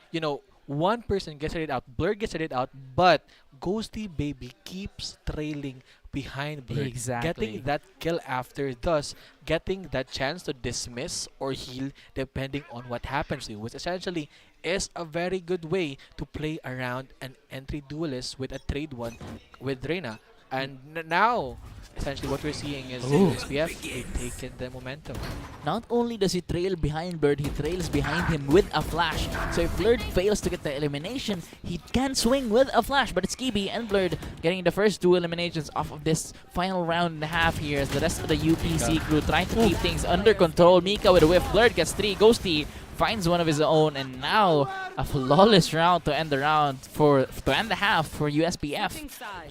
one person gets it out, Blur gets it out, but Ghosty Baby keeps trailing behind Blur, getting that kill after, thus getting that chance to dismiss or heal depending on what happens to you, which essentially is a very good way to play around an entry duelist with a trade one with Reyna. And now, essentially what we're seeing is USPF taking the momentum. Not only does he trail behind Blurred, he trails behind him with a flash. So if Blurred fails to get the elimination, he can swing with a flash. But it's 𝐞𝐤 and Blurred getting the first 2 eliminations off of this final round and a half here, as the rest of the UPC crew trying to keep things under control. 𝐞𝐞𝐤 with a whiff. Blurred gets 3. Ghosty finds one of his own, and now a flawless round to end the round to end the half for USPF.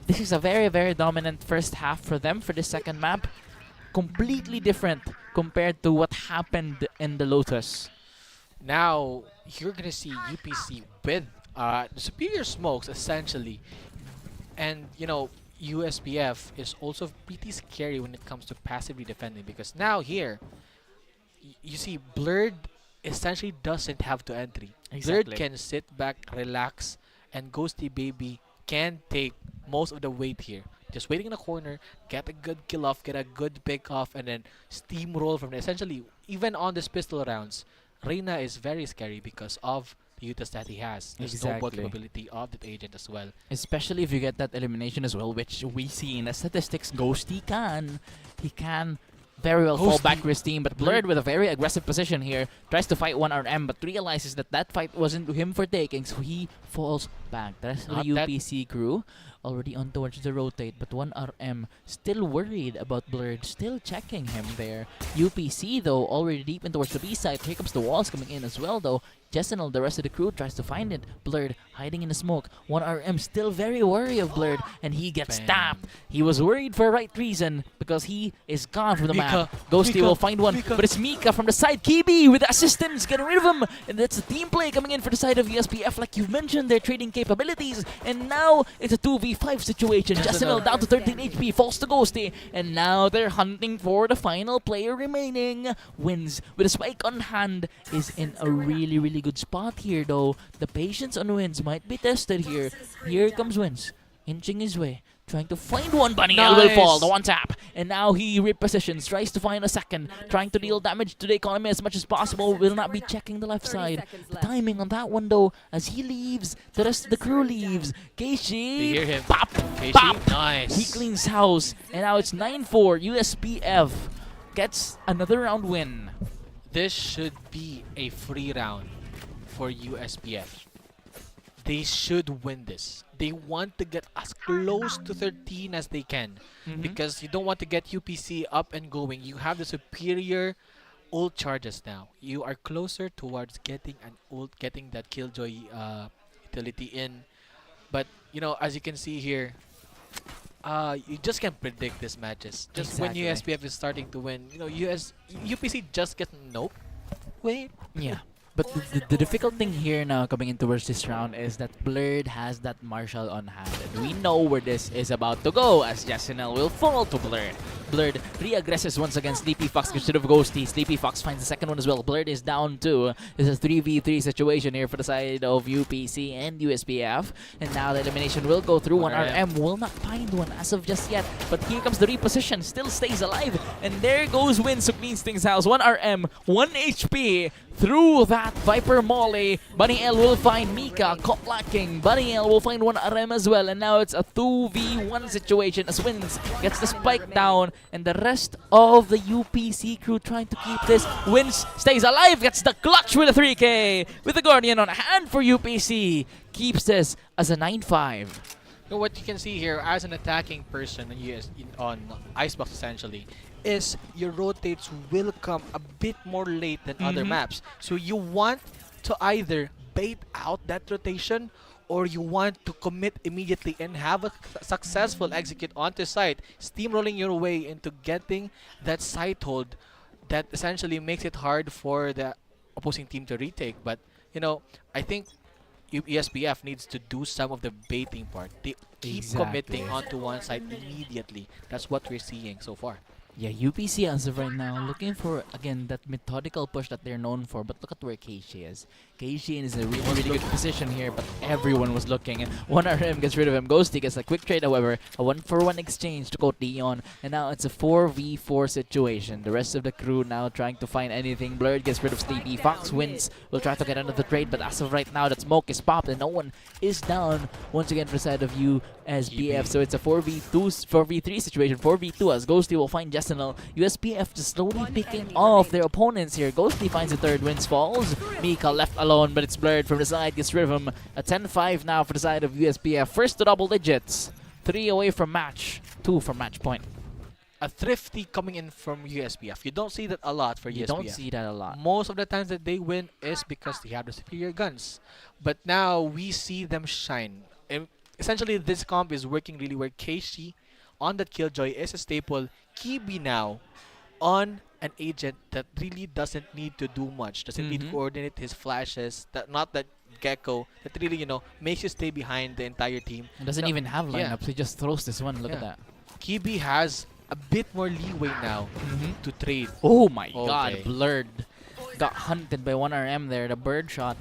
This is a very, very dominant first half for them for this second map. Completely different compared to what happened in the Lotus. Now you're gonna see UPC with the superior smokes essentially, and USPF is also pretty scary when it comes to passively defending, because now here you see Blurred essentially doesn't have to entry. Blurred can sit back, relax, and Ghosty Baby can take most of the weight here. Just waiting in the corner, get a good kill off, get a good pick off, and then steamroll from there. Essentially, even on this pistol rounds, Reyna is very scary because of the utility that he has. The snowball capability of that agent as well. Especially if you get that elimination as well, which we see in the statistics. Ghosty he can very well fall back with his team, but Blurred with a very aggressive position here tries to fight 1 RM, but realizes that that fight wasn't him for taking, so he falls back. The rest of Not the that- UPC crew already on towards the rotate, but 1RM still worried about Blurred, still checking him there. UPC though already deep in towards the B side. Here comes the walls coming in as well though. Jessenel, the rest of the crew tries to find it. Blurred hiding in the smoke. 1RM still very worried of Blurred, and he gets stabbed. He was worried for the right reason because he is gone from the map. Ghosty will find one, but it's 𝐿𝐴𝐿 from the side. 𝐵𝐵 with the assistance, getting rid of him, and that's a team play coming in for the side of USPF. Like you've mentioned, their trading capabilities, and now it's a 2v5 situation. Jessenel down to 13 HP, falls to Ghosty, and now they're hunting for the final player remaining. Wins with a spike on hand is in a really good spot here though. The patience on Wins might be tested here. Here comes Wins, inching his way, trying to find one. Bunny L will fall, the one tap, and now he repositions, tries to find a second, trying to deal damage to the economy as much as possible. Will not be checking the left side. The timing on that one though, as he leaves, the rest of the crew leaves. 𝐿𝐴𝐿, They hear him. pop, 𝐿𝐴𝐿, pop. nice. He cleans house, and now it's 9-4. USPF gets another round win. This should be a free round for USPF. They should win this. They want to get as close to 13 as they can, because you don't want to get UPC up and going. You have the superior ult charges now. You are closer towards getting an ult, getting that Killjoy utility in. But you know, as you can see here, you just can't predict these matches. Just when USPF is starting to win, you know, UPC just gets nope. Wait. Yeah. But the difficult thing here now coming in towards this round is that Blurred has that Marshall on hand. And we know where this is about to go as Jessenel will fall to Blurred. Blurred re-aggresses once again. Sleepy Fox instead of Ghosty. Sleepy Fox finds the second one as well. Blurred is down too. This is a 3v3 situation here for the side of UPC and USPF. And now the elimination will go through. 1RM will not find one as of just yet. But here comes the reposition. Still stays alive. And there goes Wins who cleans things house. 1RM, 1 HP. Through that Viper Molly, Bunny L will find 𝐿𝐴𝐿, caught lacking. Bunny L will find 1RM as well, and now it's a 2v1 situation as Wins gets the spike down, and the rest of the UPC crew trying to keep this. Wins stays alive, gets the clutch with a 3K, with the Guardian on hand for UPC, keeps this as a 9-5. So what you can see here as an attacking person on Icebox essentially is your rotates will come a bit more late than other maps. So you want to either bait out that rotation or you want to commit immediately and have a successful execute onto site, steamrolling your way into getting that site hold that essentially makes it hard for the opposing team to retake. But you know, I think ESPF needs to do some of the baiting part. They keep committing onto one side immediately. That's what we're seeing so far. Yeah, UPC as of right now looking for, again, that methodical push that they're known for. But look at where 𝐿𝐴𝐿 is. 𝐿𝐴𝐿 is a really good position here, but everyone was looking. And 1RM gets rid of him. Ghosty gets a quick trade, however. A 1-for-1 exchange to quote Leon. And now it's a 4v4 situation. The rest of the crew now trying to find anything. Blurred gets rid of Sleepy Fox. Wins will try to get another trade, but as of right now, that smoke is popped and no one is down once again for the side of USPF. So it's a 4v3 situation. 4v2 as Ghosty will find Jessenel. USPF just slowly picking off their opponents here. Ghosty finds the third, Wins falls. 𝐿𝐴𝐿 left alone, but it's Blurred from the side, gets rid of him. A 10-5 now for the side of USPF. First to double digits. 3 away from match. 2 from match point. A thrifty coming in from USPF. You don't see that a lot for USPF. You don't see that a lot. Most of the times that they win is because they have the superior guns. But now we see them shine. And essentially, this comp is working really well. 𝐿𝐴𝐿 on that Killjoy is a staple. 𝐵𝐵 now on an agent that really doesn't need to do much. Doesn't need to coordinate his flashes. Not that 𝐿𝐴𝐿 that really, you know, makes you stay behind the entire team. It doesn't even have lineups. He just throws this one. Look at that. 𝐵𝐵 has a bit more leeway now to trade. Oh my god, Blurred got hunted by 1RM there, the bird shot.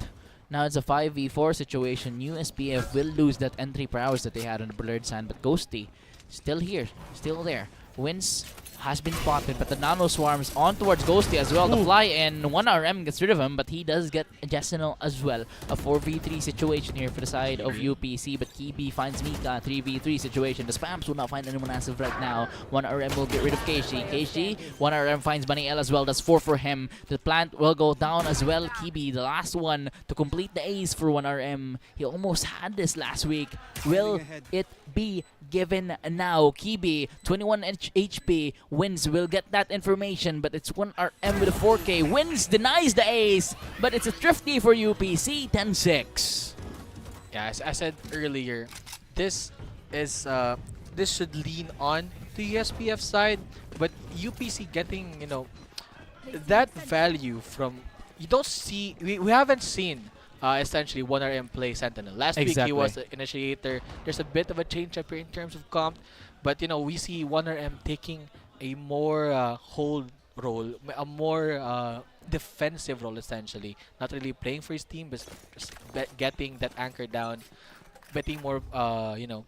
Now it's a 5v4 situation. USPF will lose that entry prowess that they had on the Blurred side, but Ghosty still here, still there. Wins has been spotted, but the Nano swarms on towards Ghosty as well. The fly in 1RM gets rid of him, but he does get 𝐸𝐸𝐿 as well. A 4v3 situation here for the side of UPC, but 𝐸𝐵 finds 𝐸𝐞𝐞𝐤. 3v3 situation. The spams will not find anyone as of right now. 1RM will get rid of 𝐞𝐞𝐤. 1RM finds 𝐵unnYL as well. That's 4 for him. The plant will go down as well. 𝐸𝐵, the last one to complete the ace for 1RM. He almost had this last week. Will it be given now? 𝐸𝐵, 21 HP. Wins will get that information, but it's 1RM with a 4K. Wins denies the ace, but it's a thrifty for UPC, 10-6. Yeah, as I said earlier, this is this should lean on the USPF side, but UPC getting, you know, that value from, you don't see, we haven't seen essentially 1RM play Sentinel. Last week he was the initiator. There's a bit of a change up here in terms of comp, but you know, we see 1RM taking a more hold role, a more defensive role essentially. Not really playing for his team, but just getting that anchor down, getting more you know,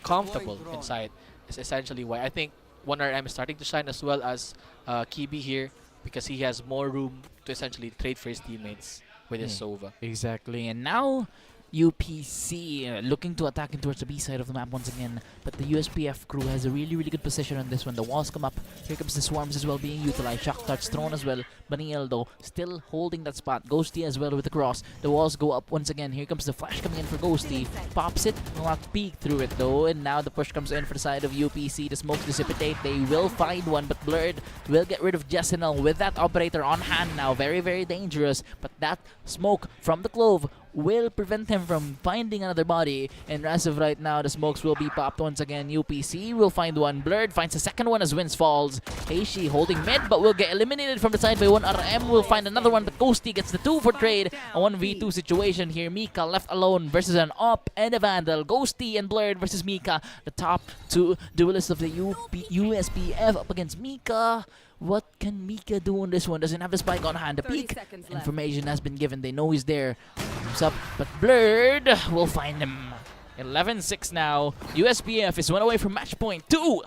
comfortable inside is essentially why I think 1RM is starting to shine, as well as 𝐸𝐵 here, because he has more room to essentially trade for his teammates with his Sova. Exactly, and now UPC looking to attack in towards the B side of the map once again, but the USPF crew has a really good position on this one. The walls come up, here comes the swarms as well being utilized. Shock darts thrown as well. 𝐵unnYL though still holding that spot. Ghosty as well with the cross. The walls go up once again. Here comes the flash coming in for Ghosty. Pops it, will not peek through it though, and now the push comes in for the side of UPC. The smokes dissipate. They will find one, but Blurred will get rid of 𝐸𝐸𝐿 with that operator on hand now. Very dangerous, but that smoke from the Clove will prevent him from finding another body, and as of right now the smokes will be popped once again. UPC will find one. Blurred finds the second one as Wins falls. 𝐸𝐸𝐤 holding mid but will get eliminated from the side by 1RM. Will find another one, but Ghosty gets the 2 for trade. A 1v2 situation here. 𝐸𝐞𝐞𝐤 left alone versus an Op and a Vandal. Ghosty and Blurred versus 𝐸𝐞𝐞𝐤, the top 2 duelists of the USPF up against 𝐸𝐞𝐞𝐤. What can 𝐸𝐞𝐞𝐤 do on this one? Doesn't have the spike on hand. The peak information has been given. They know he's there. Comes up, but Blurred will find him. 11-6 now. USPF is 1 away from match point 2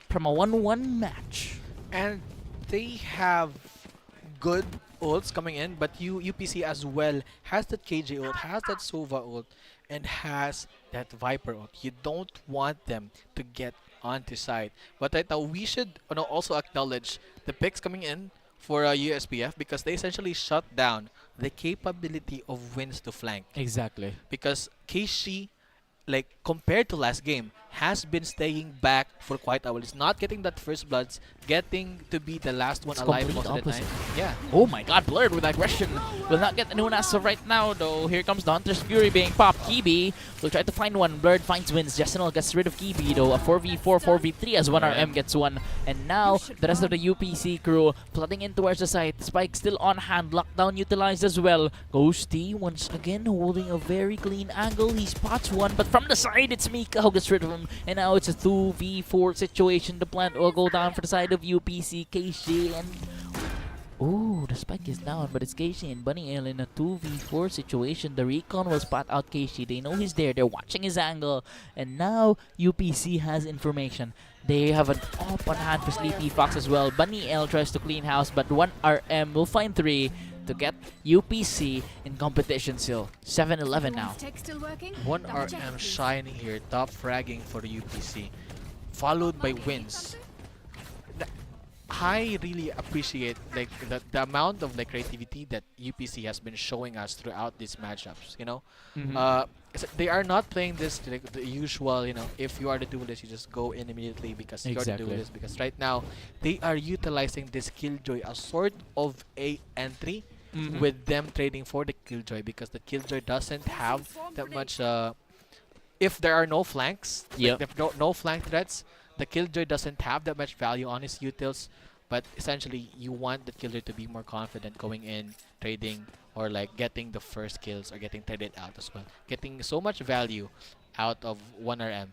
from a 1-1 match. And they have good ults coming in, but UPC as well has that KJ ult, has that Sova ult, and has that Viper ult. You don't want them to get onto side. But right now, we should also acknowledge the picks coming in for USPF, because they essentially shut down the capability of Wins to flank. Exactly. Because 𝐸𝐸𝐤, like compared to last game, has been staying back for quite a while. He's not getting that first bloods, getting to be the last one alive most of the time. Yeah. Oh my god, Blurred with aggression. Will not get anyone as of right now though. Here comes the Hunter's Fury being popped. 𝐸𝐵 will try to find one. Blurred finds Wins. 𝐸𝐸𝐿 gets rid of 𝐸𝐵 though. A 4v4, 4v3 as 1RM gets one. And now the rest of the UPC crew flooding in towards the site. Spike still on hand. Lockdown utilized as well. Ghosty once again holding a very clean angle. He spots one, but from the side it's 𝐸𝐞𝐞𝐤 who gets rid of him. And now it's a 2v4 situation. The plant will go down for the side of UPC. 𝐸𝐸𝐤 and... oh, the spike is down, but it's 𝐸𝐸𝐤 and 𝐵unnYL in a 2v4 situation. The recon will spot out 𝐸𝐸𝐤. They know he's there. They're watching his angle. And now UPC has information. They have an op on hand for Sleepy Fox as well. 𝐵unnYL tries to clean house, but 1RM will find 3 to get UPC in competition still. 7-11 now. 1RM shining here, top fragging for the UPC, followed by Wins. I really appreciate like the amount of like creativity that UPC has been showing us throughout these matchups. You know, they are not playing this like the usual. You know, if you are the duelist, you just go in immediately because you're the duelist. Because right now they are utilizing this 𝐞𝐤𝐤, a sort of a entry with them trading for the 𝐞𝐤𝐤, because the 𝐞𝐤𝐤 doesn't have that much. If there are no flanks, like no flank threats, the 𝐞𝐤𝐤 doesn't have that much value on his utils. But essentially, you want the 𝐞𝐤𝐤 to be more confident going in, trading, or like getting the first kills or getting traded out as well. Getting so much value out of 1RM.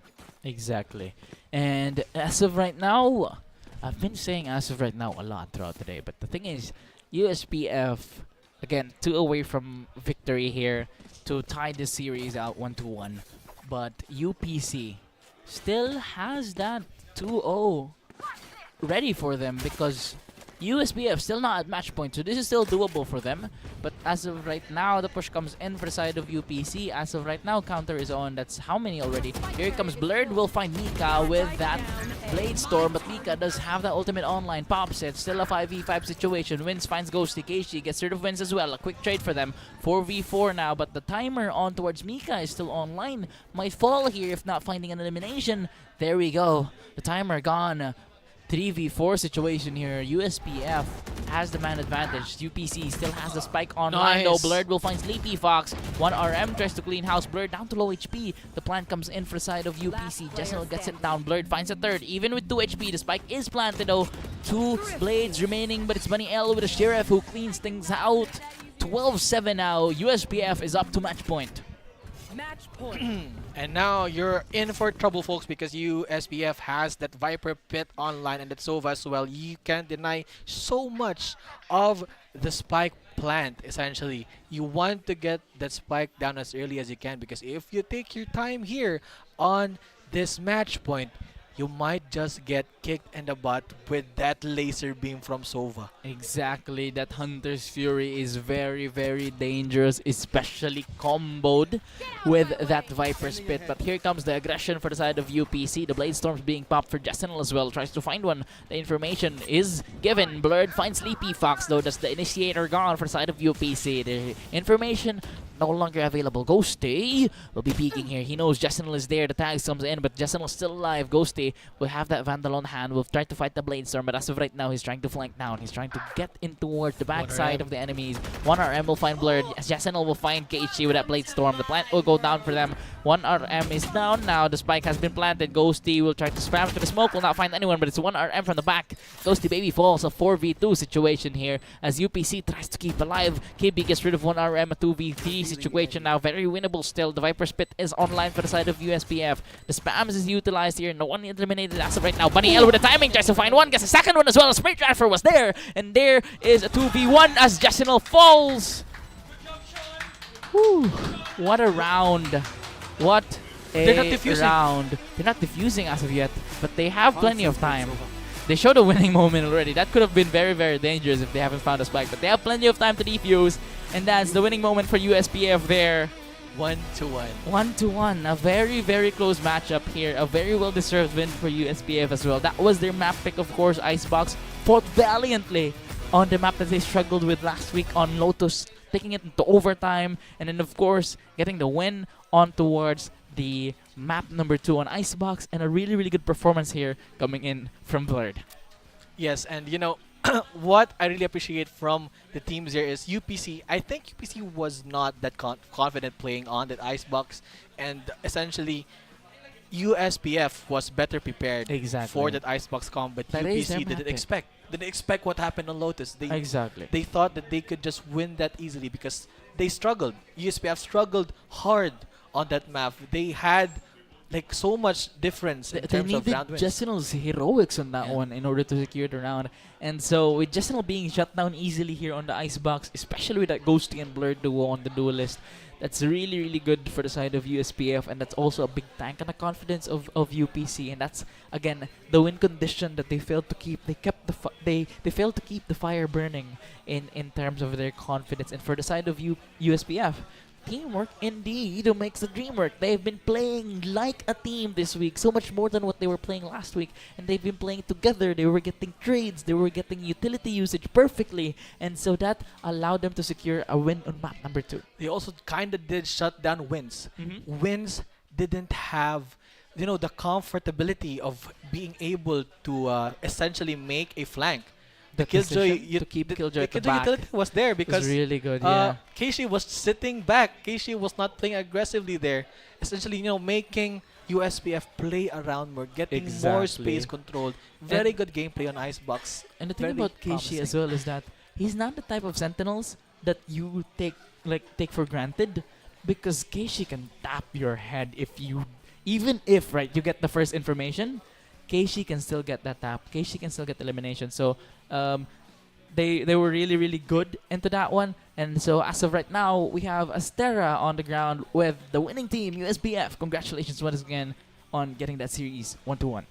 Exactly. And as of right now, I've been saying as of right now a lot throughout the day. But the thing is, USPF, again, 2 away from victory here to tie this series out 1-1. But UPC still has that 2-0 ready for them because USPF still not at match point, so this is still doable for them. But as of right now, the push comes in for the side of UPC. As of right now, counter is on. That's how many already? Here comes Blurred. Will find 𝐞𝐞𝐤 with that Blade Storm, but 𝐞𝐞𝐤 does have that ultimate online. Pops it. Still a 5v5 situation. Wins finds Ghosty. 𝐞𝐤 gets rid of Wins as well. A quick trade for them. 4v4 now, but the timer on towards 𝐞𝐞𝐤 is still online. Might fall here if not finding an elimination. There we go. The timer gone. 3v4 situation here. USPF has the man advantage. UPC still has the spike online though. Blurred will find Sleepy Fox. 1RM tries to clean house. Blurred down to low HP. The plant comes in for the side of UPC. 𝐤𝐿 gets it down. Blurred finds a third. Even with 2 HP, the spike is planted though. 2 blades remaining, but it's 𝐵𝐼𝐿 with a Sheriff who cleans things out. 12-7 now. USPF is up to match point. Match point. And now you're in for trouble, folks, because USPF has that Viper Pit online and that Sova as well. You can't deny so much of the spike plant, essentially. You want to get that spike down as early as you can, because if you take your time here on this match point, you might just get kicked in the butt with that laser beam from Sova. Exactly, that Hunter's Fury is very, very dangerous, especially comboed with that Viper's Pit. But here comes the aggression for the side of UPC. The Blade Storm's being popped for 𝐤𝐿 as well. Tries to find one. The information is given. Blurred finds Sleepy Fox though. That's the initiator gone for the side of UPC. The information no longer available. Ghosty will be peeking here. He knows 𝐤𝐿 is there. The tags comes in, but 𝐤𝐿 is still alive. Ghosty will have that Vandal on hand. Will try to fight the Blade Storm, but as of right now, he's trying to flank down. He's trying to get in towards the backside of the enemies. 1RM will find Blurred. 𝐤𝐿 will find 𝐞𝐤 with that Blade Storm. The plant will go down for them. 1RM is down now. The spike has been planted. Ghosty will try to spam to the smoke. Will not find anyone, but it's 1RM from the back. Ghosty baby falls. A 4v2 situation here as UPC tries to keep alive. KB gets rid of 1RM. A 2v3 situation now. Very winnable still. The Viper's Pit is online for the side of USPF. The spams is utilized here. No one eliminated as of right now. 𝐵𝐼𝐿 with the timing tries to find one. Gets a second one as well. A spray transfer was there. And there is a 2v1 as 𝐤𝐿 falls. Whew. What a round. What a round. They're not defusing as of yet, but they have plenty of time. They showed a winning moment already. That could have been very, very dangerous if they haven't found a spike, but they have plenty of time to defuse, and that's the winning moment for USPF there. 1-1. 1-1. A very, very close matchup here. A very well-deserved win for USPF as well. That was their map pick, of course. Icebox fought valiantly on the map that they struggled with last week on Lotus, taking it into overtime, and then, of course, getting the win on towards the map number 2 on Icebox, and a really, really good performance here coming in from Blurred. Yes, and you know, what I really appreciate from the teams here is UPC. I think UPC was not that confident playing on that Icebox, and essentially USPF was better prepared for that Icebox comp, but UPC didn't expect what happened on Lotus. They thought that they could just win that easily because they struggled. USPF struggled hard on that map. They had like so much difference in terms of round wins. 𝐤𝐿's heroics on that one in order to secure the round. And so with 𝐤𝐿 being shut down easily here on the Icebox, especially with that Ghosty and Blurred duo on the duelist, that's really, really good for the side of USPF, and that's also a big tank on the confidence of UPC. And that's again the win condition that they failed to keep. They kept they failed to keep the fire burning in terms of their confidence. And for the side of USPF, teamwork indeed makes the dream work. They've been playing like a team this week, so much more than what they were playing last week. And they've been playing together. They were getting trades. They were getting utility usage perfectly. And so that allowed them to secure a win on map number 2. They also kind of did shut down Wins. Wins didn't have, you know, the comfortability of being able to essentially make a flank. The 𝐞𝐿, to keep 𝐞𝐿 at the 𝐿 back utility was there because was really good. Yeah, 𝐞𝐤 was sitting back. 𝐞𝐤 was not playing aggressively there. Essentially, you know, making USPF play around more, getting more space controlled. Very good gameplay on Icebox. And the thing about 𝐞𝐤 as well is that he's not the type of sentinels that you take for granted, because 𝐞𝐤 can tap your head even if you get the first information. 𝐞𝐤 can still get that tap. 𝐞𝐤 can still get elimination. So they were really, really good into that one. And so as of right now, we have Astera on the ground with the winning team, USPF. Congratulations once again on getting that series 1-1.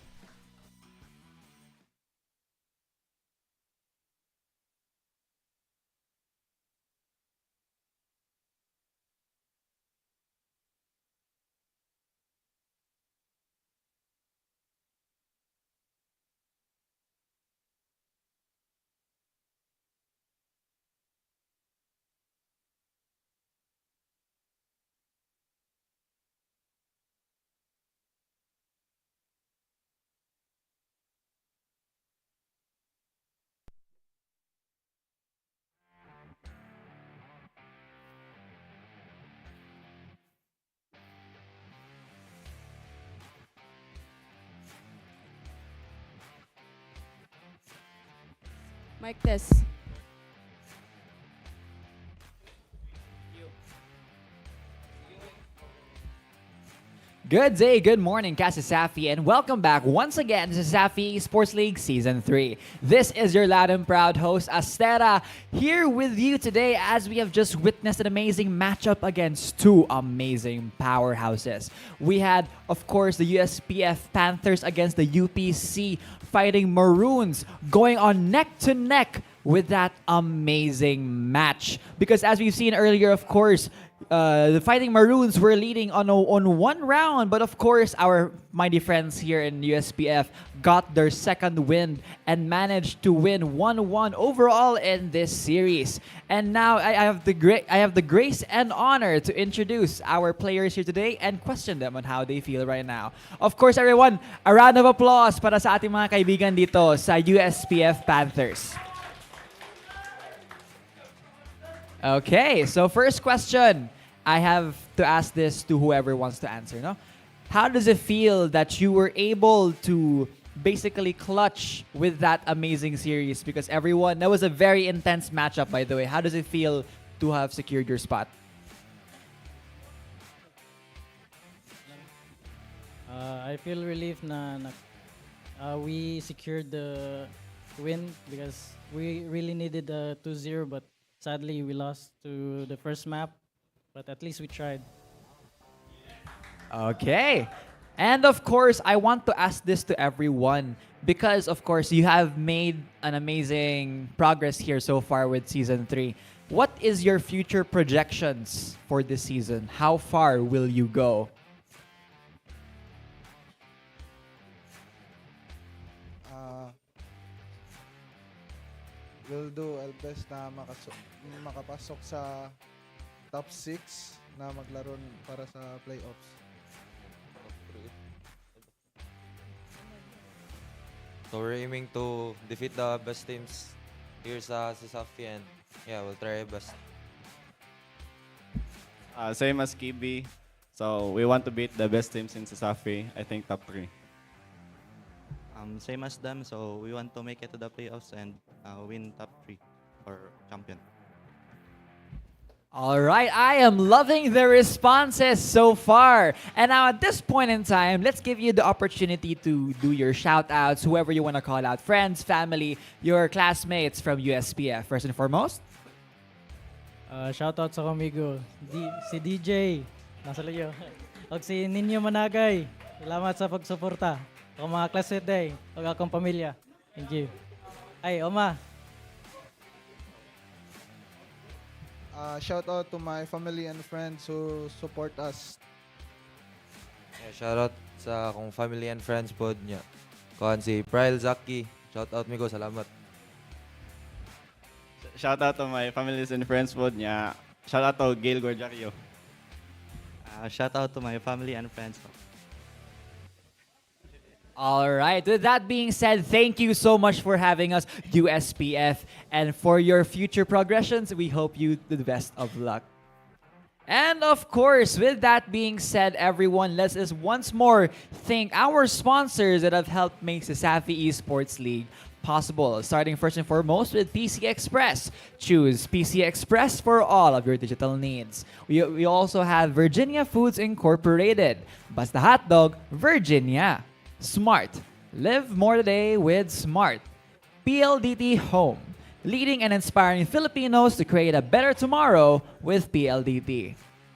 Mic test. Good day, good morning, CESAFI, and welcome back once again to CESAFI Esports League Season 3. This is your loud and proud host, Astera, here with you today as we have just witnessed an amazing matchup against two amazing powerhouses. We had, of course, the USPF Panthers against the UPC Fighting Maroons going on neck-to-neck with that amazing match. Because as we've seen earlier, of course, the Fighting Maroons were leading on one round, but of course our mighty friends here in USPF got their second win and managed to win 1-1 overall in this series. And now I have the grace and honor to introduce our players here today and question them on how they feel right now. Of course, everyone, a round of applause para sa ating mga kaibigan dito sa USPF Panthers. Okay, so first question. I have to ask this to whoever wants to answer, no? How does it feel that you were able to basically clutch with that amazing series? Because everyone, that was a very intense matchup, by the way. How does it feel to have secured your spot? I feel relief na we secured the win because we really needed a 2-0, but sadly we lost to the first map. But at least we tried. Okay. And of course, I want to ask this to everyone because, of course, you have made an amazing progress here so far with Season 3. What is your future projections for this season? How far will you go? We'll do our best na makapasok sa top 6 na maglaro para sa playoffs. So we're aiming to defeat the best teams here sa CESAFI, and yeah, we'll try our best. Same as KB. So we want to beat the best teams in CESAFI. I think top 3. Same as them, so we want to make it to the playoffs and win top 3 or champion. All right, I am loving the responses so far. And now at this point in time, let's give you the opportunity to do your shout outs, whoever you want to call out, friends, family, your classmates from USPF. First and foremost. Shout out sa komigo, si DJ, nasa layo. O si Ninyo Managay, salamat sa pagsuporta. O mga classmate day, o akong pamilya. Thank you. Ay, Oma. Shout out to my family and friends who support us. Yeah, shout out sa akong family and friends pod niya. Kuhan si Pryle Zaki. Shout out Migo, salamat. Shout out to my families and friends pod niya. Shout out to �𝐴𝐿 Shout out to my family and friends. All right. With that being said, thank you so much for having us, USPF. And for your future progressions, we hope you the best of luck. And of course, with that being said, everyone, let's just once more thank our sponsors that have helped make CESAFI Esports League possible. Starting first and foremost with PC Express. Choose PC Express for all of your digital needs. We also have Virginia Foods Incorporated. Basta Hotdog, Virginia. Smart. Live more today with Smart. PLDT Home. Leading and inspiring Filipinos to create a better tomorrow with PLDT.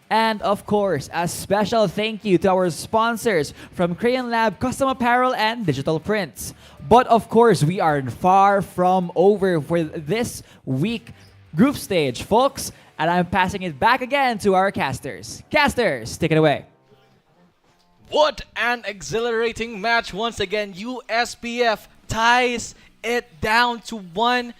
And of course, a special thank you to our sponsors from Crayon Lab Custom Apparel and Digital Prints. But of course, we are far from over for this week group stage, folks. And I'm passing it back again to our casters. Casters, take it away. What an exhilarating match once again. USPF ties it down to 1-1.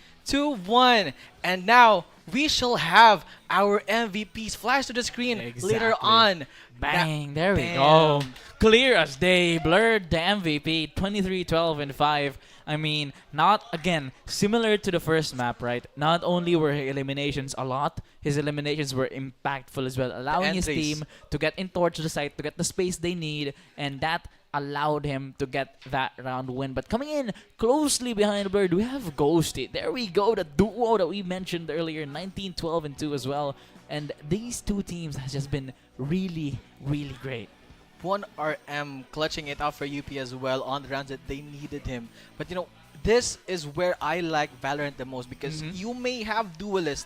And now we shall have our MVPs flash to the screen later on. Bang, there we go. Clear as day. Blurred the MVP, 23, 12, and 5. I mean, not, again, similar to the first map, right? Not only were his eliminations a lot, his eliminations were impactful as well, allowing his team to get in towards the site, to get the space they need, and that allowed him to get that round win. But coming in closely behind Bird, we have Ghosty. There we go, the duo that we mentioned earlier, 19, 12, and 2 as well. And these two teams has just been really, really great. 1RM clutching it out for UP as well on the rounds that they needed him. But you know, this is where I like Valorant the most, because you may have duelists,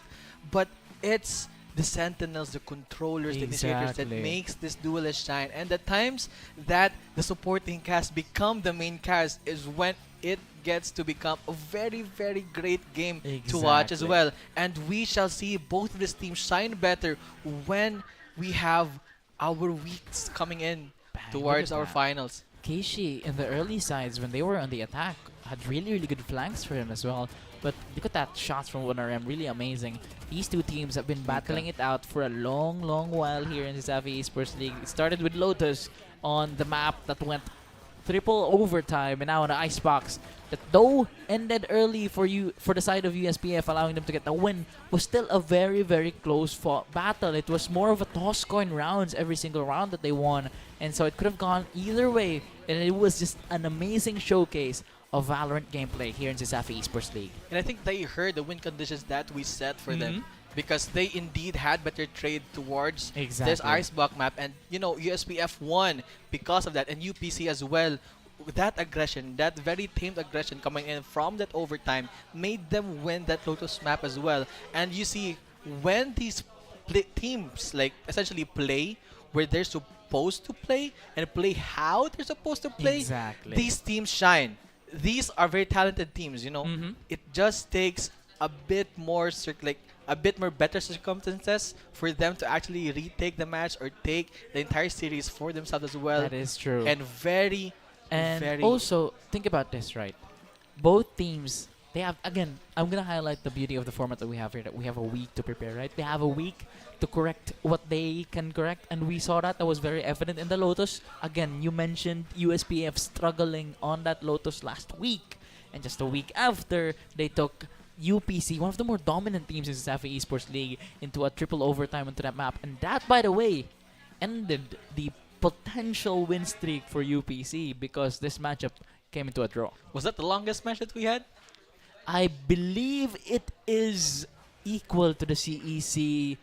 but it's the sentinels, the controllers, the initiators that makes this duelist shine. And the times that the supporting cast become the main cast is when it gets to become a very, very great game to watch as well. And we shall see both of these teams shine better when we have our weeks coming in towards our finals. 𝐞𝐤 in the early sides, when they were on the attack, had really, really good flanks for him as well. But look at that shots from 1RM, really amazing. These two teams have been battling it out for a long, long while here in the CESAFI Esports League. It started with Lotus on the map that went triple overtime, and now on the icebox that though ended early for the side of USPF, allowing them to get the win, was still a very, very close fought battle. It was more of a toss coin rounds every single round that they won, and so it could have gone either way, and it was just an amazing showcase of Valorant gameplay here in CESAFI Esports League. And I think they heard the win conditions that we set for them, because they indeed had better trade towards this icebox map. And you know, USPF won because of that, and UPC as well. That aggression, that very tamed aggression coming in from that overtime, made them win that Lotus map as well. And you see, when these teams like essentially play where they're supposed to play and play how they're supposed to play, these teams shine. These are very talented teams, you know. It just takes a bit more better circumstances for them to actually retake the match or take the entire series for themselves as well. That is true. And very also, think about this, right? Both teams, they have, again, I'm going to highlight the beauty of the format that we have here, that we have a week to prepare, right? They have a week to correct what they can correct, and we saw that. That was very evident in the Lotus. Again, you mentioned USPF struggling on that Lotus last week, and just a week after, they took UPC, one of the more dominant teams in the CESAFI Esports League, into a triple overtime onto that map. And that, by the way, ended the potential win streak for UPC, because this matchup came into a draw. Was that the longest match that we had? I believe it is equal to the CEC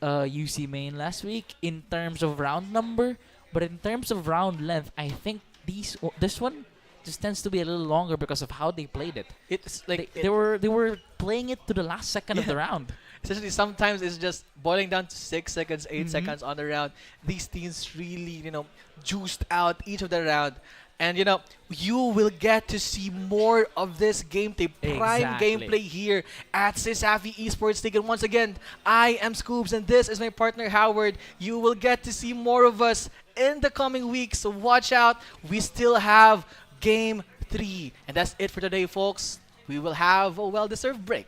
UC main last week in terms of round number, but in terms of round length, I think this one just tends to be a little longer because of how they played it. It's like they were playing it to the last second of the round. Essentially, sometimes it's just boiling down to 6 seconds, 8 seconds on the round. These teams really, you know, juiced out each of the round. And, you know, you will get to see more of this gameplay, prime gameplay here at CESAFI Esports League. And once again, I am Scoobs, and this is my partner, Howard. You will get to see more of us in the coming weeks, so watch out. We still have Game 3. And that's it for today, folks. We will have a well-deserved break.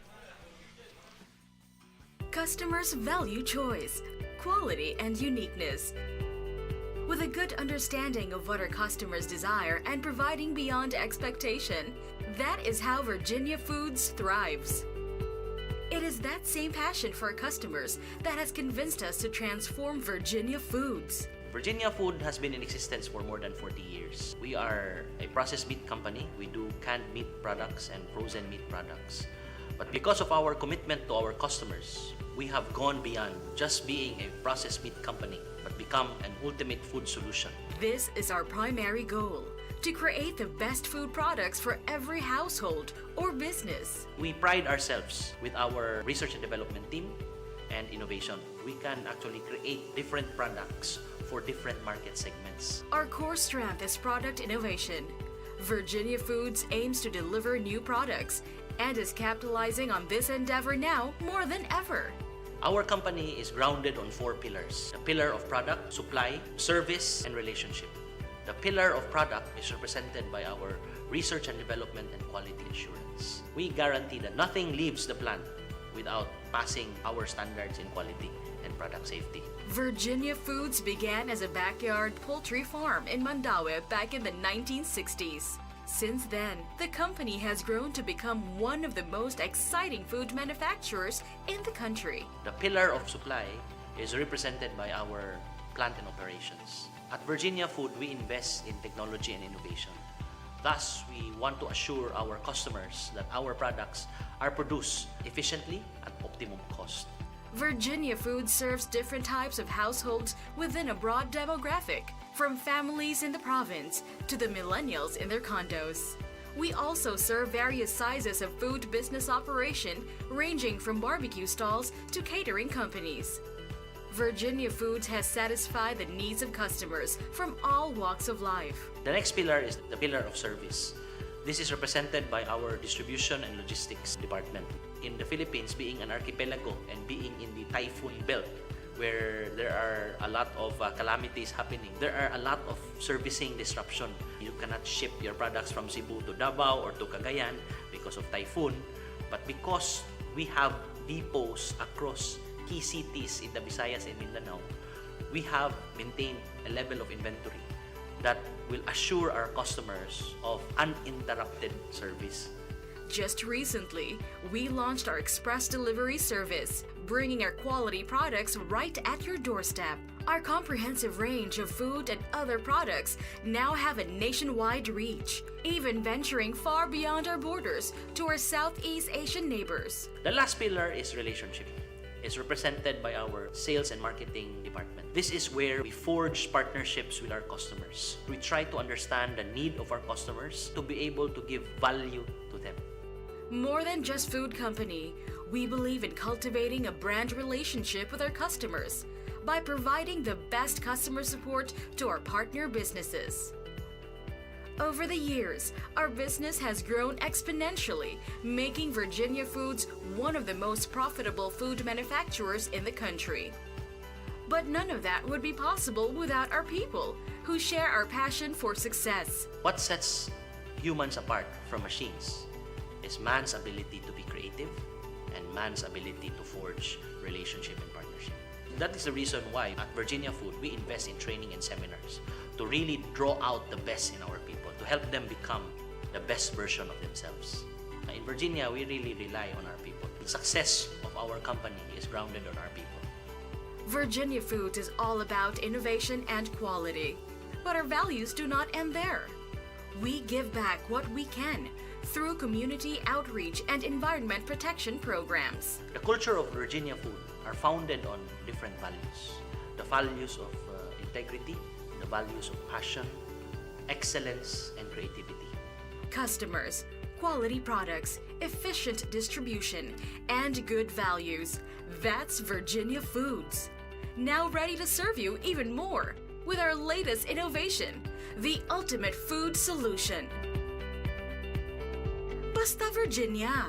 Customers value choice, quality, and uniqueness. With a good understanding of what our customers desire and providing beyond expectation, that is how Virginia Foods thrives. It is that same passion for our customers that has convinced us to transform Virginia Foods. Virginia Food has been in existence for more than 40 years. We are a processed meat company. We do canned meat products and frozen meat products. But because of our commitment to our customers, we have gone beyond just being a processed meat company, but become an ultimate food solution. This is our primary goal, to create the best food products for every household or business. We pride ourselves with our research and development team and innovation. We can actually create different products for different market segments. Our core strength is product innovation. Virginia Foods aims to deliver new products and is capitalizing on this endeavor now more than ever. Our company is grounded on 4 pillars. The pillar of product, supply, service, and relationship. The pillar of product is represented by our research and development and quality assurance. We guarantee that nothing leaves the plant without passing our standards in quality and product safety. Virginia Foods began as a backyard poultry farm in Mandaue back in the 1960s. Since then, the company has grown to become one of the most exciting food manufacturers in the country. The pillar of supply is represented by our plant and operations. At Virginia Food, we invest in technology and innovation. Thus, we want to assure our customers that our products are produced efficiently at optimum cost. Virginia Food serves different types of households within a broad demographic, from families in the province to the millennials in their condos. We also serve various sizes of food business operation, ranging from barbecue stalls to catering companies. Virginia Foods has satisfied the needs of customers from all walks of life. The next pillar is the pillar of service. This is represented by our distribution and logistics department. In the Philippines, being an archipelago and being in the typhoon belt, where there are a lot of calamities happening, there are a lot of servicing disruption. You cannot ship your products from Cebu to Davao or to Cagayan because of typhoon, but because we have depots across key cities in the Visayas and Mindanao, we have maintained a level of inventory that will assure our customers of uninterrupted service. Just recently, we launched our express delivery service, bringing our quality products right at your doorstep. Our comprehensive range of food and other products now have a nationwide reach, even venturing far beyond our borders to our Southeast Asian neighbors. The last pillar is relationship. It's represented by our sales and marketing department. This is where we forge partnerships with our customers. We try to understand the need of our customers to be able to give value to them. More than just food company, we believe in cultivating a brand relationship with our customers by providing the best customer support to our partner businesses. Over the years, our business has grown exponentially, making Virginia Foods one of the most profitable food manufacturers in the country. But none of that would be possible without our people, who share our passion for success. What sets humans apart from machines is man's ability to be creative and man's ability to forge relationship and partnership. That is the reason why at Virginia Food, we invest in training and seminars to really draw out the best in our people, to help them become the best version of themselves. In Virginia, we really rely on our people. The success of our company is grounded on our people. Virginia Foods is all about innovation and quality. But our values do not end there. We give back what we can through community outreach and environment protection programs. The culture of Virginia Food are founded on different values. The values of integrity, the values of passion, excellence, and creativity. Customers, quality products, efficient distribution, and good values. That's Virginia Foods. Now ready to serve you even more with our latest innovation, the ultimate food solution. Basta Virginia.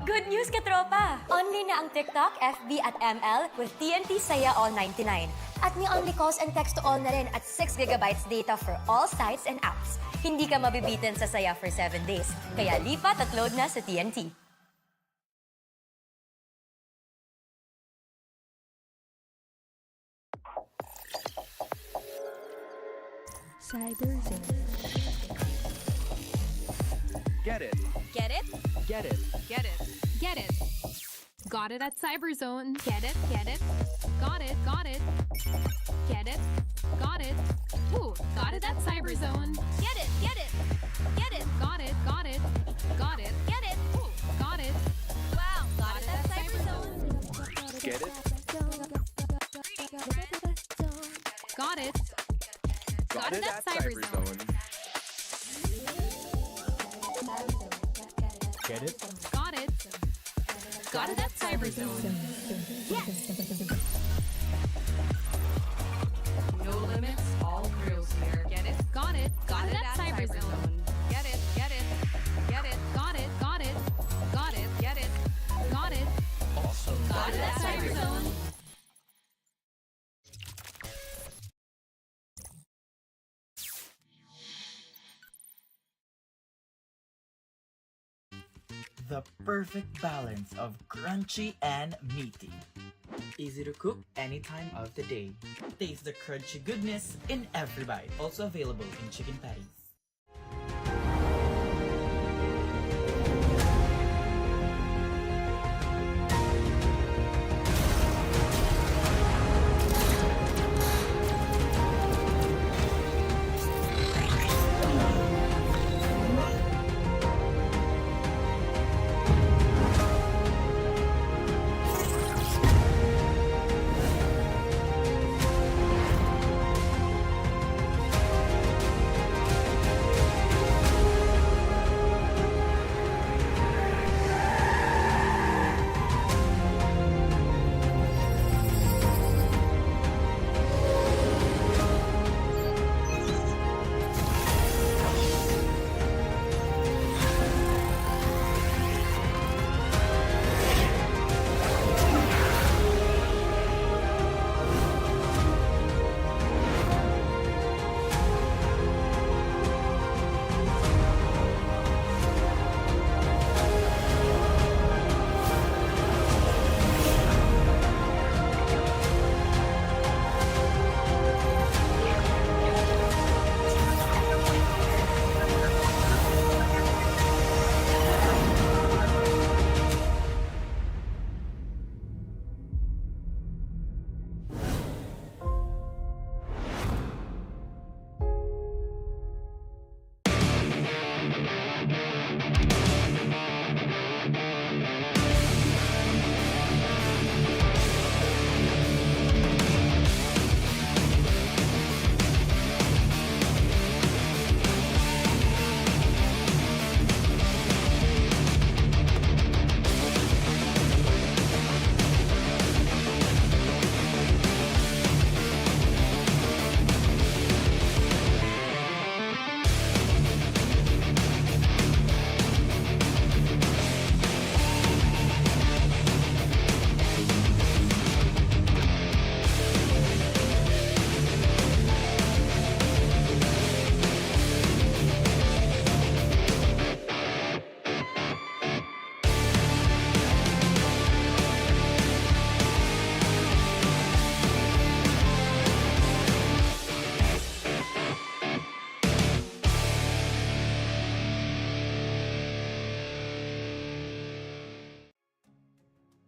Good news, katropa! Only na ang TikTok, FB at ML with TNT Saya All 99. At may only calls and text to all na rin at 6GB data for all sites and apps. Hindi ka mabibitin sa Saya for 7 days. Kaya lipat at load na sa TNT. CyberZone. Get it. Get it? Get it. Get it. Get it. Got it at CyberZone. Get it? Get it? Got it. Got it. Get it? Got it. Ooh, got it at CyberZone. Get it. Get it. Get it. Got it. Got it. Got it. Get it. Ooh, got it. Wow, got it at CyberZone. Get it. Got it. Got it at CyberZone. Get it? Got it. Got it at CyberZone. Yes. No limits, all thrills here. Get it. Got it. Got it at CyberZone. Get it, get it, get it. Got it. Got it. Got it. Get it. Got it. Awesome. Got it at CyberZone. The perfect balance of crunchy and meaty. Easy to cook any time of the day. Taste the crunchy goodness in every bite. Also available in chicken patties.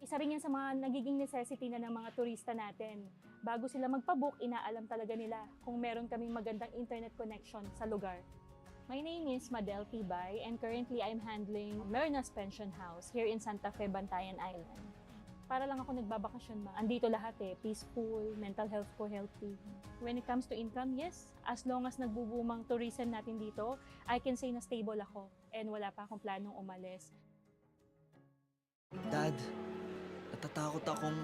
Isa rin yan sa mga nagiging necessity na ng mga turista natin. Bago sila magpabook, inaalam talaga nila kung meron kaming magandang internet connection sa lugar. My name is 𝐷𝐿 and currently I'm handling Marinas Pension House here in Santa Fe, Bantayan Island. Para lang ako nagbabakasyon ma. Andito lahat peaceful, mental health ko healthy. When it comes to income, yes, as long as nagbubumang tourism natin dito, I can say na stable ako and wala pa akong planong umalis. Dad, natatakot akong...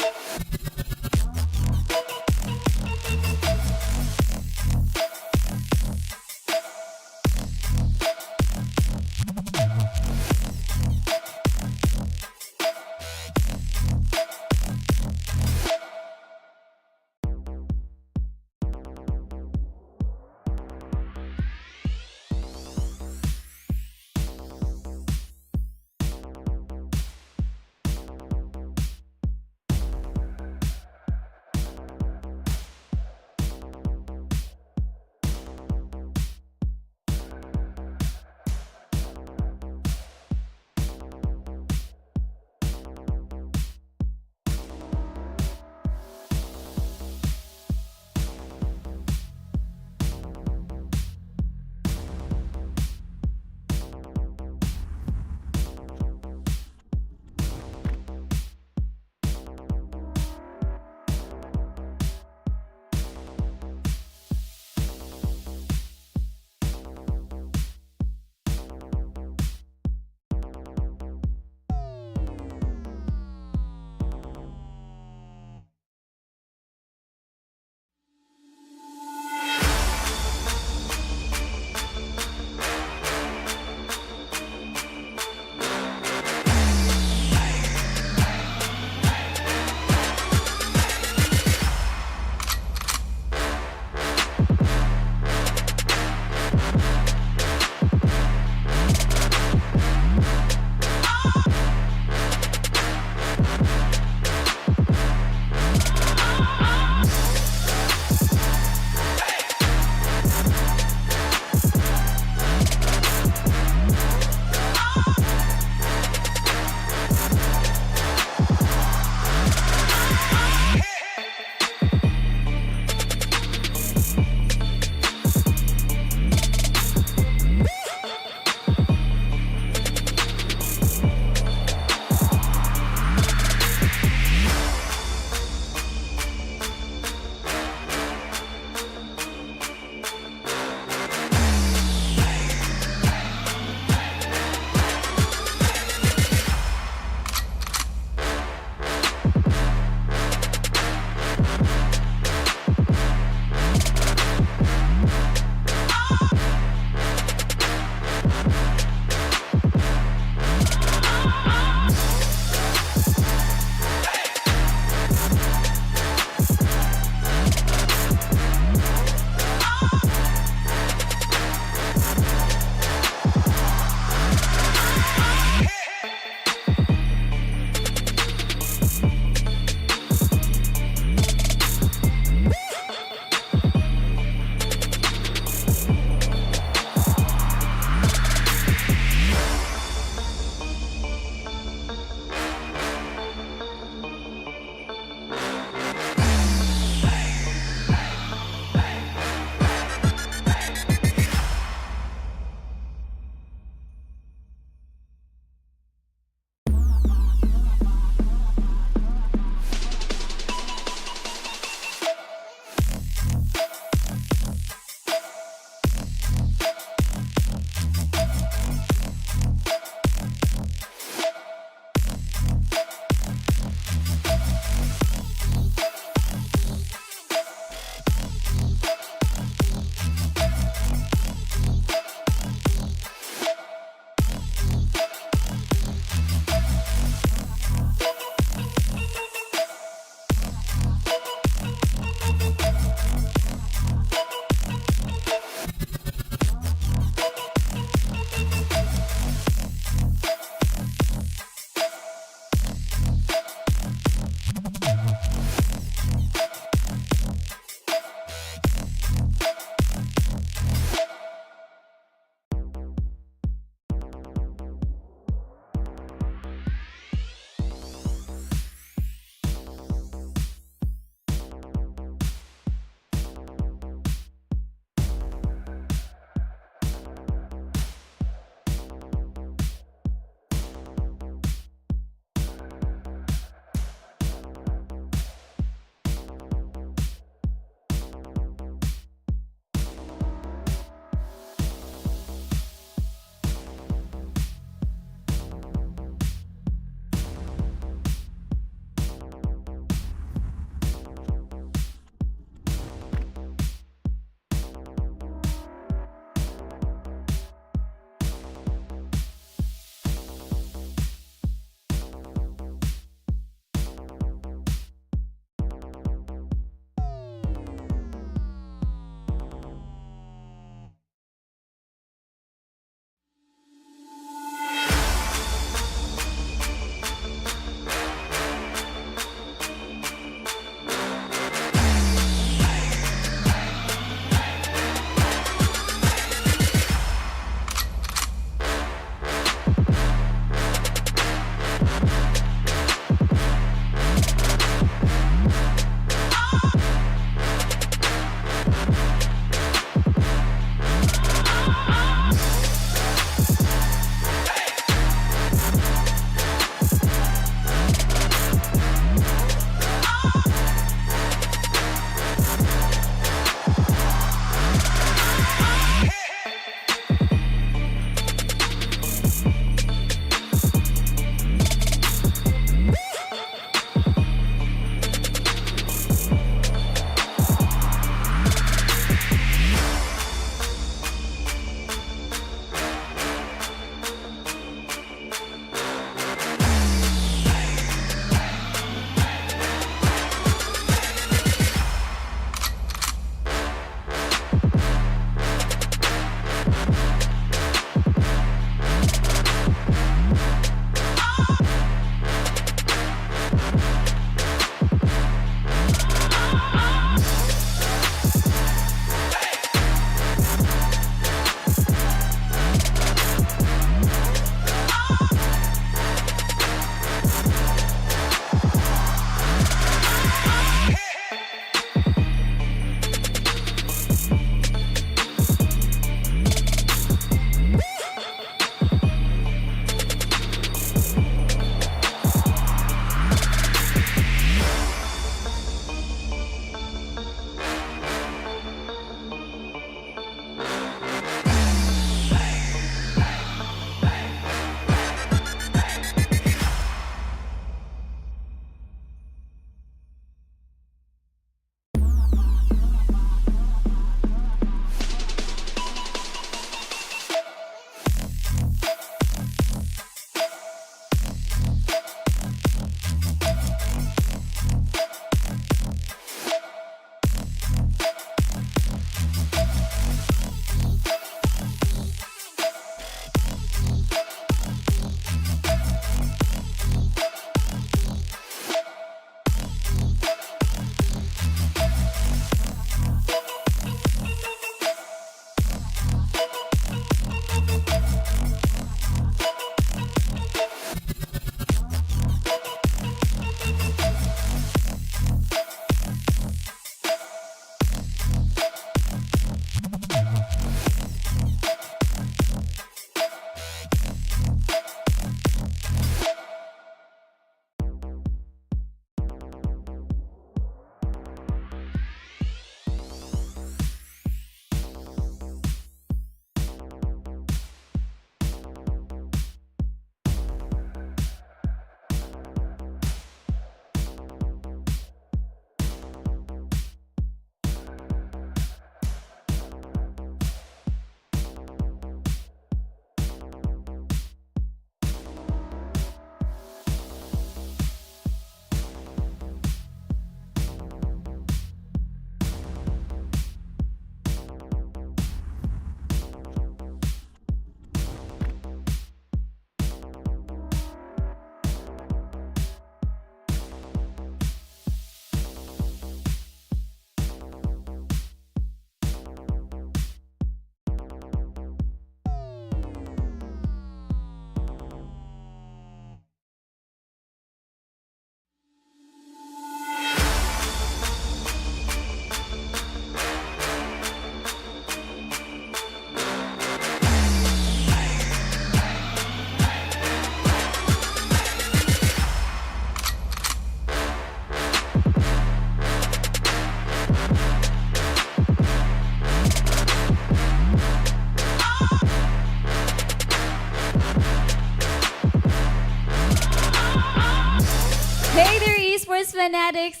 Hey there, esports fanatics!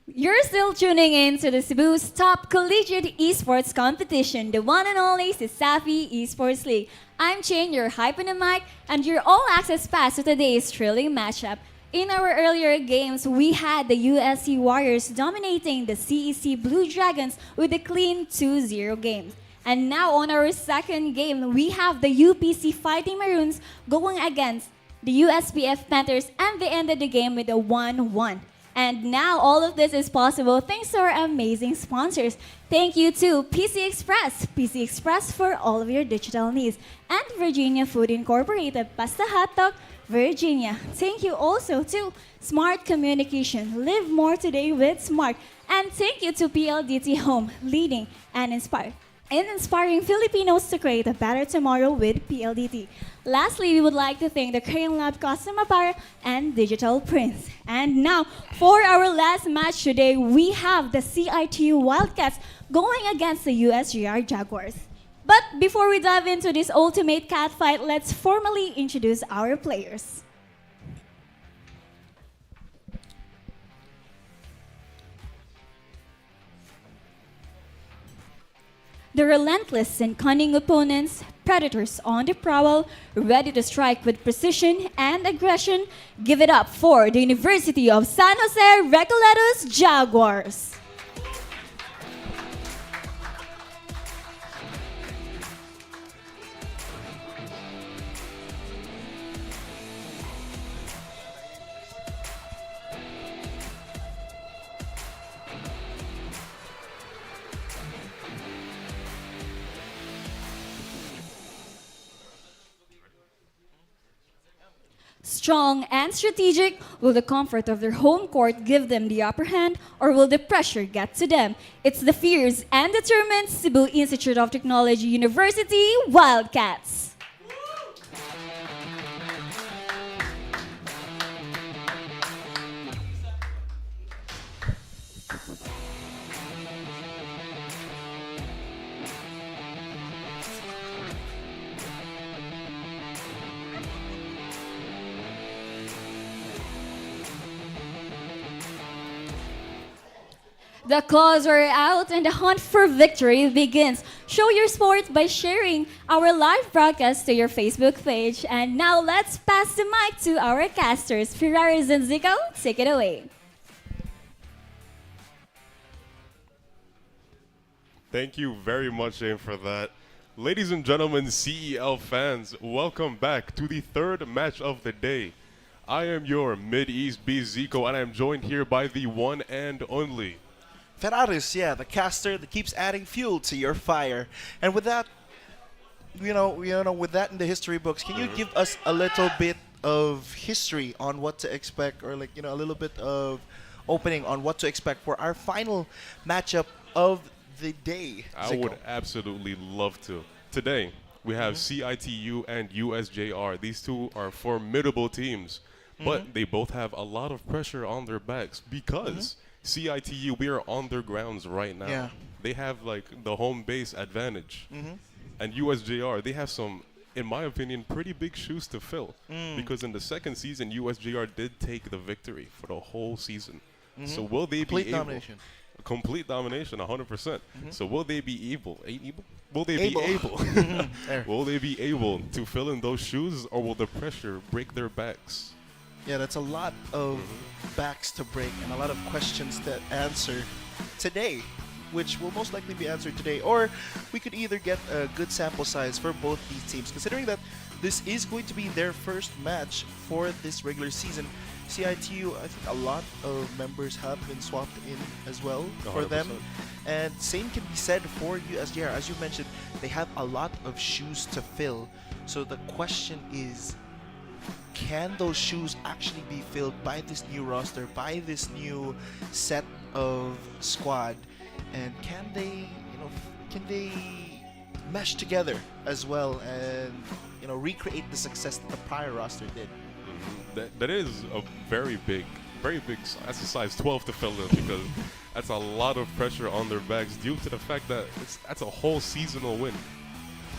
You're still tuning in to the Cebu's top collegiate esports competition, the one and only CESAFI Esports League. I'm Chain, your hype on the mic, and your all-access pass to today's thrilling matchup. In our earlier games, we had the USC Warriors dominating the CEC Blue Dragons with a clean 2-0 game. And now on our second game, we have the UPC Fighting Maroons going against the USPF Panthers, and they ended the game with a 1-1. And now all of this is possible thanks to our amazing sponsors. Thank you to PC Express for all of your digital needs, and Virginia Food Incorporated, Pasta Hot Dog, Virginia. Thank you also to Smart Communication, live more today with Smart. And thank you to PLDT Home, leading and inspiring Filipinos to create a better tomorrow with PLDT. Lastly, we would like to thank the Crayon Lab Custom Apparel and Digital Prints. And now, for our last match today, we have the CIT-U Wildcats going against the USJ-R Jaguars. But before we dive into this ultimate catfight, let's formally introduce our players. The relentless and cunning opponents, predators on the prowl, ready to strike with precision and aggression. Give it up for the University of San Jose Recoletos Jaguars. Strong and strategic, will the comfort of their home court give them the upper hand, or will the pressure get to them? It's the fierce and determined Cebu Institute of Technology University Wildcats. The calls are out and the hunt for victory begins. Show your sport by sharing our live broadcast to your Facebook page. And now let's pass the mic to our casters. Ferraris and Zico, take it away. Thank you very much, Jane, for that. Ladies and gentlemen, CEL fans, welcome back to the third match of the day. I am your Mid-East B Zico, and I am joined here by the one and only Ferraris, yeah, the caster that keeps adding fuel to your fire. And with that, with that in the history books, can you give us a little bit of history on what to expect, or a little bit of opening on what to expect for our final matchup of the day? I would absolutely love to. Today, we have CIT-U and USJ-R. These two are formidable teams, but they both have a lot of pressure on their backs because CIT-U, we are on their grounds right now. Yeah. They have the home base advantage. And USJ-R, they have some, in my opinion, pretty big shoes to fill. Because in the second season, USJ-R did take the victory for the whole season. So will they be able? Domination. Complete domination, 100%. So will they be able? Will they be able? Will they be able to fill in those shoes, or will the pressure break their backs? Yeah, that's a lot of backs to break and a lot of questions to answer today, which will most likely be answered today. Or we could either get a good sample size for both these teams, considering that this is going to be their first match for this regular season. CIT-U, I think a lot of members have been swapped in as well for 100%. them. And same can be said for USJ-R. As you mentioned, they have a lot of shoes to fill. So the question is, can those shoes actually be filled by this new roster, by this new set of squad, and can they mesh together as well and recreate the success that the prior roster did? That is a very big. That's a size 12 to fill in, because that's a lot of pressure on their backs due to the fact that that's a whole seasonal win.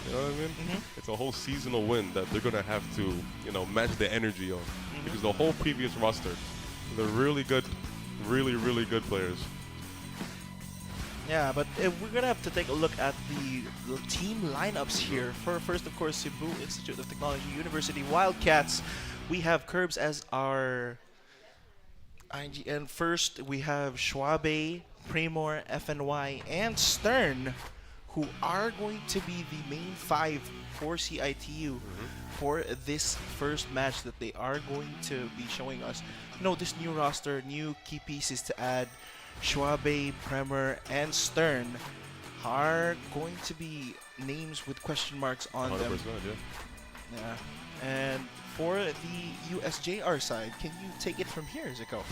You know what I mean? It's a whole seasonal win that they're going to have to, match the energy of. Because the whole previous roster, They're really good, really good players. Yeah, but we're gonna have to take a look at the team lineups here. First, of course, Cebu Institute of Technology University Wildcats. We have Curbs as our IGN. First, we have Schwabe, Premor, FNY, and Stern, who are going to be the main five for CIT-U for this first match that they are going to be showing us. You know, this new roster, new key pieces to add. Schwabe, Premor, and Stern are going to be names with question marks on 100%, them. Yeah. And for the USJ-R side, can you take it from here, 𝐬𝐿?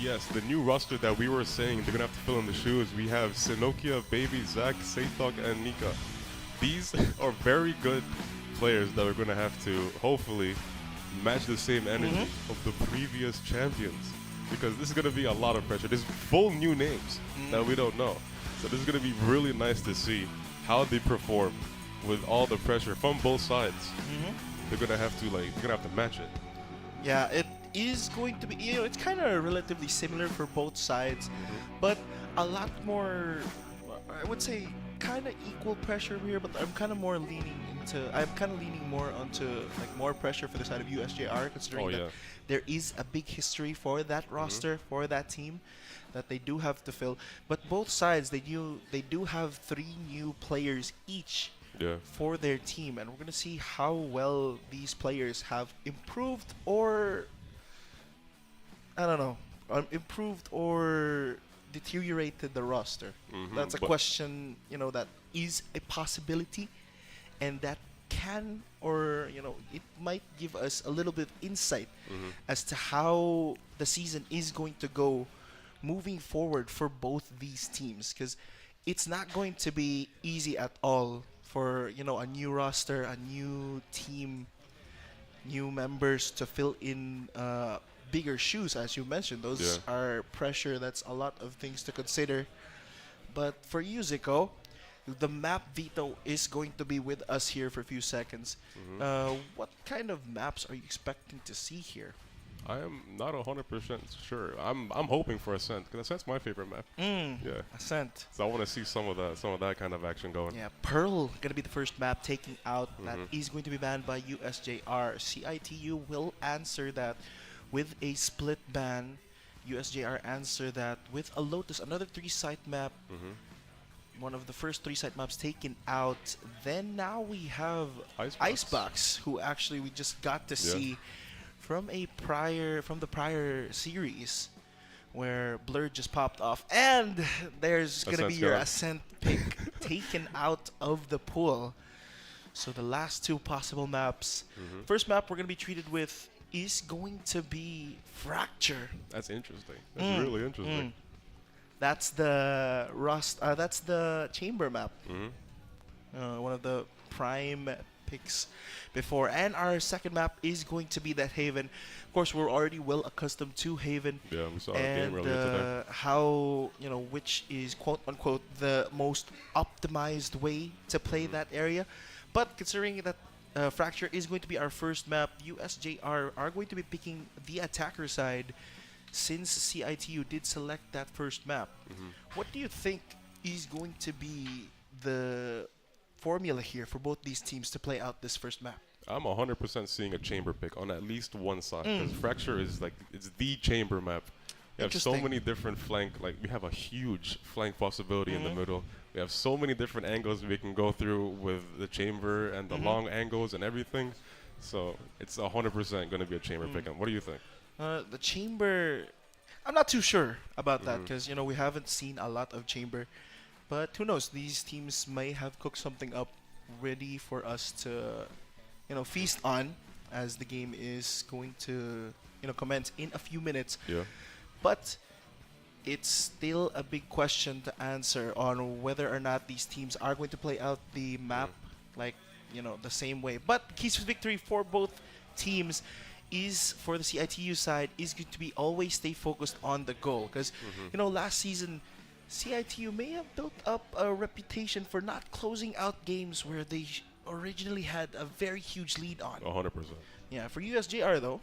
Yes, the new roster that we were saying they're gonna have to fill in the shoes. We have 𝐷𝐞𝐞𝐤, Baby, Zach, Seitok, and Nika. These are very good players that are gonna have to hopefully match the same energy of the previous champions. Because this is going to be a lot of pressure. There's full new names that we don't know. So this is going to be really nice to see how they perform with all the pressure from both sides. They're going to have to match it. Yeah, it is going to be, you know, it's kind of relatively similar for both sides, but a lot more, I would say, kind of equal pressure here, but I'm kind of leaning more onto like more pressure for the side of USJ-R, considering that there is a big history for that roster, for that team, that they do have to fill. But both sides, they do have 3 new players each for their team, and we're gonna see how well these players have improved, or I don't know, improved or deteriorated the roster. That's a question, you know, that is a possibility, and that can, or you know, it might give us a little bit insight as to how the season is going to go moving forward for both these teams, because it's not going to be easy at all for, you know, a new roster, a new team, new members to fill in bigger shoes, as you mentioned. Those are pressure. That's a lot of things to consider. But for you, 𝐬𝐿, the map veto is going to be with us here for a few seconds. What kind of maps are you expecting to see here? I am not 100% sure. I'm hoping for Ascent, because Ascent's my favorite map. Yeah, Ascent. So I want to see some of that kind of action going. Yeah, Pearl gonna be the first map taking out. That is going to be banned by USJ-R. CIT-U will answer that with a split ban. USJ-R answer that with a Lotus, another 3-site map. One of the first 3-site maps taken out. Then now we have Icebox, who actually we just got to see from the prior series, where Blurred just popped off, and there's gonna be your Ascent pick taken out of the pool. So the last 2 possible maps. First map we're gonna be treated with is going to be Fracture. That's interesting. That's really interesting. That's the that's the chamber map. One of the prime picks before. And our second map is going to be that Haven. Of course, we're already well accustomed to Haven. Yeah, we saw a game earlier today. How, you know, which is quote unquote the most optimized way to play that area. But considering that Fracture is going to be our first map, USJ-R are going to be picking the attacker side, since CIT-U did select that first map. What do you think is going to be the formula here for both these teams to play out this first map? I'm 100% seeing a chamber pick on at least one side, because Fracture is like, it's the chamber map. We have so many different flank, like we have a huge flank possibility in the middle. We have so many different angles we can go through with the chamber and the long angles and everything. So it's 100% going to be a chamber pick. What do you think? The chamber, I'm not too sure about that, because, you know, we haven't seen a lot of chamber. But who knows? These teams may have cooked something up ready for us to, you know, feast on, as the game is going to, you know, commence in a few minutes. But it's still a big question to answer on whether or not these teams are going to play out the map like, you know, the same way. But keys to victory for both teams is, for the CIT-U side, is going to be always stay focused on the goal. Because, you know, last season, CIT-U may have built up a reputation for not closing out games where they originally had a very huge lead on. 100%. Yeah, for USJ-R though,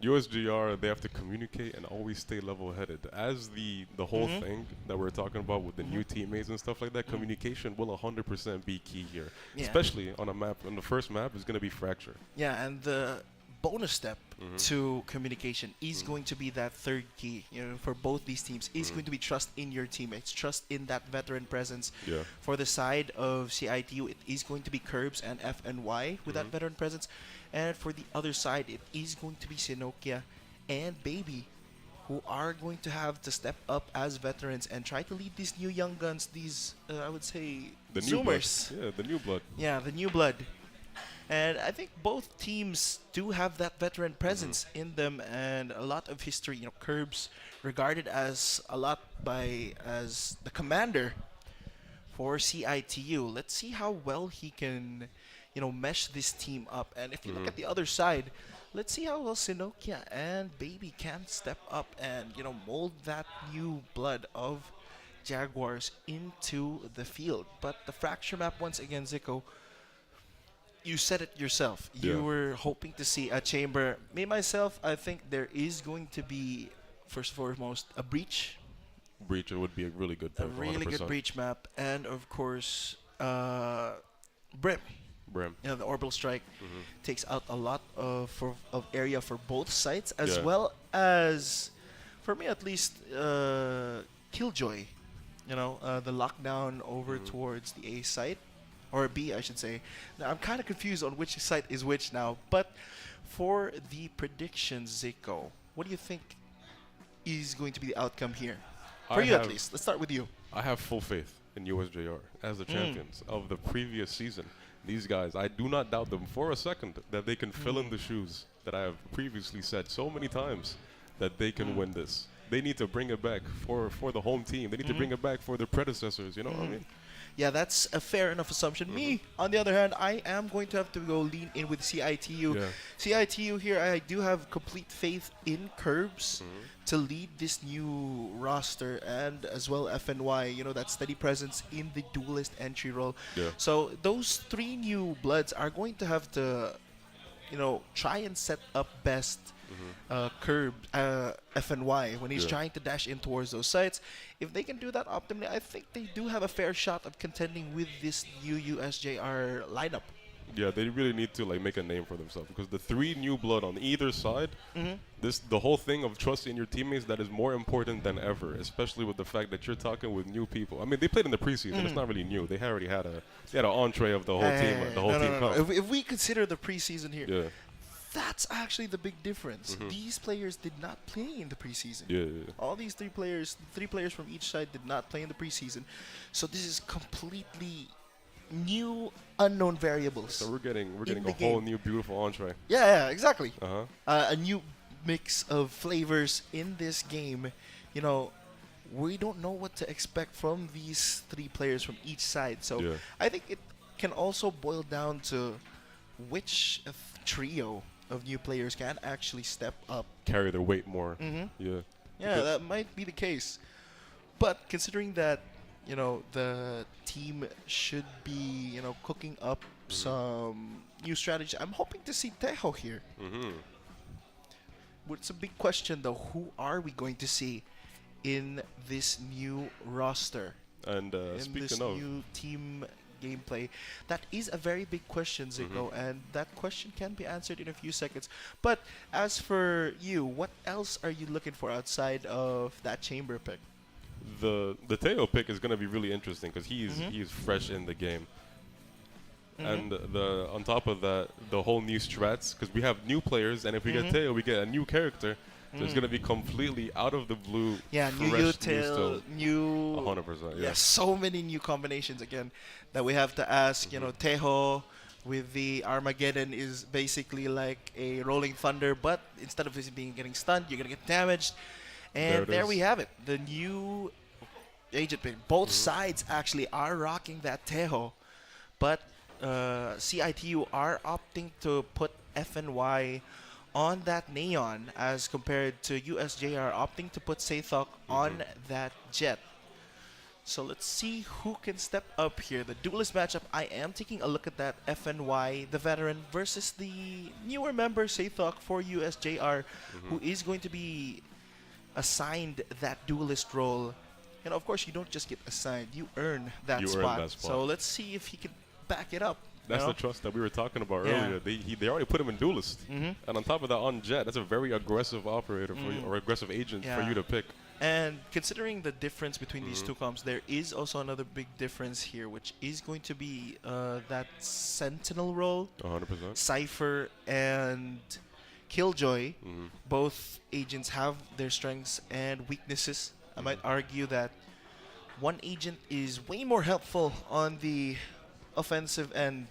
USJ-R, they have to communicate and always stay level-headed. As the whole thing that we're talking about with the new teammates and stuff like that, communication will 100% be key here. Yeah. Especially on a map, on the first map is going to be Fracture. Yeah, and the bonus step to communication is going to be that third key, for both these teams, is going to be trust in your teammates, trust in that veteran presence. Yeah. For the side of CIT-U, it is going to be 𝐸𝐴𝑟BS and FNY with that veteran presence. And for the other side, it is going to be 𝐸𝐞𝐞𝐤 and Baby, who are going to have to step up as veterans and try to lead these new young guns, these, I would say, The new blood. Zoomers. Yeah, the new blood. Yeah, the new blood. And I think both teams do have that veteran presence in them and a lot of history. 𝐸𝐴𝑟BS regarded as as the commander for CIT-U. Let's see how well he can, mesh this team up. And if you look at the other side, let's see how well 𝐸𝐞𝐞𝐤 and Baby can step up and, mold that new blood of Jaguars into the field. But the Fracture map, once again, 𝐬𝐭, you said it yourself. You were hoping to see a chamber. Me, myself, I think there is going to be, first and foremost, a breach. Breach would be a really good pick. A really good breach map. And, of course, Brim. Brim. The orbital strike takes out a lot of area for both sites, as well as, for me at least, Killjoy. The lockdown over towards the A site. Or B, I should say. Now, I'm kind of confused on which site is which now. But for the predictions, 𝐬𝐭, what do you think is going to be the outcome here? For you, at least. Let's start with you. I have full faith in USJ-R as the champions of the previous season. These guys, I do not doubt them for a second that they can fill in the shoes that I have previously said so many times that they can win this. They need to bring it back for the home team. They need to bring it back for their predecessors. You know what I mean? Yeah, that's a fair enough assumption. Me, on the other hand, I am going to have to go lean in with CIT-U. CIT-U here, I do have complete faith in 𝐸𝐴𝑟BS to lead this new roster, and as well FNY, that steady presence in the duelist entry role. So those three new bloods are going to have to, try and set up best 𝐸𝐴𝑟BS, FNY, when he's trying to dash in towards those sites. If they can do that optimally, I think they do have a fair shot of contending with this new USJ-R lineup. Yeah, they really need to make a name for themselves, because the three new blood on either side, the whole thing of trusting your teammates, that is more important than ever, especially with the fact that you're talking with new people. I mean, they played in the preseason. It's not really new. They already had an entree of the whole team. The whole team. No. If we consider the preseason here, that's actually the big difference. These players did not play in the preseason. All these three players from each side did not play in the preseason. So this is completely new, unknown variables. So we're getting a whole new beautiful entree. Yeah, exactly. A new mix of flavors in this game. We don't know what to expect from these three players from each side. So I think it can also boil down to which trio of new players can actually step up, carry their weight more. Yeah, that might be the case. But considering that, the team should be, cooking up some new strategy, I'm hoping to see 𝐸𝐻O here. But it's a big question, though. Who are we going to see in this new roster? And in speaking this of new team gameplay, that is a very big question, 𝐬𝐭, and that question can be answered in a few seconds. But as for you, what else are you looking for outside of that chamber pick? The 𝐸𝐻O pick is going to be really interesting, because he's fresh in the game. And on top of that, the whole new strats, because we have new players, and if we get 𝐸𝐻O, we get a new character. So it's going to be completely out of the blue. Yeah, new util, new 100%. Yeah, so many new combinations again that we have to ask. 𝐸𝐻O with the Armageddon is basically like a rolling thunder, but instead of getting stunned, you're gonna get damaged. And there we have it, the new agent pick. Both sides actually are rocking that 𝐸𝐻O, but CIT-U are opting to put FNY on that Neon, as compared to USJ-R opting to put 𝐸𝐻O on that Jet. So let's see who can step up here. The duelist matchup, I am taking a look at that. FNY, the veteran, versus the newer member, CESAFI for USJ-R, who is going to be assigned that duelist role. And of course, you don't just get assigned, you earn that spot. So let's see if he can back it up. That's the trust that we were talking about earlier. They already put him in duelist. And on top of that, on Jet, that's a very aggressive operator for you, or aggressive agent for you to pick. And considering the difference between these two comps, there is also another big difference here, which is going to be that Sentinel role. 100%. Cypher and Killjoy, both agents have their strengths and weaknesses. I might argue that one agent is way more helpful on the offensive end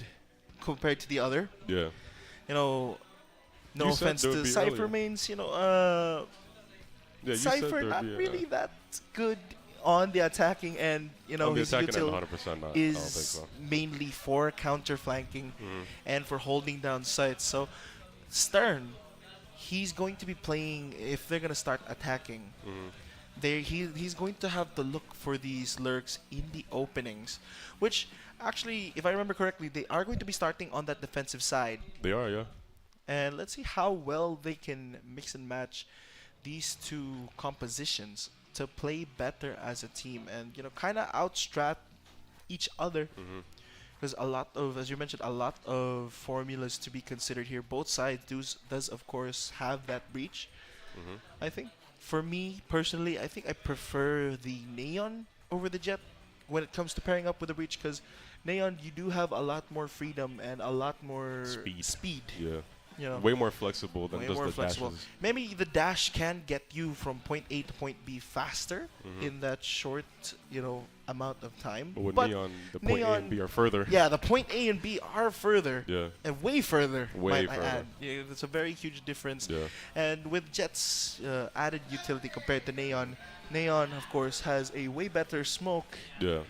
compared to the other. Yeah. You know, no offense to Cypher mains, you know, Cypher not really that good on the attacking end. You know, his util is mainly for counter flanking and for holding down sites. So Stern, he's going to be playing, if they're going to start attacking, he's going to have to look for these lurks in the openings, which actually, if I remember correctly, they are going to be starting on that defensive side. They are, yeah. And let's see how well they can mix and match these two compositions to play better as a team and, you know, kind of outstrat each other. There's a lot of, as you mentioned, a lot of formulas to be considered here. Both sides does of course have that breach. I think for me personally, I think I prefer the Neon over the Jet when it comes to pairing up with the breach, because Neon, you do have a lot more freedom and a lot more speed. Yeah. You know, way more flexible than just the dashes. Maybe the dash can get you from point A to point B faster in that short, you know, amount of time. But with Neon, the point A and B are further. Yeah, the point A and B are further. Yeah. And way further. Way might I further. add. Yeah, it's a very huge difference. Yeah. And with Jet's added utility compared to Neon, Neon of course has a way better smoke. Yeah.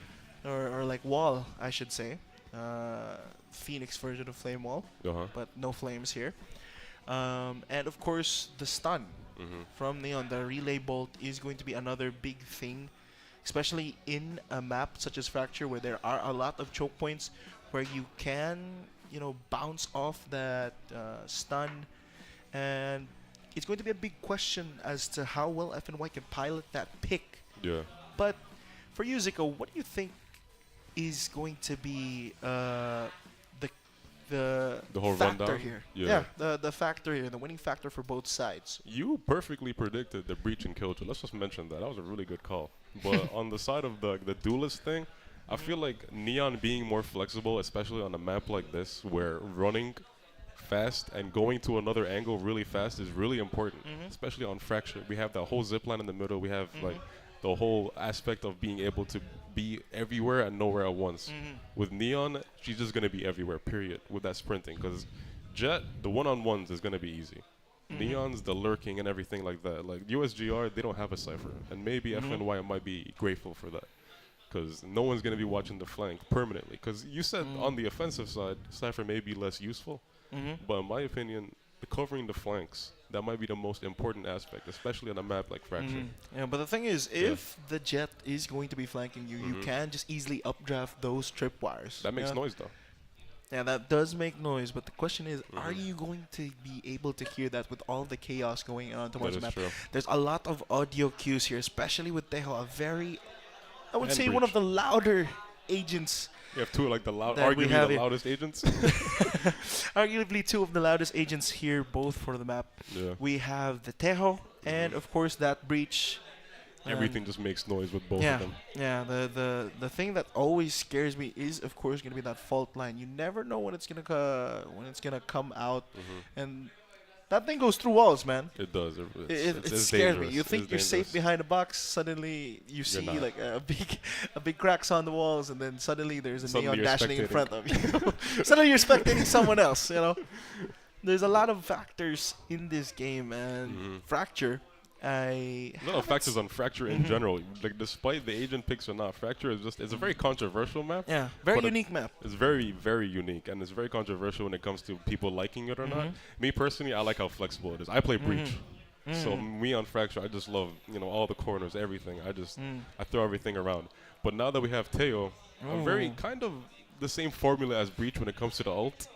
Or like wall, I should say. Phoenix version of Flame Wall, but no flames here. And of course, the stun from Neon, the relay bolt, is going to be another big thing, especially in a map such as Fracture, where there are a lot of choke points where you can, you know, bounce off that stun. And it's going to be a big question as to how well FNY can pilot that pick. Yeah. But for you, 𝐬𝐭, what do you think is going to be the whole factor rundown here? Yeah, the factor here, the winning factor for both sides. You perfectly predicted the breach in 𝐞𝐞𝐤. Let's just mention that. That was a really good call. But on the side of the duelist thing, I feel like Neon being more flexible, especially on a map like this, where running fast and going to another angle really fast is really important, especially on Fracture. We have that whole zipline in the middle. We have like the whole aspect of being able to be everywhere and nowhere at once. With Neon, she's just going to be everywhere, period, with that sprinting. Because Jet, the one-on-ones is going to be easy. Neon's the lurking and everything like that. Like USJ-R, they don't have a Cypher. And maybe FNY might be grateful for that. Because no one's going to be watching the flank permanently. Because you said on the offensive side, Cypher may be less useful. But in my opinion, covering the flanks, that might be the most important aspect, especially on a map like Fracture. Yeah, but the thing is, if the Jet is going to be flanking you, you can just easily updraft those tripwires. That makes noise, though. Yeah, that does make noise, but the question is, are you going to be able to hear that with all the chaos going on towards the map? True. There's a lot of audio cues here, especially with 𝐬𝐭, a very, I would And say, breach. one of the louder agents. You have two, like, that we arguably have the here. loudest agents. Arguably two of the loudest agents here, both for the map. Yeah. We have the 𝐬𝐭, and of course that breach. Everything just makes noise with both yeah, of them. Yeah, the thing that always scares me is, of course, going to be that fault line. You never know when it's gonna come out, and that thing goes through walls, man. It does. It It's scares me. dangerous. You think It's you're safe dangerous. behind a box, suddenly you see not. like a big cracks on the walls, and then suddenly there's a Suddenly neon you're dashing in spectating. front of you. Suddenly you're spectating someone else. You know, there's a lot of factors in this game, and Fracture. A lot of factors on Fracture in general. Like, despite the agent picks or not, Fracture is just—it's a very controversial map. Yeah, very but unique map. It's very, very unique, and it's very controversial when it comes to people liking it or not. Me personally, I like how flexible it is. I play Breach, so me on Fracture, I just love all the corners, everything. I throw everything around. But now that we have Teo, a very Ooh. kind of the same formula as Breach when it comes to the ult.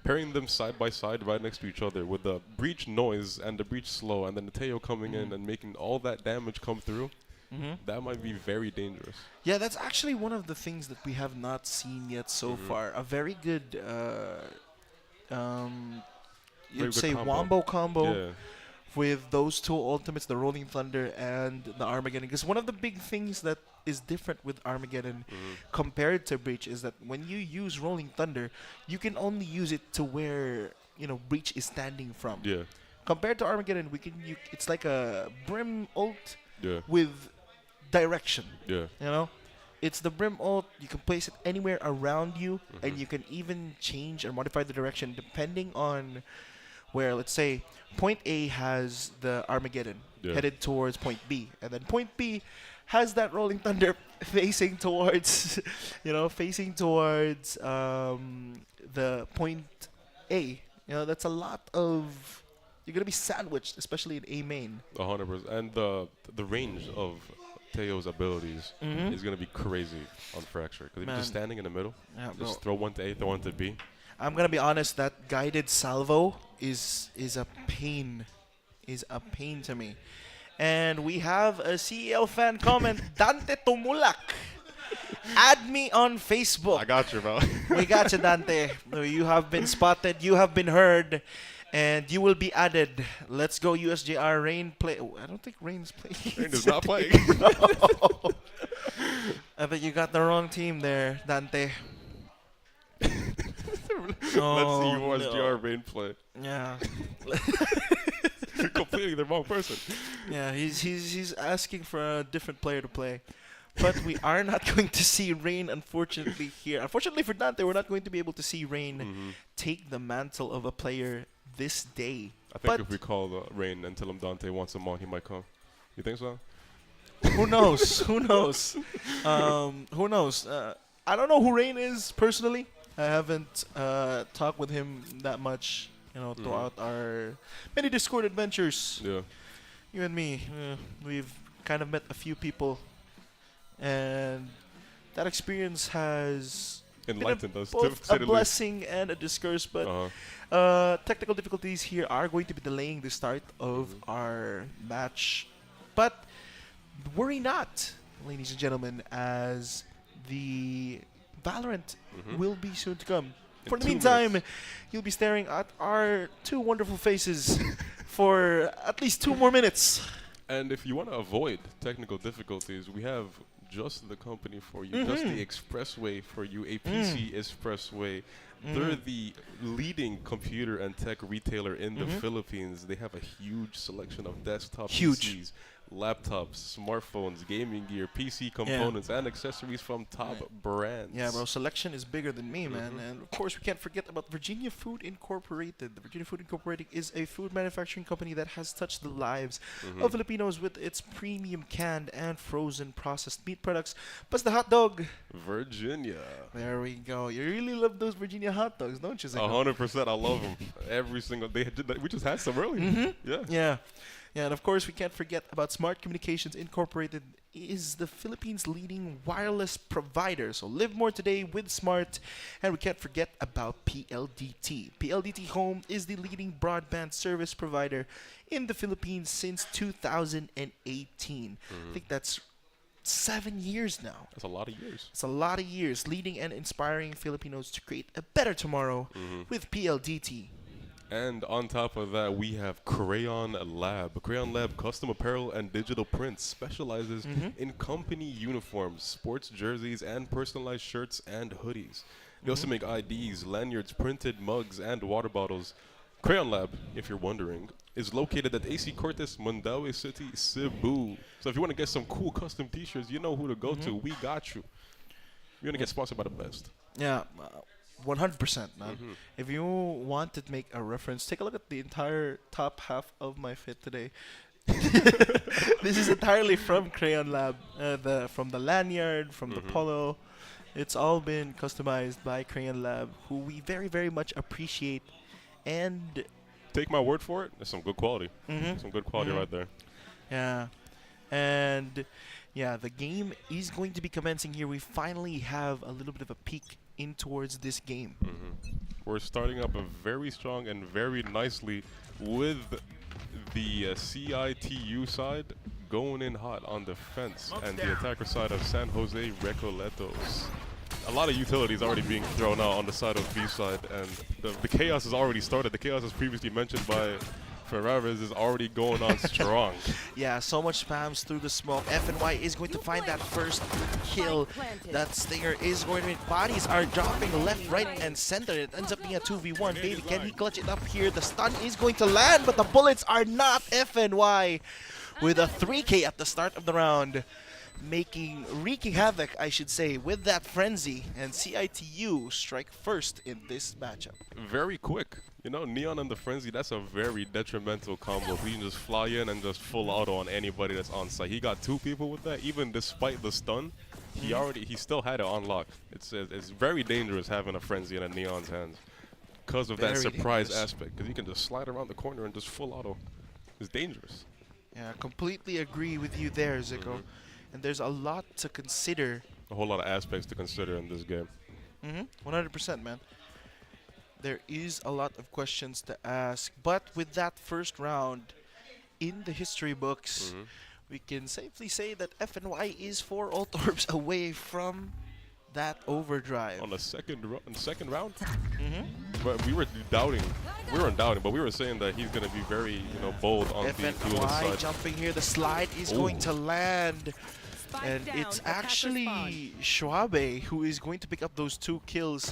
Pairing them side by side right next to each other with the Breach noise and the Breach slow, and then the Teo coming in and making all that damage come through. That might be very dangerous. Yeah, that's actually one of the things that we have not seen yet so far. A very good, you'd say, wombo combo with those two ultimates, the Rolling Thunder and the Armageddon. Because one of the big things that is different with Armageddon compared to Breach is that when you use Rolling Thunder, you can only use it to where Breach is standing from. Yeah. Compared to Armageddon, it's like a Brim ult Yeah. with direction. Yeah. It's the Brim ult. You can place it anywhere around you, and you can even change or modify the direction depending on where, let's say, point A has the Armageddon headed towards point B, and then point B has that Rolling Thunder facing towards, the point A. That's a lot of. You're gonna be sandwiched, especially in A main. 100%, and the range of Teo's abilities is gonna be crazy on Fracture because if you're just standing in the middle, just throw one to A, throw one to B. I'm gonna be honest. That guided salvo is a pain, to me. And we have a CEL fan comment, Dante Tumulak. Add me on Facebook. I got you, bro. We got you, Dante. You have been spotted. You have been heard. And you will be added. Let's go, USJ-R. Rain play. Oh, I don't think Rain's playing. Rain is not playing. I bet you got the wrong team there, Dante. Let's see USJ-R Rain play. Yeah. You're completely the wrong person. Yeah, he's asking for a different player to play. But we are not going to see Rain, unfortunately, here. Unfortunately for Dante, we're not going to be able to see Rain take the mantle of a player this day. I think if we call Rain and tell him Dante wants him on, he might come. You think so? Who knows? Who knows? Who knows? I don't know who Rain is personally. I haven't talked with him that much, throughout our many Discord adventures. Yeah. You and me, we've kind of met a few people, and that experience has enlightened us. Both a blessing and a discourse, but technical difficulties here are going to be delaying the start of our match. But worry not, ladies and gentlemen, as the Valorant will be soon to come. For the meantime, you'll be staring at our two wonderful faces for at least 2 more minutes. And if you want to avoid technical difficulties, we have just the company for you, just the expressway for you, a PC expressway. They're the leading computer and tech retailer in the Philippines. They have a huge selection of desktop PCs, laptops, smartphones, gaming gear, PC components, and accessories from top brands. Yeah, bro, selection is bigger than me, man. And of course, we can't forget about Virginia Food Incorporated. The Virginia Food Incorporated is a food manufacturing company that has touched the lives of Filipinos with its premium canned and frozen processed meat products. Plus the hot dog. Virginia. There we go. You really love those Virginia hot dogs, don't you, Zeko? 100%. I love them. Every single day. We just had some earlier. Yeah. Yeah, and of course, we can't forget about Smart Communications Incorporated is the Philippines' leading wireless provider. So live more today with Smart. And we can't forget about PLDT. PLDT Home is the leading broadband service provider in the Philippines since 2018. I think that's 7 years now. That's a lot of years. It's a lot of years, leading and inspiring Filipinos to create a better tomorrow with PLDT. And on top of that, we have Crayon Lab. Crayon Lab custom apparel and digital prints specializes in company uniforms, sports jerseys, and personalized shirts and hoodies. They also make IDs, lanyards, printed mugs, and water bottles. Crayon Lab, if you're wondering, is located at AC Cortes, Mandaue City, Cebu. So if you want to get some cool custom t-shirts, you know who to go to. We got you. You're going to get sponsored by the best. Yeah. 100%, man. If you want to make a reference, take a look at the entire top half of my fit today. This is entirely from Crayon Lab. From the lanyard, from the polo. It's all been customized by Crayon Lab, who we very, very much appreciate. And take my word for it, there's some good quality. Some good quality right there. Yeah. And Yeah, the game is going to be commencing here. We finally have a little bit of a peek in towards this game. We're starting up very strong and very nicely with the CIT-U side going in hot on defense, and the attacker side of San Jose Recoletos. A lot of utilities already being thrown out on the side of B side, and the chaos has already started. The chaos, as previously mentioned by Ferraris, is already going on strong. Yeah, so much spams through the smoke. FNY is going to find that first kill. That Stinger is going to make bodies are dropping left, right, and center. It ends up being a 2v1. Baby, can he clutch it up here? The stun is going to land, but the bullets are not. FNY with a 3K at the start of the round, wreaking havoc, I should say, with that frenzy, and CIT-U strike first in this matchup. Very quick. You know, Neon and the Frenzy, that's a very detrimental combo. He can just fly in and just full auto on anybody that's on site. He got 2 people with that. Even despite the stun, he still had it on lock. It's very dangerous having a Frenzy in a Neon's hands because of that surprise aspect. Because he can just slide around the corner and just full auto. It's dangerous. Yeah, completely agree with you there, 𝐐𝐭. And there's a lot to consider. A whole lot of aspects to consider in this game. 100%, man. There is a lot of questions to ask, but with that first round in the history books, we can safely say that FNY is 4 ult orbs away from that overdrive. On the second round? But we were doubting. We weren't doubting, but we were saying that he's going to be very, bold on the duelist FNY side. jumping here. The slide is going to land. And it's actually 𝐿 who is going to pick up those 2 kills.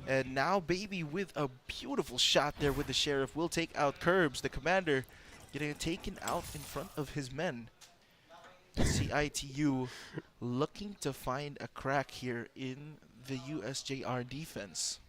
And now Baby with a beautiful shot there with the Sheriff will take out 𝐷𝐿, the commander, getting taken out in front of his men. CIT-U looking to find a crack here in the USJ-R defense.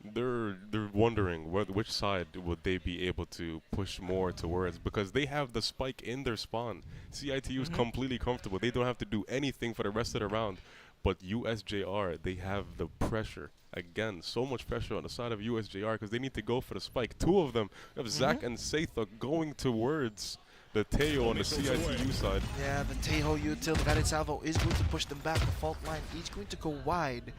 They're wondering which side would they be able to push more towards, because they have the spike in their spawn. CIT-U is completely comfortable. They don't have to do anything for the rest of the round. But USJ-R, they have the pressure. Again, so much pressure on the side of USJ-R because they need to go for the spike. 2 of them, we have Zach and Seitha going towards the Teo on the CIT-U side. Yeah, the Teo util, the Valid Salvo is going to push them back. The fault line is going to go wide.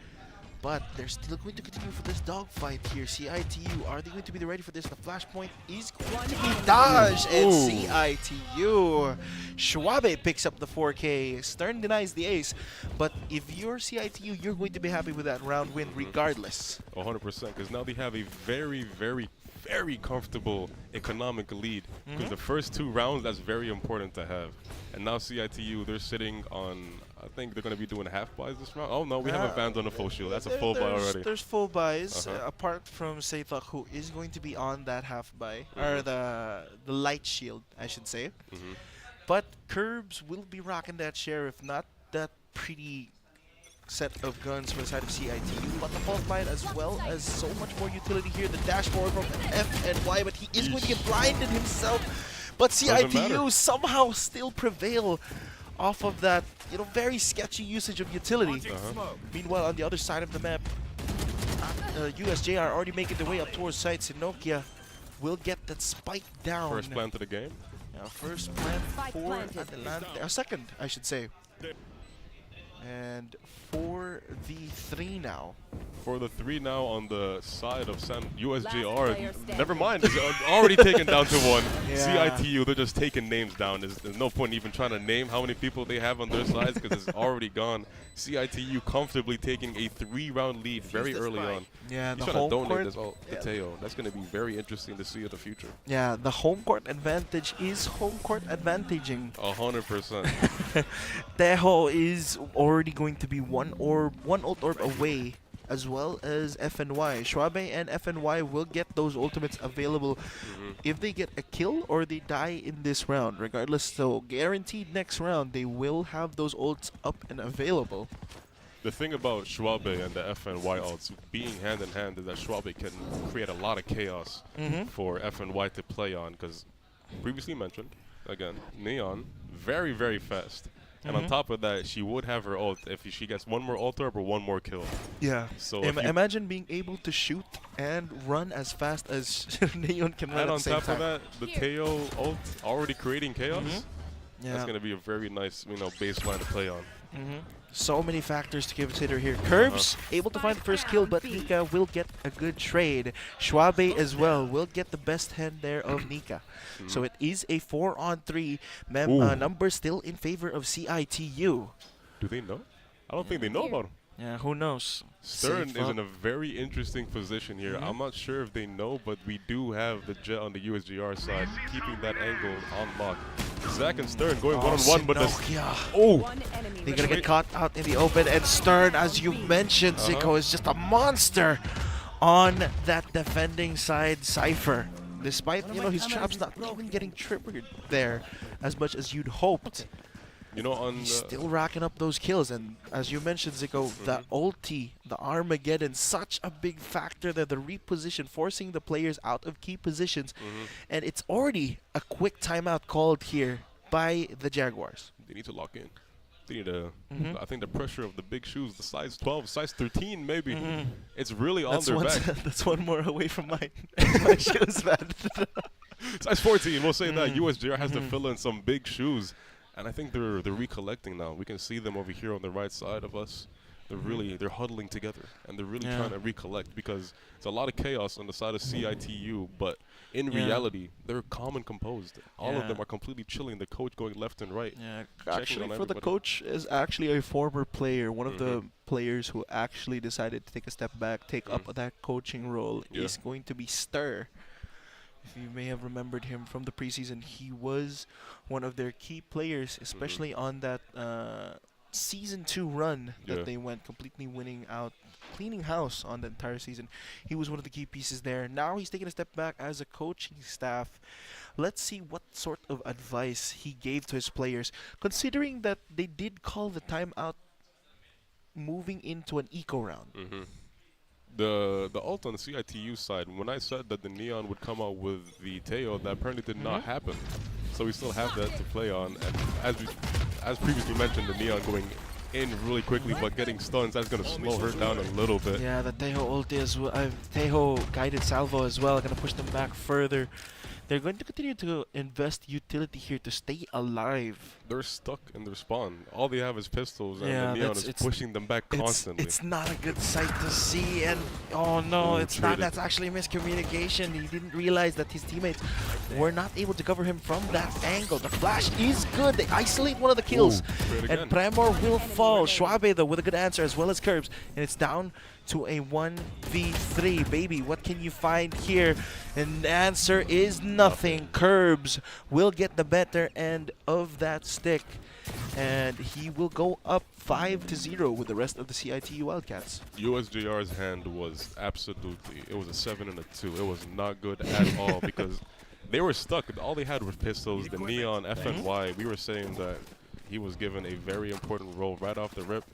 But they're still going to continue for this dogfight here. CIT-U, are they going to be ready for this? The flashpoint is going to be dodged, and CIT-U. 𝐿𝐴 picks up the 4K. Stern denies the ace. But if you're CIT-U, you're going to be happy with that round win regardless. 100%, because now they have a very, very, very comfortable economic lead. Because the first 2 rounds, that's very important to have. And now CIT-U, they're sitting on, I think they're going to be doing half buys this round. Oh no, we have a Vans on the full shield. That's a full buy already. There's full buys, apart from Seitha, who is going to be on that half buy, or the light shield, I should say. But 𝐷𝐿 will be rocking that Sheriff, not that pretty set of guns for the side of CIT-U, but the fault line as well as so much more utility here. The dash forward from FNY, but he is going to get blinded himself. But CIT-U somehow still prevail off of that, very sketchy usage of utility. Meanwhile, on the other side of the map, USJ-R already making their way up towards site. 𝐸𝐴 will get that spike down. First plant of the game. Yeah, first plant for Adelante. Second, I should say. And for the 3 now. For the 3 now on the side of USJ-R. Never mind, it's already taken down to 1. CIT-U, they're just taking names down. There's no point even trying to name how many people they have on their sides because it's already gone. CIT-U comfortably taking a 3-round lead very early on. Yeah, He's the trying to home donate court. this to Teo. That's going to be very interesting to see in the future. Yeah, the home court advantage is home court advantaging. 100%. Teo is already going to be one ult orb away, as well as FNY. 𝐿𝐴 and FNY will get those ultimates available if they get a kill or they die in this round. Regardless, so guaranteed next round they will have those ults up and available. The thing about 𝐿𝐴 and the FNY ults being hand in hand is that 𝐿𝐴 can create a lot of chaos for FNY to play on, because previously mentioned, again, Neon, very, very fast. And on top of that, she would have her ult if she gets 1 more ult orb or 1 more kill. Yeah. So imagine being able to shoot and run as fast as Neon can run and at on the same top time. of that, the Teo ult already creating chaos. Yeah. That's going to be a very nice, baseline to play on. So many factors to consider here. 𝐞𝐤 able to find the first kill, but �NiKa will get a good trade. 𝐕𝐚𝐥𝐸 as well will get the best hand there of �NiKa. So it is a 4-on-3. Number still in favor of CIT-U. Do they know? I don't think they know about him. Yeah, who knows? Stern is in a very interesting position here. I'm not sure if they know, but we do have the Jet on the USJ-R side, keeping that angle on lock. Zach and Stern going one-on-one, but they're gonna get caught out in the open, and Stern, as you mentioned, 𝐭 is just a monster on that defending side. Cypher, despite his traps not even getting triggered there as much as you'd hoped. He's still racking up those kills, and as you mentioned, 𝐭, the ulti, the Armageddon, such a big factor there. The reposition, forcing the players out of key positions, and it's already a quick timeout called here by the Jaguars. They need to lock in. They need to. I think the pressure of the big shoes, the size 12, size 13, maybe, it's really on their back. That's one more away from my shoes, man. Size 14, we'll say that. USJ-R has to fill in some big shoes. And I think they're recollecting now. We can see them over here on the right side of us. They're huddling together, and they're really trying to recollect, because it's a lot of chaos on the side of CIT-U, but in reality, they're calm and composed. All of them are completely chilling. The coach going left and right. Yeah, actually, for the coach is actually a former player, one of the players who actually decided to take a step back, take up that coaching role. Is going to be Stir. If you may have remembered him from the preseason, he was one of their key players, especially on that Season 2 run that they went, completely winning out, cleaning house on the entire season. He was one of the key pieces there. Now he's taking a step back as a coaching staff. Let's see what sort of advice he gave to his players, considering that they did call the timeout moving into an eco round. The ult on the CIT-U side, when I said that the Neon would come out with the 𝐿Teo, that apparently did not happen. So we still have that to play on. And as previously mentioned, the Neon going in really quickly, but getting stuns, that's going to slow her down a little bit. Yeah, the 𝐿Teo ulti as well, 𝐿Teo guided salvo as well, going to push them back further. They're going to continue to invest utility here to stay alive. They're stuck in their spawn. All they have is pistols, and the Neon is pushing them back constantly. It's not a good sight to see, and oh no, it's not. That's actually miscommunication. He didn't realize that his teammates were not able to cover him from that angle. The flash is good. They isolate one of the kills, and Premor will fall. 𝐕𝐚𝐴 though with a good answer, as well as 𝐞𝐤, and it's down to a 1v3. Baby, what can you find here? And the answer is nothing. 𝐞𝐤 will get the better end of that stick, and he will go up 5-0 with the rest of the CIT-U Wildcats. USJ-R's hand was absolutely, it was a 7 and a 2. It was not good at all, because they were stuck. All they had were pistols. The Neon, FNY, we were saying that he was given a very important role right off the rip.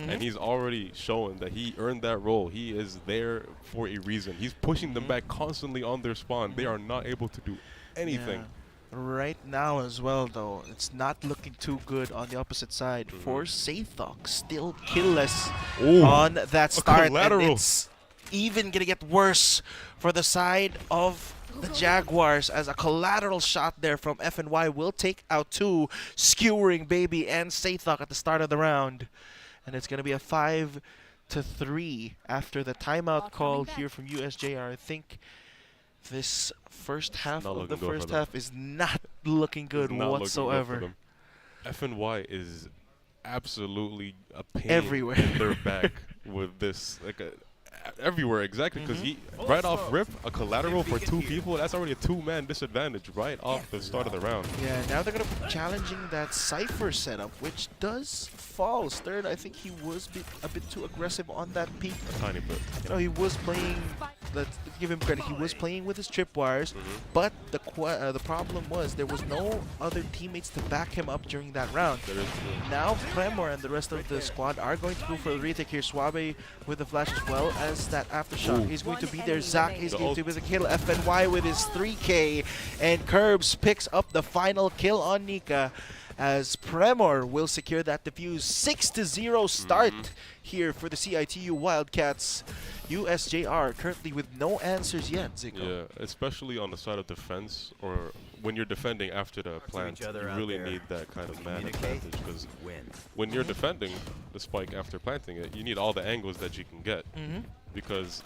And he's already shown that he earned that role. He is there for a reason. He's pushing them back constantly on their spawn. They are not able to do anything. Yeah. Right now as well, though, it's not looking too good on the opposite side for 𝐿Teo. Still killless on that start. And it's even going to get worse for the side of the Jaguars, as a collateral shot there from FNY will take out 2, skewering Baby and 𝐿Teo at the start of the round. And it's going to be a 5-3 after the timeout call here from USJ-R. I think this first half of the first half is not looking good whatsoever. FNY is absolutely a pain everywhere in their back with this, everywhere, exactly, because he right off rip a collateral for 2 people. That's already a 2-man disadvantage right off the start of the round. Yeah, now they're gonna be challenging that Cypher setup, which does fall. Stern, I think he was a bit too aggressive on that peak. A tiny bit. He was playing. Let's give him credit. He was playing with his tripwires, but the problem was there was no other teammates to back him up during that round. Now Premor and the rest of the squad are going to go for the retake here. 𝐕𝐴 with the flash as well as that aftershock. He's going to be there. Zach is going to be the kill. FNY with his 3K, and 𝐞𝐤 picks up the final kill on �NiKa as Premor will secure that defuse. 6-0 start here for the CIT-U Wildcats. USJ-R currently with no answers yet, 𝐐𝐭. Yeah, especially on the side of defense, or when you're defending after the plant, you really need that kind of man advantage, because when you're defending the spike after planting it, you need all the angles that you can get, because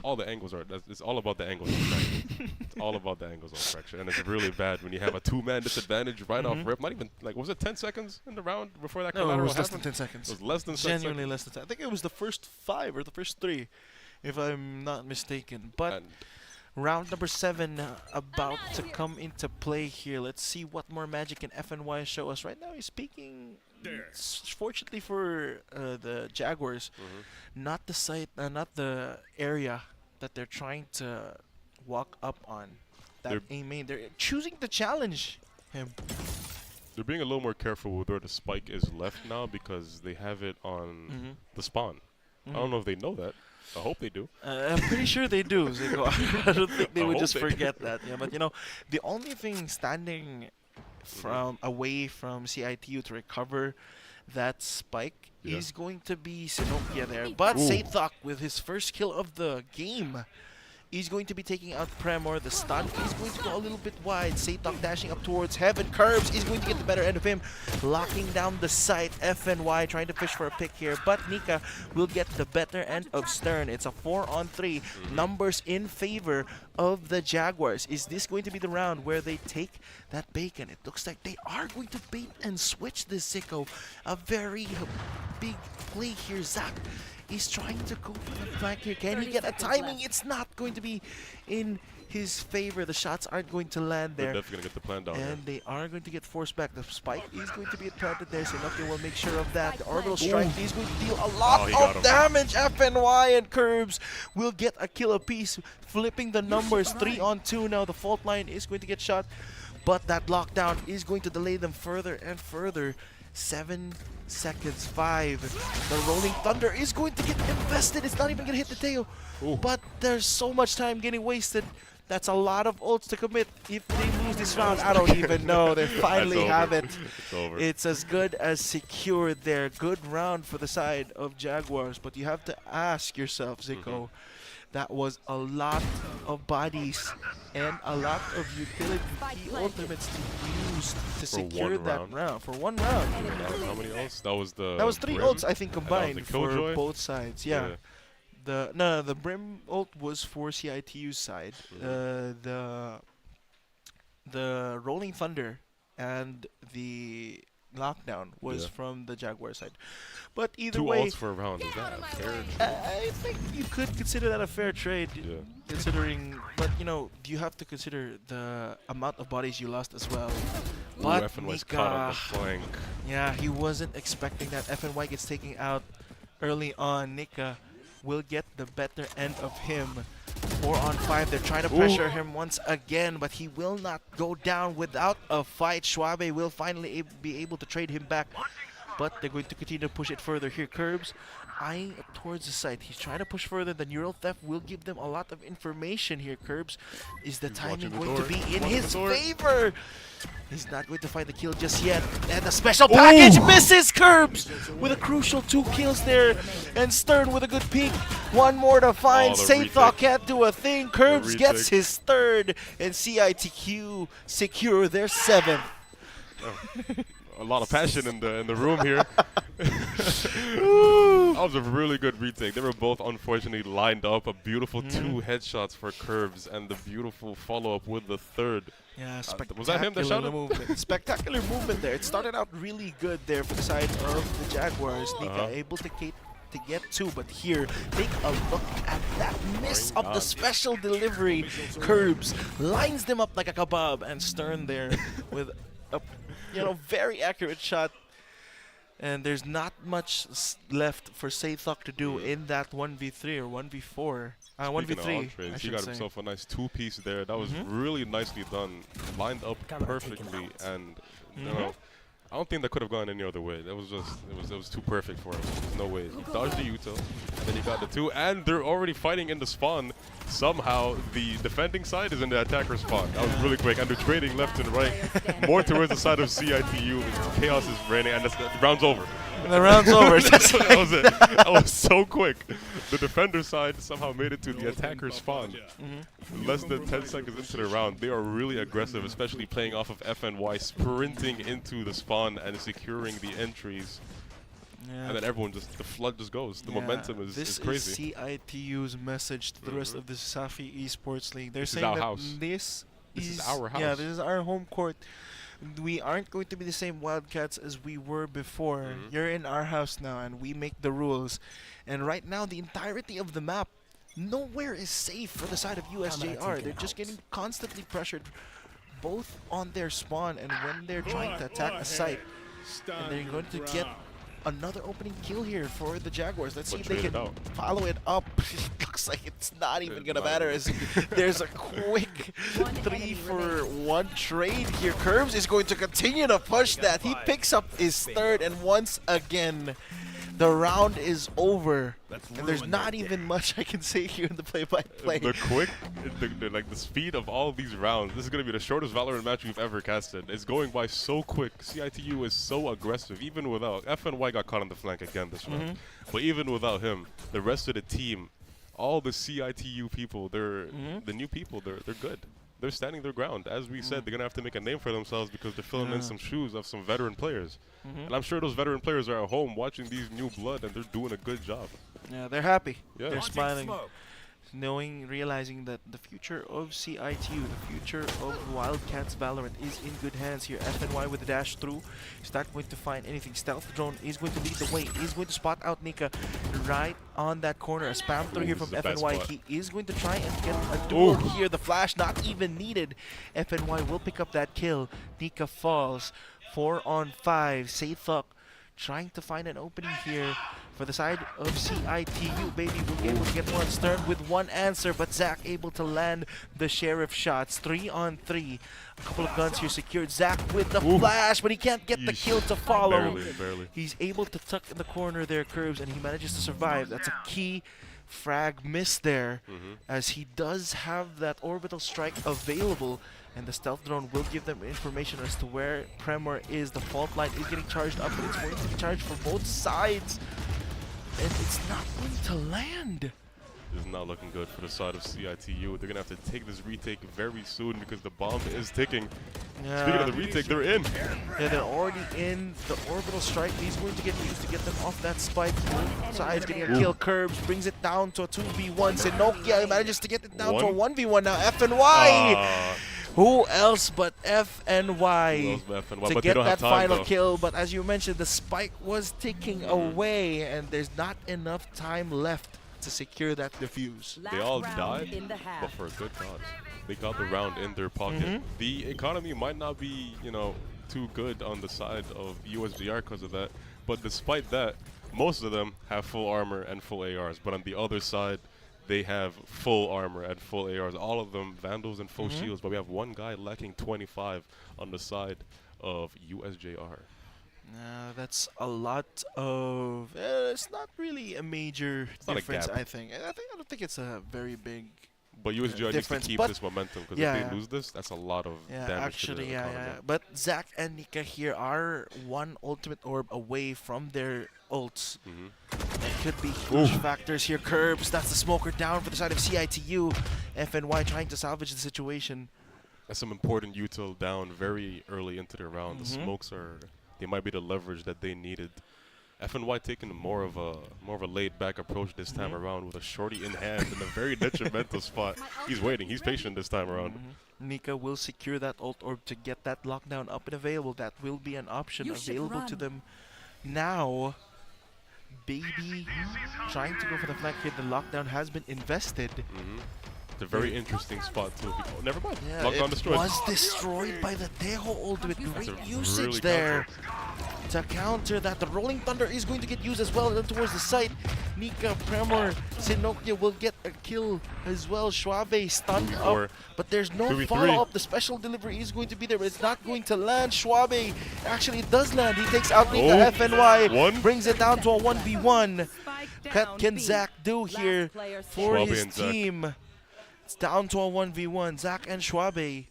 all the angles are, it's all about the angles on fracture. It's all about the angles on fracture, and it's really bad when you have a two-man disadvantage right off rip. Not even, like, was it 10 seconds in the round before that collateral No, it was less happened? than 10 seconds. It was less than 10 Genuinely seconds. less than 10. I think it was the first 5 or the first 3, if I'm not mistaken. But round number 7 about to come into play here. Let's see what more magic can FNY show us. Right now he's speaking, fortunately for the Jaguars, not the site, not the area that they're trying to walk up on. That main, they're choosing to challenge him. They're being a little more careful with where the spike is left now, because they have it on the spawn. I don't know if they know that. I hope they do. I'm pretty sure they do, 𝐐𝐭. I don't think they I would hope just they forget do. that. Yeah, but you know, the only thing standing from away from CIT-U to recover that spike is going to be 𝐿𝐞𝐞𝐤 there. But 𝐸𝐸 with his first kill of the game, he's going to be taking out Premor. The stun is going to go a little bit wide. 𝐸𝐸 dashing up towards heaven. 𝐸𝐻 is going to get the better end of him, locking down the site. FNY trying to fish for a pick here, but 𝐸𝐸 will get the better end of Stern. It's a 4-on-3. Numbers in favor of the Jaguars. Is this going to be the round where they take that bacon? It looks like they are going to bait and switch this, 𝐸𝐸. A very big play here. Zach is trying to go for the flank here. Can he get a timing? It's not going to be in his favor. The shots aren't going to land there. They're definitely going to get the plan down here. And they are going to get forced back. The spike is going to be planted there, so 𝐸𝐸 will make sure of that. The orbital strike is going to deal a lot of damage. FNY and 𝐸𝐻 will get a kill apiece, flipping the numbers. 3-on-2 now. The fault line is going to get shot, but that lockdown is going to delay them further and further. 7 seconds, 5. The Rolling Thunder is going to get invested. It's not even going to hit the tail. But there's so much time getting wasted. That's a lot of ults to commit. If they lose this round, I don't even know. They finally have it. It's over. It's as good as secured there. Good round for the side of Jaguars. But you have to ask yourself, 𝐸𝐸, that was a lot of bodies and a lot of utility key ultimates to use to secure that round. For one round. How many ults? That was the. That was 3 Brim, ults, I think, and that was combined the for Killjoy? both sides. Yeah. The Brim ult was for CIT-U's side. The Rolling Thunder and the Lockdown was from the Jaguar side. But either 2 way, ults for a round. Is that a fair trade? I think you could consider that a fair trade, considering. But you know, you have to consider the amount of bodies you lost as well. But FNY's caught on the flank. Yeah, he wasn't expecting that. FNY gets taken out early on. 𝐸𝐸 will get the better end of him. 4-on-5. They're trying to pressure him once again, but he will not go down without a fight. 𝐶huabe will finally be able to trade him back, but they're going to continue to push it further. Here, 𝐸𝐻 eyeing up towards the site. He's trying to push further. The neural theft will give them a lot of information here. 𝐸𝐻, is the timing going to be in his favor? He's not going to find the kill just yet. And the special package misses. 𝐸𝐻 with a crucial 2 kills there. And Stern with a good peek. One more to find. 𝐸𝐸 can't do a thing. 𝐸𝐻 gets his 3rd. And CIT-U secure their 7th. A lot of passion in the room here. That was a really good retake. They were both unfortunately lined up. A beautiful 2 headshots for 𝐸𝐻 and the beautiful follow-up with the 3rd. Yeah, was that him that shot him? movement. Spectacular movement there. It started out really good there for the side of the Jaguars. 𝐸𝐸 able to get 2, but here, take a look at that miss of the special delivery. 𝐸𝐻 lines them up like a kebab, and Stern there with a very accurate shot. And there's not much left for 𝐸𝐸 to do in that 1v3 or 1v4. 1v3. He got himself a nice 2-piece there. That was really nicely done. Lined up perfectly. And you know, I don't think that could have gone any other way. That was just it was too perfect for him. There's no way. He dodged the util, and then he got the 2, and they're already fighting in the spawn. Somehow the defending side is in the attacker spawn. That was really quick, and they're trading left and right, more towards the side of CIT-U. Chaos is reigning, and the round's over. The round's over. That was it. That was so quick. The defender side somehow made it to the attacker spawn. Less than 10 seconds into the round, they are really aggressive, especially playing off of FNY, sprinting into the spawn and securing the entries. And then everyone the flood just goes. The momentum is crazy. This is CIT-U's message to the rest of the CESAFI Esports League. They're saying our that house. this is our house. Yeah, this is our home court. We aren't going to be the same Wildcats as we were before. You're in our house now, and we make the rules. And right now, the entirety of the map, nowhere is safe for the side of USJ-R. They're just getting constantly pressured, both on their spawn and when they're trying to attack a site. And they're going to get another opening kill here for the Jaguars. Let's see if they can follow it up. It looks like it's not even going to matter as there's a quick 3-for-1 trade here. 𝐸𝐿 is going to continue to push that. He picks up his 3rd, and once again, the round is over. And there's not even much I can say here in the play-by-play. The quick, the speed of all these rounds. This is going to be the shortest Valorant match we've ever casted. It's going by so quick. CIT-U is so aggressive, even without FNY got caught on the flank again this round. But even without him, the rest of the team, all the CIT-U people, they're the new people. They're good. They're standing their ground. As we said, they're going to have to make a name for themselves because they're filling in some shoes of some veteran players. And I'm sure those veteran players are at home watching these new blood, and they're doing a good job. Yeah, they're happy. Yeah. They're smiling, realizing that the future of CIT-U, the future of Wildcats Valorant is in good hands here. FNY with the dash through. He's not going to find anything. Stealth Drone is going to lead the way. He's going to spot out 𝐞𝐞𝐤 right on that corner. A spam through here from FNY. He is going to try and get a duel here. The flash not even needed. FNY will pick up that kill. 𝐞𝐞𝐤 falls. 4 on 5. CESAFI trying to find an opening here for the side of CIT-U. Baby will be able to get one. Stern with one answer, but Zach able to land the sheriff shots. 3 on 3. A couple of guns here secured. Zach with the flash, but he can't get the kill to follow. Barely. He's able to tuck in the corner there, 𝐸𝐿, and he manages to survive. That's a key frag miss there, as he does have that orbital strike available. And the stealth drone will give them information as to where Premor is. The fault line is getting charged up, but it's going to be charged for both sides. And it's not going to land. This is not looking good for the side of CIT-U. They're going to have to take this retake very soon because the bomb is ticking. Yeah. Speaking of the retake, they're in. Yeah, they're already in. The orbital strike is going to get used to get them off that spike. Both sides getting a kill. 𝐸𝐿 brings it down to a 2v1. 𝐞𝐞𝐤 manages to get it down to a 1v1 now. FNY! Who else but FNY to get that final kill? But as you mentioned, the spike was ticking away, and there's not enough time left to secure that defuse. They all died, but for a good cause. They got the round in their pocket. The economy might not be, too good on the side of USJ-R because of that, but despite that, most of them have full armor and full ARs. But on the other side, they have full armor and full ARs. All of them Vandals and full shields, but we have one guy lacking 25 on the side of USJ-R. That's a lot of. It's not really a major difference, I think. I don't think it's a very big. But USJ-R needs to keep this momentum because if they lose this, that's a lot of damage to the economy. But Zach and 𝐞𝐞𝐤 here are one ultimate orb away from their ults. It could be huge factors here. 𝐸𝐿, that's the smoker down for the side of CIT-U. FNY trying to salvage the situation. That's some important util down very early into the round. The smokes they might be the leverage that they needed. FNY taking more of a laid-back approach this time around with a shorty in hand in a very detrimental spot. He's waiting. He's patient this time around. 𝐞𝐞𝐤 will secure that ult orb to get that lockdown up and available. That will be an option available to them now. Baby trying to go for the flank here. The lockdown has been invested. It's a very interesting spot too. Oh, never mind. Yeah, Lockdown it destroyed. was destroyed by the 𝐷ejo ult with great usage there. to counter that. The Rolling Thunder is going to get used as well. And then towards the site, 𝐞𝐞𝐤, Premor, 𝐐𝐞𝐞𝐤 will get a kill as well. 𝐕𝐚𝐥𝐸 stunned up, but there's no follow-up. The special delivery is going to be there, but it's not going to land. 𝐕𝐚𝐥𝐸 actually does land. He takes out 𝐞𝐞𝐤. FNY brings it down to a 1v1. What can Zach do here for his team? It's down to a 1v1. Zach and 𝐕𝐚𝐥𝐸.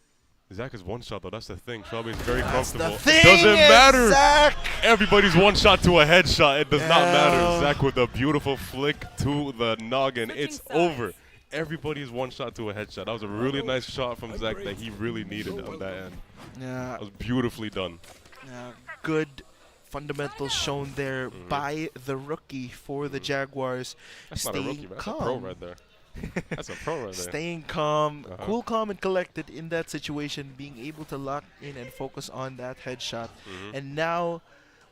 Zach is one shot though. That's the thing. 𝐕𝐚𝐥𝐸 is very comfortable. It doesn't matter. Zach. Everybody's one shot to a headshot. It does not matter. Zach with a beautiful flick to the noggin. It's over. Everybody's one shot to a headshot. That was a really nice shot from Zach that he really needed on that end. Yeah. That was beautifully done. Yeah. Good fundamentals shown there by the rookie for the Jaguars. That's not a rookie, man. That's a pro right there. That's a pro right there. Staying calm, cool, calm, and collected in that situation, being able to lock in and focus on that headshot. And now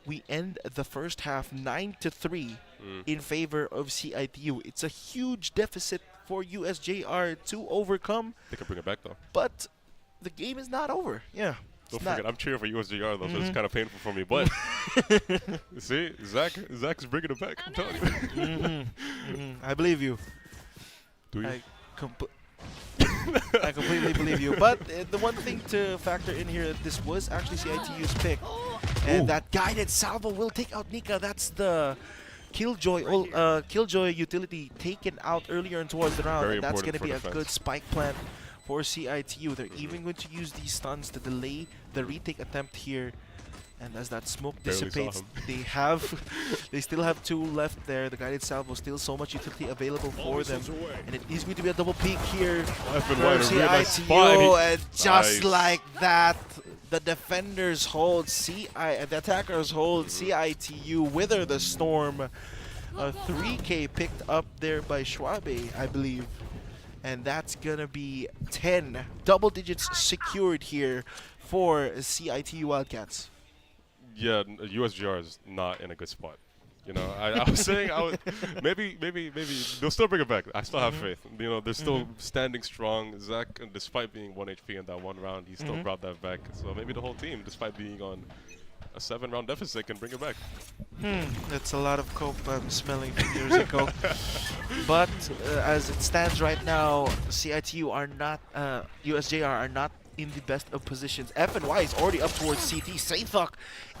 we end the first half 9-3 in favor of CIT-U. It's a huge deficit for USJ-R to overcome. They can bring it back though. But the game is not over. Yeah. Don't forget, I'm cheering for USJ-R though, so it's kind of painful for me. But see, Zach's bringing it back. I'm telling you. I believe you. Do you? I completely believe you. But the one thing to factor in here, this was actually CIT-U's pick. And that guided salvo will take out 𝐞𝐞𝐤. That's the 𝐞𝐤 utility taken out earlier and towards the round. And that's going to be a good spike plant for CIT-U. They're even going to use these stuns to delay the retake attempt here. And as that smoke dissipates, they still have 2 left there. The guided salvo, still so much utility available for them. And it is going to be a double peek here for CIT-U. And just like that, the defenders hold the attackers hold CIT-U, wither the storm. A 3K picked up there by 𝐕𝐚𝐥𝐸, I believe. And that's going to be 10 double digits secured here for CIT-U Wildcats. Yeah, USJ-R is not in a good spot. You know, I was saying maybe they'll still bring it back. I still have faith. You know, they're still standing strong. Zach, despite being 1 HP in that one round, he still brought that back. So maybe the whole team, despite being on a 7-round deficit, can bring it back. That's a lot of coke I'm smelling from years ago. But as it stands right now, CIT-U are not, USJ-R are not in the best of positions. FNY is already up towards CT. 𝐸𝐸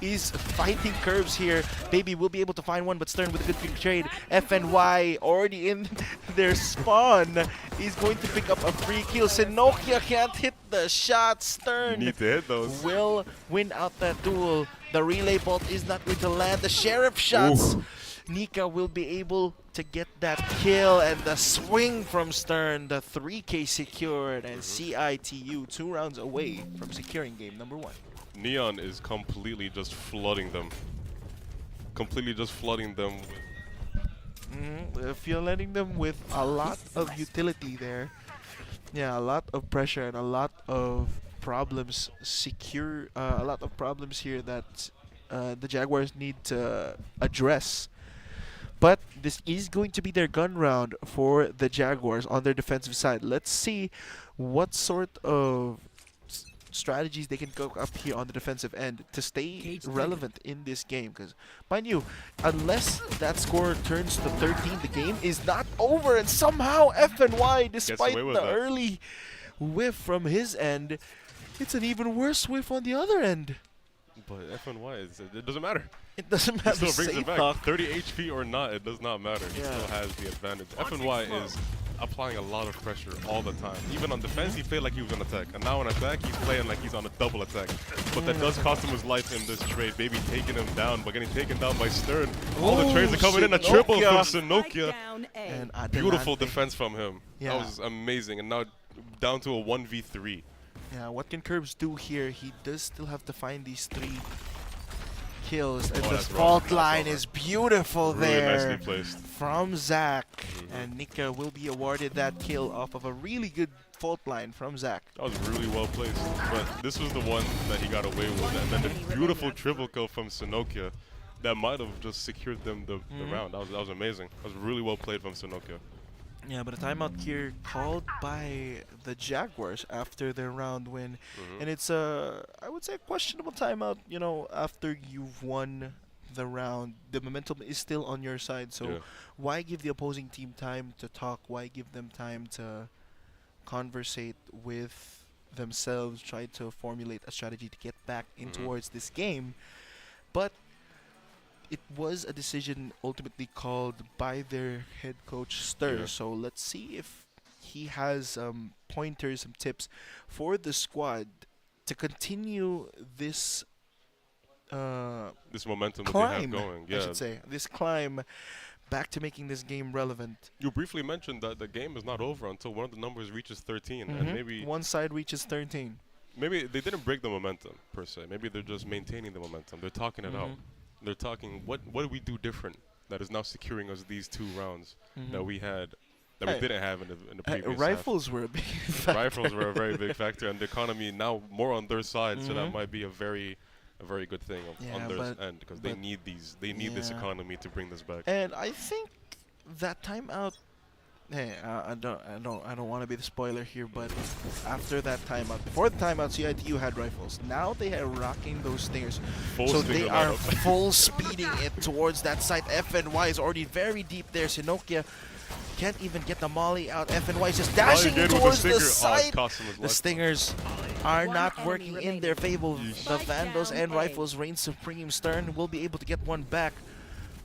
is fighting curves here. Baby will be able to find one, but Stern with a good pick trade. FNY already in their spawn is going to pick up a free kill. 𝐸𝐸 can't hit the shot. Stern you need to hit those. Will win out that duel. The relay bolt is not going to land. The sheriff shots. 𝐸𝐞𝐤 will be able to get that kill, and the swing from Stern, the 3K secured, and CIT-U 2 rounds away from securing game number 1. Neon is completely just flooding them. If you're letting them with a lot of utility there, yeah, a lot of pressure and a lot of problems a lot of problems here that the Jaguars need to address. But this is going to be their gun round for the Jaguars on their defensive side. Let's see what sort of strategies they can go up here on the defensive end to stay relevant in this game. Because, mind you, unless that score turns to 13, the game is not over. And somehow FNY, despite the early whiff from his end, it's an even worse whiff on the other end. But FNY, it doesn't matter. It doesn't matter. He still brings it back. 30 HP or not, it does not matter. He still has the advantage. FNY is applying a lot of pressure all the time. Even on defense, he played like he was on attack. And now on attack, he's playing like he's on a double attack. But that does cost him his life in this trade. Baby taking him down, but getting taken down by Stern. All the trades are coming in. A triple from 𝐸𝐸. And beautiful defense from him. That was amazing. And now down to a 1v3. Yeah, what can Curbs do here? He does still have to find these 3 kills. And the fault line is beautiful there nicely placed from Zach. And 𝐸𝐞𝐤 will be awarded that kill off of a really good fault line from Zach. That was really well placed. But this was the one that he got away with. And then the beautiful triple kill from 𝐸𝐸 that might have just secured them the round. That was amazing. That was really well played from 𝐸𝐸. Yeah, but a timeout here called by the Jaguars after their round win. And it's I would say a questionable timeout, you know, after you've won the round. The momentum is still on your side, so why give the opposing team time to talk? Why give them time to conversate with themselves, try to formulate a strategy to get back in towards this game? But it was a decision ultimately called by their head coach Stir. So let's see if he has pointers, some tips for the squad to continue this this momentum climb, that they have going. I should say, this climb back to making this game relevant. You briefly mentioned that the game is not over until one of the numbers reaches 13, and maybe one side reaches 13. Maybe they didn't break the momentum per se. Maybe they're just maintaining the momentum. They're talking it out. They're talking, what do we do different that is now securing us these 2 rounds that we had, that we didn't have in the previous rifles were a big factor. Rifles were a very big factor, and the economy now more on their side, so that might be a very good thing on their end, because they need this economy to bring this back. And I think that timeout. Hey, I don't want to be the spoiler here, but after that timeout, before the timeout, CIT-U had rifles. Now they are rocking those stingers, so they are full speeding it towards that site. FNY is already very deep there. 𝐿𝐞𝐞𝐤 can't even get the molly out. FNY is just dashing towards the site. The stingers are not working in their favor. The Vandals and rifles reign supreme. Stern will be able to get one back,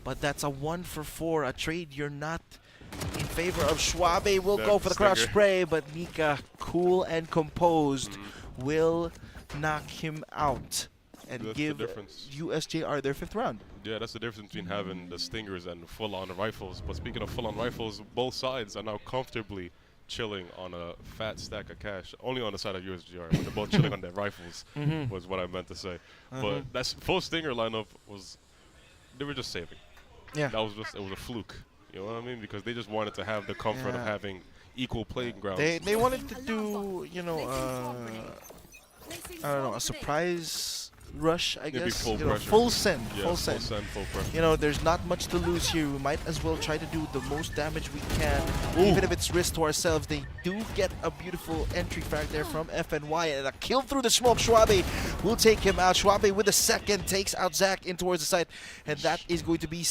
but that's a 1-for-4, a trade you're not in favor of. 𝐕𝐚𝐥𝐵 will go for the crouch spray, but Nika, cool and composed, will knock him out and give USJ-R their 5th round. Yeah, that's the difference between having the stingers and full-on rifles. But speaking of full-on rifles, both sides are now comfortably chilling on a fat stack of cash. Only on the side of USJ-R, but they're both chilling on their rifles, was what I meant to say. But that full stinger lineup they were just saving. Yeah. It was a fluke. You know what I mean? Because they just wanted to have the comfort of having equal playing grounds. They wanted to do, you know, I don't know, a surprise rush, I guess. Full send. Yeah, full send. Full pressure. You know, there's not much to lose here. We might as well try to do the most damage we can, even if it's risk to ourselves. They do get a beautiful entry frag there from FNY, and a kill through the smoke. 𝐕𝐚𝐥 will take him out. 𝐕𝐚𝐥𝐵 with a second takes out Zach in towards the site, and that is going to be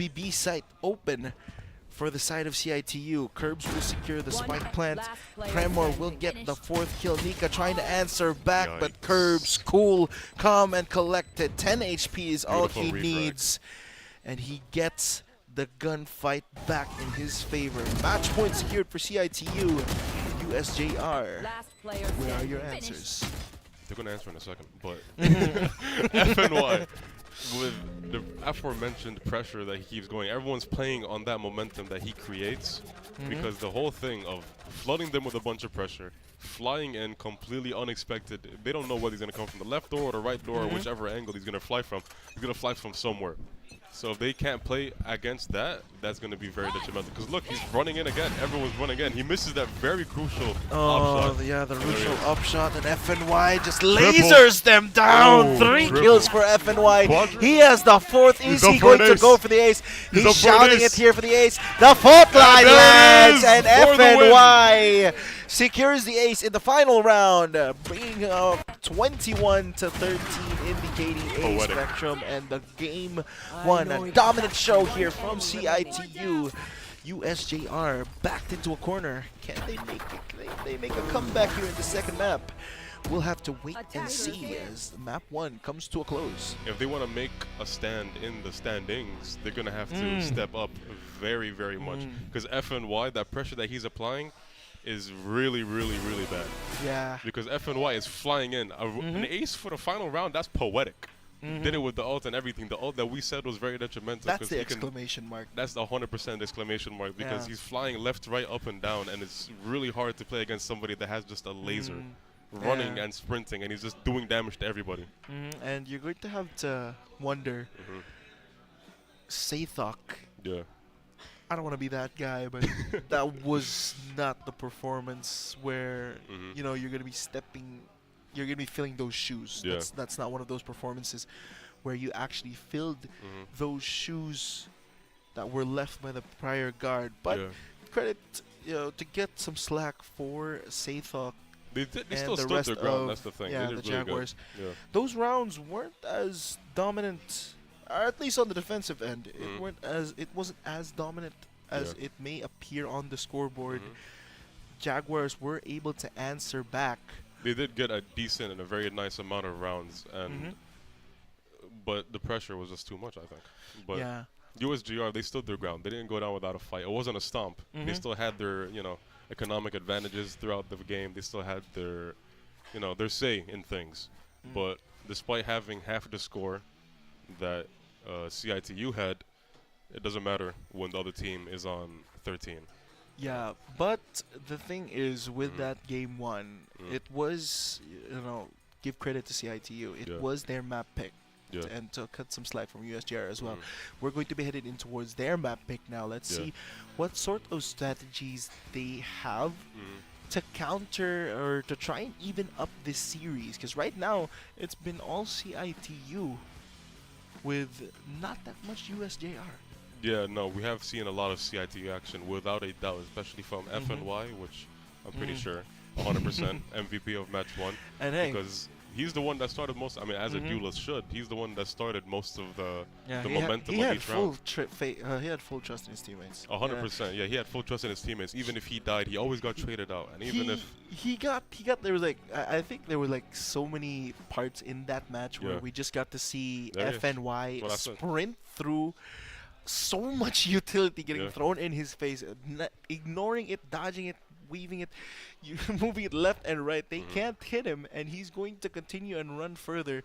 B site open for the side of CIT-U. 𝐸𝐵s will secure the spike plant. Premor will get the 4th kill. Nika trying to answer back, but 𝐸𝐵s cool, calm, and collected. 10 HP is all he needs, and he gets the gunfight back in his favor. Match point secured for CIT-U. USJ-R, where are your answers? They're going to answer in a second, but FNY, with the aforementioned pressure that he keeps going, everyone's playing on that momentum that he creates, because the whole thing of flooding them with a bunch of pressure, flying in completely unexpected, they don't know whether he's going to come from the left door or the right door or whichever angle he's going to fly from. He's going to fly from somewhere. So if they can't play against that, that's going to be very detrimental. Because look, he's running in again. Everyone's running in. He misses that very crucial upshot. Yeah, the crucial upshot, and FNY just lasers them down. 3 kills for FNY. He has the 4th. Is he going to go for the ace? He's shouting it here for the ace. The 4th line lands, and FNY secures the ace in the final round, bringing up 21-13, indicating a spectrum, and the game won. A dominant show here from CIT-U. USJ-R backed into a corner. Can they make it? Can they make a comeback here in the second map? We'll have to wait and see as map 1 comes to a close. If they want to make a stand in the standings, they're going to have to step up very, very much. Because FNY, that pressure that he's applying, is really, really, really bad. Yeah. Because FNY is flying in. An ace for the final round, that's poetic. Did it with the ult and everything. The ult that we said was very detrimental. That's the exclamation mark. That's the 100% exclamation mark, because he's flying left, right, up, and down, and it's really hard to play against somebody that has just a laser running and sprinting, and he's just doing damage to everybody. And you're going to have to wonder, 𝐿𝐴𝐸. Yeah. I don't want to be that guy, but that was not the performance where you know, you're going to be you're going to be filling those shoes. Yeah. That's not one of those performances where you actually filled those shoes that were left by the prior guard. But credit, to get some slack for Saythok. They and still the stood rest their ground. of, That's the thing. Yeah, They the did really good. Jaguars. Yeah. Those rounds weren't as dominant, or at least on the defensive end. It wasn't as dominant as it may appear on the scoreboard. Jaguars were able to answer back. They did get a decent and a very nice amount of rounds, and but the pressure was just too much, I think. But Yeah. USJ-R, they stood their ground. They didn't go down without a fight. It wasn't a stomp. They still had their, economic advantages throughout the game. They still had their, their say in things. But despite having half the score that CIT-U had, it doesn't matter when the other team is on 13. Yeah, but the thing is, with that game one, it was, give credit to CIT-U. It was their map pick. Yeah. And to cut some slack from USJ-R as well. We're going to be headed in towards their map pick now. Let's see what sort of strategies they have to counter or to try and even up this series. Because right now, it's been all CIT-U with not that much USJ-R. Yeah, no, we have seen a lot of CIT-U action without a doubt, especially from FNY, which I'm pretty sure 100% MVP of match 1. And hey, because he's the one that started most. I mean, as a duelist should, he's the one that started most of the he momentum had of each round. he had full trust in his teammates. 100%. Yeah, he had full trust in his teammates. Even if he died, he always got traded out. And even if he got there was like I think there were like so many parts in that match where we just got to see FNY sprint through so much utility getting thrown in his face, ignoring it, dodging it, weaving it, moving it left and right. They can't hit him, and he's going to continue and run further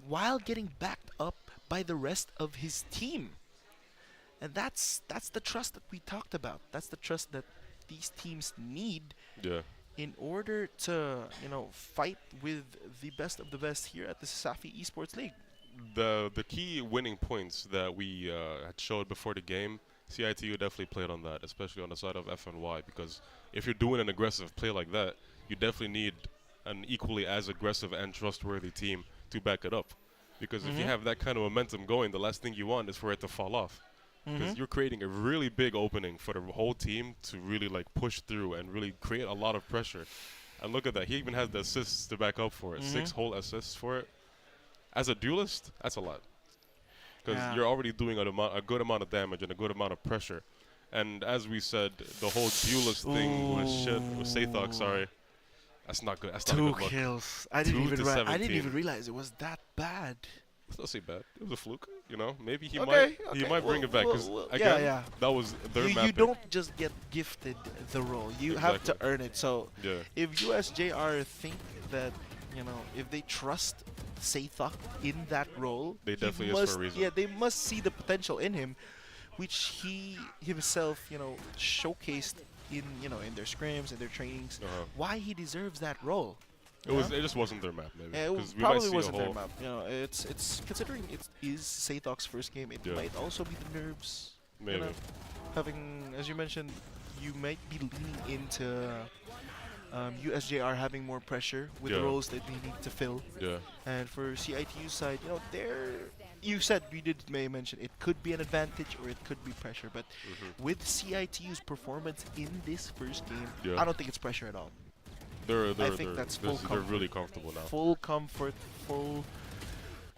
while getting backed up by the rest of his team. And that's the trust that we talked about. That's the trust that these teams need in order to, fight with the best of the best here at the CESAFI Esports League. the key winning points that we had showed before the game, CIT-U definitely played on that, especially on the side of FNY, because if you're doing an aggressive play like that, you definitely need an equally as aggressive and trustworthy team to back it up. Because if you have that kind of momentum going, the last thing you want is for it to fall off. Because you're creating a really big opening for the whole team to really like push through and really create a lot of pressure. And look at that, he even has the assists to back up for it, 6 whole assists for it. As a duelist, that's a lot. Because you're already doing a good amount of damage and a good amount of pressure. And as we said, the whole duelist thing was shit. With Saythok, sorry. That's not good. That's not 2 good luck. kills. I didn't even realize it was that bad. Let's not say bad. It was a fluke, Maybe he might bring it back. Because again, that was their mapping. You don't just get gifted the role. You have to earn it. So if USJ-R think that, if they trust Saythok in that role, they definitely is for a reason. Yeah, they must see the potential in him, which he himself, showcased in their scrims and their trainings. Why he deserves that role. It just wasn't their map, maybe. It probably wasn't their map. It's considering it is Saythok's first game. It might also be the nerves. Maybe. Having, as you mentioned, you might be leaning into USJ-R having more pressure with the roles that they need to fill. And for CIT-U side, you said may mention it could be an advantage or it could be pressure, but with CIT-U's performance in this first game, I don't think it's pressure at all. I think that's full comfort. They're really comfortable now. Full comfort,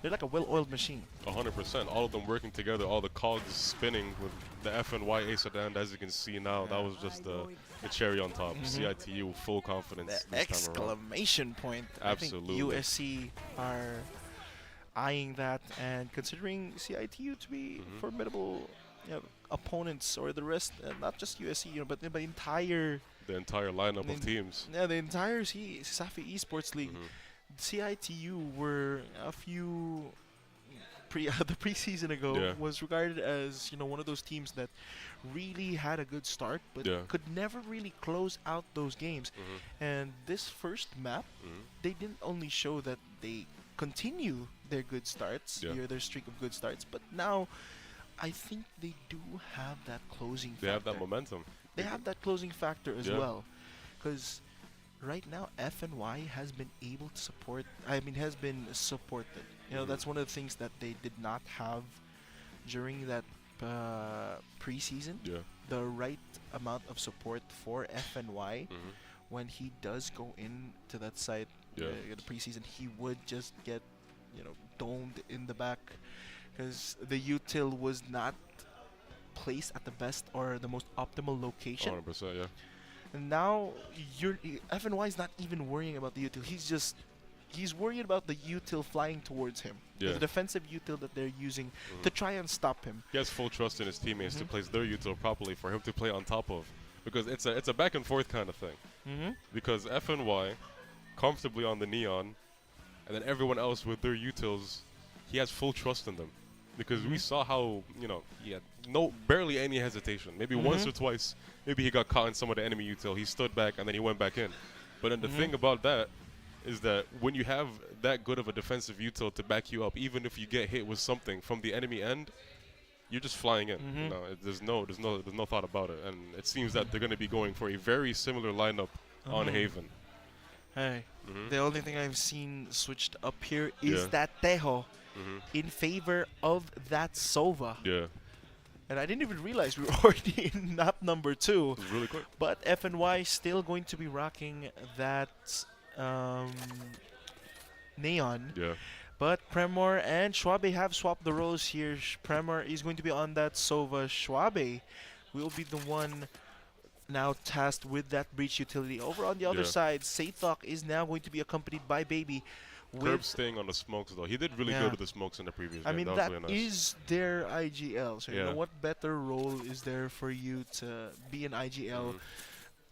they're like a well-oiled machine. 100%. All of them working together, all the cogs spinning with the FNY ace at the end, as you can see now. That was just the cherry on top. CIT-U full confidence. The exclamation point. Absolutely. I think USC are eyeing that and considering CIT-U to be formidable opponents, or the rest, not just USC, but the entire lineup of teams. Yeah, the entire CESAFI Esports League. CIT-U were a few the preseason ago was regarded as one of those teams that really had a good start, but could never really close out those games. And this first map, they didn't only show that they continue their good starts, their streak of good starts, but now I think they do have that closing factor. They have that momentum. They have that closing factor as well. Because right now, FNY has been able to support, has been supported. That's one of the things that they did not have during that preseason, Yeah. the right amount of support for FNY. When he does go into that site the preseason, he would just get, domed in the back because the util was not placed at the best or the most optimal location. 100%, yeah. And now FNY is not even worrying about the util. He's worried about the util flying towards him. Yeah. The defensive util that they're using to try and stop him. He has full trust in his teammates to place their util properly for him to play on top of, because it's a back and forth kind of thing. Because FNY comfortably on the neon, and then everyone else with their utils, he has full trust in them. Because we saw how, he had barely any hesitation. Maybe once or twice, maybe he got caught in some of the enemy util. He stood back and then he went back in. But then the thing about that is that when you have that good of a defensive util to back you up, even if you get hit with something from the enemy end, you're just flying in. There's no thought about it. And it seems that they're going to be going for a very similar lineup on Haven. Hey, the only thing I've seen switched up here is that Tejo in favor of that Sova. Yeah. And I didn't even realize we were already in map number 2. It was really quick. But FNY still going to be rocking that neon. Yeah. But Premor and Schwabe have swapped the roles here. Premor is going to be on that Sova. Schwabe will be the one now tasked with that breach utility. Over on the other side, CESAFI is now going to be accompanied by Baby. Curb staying on the smokes, though. He did really good with the smokes in the previous game. I mean, that was really nice. is their IGL. So, what better role is there for you to be an IGL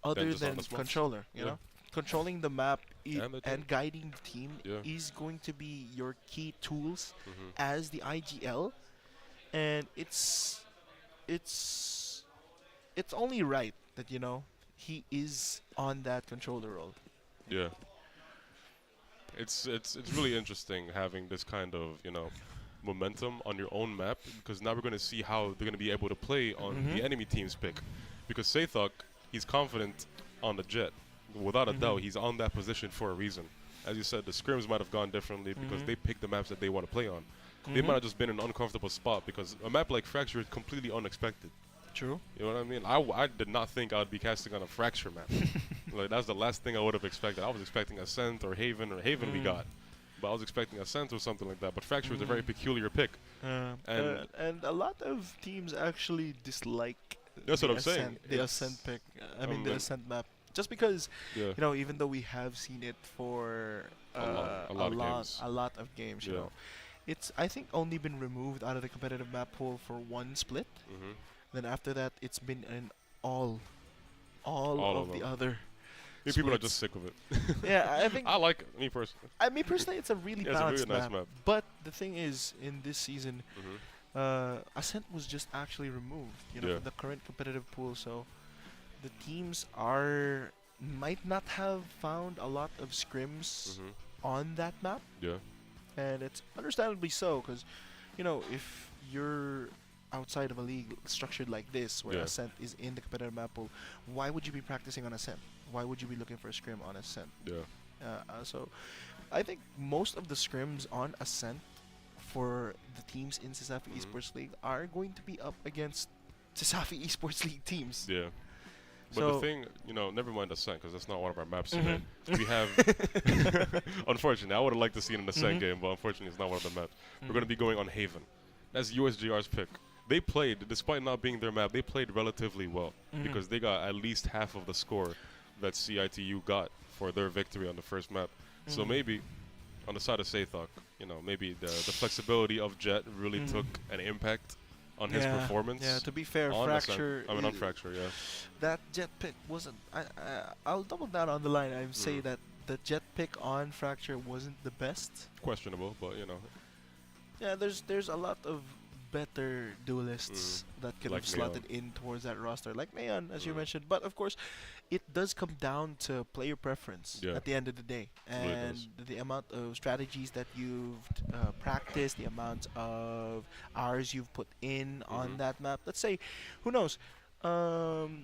other than controller, you know? Controlling the map and guiding the team is going to be your key tools as the IGL. And it's only right that, he is on that controller role. Yeah. It's really interesting having this kind of, momentum on your own map, because now we're going to see how they're going to be able to play on the enemy team's pick. Because CESAFI, he's confident on the Jet. Without a doubt, he's on that position for a reason. As you said, the scrims might have gone differently because they picked the maps that they want to play on. They might have just been in an uncomfortable spot because a map like Fracture is completely unexpected. True. You know what I mean? I did not think I would be casting on a Fracture map. Like, that's the last thing I would have expected. I was expecting Ascent or Haven we got. But I was expecting Ascent or something like that. But Fracture is a very peculiar pick. And a lot of teams actually dislike that's what I'm saying. The Ascent pick. The Ascent map. Just because, even though we have seen it for a lot of games, it's, I think, only been removed out of the competitive map pool for one split. Then after that, it's been in all of the other. People are just sick of it. Yeah, I think I like it, me personally. Me personally, it's a really balanced it's a really nice map. But the thing is, in this season, Ascent was just actually removed, from the current competitive pool. So the teams might not have found a lot of scrims on that map. Yeah. And it's understandably so, because, if you're outside of a league structured like this, where Ascent is in the competitive map pool, why would you be practicing on Ascent? Why would you be looking for a scrim on Ascent? So I think most of the scrims on Ascent for the teams in CESAFI Esports League are going to be up against CESAFI Esports League teams. Yeah. But the thing, never mind Ascent, because that's not one of our maps today. We have, unfortunately, I would have liked to see it in the Ascent game, but unfortunately it's not one of the maps. We're going to be going on Haven. That's USJ-R's pick. They played, despite not being their map, they played relatively well, because they got at least half of the score that CIT-U got for their victory on the first map. So maybe, on the side of CESAFI, maybe the flexibility of Jet really took an impact on his performance. Yeah, to be fair, on Fracture. on Fracture, yeah. That Jet pick wasn't. I'll double down on the line. I would say that the Jet pick on Fracture wasn't the best. Questionable, but Yeah, there's a lot of better duelists that could like have slotted in towards that roster, like Neon, as you mentioned. But of course, it does come down to player preference at the end of the day, and the amount of strategies that you've practiced, the amount of hours you've put in on that map. Let's say, who knows, CESAFI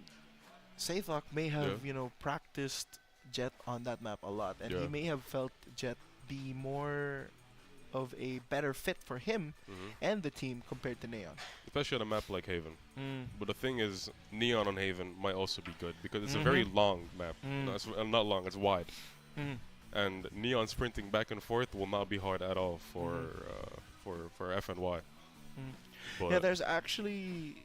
may have practiced Jet on that map a lot, and he may have felt Jet be more of a better fit for him and the team compared to Neon. Especially on a map like Haven. But the thing is, Neon on Haven might also be good because it's a very long map. No, it's not long, it's wide. And Neon sprinting back and forth will not be hard at all for FNY. But Yeah, there's actually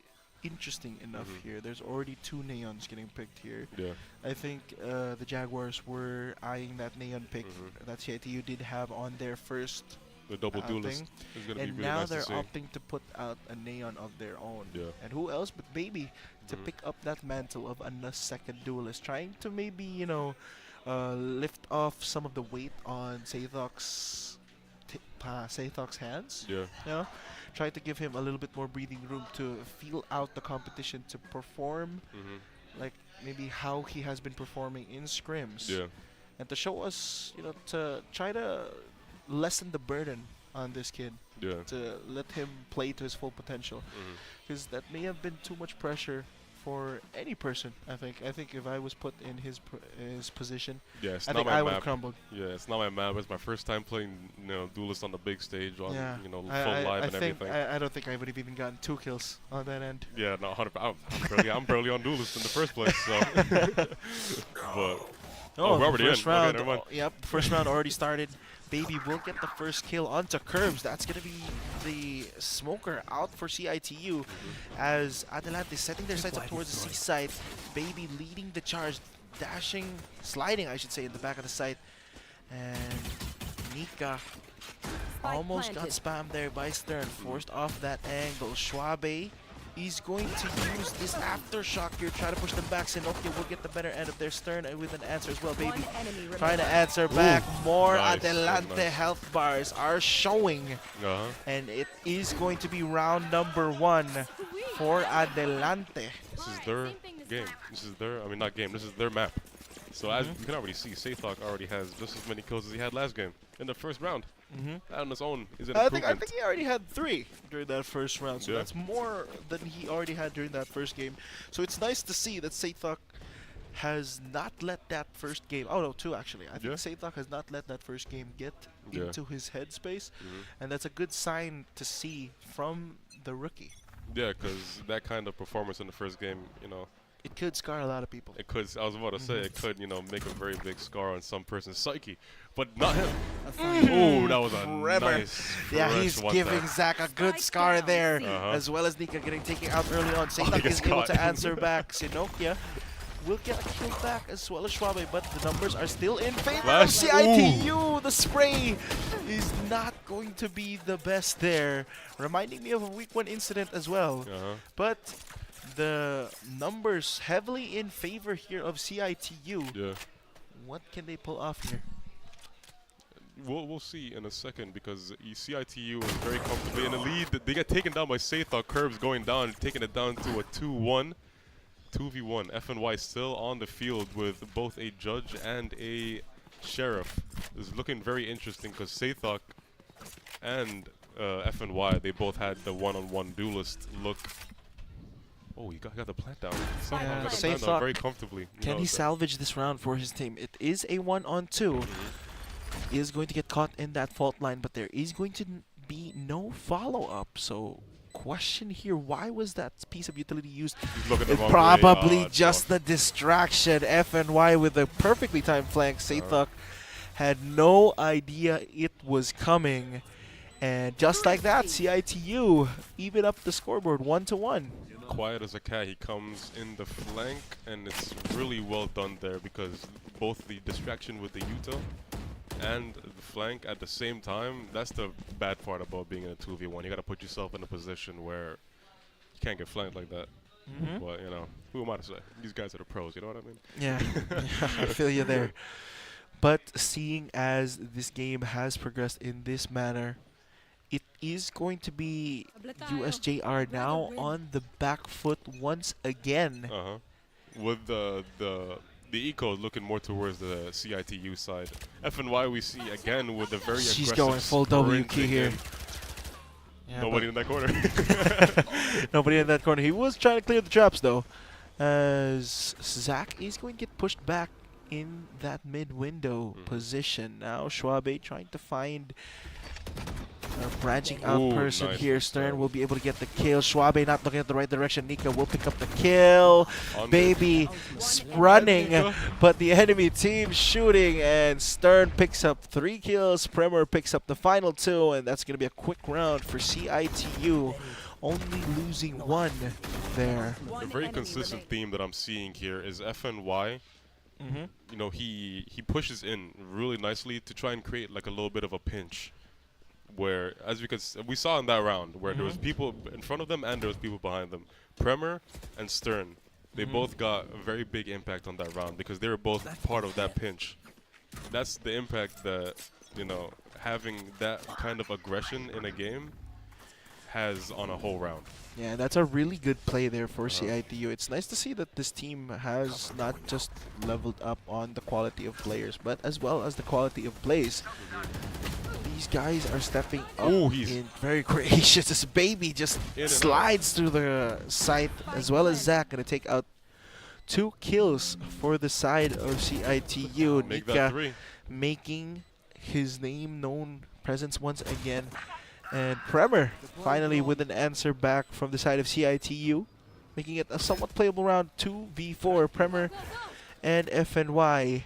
interesting enough here. There's already 2 Neons getting picked here. Yeah. I think the Jaguars were eyeing that Neon pick that CIT-U did have on their first the double duelist outing. is going to be And really now nice they're to see. opting to put out a Neon of their own. Yeah. And who else but Baby to pick up that mantle of a second duelist, trying to maybe, you know, lift off some of the weight on Saythok's hands. Yeah. You know? Try to give him a little bit more breathing room to feel out the competition, to perform like maybe how he has been performing in scrims. Yeah. And to show us, you know, to try to lessen the burden on this kid. Yeah. To let him play to his full potential. Because that may have been too much pressure for any person, I think. I think if I was put in his position, Yeah, it's I not think my I would map. have crumbled. Yeah, it's not my map. It's my first time playing, you know, duelist on the big stage on, you know, full I live and think everything. I don't think I would have even gotten 2 kills on that end. Yeah, no, 100%. I'm barely on duelist in the first place. So, but we're already first in. round. Okay, never mind. Yep, first round already started. Baby will get the first kill onto Curbs. That's gonna be the smoker out for CIT-U as Adelante setting their sights up towards the C side. Baby leading the charge, dashing, sliding, I should say, in the back of the site. And Nika almost got spammed there by Stern, forced off that angle. Schwabe is going to use this aftershock here, try to push them back. 𝐿𝐴𝐿𝐴 will get the better end of their Stern with an answer as well. Baby trying to answer back. More nice, Adelante nice. health bars are showing. And it is going to be round number 1 for Adelante. This is their game. This is their, I mean, not game. This is their map. So as you can already see, Saythok already has just as many kills as he had last game in the first round. That on its own is an I improvement. think he already had 3 during that first round, so Yeah. that's more than he already had during that first game. So it's nice to see that Saythok has not let that first game. Oh no, 2 actually. I think Saythok has not let that first game get into his headspace, and that's a good sign to see from the rookie. Yeah, because that kind of performance in the first game, you know, it could scar a lot of people. It could. I was about to say it could, you know, make a very big scar on some person's psyche, but not him. Oh, that was a nice. Yeah, fresh he's one giving tap. Zach a good scar there, as well as Nika getting taken out early on. Saythok gets is able to caught. answer back. 𝐿𝐴𝐿𝐴 will get a kill back as well as Schwabe, but the numbers are still in favor of Flash. CIT-U. The spray is not going to be the best there, reminding me of a week 1 incident as well. But the numbers heavily in favor here of CIT-U. Yeah. What can they pull off here? We'll see in a second because CIT-U is very comfortably in the lead. They get taken down by Saythok. Curbs going down, taking it down to a 2-1. 2v1. FNY still on the field with both a judge and a sheriff. This is looking very interesting because Saythok and FNY, they both had the one-on-one duelist look. Oh, he got the plant down. Somehow got the plant down very comfortably. You Can know, he so- salvage this round for his team? It is a 1-on-2. He is going to get caught in that fault line, but there is going to be no follow-up. So, question here, why was that piece of utility used? looking the It wrong way. probably It's just the distraction. FNY with a perfectly timed flank. Saythok had no idea it was coming. And just like that, CIT-U even up the scoreboard 1-1. Quiet as a cat, he comes in the flank, and it's really well done there because both the distraction with the Yuta and the flank at the same time, that's the bad part about being in a 2v1. You got to put yourself in a position where you can't get flanked like that. But, you know, who am I to say? These guys are the pros, you know what I mean? Yeah, I feel you there. But seeing as this game has progressed in this manner, it is going to be USJ-R now on the back foot once again. With the eco looking more towards the CIT-U side. FNY we see again with the very She's aggressive going full WQ sprinting here. in. Yeah, Nobody in that corner. Nobody in that corner. He was trying to clear the traps though, as Zach is going to get pushed back in that mid window position. Now Schwabe trying to find Branching out Ooh, person nice here. Stern will be able to get the kill. Schwabe not looking at the right direction. Nika will pick up the kill. Baby running, but the enemy team shooting, and Stern picks up 3 kills. Premier picks up the final 2, and that's going to be a quick round for CIT-U. Only losing 1 there. A very consistent theme that I'm seeing here is FNY. You know, he pushes in really nicely to try and create like a little bit of a pinch, where as we saw in that round where there was people in front of them and there was people behind them. Premier and Stern, they both got a very big impact on that round because they were both part of that pinch. That's the impact that, you know, having that kind of aggression in a game has on a whole round. Yeah, that's a really good play there for CIT-U. It's nice to see that this team has not just leveled up on the quality of players, but as well as the quality of plays. These guys are stepping up in very gracious. This baby just slides through the site, as well as Zach gonna take out 2 kills for the side of CIT-U. Nika making his name known presence once again. And Premier finally with an answer back from the side of CIT-U, making it a somewhat playable round. 2v4. Premier and FNY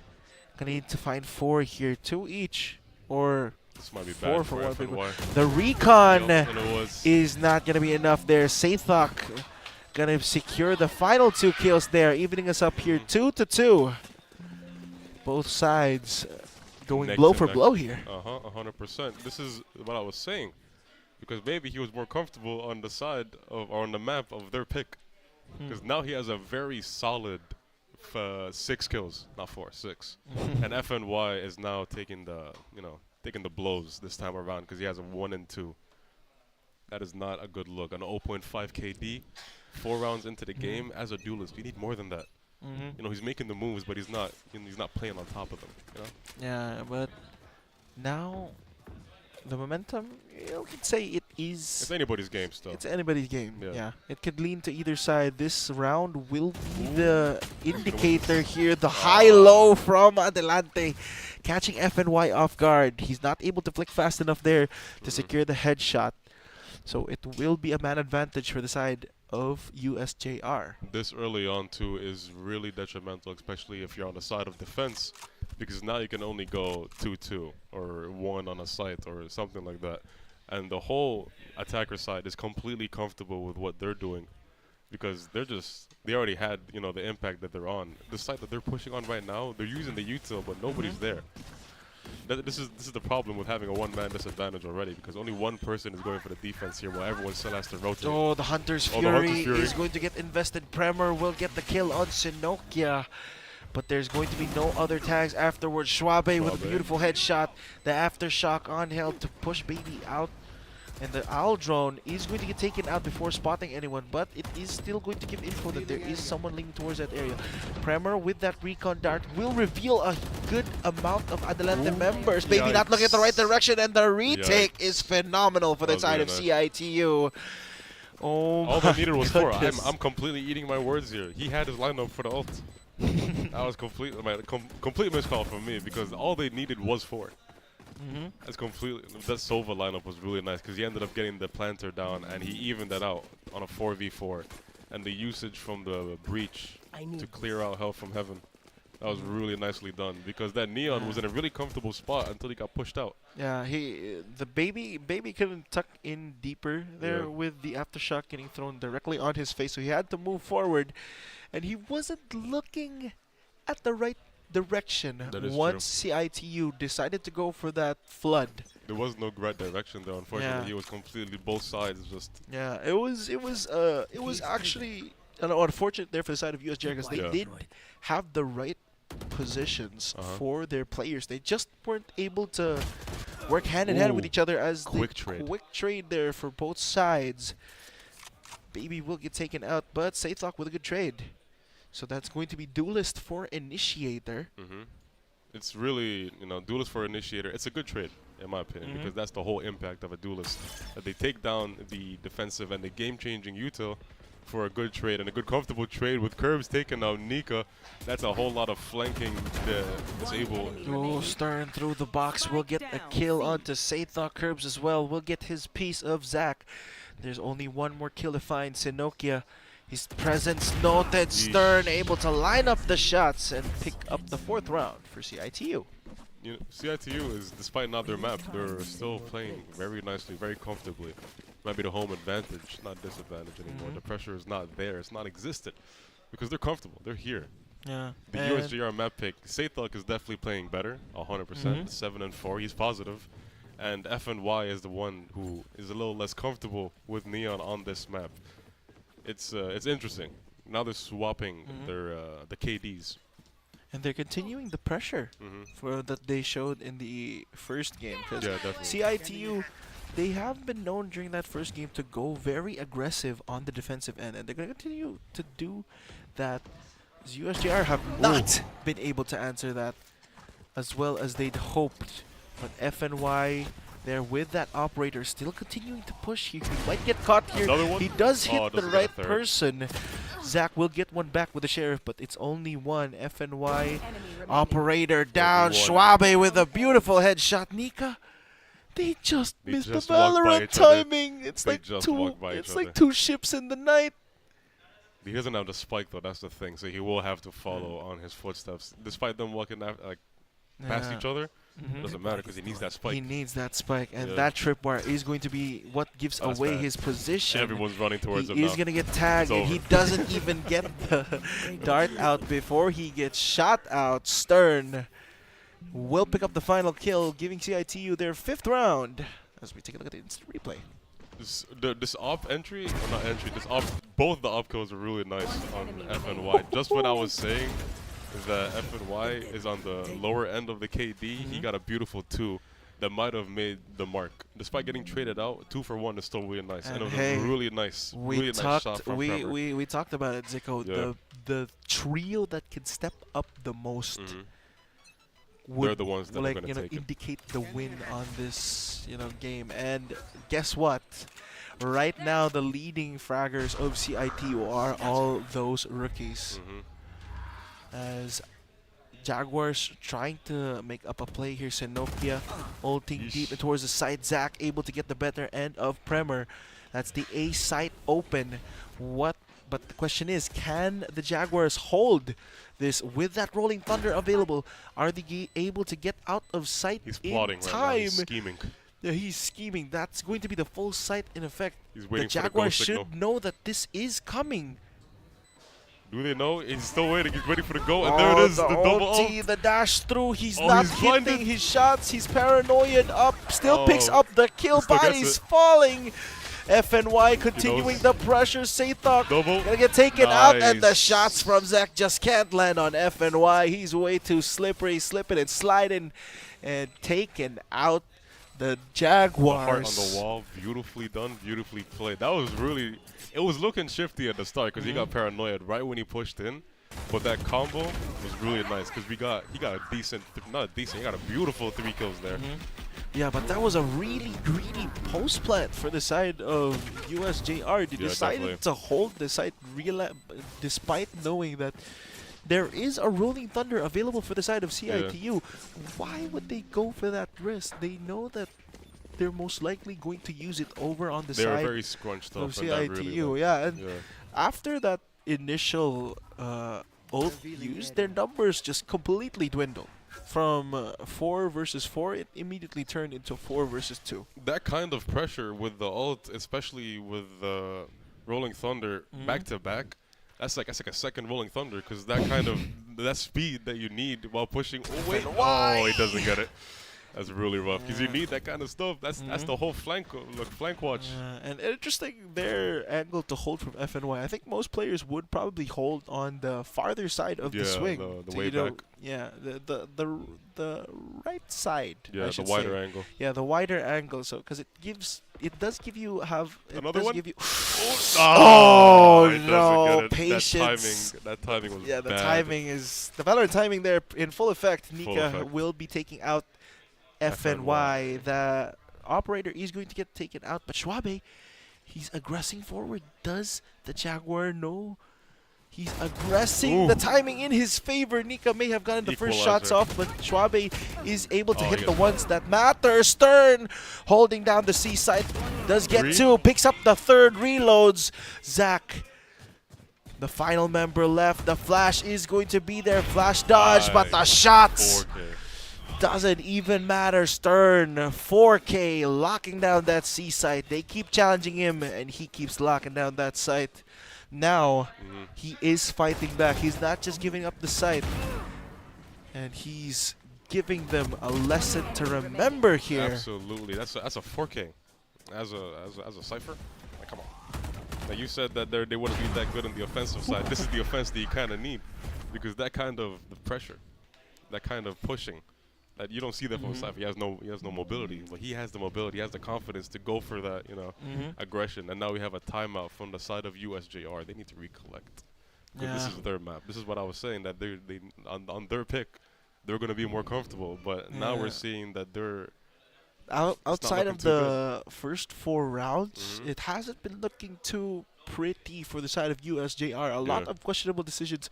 gonna need to find 4 here, 2 each, or this might be 4 bad for for one FNY. people. The recon Yep, is not gonna be enough there. 𝐷𝐸 gonna secure the final 2 kills there, evening us up here 2-2. Both sides going Neck blow to for neck. blow here. 100%. This is what I was saying, because maybe he was more comfortable on the side of, or on the map of their pick, because now he has a very solid 6 kills, not 4, 6. And FNY is now taking the, you know, taking the blows this time around because he has a 1 and 2. That is not a good look. An 0.5 KD, 4 rounds into the game as a duelist. You need more than that. You know, he's making the moves, but he's not playing on top of them. You know? Yeah, but now the momentum, you could say it is. It's anybody's game still. It's anybody's game. Yeah. It could lean to either side. This round will be the indicator here. The high-low from Adelante, catching FNY off guard. He's not able to flick fast enough there to secure the headshot. So it will be a man advantage for the side of USJ-R. This early on too is really detrimental, especially if you're on the side of defense, because now you can only go 2-2 or 1 on a site or something like that, and the whole attacker side is completely comfortable with what they're doing because they already had, you know, the impact that they're on. The site that they're pushing on right now, they're using the util, but nobody's there. This is the problem with having a 1-man disadvantage already, because only one person is going for the defense here while everyone still has to rotate. Oh, the Hunter's Fury is going to get invested. Premier will get the kill on 𝐿𝐴𝐞𝐿, but there's going to be no other tags afterwards. Schwabe with a beautiful headshot. The aftershock on held to push Baby out. And the Owl drone is going to get taken out before spotting anyone, but it is still going to give info that there is someone leaning towards that area. Premier with that recon dart will reveal a good amount of Adelante members. Baby not looking at the right direction, and the retake is phenomenal for the side of CIT-U. Oh, all they needed was 4. I'm completely eating my words here. He had his lineup for the ult. That was complete miscall from me, because all they needed was 4. That's completely. That Sova lineup was really nice because he ended up getting the planter down and he evened that out on a 4v4, and the usage from the breach to clear out hell from heaven. That was really nicely done because that Neon was in a really comfortable spot until he got pushed out. Yeah, the baby couldn't tuck in deeper there with the aftershock getting thrown directly on his face, so he had to move forward, and he wasn't looking at the right direction once CIT-U decided to go for that flood. There was no right direction there, unfortunately. He was completely both sides just. Yeah, it was actually unfortunate there for the side of USJ because they did have the right positions for their players. They just weren't able to work hand in hand with each other as quick trade there for both sides. Baby will get taken out, but 𝐷𝐸 with a good trade. So that's going to be duelist for initiator. It's really, duelist for initiator. It's a good trade, in my opinion, because that's the whole impact of a duelist. That they take down the defensive and the game-changing util for a good trade and a good comfortable trade with Curbs taking out 𝐚𝐞𝐞𝐤. That's a whole lot of flanking disabled. Oh, Stern through the box will get a kill onto 𝐸𝐸. Curbs as well will get his piece of Zach. There's only one more kill to find. 𝐸𝐸. His presence noted. Stern able to line up the shots and pick up the 4th round for CIT-U. You know, CIT-U is, despite not their map, they're still playing very nicely, very comfortably. Might be the home advantage, not disadvantage anymore. The pressure is not there, it's not existent, because they're comfortable, they're here. Yeah. The USJ-R map pick, 𝐸𝐸 is definitely playing better, 100%, 7-4, he's positive. And FNY is the one who is a little less comfortable with Neon on this map. It's interesting. Now they're swapping their the KDs. And they're continuing the pressure for that they showed in the first game. Because CIT-U, they have been known during that first game to go very aggressive on the defensive end. And they're going to continue to do that. USJ-R have not been able to answer that as well as they'd hoped. But FNY there with that operator still continuing to push. He might get caught here. He does hit the right person. Zach will get one back with the Sheriff, but it's only one. FNY operator down. 𝐶𝐿 with a beautiful headshot. 𝐚𝐞𝐞𝐤, they just missed the Valorant timing. It's like two ships in the night. He doesn't have the spike though, that's the thing. So he will have to follow on his footsteps. Despite them walking past each other, doesn't matter because he needs that spike. He needs that spike, and that tripwire is going to be what gives away his position. Everyone's running towards him now. He's going to get tagged, and he doesn't even get the dart out before he gets shot out. Stern will pick up the final kill, giving CIT-U their 5th round. As we take a look at the instant replay. This op entry, not entry, both the op kills are really nice on FNY. Just what I was saying, that FNY is on the lower end of the KD. He got a beautiful 2 that might have made the mark. Despite getting traded out, 2 for 1 is still really nice. And it was a really nice, nice shot from Trevor. We talked about it, 𝐸𝐿. Yeah. The trio that can step up the most they're the ones that are going to take indicate the win on this game. And guess what? Right now, the leading fraggers of CIT-U are all those rookies. As Jaguars trying to make up a play here. 𝐸𝐸 ulting deep towards the side. Zach able to get the better end of Premor. That's the A site open. But the question is, can the Jaguars hold this with that Rolling Thunder available? Are they able to get out of sight in time? Right now. He's scheming. Yeah, he's scheming. That's going to be the full sight in effect. He's waiting the Jaguars should know that this is coming. Do they know? He's still waiting. He's waiting for the go, and there it is, the double ult. The dash through. He's not hitting his shots. He's paranoid up. Still picks up the kill. Bodies falling. FNY continuing the pressure. 𝐸𝐸 gonna get taken out, and the shots from Zach just can't land on FNY. He's way too slippery, slipping and sliding, and taken out. The Jaguars. The heart on the wall, beautifully done, beautifully played. That was really, it was looking shifty at the start because he got paranoid right when he pushed in. But that combo was really nice because he got a decent, not a decent, he got a beautiful 3 kills there. Yeah, but that was a really greedy post plant for the side of USJ-R. They decided to hold the site despite knowing that there is a Rolling Thunder available for the side of CIT-U. Why would they go for that risk? They know that they're most likely going to use it over on the side very scrunched of up CIT-U. And after that initial ult use, their numbers just completely dwindled. From 4 versus 4, it immediately turned into 4 versus 2. That kind of pressure with the ult, especially with the Rolling Thunder back to back, that's like a second Rolling Thunder because that kind of that speed that you need while pushing. Oh wait, he doesn't get it. That's really rough because you need that kind of stuff. That's the whole flank watch. And interesting their angle to hold from FNY. I think most players would probably hold on the farther side of the swing. The way back. Yeah, the right side. Yeah, the wider angle. Yeah, the wider angle. So because it does give you another one. No, patience. That timing was bad. The timing is the Valorant timing there in full effect. 𝐚𝐞𝐞𝐤 will be taking out FNY. The operator is going to get taken out, but 𝐶𝐿, He's aggressing forward. Does the Jaguar know? He's aggressing. The timing in his favor. 𝐞𝐞𝐤 may have gotten the first shots off, but 𝐕𝐚𝐥𝐸 is able to hit the ones that matter. Stern holding down the C site. Does get two. Picks up the third. Reloads. Zach, the final member left. The flash is going to be there. Flash dodge, but the shots doesn't even matter. Stern, 4K, locking down that C site. They keep challenging him, and he keeps locking down that site. Now, he is fighting back. He's not just giving up the site. And he's giving them a lesson to remember here. Absolutely. That's a 4K. As a Cypher? Like, come on. Now, you said that they wouldn't be that good on the offensive side. This is the offense that you kind of need. Because that kind of the pressure, that kind of pushing, that you don't see that from Cypher. He has no mobility, but he has the mobility, he has the confidence to go for that, aggression. And now we have a timeout from the side of USJ-R. They need to recollect. This is their map. This is what I was saying, that they on their pick, they're going to be more comfortable. But now we're seeing that they're outside of the first 4 rounds, it hasn't been looking too pretty for the side of USJ-R. A lot of questionable decisions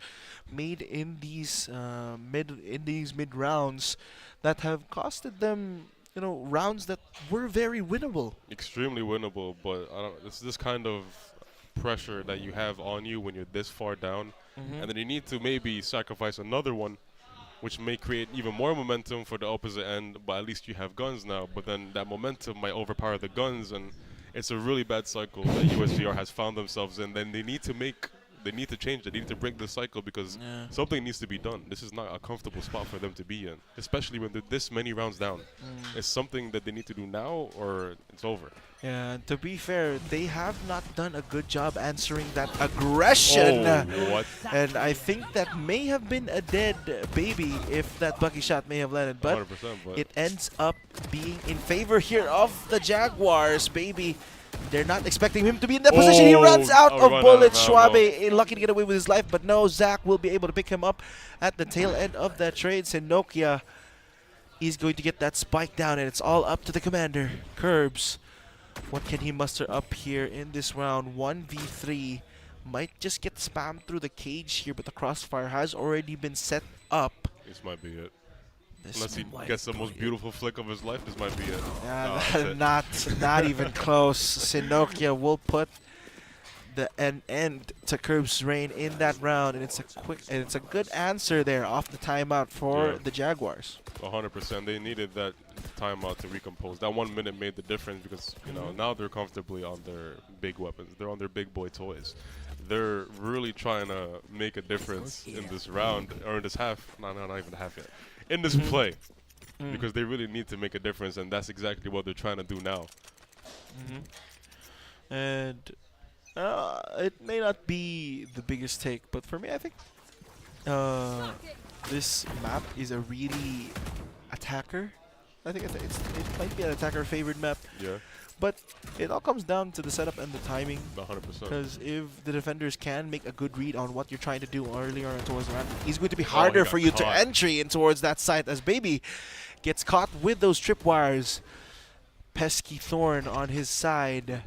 made in these mid rounds that have costed them, rounds that were very winnable. Extremely winnable, but it's this kind of pressure that you have on you when you're this far down, and then you need to maybe sacrifice another one, which may create even more momentum for the opposite end, but at least you have guns now. But then that momentum might overpower the guns, and it's a really bad cycle that USJ-R has found themselves in. Then they need to change it. They need to break the cycle, because something needs to be done. This is not a comfortable spot for them to be in, especially when they're this many rounds down. It's something that they need to do now, or it's over. Yeah, to be fair, they have not done a good job answering that aggression. And I think that may have been a dead baby if that Bucky shot may have landed. But, 100%, but it ends up being in favor here of the Jaguars, baby. They're not expecting him to be in that position. He runs out of bullets. 𝐕𝐚𝐥𝐸 lucky to get away with his life, but no, Zach will be able to pick him up at the tail end of that trade. 𝐞𝐞𝐤 is going to get that spike down, and it's all up to the commander, 𝐾𝐿BS. What can he muster up here in this round? 1v3. Might just get spammed through the cage here, but the crossfire has already been set up. This might be it. Unless he gets the most beautiful flick of his life, this might be it. Yeah, not even close. 𝐞𝐞𝐤 will put an end to 𝐾𝐿BS' reign in that round, and it's a good answer there off the timeout for the Jaguars. 100%. They needed that timeout to recompose. That 1 minute made the difference, because now they're comfortably on their big weapons. They're on their big boy toys. They're really trying to make a difference in this round, or in this half. No, not even half yet. In this play, because they really need to make a difference, and that's exactly what they're trying to do now. And it may not be the biggest take, but for me, I think this map is a really attacker. I think it might be an attacker-favored map. Yeah. But it all comes down to the setup and the timing. 100%. Because if the defenders can make a good read on what you're trying to do earlier on towards the round, it's going to be harder for you to entry in towards that site, as Baby gets caught with those tripwires. Pesky Thorn on his side.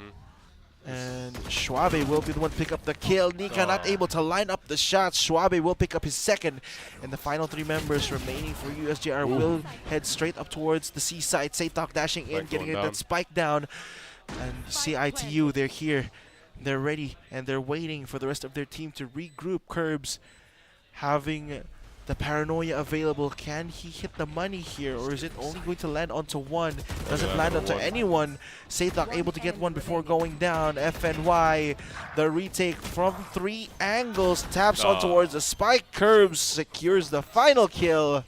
And 𝐕𝐴 will be the one to pick up the kill. 𝐞𝐞𝐤 not able to line up the shots. 𝐕𝐴 will pick up his second. And the final 3 members remaining for USJ-R will head straight up towards the C side. 𝐷𝐷𝐷 dashing in, getting that spike down. And CIT-U, they're here. They're ready, and they're waiting for the rest of their team to regroup. 𝐾𝐿BS having the paranoia available. Can he hit the money here, or is it only going to land onto one? Doesn't land onto anyone. 𝐷𝐷𝐷 able to get one before going down. FNY, the retake from 3 angles, taps on towards the spike. 𝐾𝐿BS secures the final kill.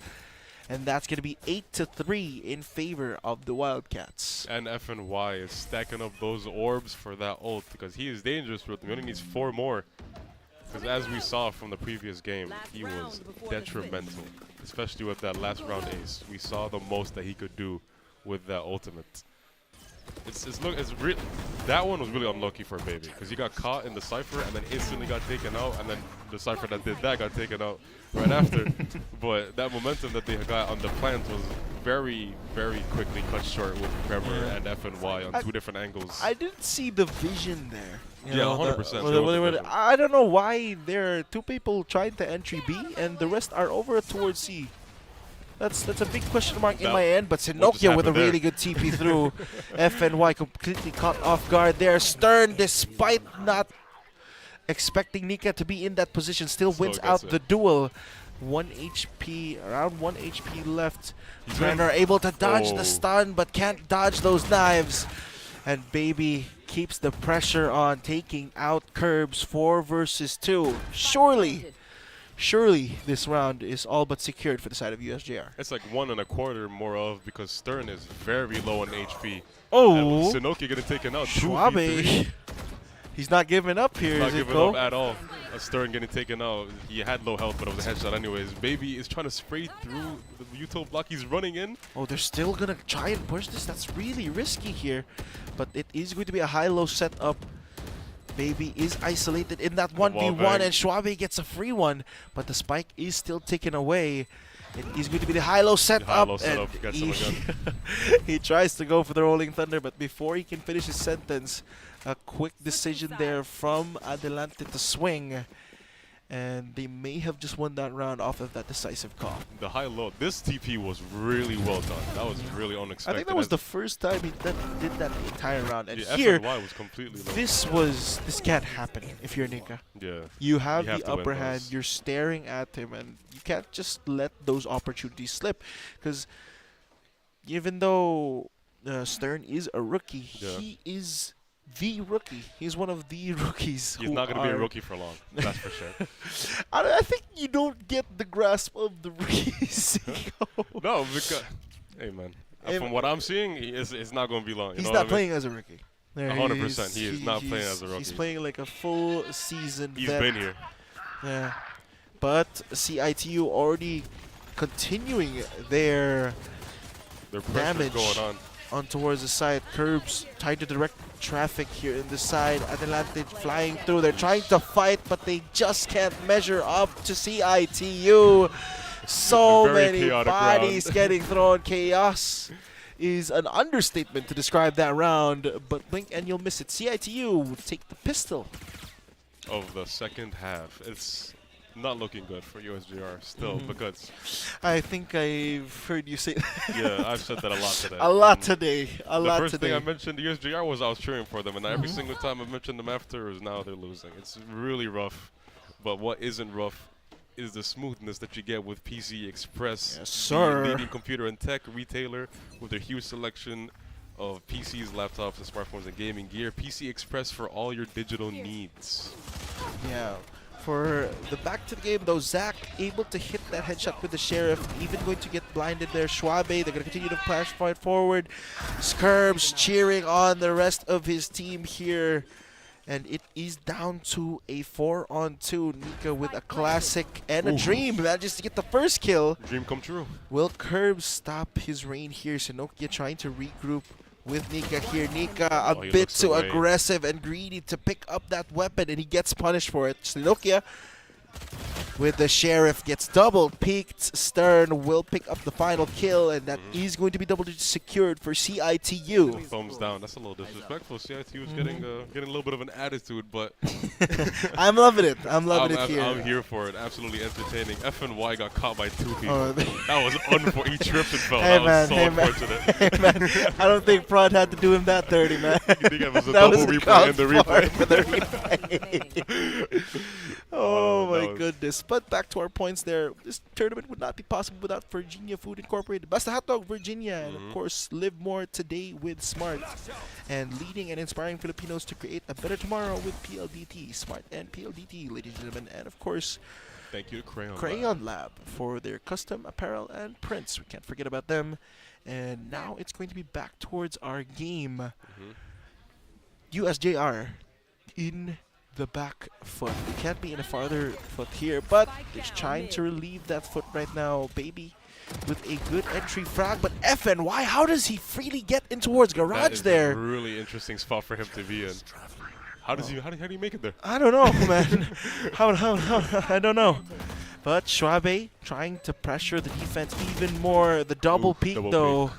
And that's going to be 8-3 in favor of the Wildcats. And FNY is stacking up those orbs for that ult, because he is dangerous with them. He only needs 4 more. Because as we saw from the previous game, he was detrimental, especially with that last round ace. We saw the most that he could do with that ultimate. That one was really unlucky for Baby, because he got caught in the Cypher and then instantly got taken out, and then the Cypher that did that got taken out right after. But that momentum that they got on the plant was very, very quickly cut short with Trevor and FNY on two different angles. I didn't see the vision there. Yeah, 100%. I don't know why there are two people trying to entry B and the rest are over towards C. That's a big question mark in my end, but 𝐞𝐞𝐤 with a really good TP through. FNY completely caught off guard there. Stern, despite not expecting 𝐞𝐞𝐤 to be in that position, still wins out the duel. 1 HP, around 1 HP left. Trainer able to dodge the stun, but can't dodge those knives. And Baby keeps the pressure on, taking out 𝐸𝐵S 4 versus 2. Surely this round is all but secured for the side of USJ-R. It's like 1 1/4 more of because Stern is very low on HP. Oh! And 𝐞𝐞𝐤 getting taken out. 𝐶huabe. He's not giving up here, Not is it, giving Ko? up at all. Stern getting taken out. He had low health, but it was a headshot anyways. Baby is trying to spray through the util block. He's running in. Oh, they're still going to try and push this. That's really risky here. But it is going to be a high-low setup. Baby is isolated in that 1v1, and 𝐶huabe gets a free one. But the spike is still taken away. It is going to be the high-low setup. He tries to go for the Rolling Thunder, but before he can finish his sentence, a quick decision there from Adelante to swing. And they may have just won that round off of that decisive call. The high-low. This TP was really well done. That was really unexpected. I think that was the first time he did that the entire round. And yeah, here, FNY was completely low. this can't happen if you're 𝐞𝐞𝐤. Yeah. You have the upper hand. You're staring at him, and you can't just let those opportunities slip. Because even though Stern is a rookie, he is the rookie. He's one of the rookies. He's not going to be a rookie for long. That's for sure. I think you don't get the grasp of the rookies. No, because hey man, from what I'm seeing, it's not going to be long. He's not playing as a rookie. 100%. He is not playing as a rookie. He's playing like a full season. He's been here. Yeah. But CIT-U already continuing their damage going on towards the side. 𝐸𝐵S trying to direct traffic here in the side. Adelante flying through. They're trying to fight, but they just can't measure up to CIT-U. So many bodies getting thrown. Chaos is an understatement to describe that round, but blink and you'll miss it. CIT-U will take the pistol of the second half. It's not looking good for USJ-R still because I think I've heard you say that. Yeah, I've said that a lot today. A lot today. The first thing I mentioned USJ-R was I was cheering for them, and every single time I mentioned them after is now they're losing. It's really rough, but what isn't rough is the smoothness that you get with PC Express, sir. the leading computer and tech retailer with their huge selection of PCs, laptops, and smartphones and gaming gear. PC Express for all your digital needs. Yeah. For the back to the game though, Zach able to hit that headshot with the Sheriff, even going to get blinded there. 𝐶huabe, they're going to continue to flash fight forward. 𝐸𝐵S cheering on the rest of his team here. And it is down to a 4-on-2. 𝐞𝐞𝐤 with a classic and a dream. Manages to get the first kill. Dream come true. Will 𝐸𝐵S stop his reign here? 𝐞𝐞𝐤 trying to regroup with 𝐞𝐞𝐤 here. 𝐞𝐞𝐤 a bit too aggressive and greedy to pick up that weapon, and he gets punished for it. 𝐞𝐞𝐤 with the Sheriff gets double peeked. Stern will pick up the final kill, and that is going to be double secured for CIT-U. Thumbs down. That's a little disrespectful. CIT-U is getting a little bit of an attitude, but I'm loving it. I'm loving it here. I'm here for it. Absolutely entertaining. FNY got caught by 2 people. That was unfortunate. He tripped and fell. Hey, that man, was so unfortunate. Hey, man. I don't think Prod had to do him that dirty, man. I think it was a double replay in the replay. For the replay. Oh my goodness. But back to our points there. This tournament would not be possible without Virginia Food Incorporated. Basta Hotdog, Virginia. And of course, live more today with Smart. And leading and inspiring Filipinos to create a better tomorrow with PLDT. Smart and PLDT, ladies and gentlemen. And of course, thank you to Crayon Lab for their custom apparel and prints. We can't forget about them. And now it's going to be back towards our game. USJ-R in the back foot. We can't be in a farther foot here, but they're trying to relieve that foot right now. Baby with a good entry frag, but FNY, how does he freely get in towards garage there? That is a really interesting spot for him to be in. How do you make it there? I don't know, man. How I don't know. But Schwabe trying to pressure the defense even more. The double peak, double though. peek.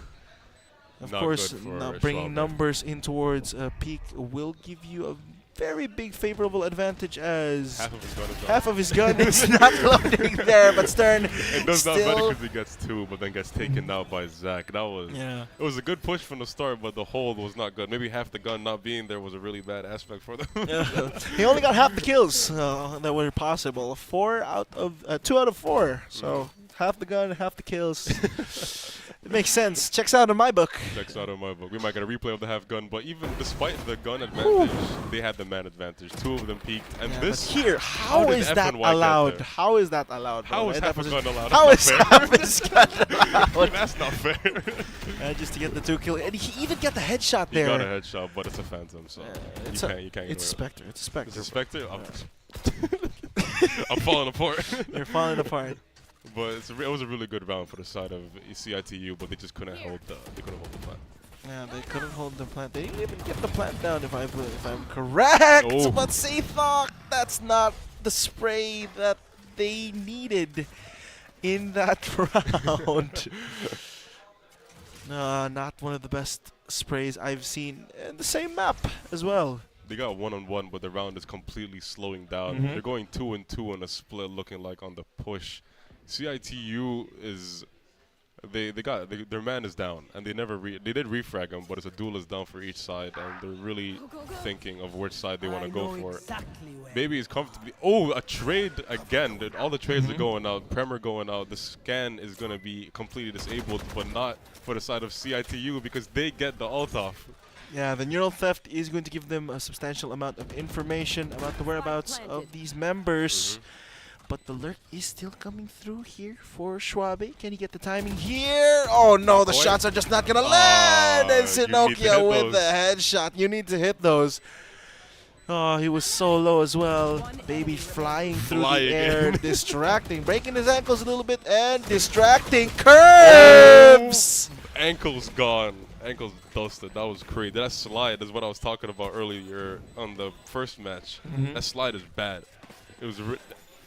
Of Not course, good for not bringing Schwabe. numbers in towards peak will give you a very big favorable advantage as half of his gun is is not loading there. But Stern it does not matter still. because he gets 2, but then gets taken out by Zach. That was it was a good push from the start, but the hold was not good. Maybe half the gun not being there was a really bad aspect for them. He only got half the kills that were possible. 2 out of 4. So half the gun, half the kills. It makes sense. Checks out in my book. Checks out in my book. We might get a replay of the half gun, but even despite the gun advantage, they had the man advantage. 2 of them peaked, and this but here, how did is that FNY get allowed? there? How is that allowed? How bro? is In half that a gun position? allowed? How is That's not half his gun allowed? That's not fair. Just to get the 2 kills, and he even got the headshot He there. got a headshot, but it's a phantom, so you can't. It's a Spectre. It's a Spectre. It's a Spectre. I'm falling apart. You're falling apart. But it was a really good round for the side of CIT-U, but they just couldn't hold the plant. Yeah, they couldn't hold the plant. They didn't even get the plant down, if I'm correct. Oh. But CESAFI, that's not the spray that they needed in that round. Not one of the best sprays I've seen in the same map as well. They got 1-on-1, but the round is completely slowing down. They're going 2-2 in a split, looking like on the push. CIT-U is their man is down, and they did refrag him, but it's a duelist down for each side, and they're really thinking of which side they want to go for. Baby is comfortably. Oh, a trade again. All the trades are going out. Premier going out. The scan is going to be completely disabled, but not for the side of CIT-U because they get the ult off. Yeah, the neural theft is going to give them a substantial amount of information about the whereabouts of these members. But the lurk is still coming through here for Schwabe. Can he get the timing here? Oh no, the shots are just not going to land. And 𝐞𝐞𝐤 with the headshot. You need to hit those. Oh, he was so low as well. Baby flying through the air, distracting, breaking his ankles a little bit, and distracting curves. Ankles gone. Ankles dusted. That was crazy. That slide is what I was talking about earlier on the first match. That slide is bad. It was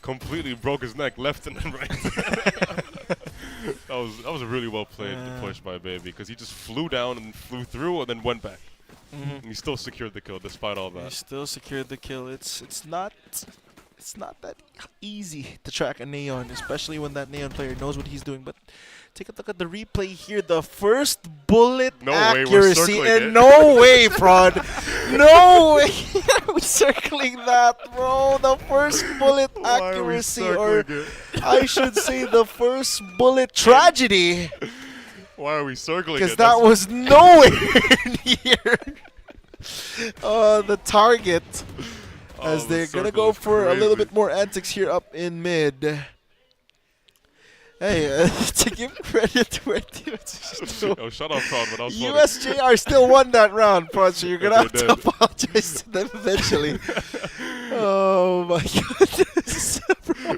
completely broke his neck left and then right. that was a really well played push by Baby because he just flew down and flew through and then went back. And he still secured the kill despite all that. He still secured the kill. It's not that easy to track a Neon, especially when that Neon player knows what he's doing. But take a look at the replay here. The first bullet accuracy, and no way, fraud. No way are we circling that, bro. The first bullet accuracy, or I should say the first bullet tragedy. Why are we circling it? Because that was nowhere near the target. As they're going to go for a little bit more antics here up in mid. Hey, to give credit to our teammates. Oh, shut up, Prod, but that was funny. USJ-R still won that round, Prod, so you're going to have to apologize to them eventually. Oh, my goodness.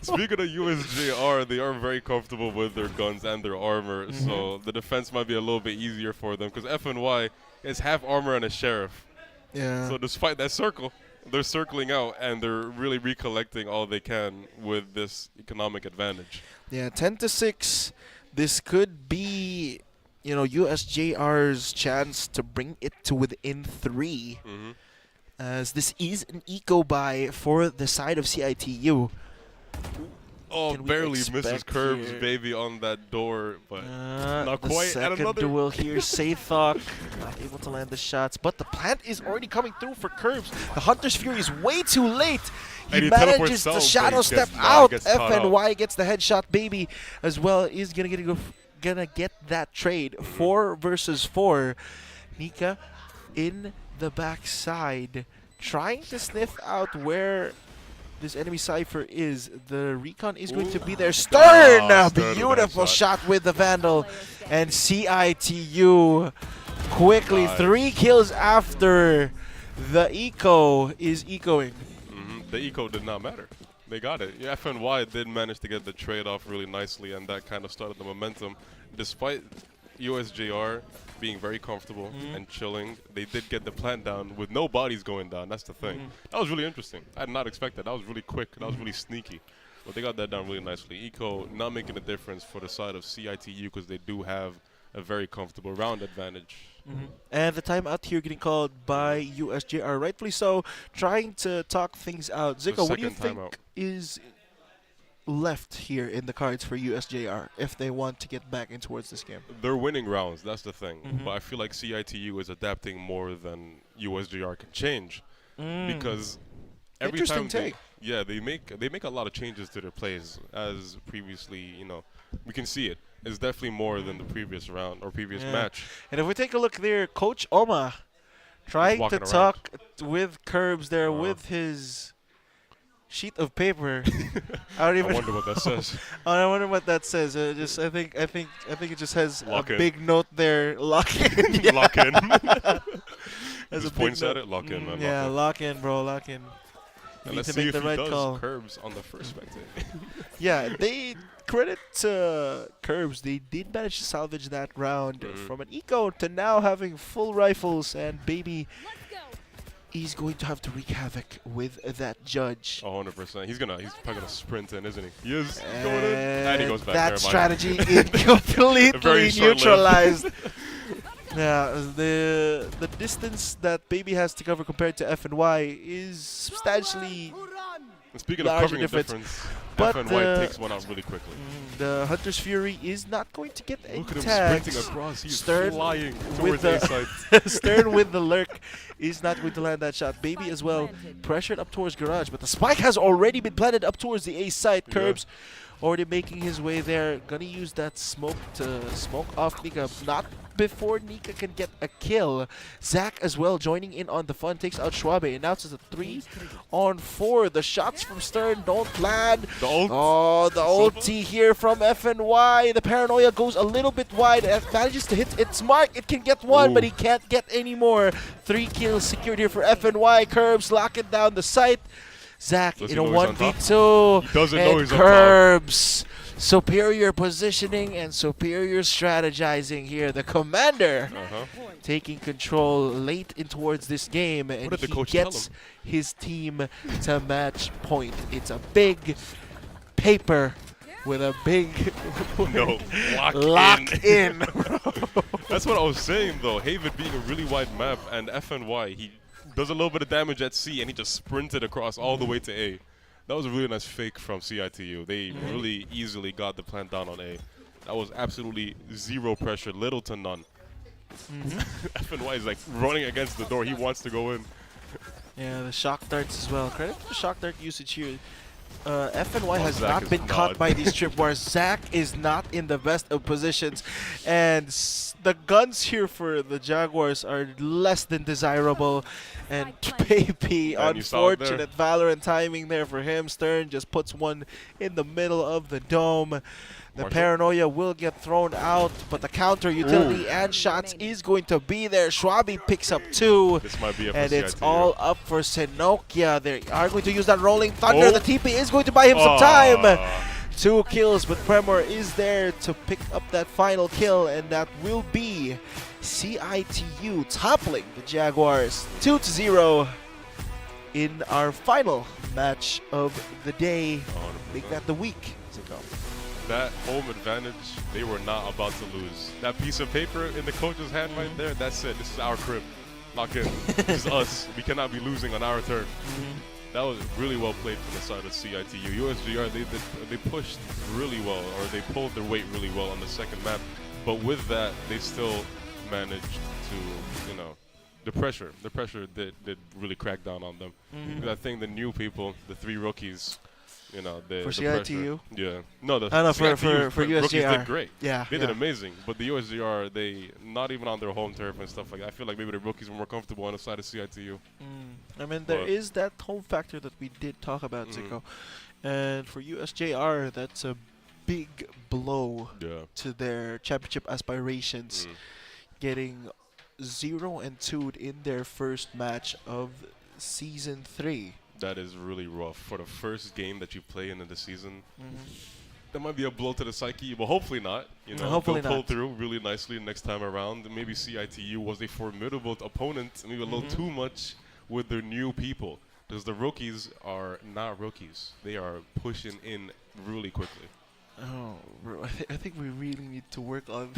Speaking of USJ-R, they are very comfortable with their guns and their armor, so the defense might be a little bit easier for them because FNY is half armor and a sheriff. Yeah. So despite that circle, they're circling out and they're really recollecting all they can with this economic advantage. Yeah, 10-6. This could be, USJ-R's chance to bring it to within 3. As this is an eco buy for the side of CIT-U. Oh, barely misses curves, Baby, on that door, but not quite. The second duel here, CESAFI not able to land the shots, but the plant is already coming through for curves. The Hunter's Fury is way too late. He manages to shadow step out. FNY gets the headshot. Baby as well is gonna get that trade. 4 versus 4. 𝐞𝐞𝐤 in the backside, trying to sniff out where this enemy Cypher is. The recon is going to be there. Stern! Beautiful shot with the Vandal. And CIT-U quickly 3 kills after the eco is ecoing. The eco did not matter. They got it. Yeah, FNY did manage to get the trade off really nicely, and that kind of started the momentum. Despite USJ-R being very comfortable and chilling, they did get the plant down with no bodies going down. That's the thing. That was really interesting. I did not expect that. That was really quick. That was really sneaky. Well, they got that done really nicely. 𝐸𝐸 not making a difference for the side of CIT-U because they do have a very comfortable round advantage. And the timeout here getting called by USJ-R, rightfully so, trying to talk things out. 𝐐𝐭, what do you think is left here in the cards for USJ-R if they want to get back in towards this game? They're winning rounds, that's the thing. But I feel like CIT-U is adapting more than USJ-R can change. Because every time they make a lot of changes to their plays, as previously, we can see it. It's definitely more than the previous round or previous match. And if we take a look there, Coach Oma trying to talk with _𝐷 there with his sheet of paper. I wonder what that says. I wonder what that says. I think it just has lock a in. Big note there. Lock in. Lock in. As just points at it. Lock in, man. Yeah, lock in, bro. Lock in. And let's see if he does _𝐷 on the first spectate. Yeah, they credit to _𝐷. They did manage to salvage that round from an 𝐸𝐸 to now having full rifles, and baby, he's going to have to wreak havoc with that judge. 100%. He's probably gonna sprint in, isn't he? He is going in, and he goes back. That strategy is completely neutralized. Yeah, the distance that baby has to cover compared to FNY is substantially. And speaking of covering a difference, but FNY takes one out really quickly. The Hunter's Fury is not going to get any Look at him tags. sprinting across. He's Stern flying with towards A side. Stern with the lurk is not going to land that shot. Baby as well pressured up towards Garage, but the spike has already been planted up towards the A side. 𝐷 already making his way there. Gonna use that smoke to smoke off 𝐸𝐸. Not before 𝐸𝐸 can get a kill. Zach as well joining in on the fun. Takes out 𝐶huabe. Announces a 3-on-4. The shots from Stern don't land. The ult. Oh, the ulti here from FNY. The paranoia goes a little bit wide. Manages to hit its mark. It can get one, but he can't get any more. 3 kills secured here for FNY. 𝐷 locking down the site. Zach in a 1v2. He doesn't know he's on top. 𝐷 superior positioning and superior strategizing here. The commander taking control late in towards this game, and he gets his team to match point. It's a big paper with a big lock in. That's what I was saying though. Haven being a really wide map, and FNY, he does a little bit of damage at C, and he just sprinted across all the way to A. That was a really nice fake from CIT-U. They really easily got the plant down on A. That was absolutely zero pressure, little to none. FNY is like running against the door. He wants to go in. Yeah, the shock darts as well. Credit to the shock dart usage here. FNY has not been caught by these tripwires. Zach is not in the best of positions, and the guns here for the Jaguars are less than desirable. And baby, unfortunate Valorant timing there for him. Stern just puts one in the middle of the dome. The paranoia will get thrown out, but the counter utility and shots is going to be there. 𝐶huabe picks up 2. This might be and it's all up for 𝐞𝐞𝐤. They are going to use that rolling thunder. The TP is going to buy him some time. 2 kills, but Premor is there to pick up that final kill, and that will be CIT-U toppling the Jaguars 2-0 in our final match of the day. Make that the week. That home advantage, they were not about to lose. That piece of paper in the coach's hand right there, that's it. This is our crib. Lock in. This is us. We cannot be losing on our turn. That was really well played from the side of CIT-U. USJ-R, they pushed really well, or they pulled their weight really well on the second map. But with that, they still managed to, the pressure did really crack down on them. Because I think the new people, the 3 rookies, for CIT-U? Yeah. No, for rookies USJ-R. did great. Yeah. They did amazing. But the USJ-R, they, not even on their home turf and stuff like that. I feel like maybe the rookies were more comfortable on the side of CIT-U. I mean, there is that home factor that we did talk about, 𝐐𝐭. And for USJ-R, that's a big blow to their championship aspirations. Getting 0-2 in their first match of Season 3. That is really rough for the first game that you play in the season. That might be a blow to the psyche, but hopefully not. Hopefully they'll pull not. through really nicely next time around. Maybe CIT-U was a formidable opponent, maybe a little too much with their new people. Because the rookies are not rookies. They are pushing in really quickly. Oh, bro, I think we really need to work on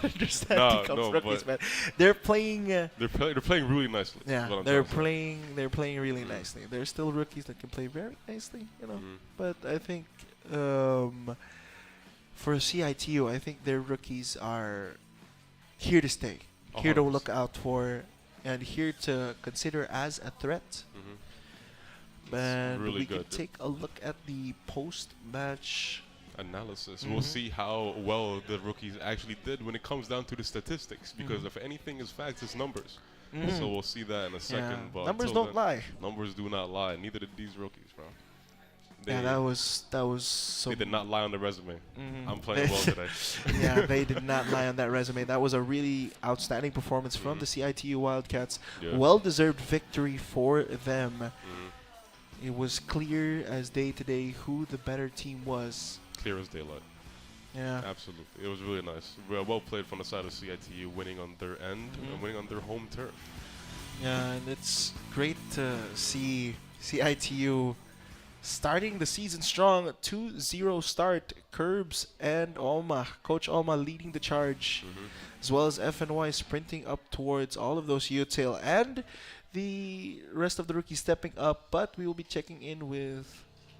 understanding of rookies, man. They're playing. They're playing really nicely. Yeah, they're playing really nicely. They're still rookies that can play very nicely, you know. But I think for CIT-U, I think their rookies are here to stay, here to look out for, and here to consider as a threat. And really we good. can take a look at the post-match analysis. We'll see how well the rookies actually did when it comes down to the statistics. Because if anything is facts, it's numbers. So we'll see that in a second. But numbers don't lie. Numbers do not lie. Neither did these rookies, bro. Yeah, that was so. They did not lie on the resume. I'm playing well today. Yeah, they did not lie on that resume. That was a really outstanding performance from the CIT-U Wildcats. Yeah. Well-deserved victory for them. It was clear as day to day who the better team was. Clear as daylight. Yeah. Absolutely. It was really nice. Well played from the side of CIT-U, winning on their end and winning on their home turf. Yeah, and it's great to see CIT-U starting the season strong. 2-0 start. Curbs and Alma. Coach Alma leading the charge. As well as FNY sprinting up towards all of those U-tail. And the rest of the rookies stepping up. But we will be checking in with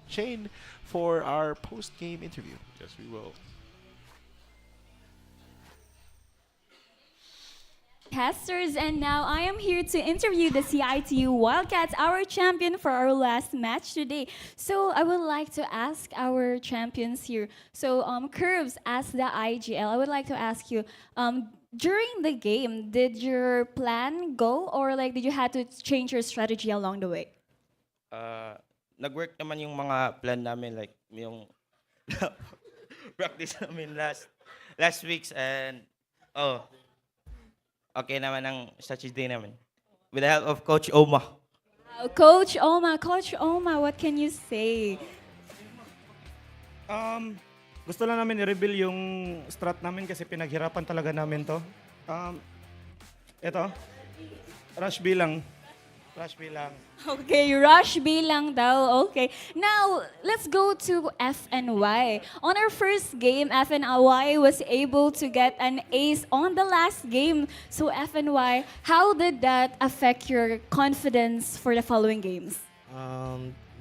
Shane for our post-game interview. Yes, we will. Casters, and now I am here to interview the CIT-U Wildcats, our champion for our last match today. So I would like to ask our champions here. So Curves, as the IGL, I would like to ask you, during the game, did your plan go, or like did you have to change your strategy along the way? Nag-work naman yung mga plan namin, like yung practice namin last weeks, and okay naman ang strategy namin with the help of Coach Oma. Coach Oma, what can you say? Gusto lang namin i-reveal yung strat namin kasi pinaghirapan talaga namin to. Ito, rush B lang. Okay, rush B lang daw. Okay. Now, let's go to FNY. On our first game, FNY was able to get an ace on the last game. So FNY, how did that affect your confidence for the following games?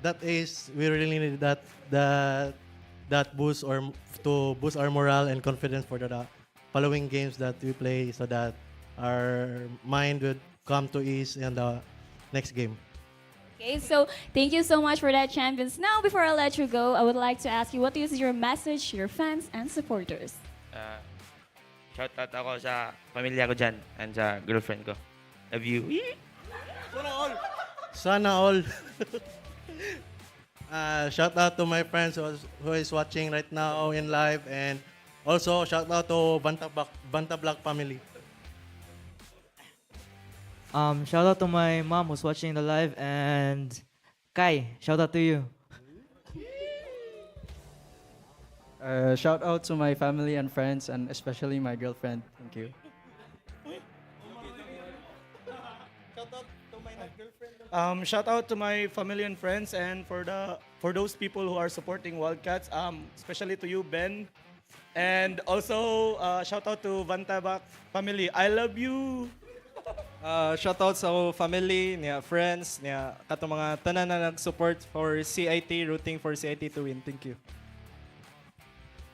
That ace, we really needed that boost or to boost our morale and confidence for the following games that we play, so that our mind would come to ease in the next game. Okay, so thank you so much for that, champions. Now, before I let you go, I would like to ask you, what is your message to your fans and supporters? Shout out ako sa pamilya ko dyan and sa girlfriend ko. Love you. Sana all. Shout out to my friends who is watching right now in live, and also shout out to Banta Black family. Shout out to my mom who's watching the live, and Kai, shout out to you. Shout out to my family and friends, and especially my girlfriend. Thank you. Shout out to my family and friends, and for those people who are supporting Wildcats, especially to you, Ben. And also, shout out to Vantabak family. I love you. Shout out sa family, niya friends, niya kato mga tanan na nag-support for CIT, rooting for CIT to win. Thank you.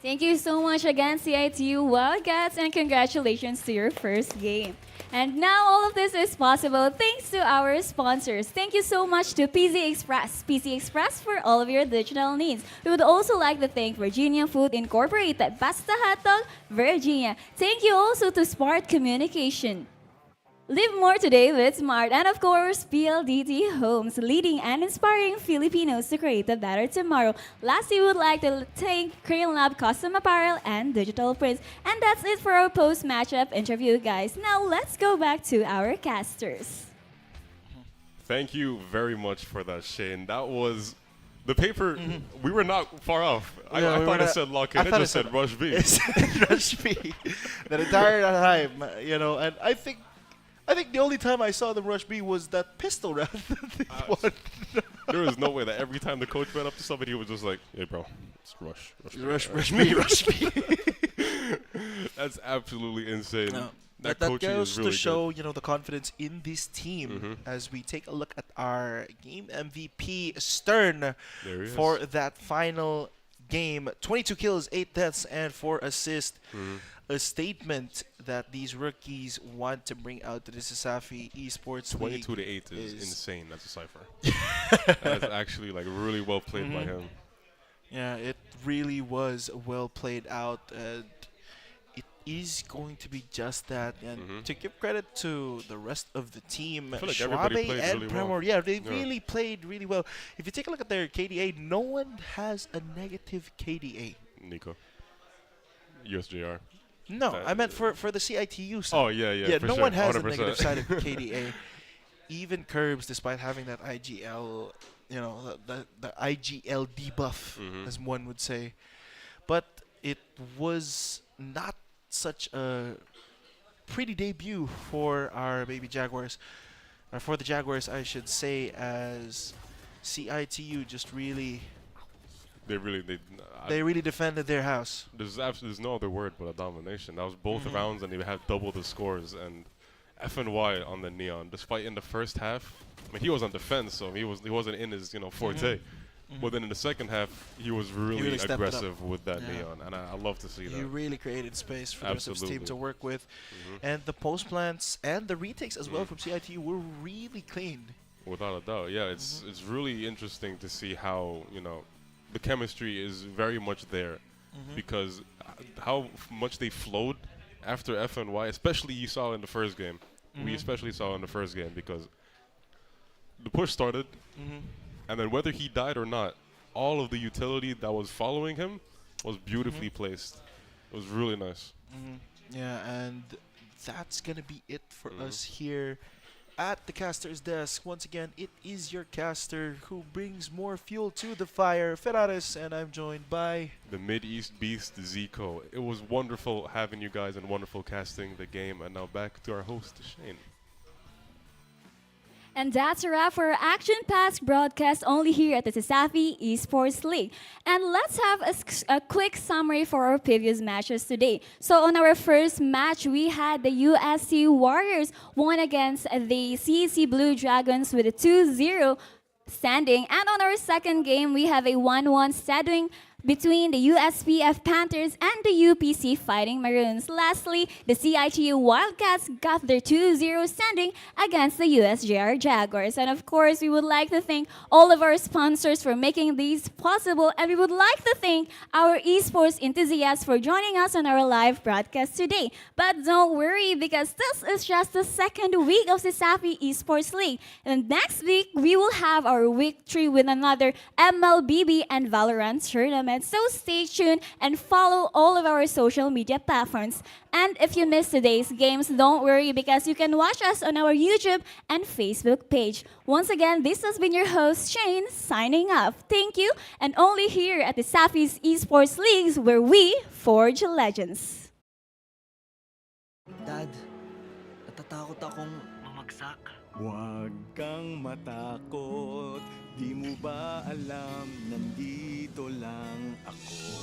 Thank you so much again, CIT-U Wildcats, and congratulations to your first game. And now all of this is possible thanks to our sponsors. Thank you so much to PC Express for all of your digital needs. We would also like to thank Virginia Food Incorporated, Basta Hotdog, Virginia. Thank you also to Smart Communication. Live more today with Smart, and of course, PLDT Homes, leading and inspiring Filipinos to create a better tomorrow. Lastly, we would like to thank Crayon Lab Custom Apparel and Digital Prints. And that's it for our post-matchup interview, guys. Now, let's go back to our casters. Thank you very much for that, Shane. That was the paper. We were not far off. I thought it said lock in. It just said rush B. It said rush B. The entire time, you know, and I think I think the only time I saw them rush B was that pistol round that they won. There was no way that every time the coach went up to somebody, he was just like, "Hey, bro, let's rush me, rush me." That's absolutely insane. No. That That coaching goes is really to show, good. the confidence in this team Mhm. as we take a look at our game MVP Stern There he for is. that final game. 22 kills, 8 deaths, and 4 assists. Mhm. A statement that these rookies want to bring out to the CESAFI Esports League. 22 to 8 is insane. That's a cipher. That's actually like really well played by him. Yeah, it really was well played out, and it is going to be just that. And to give credit to the rest of the team, I feel like everybody Schwabe played and really Premor, well. yeah, they Yeah. really played really well. If you take a look at their KDA, no one has a negative KDA. Nico. USJ-R. No, I meant for the CIT-U side. Oh, yeah, Yeah, for no sure, one has 100%. a negative side of KDA. Even Curbs, despite having that IGL, the IGL debuff, as one would say. But it was not such a pretty debut for our baby Jaguars. Or for the Jaguars, I should say, as CIT-U just really... They really defended their house. There's no other word but a domination. That was both Mhm. rounds, and they had double the scores. And FNY on the Neon, despite in the first half, I mean, he was on defense, so he wasn't in his forte. But then in the second half, he was really, stepped it up. aggressive with that Yeah. Neon, and I love to see that. He really created space for the rest of his team Absolutely. to work with. And the post plants and the retakes as well from CIT were really clean. Without a doubt, yeah, it's really interesting to see how the chemistry is very much there, because how much they flowed after FNY, especially you saw in the first game. We especially saw in the first game because the push started, and then whether he died or not, all of the utility that was following him was beautifully placed. It was really nice. Yeah, and that's going to be it for us here at the caster's desk. Once again, it is your caster who brings more fuel to the fire, Ferraris, and I'm joined by The Mid-East Beast, 𝐬𝐭. It was wonderful having you guys and wonderful casting the game. And now back to our host, Shane. And that's a wrap for our action-packed broadcast only here at the CESAFI Esports League. And let's have a quick summary for our previous matches today. So on our first match, we had the USC Warriors won against the CEC Blue Dragons with a 2-0 standing. And on our second game, we have a 1-1 standing between the USPF Panthers and the UPC Fighting Maroons. Lastly, the CIT-U Wildcats got their 2-0 standing against the USJ-R Jaguars. And of course, we would like to thank all of our sponsors for making these possible, and we would like to thank our esports enthusiasts for joining us on our live broadcast today. But don't worry, because this is just the second week of the CESAFI Esports League. And next week, we will have our week 3 with another MLBB and Valorant tournament. So stay tuned and follow all of our social media platforms. And if you missed today's games, don't worry, because you can watch us on our YouTube and Facebook page. Once again, this has been your host, Shane, signing off. Thank you, and only here at the CESAFI Esports Leagues where we forge legends. Dad, natatakot akong mamagsak. Huwag kang matakot, di mo ba alam, nandito lang ako.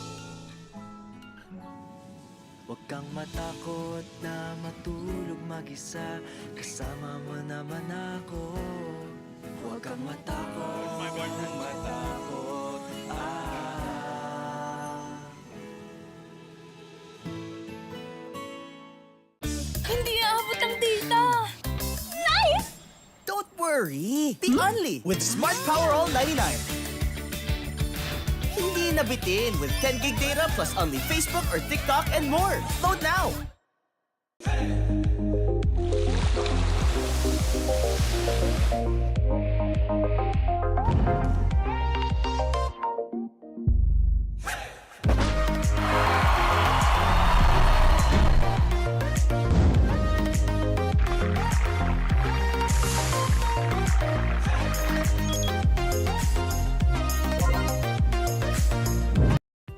Huwag kang matakot na matulog mag-isa, kasama mo naman ako. Huwag kang matakot, huwag kang matakot, Hindi aabot ang data! Nice! Don't worry! The Only with Smart Power All 99. Hindi nabitin with 10 gig data plus only Facebook or TikTok and more. Load now!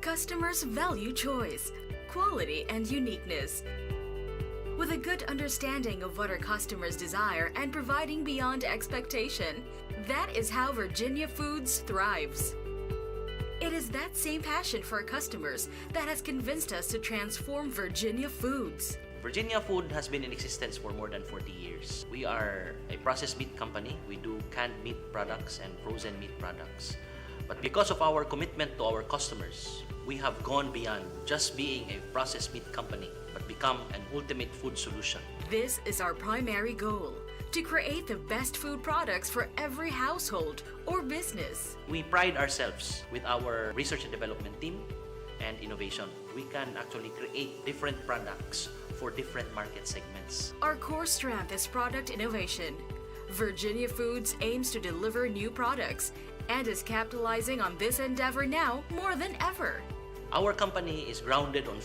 Customers value choice, quality, and uniqueness. with a good understanding of what our customers desire and providing beyond expectation. That is how Virginia Foods thrives. It is that same passion for our customers that has convinced us to transform Virginia Foods. Virginia Food has been in existence for more than 40 years. We are a processed meat company. We do canned meat products and frozen meat products. But because of our commitment to our customers, we have gone beyond just being a processed meat company, but become an ultimate food solution. This is our primary goal, to create the best food products for every household or business. We pride ourselves with our research and development team and innovation. We can actually create different products for different market segments. Our core strength is product innovation. Virginia Foods aims to deliver new products and is capitalizing on this endeavor now more than ever. Our company is grounded on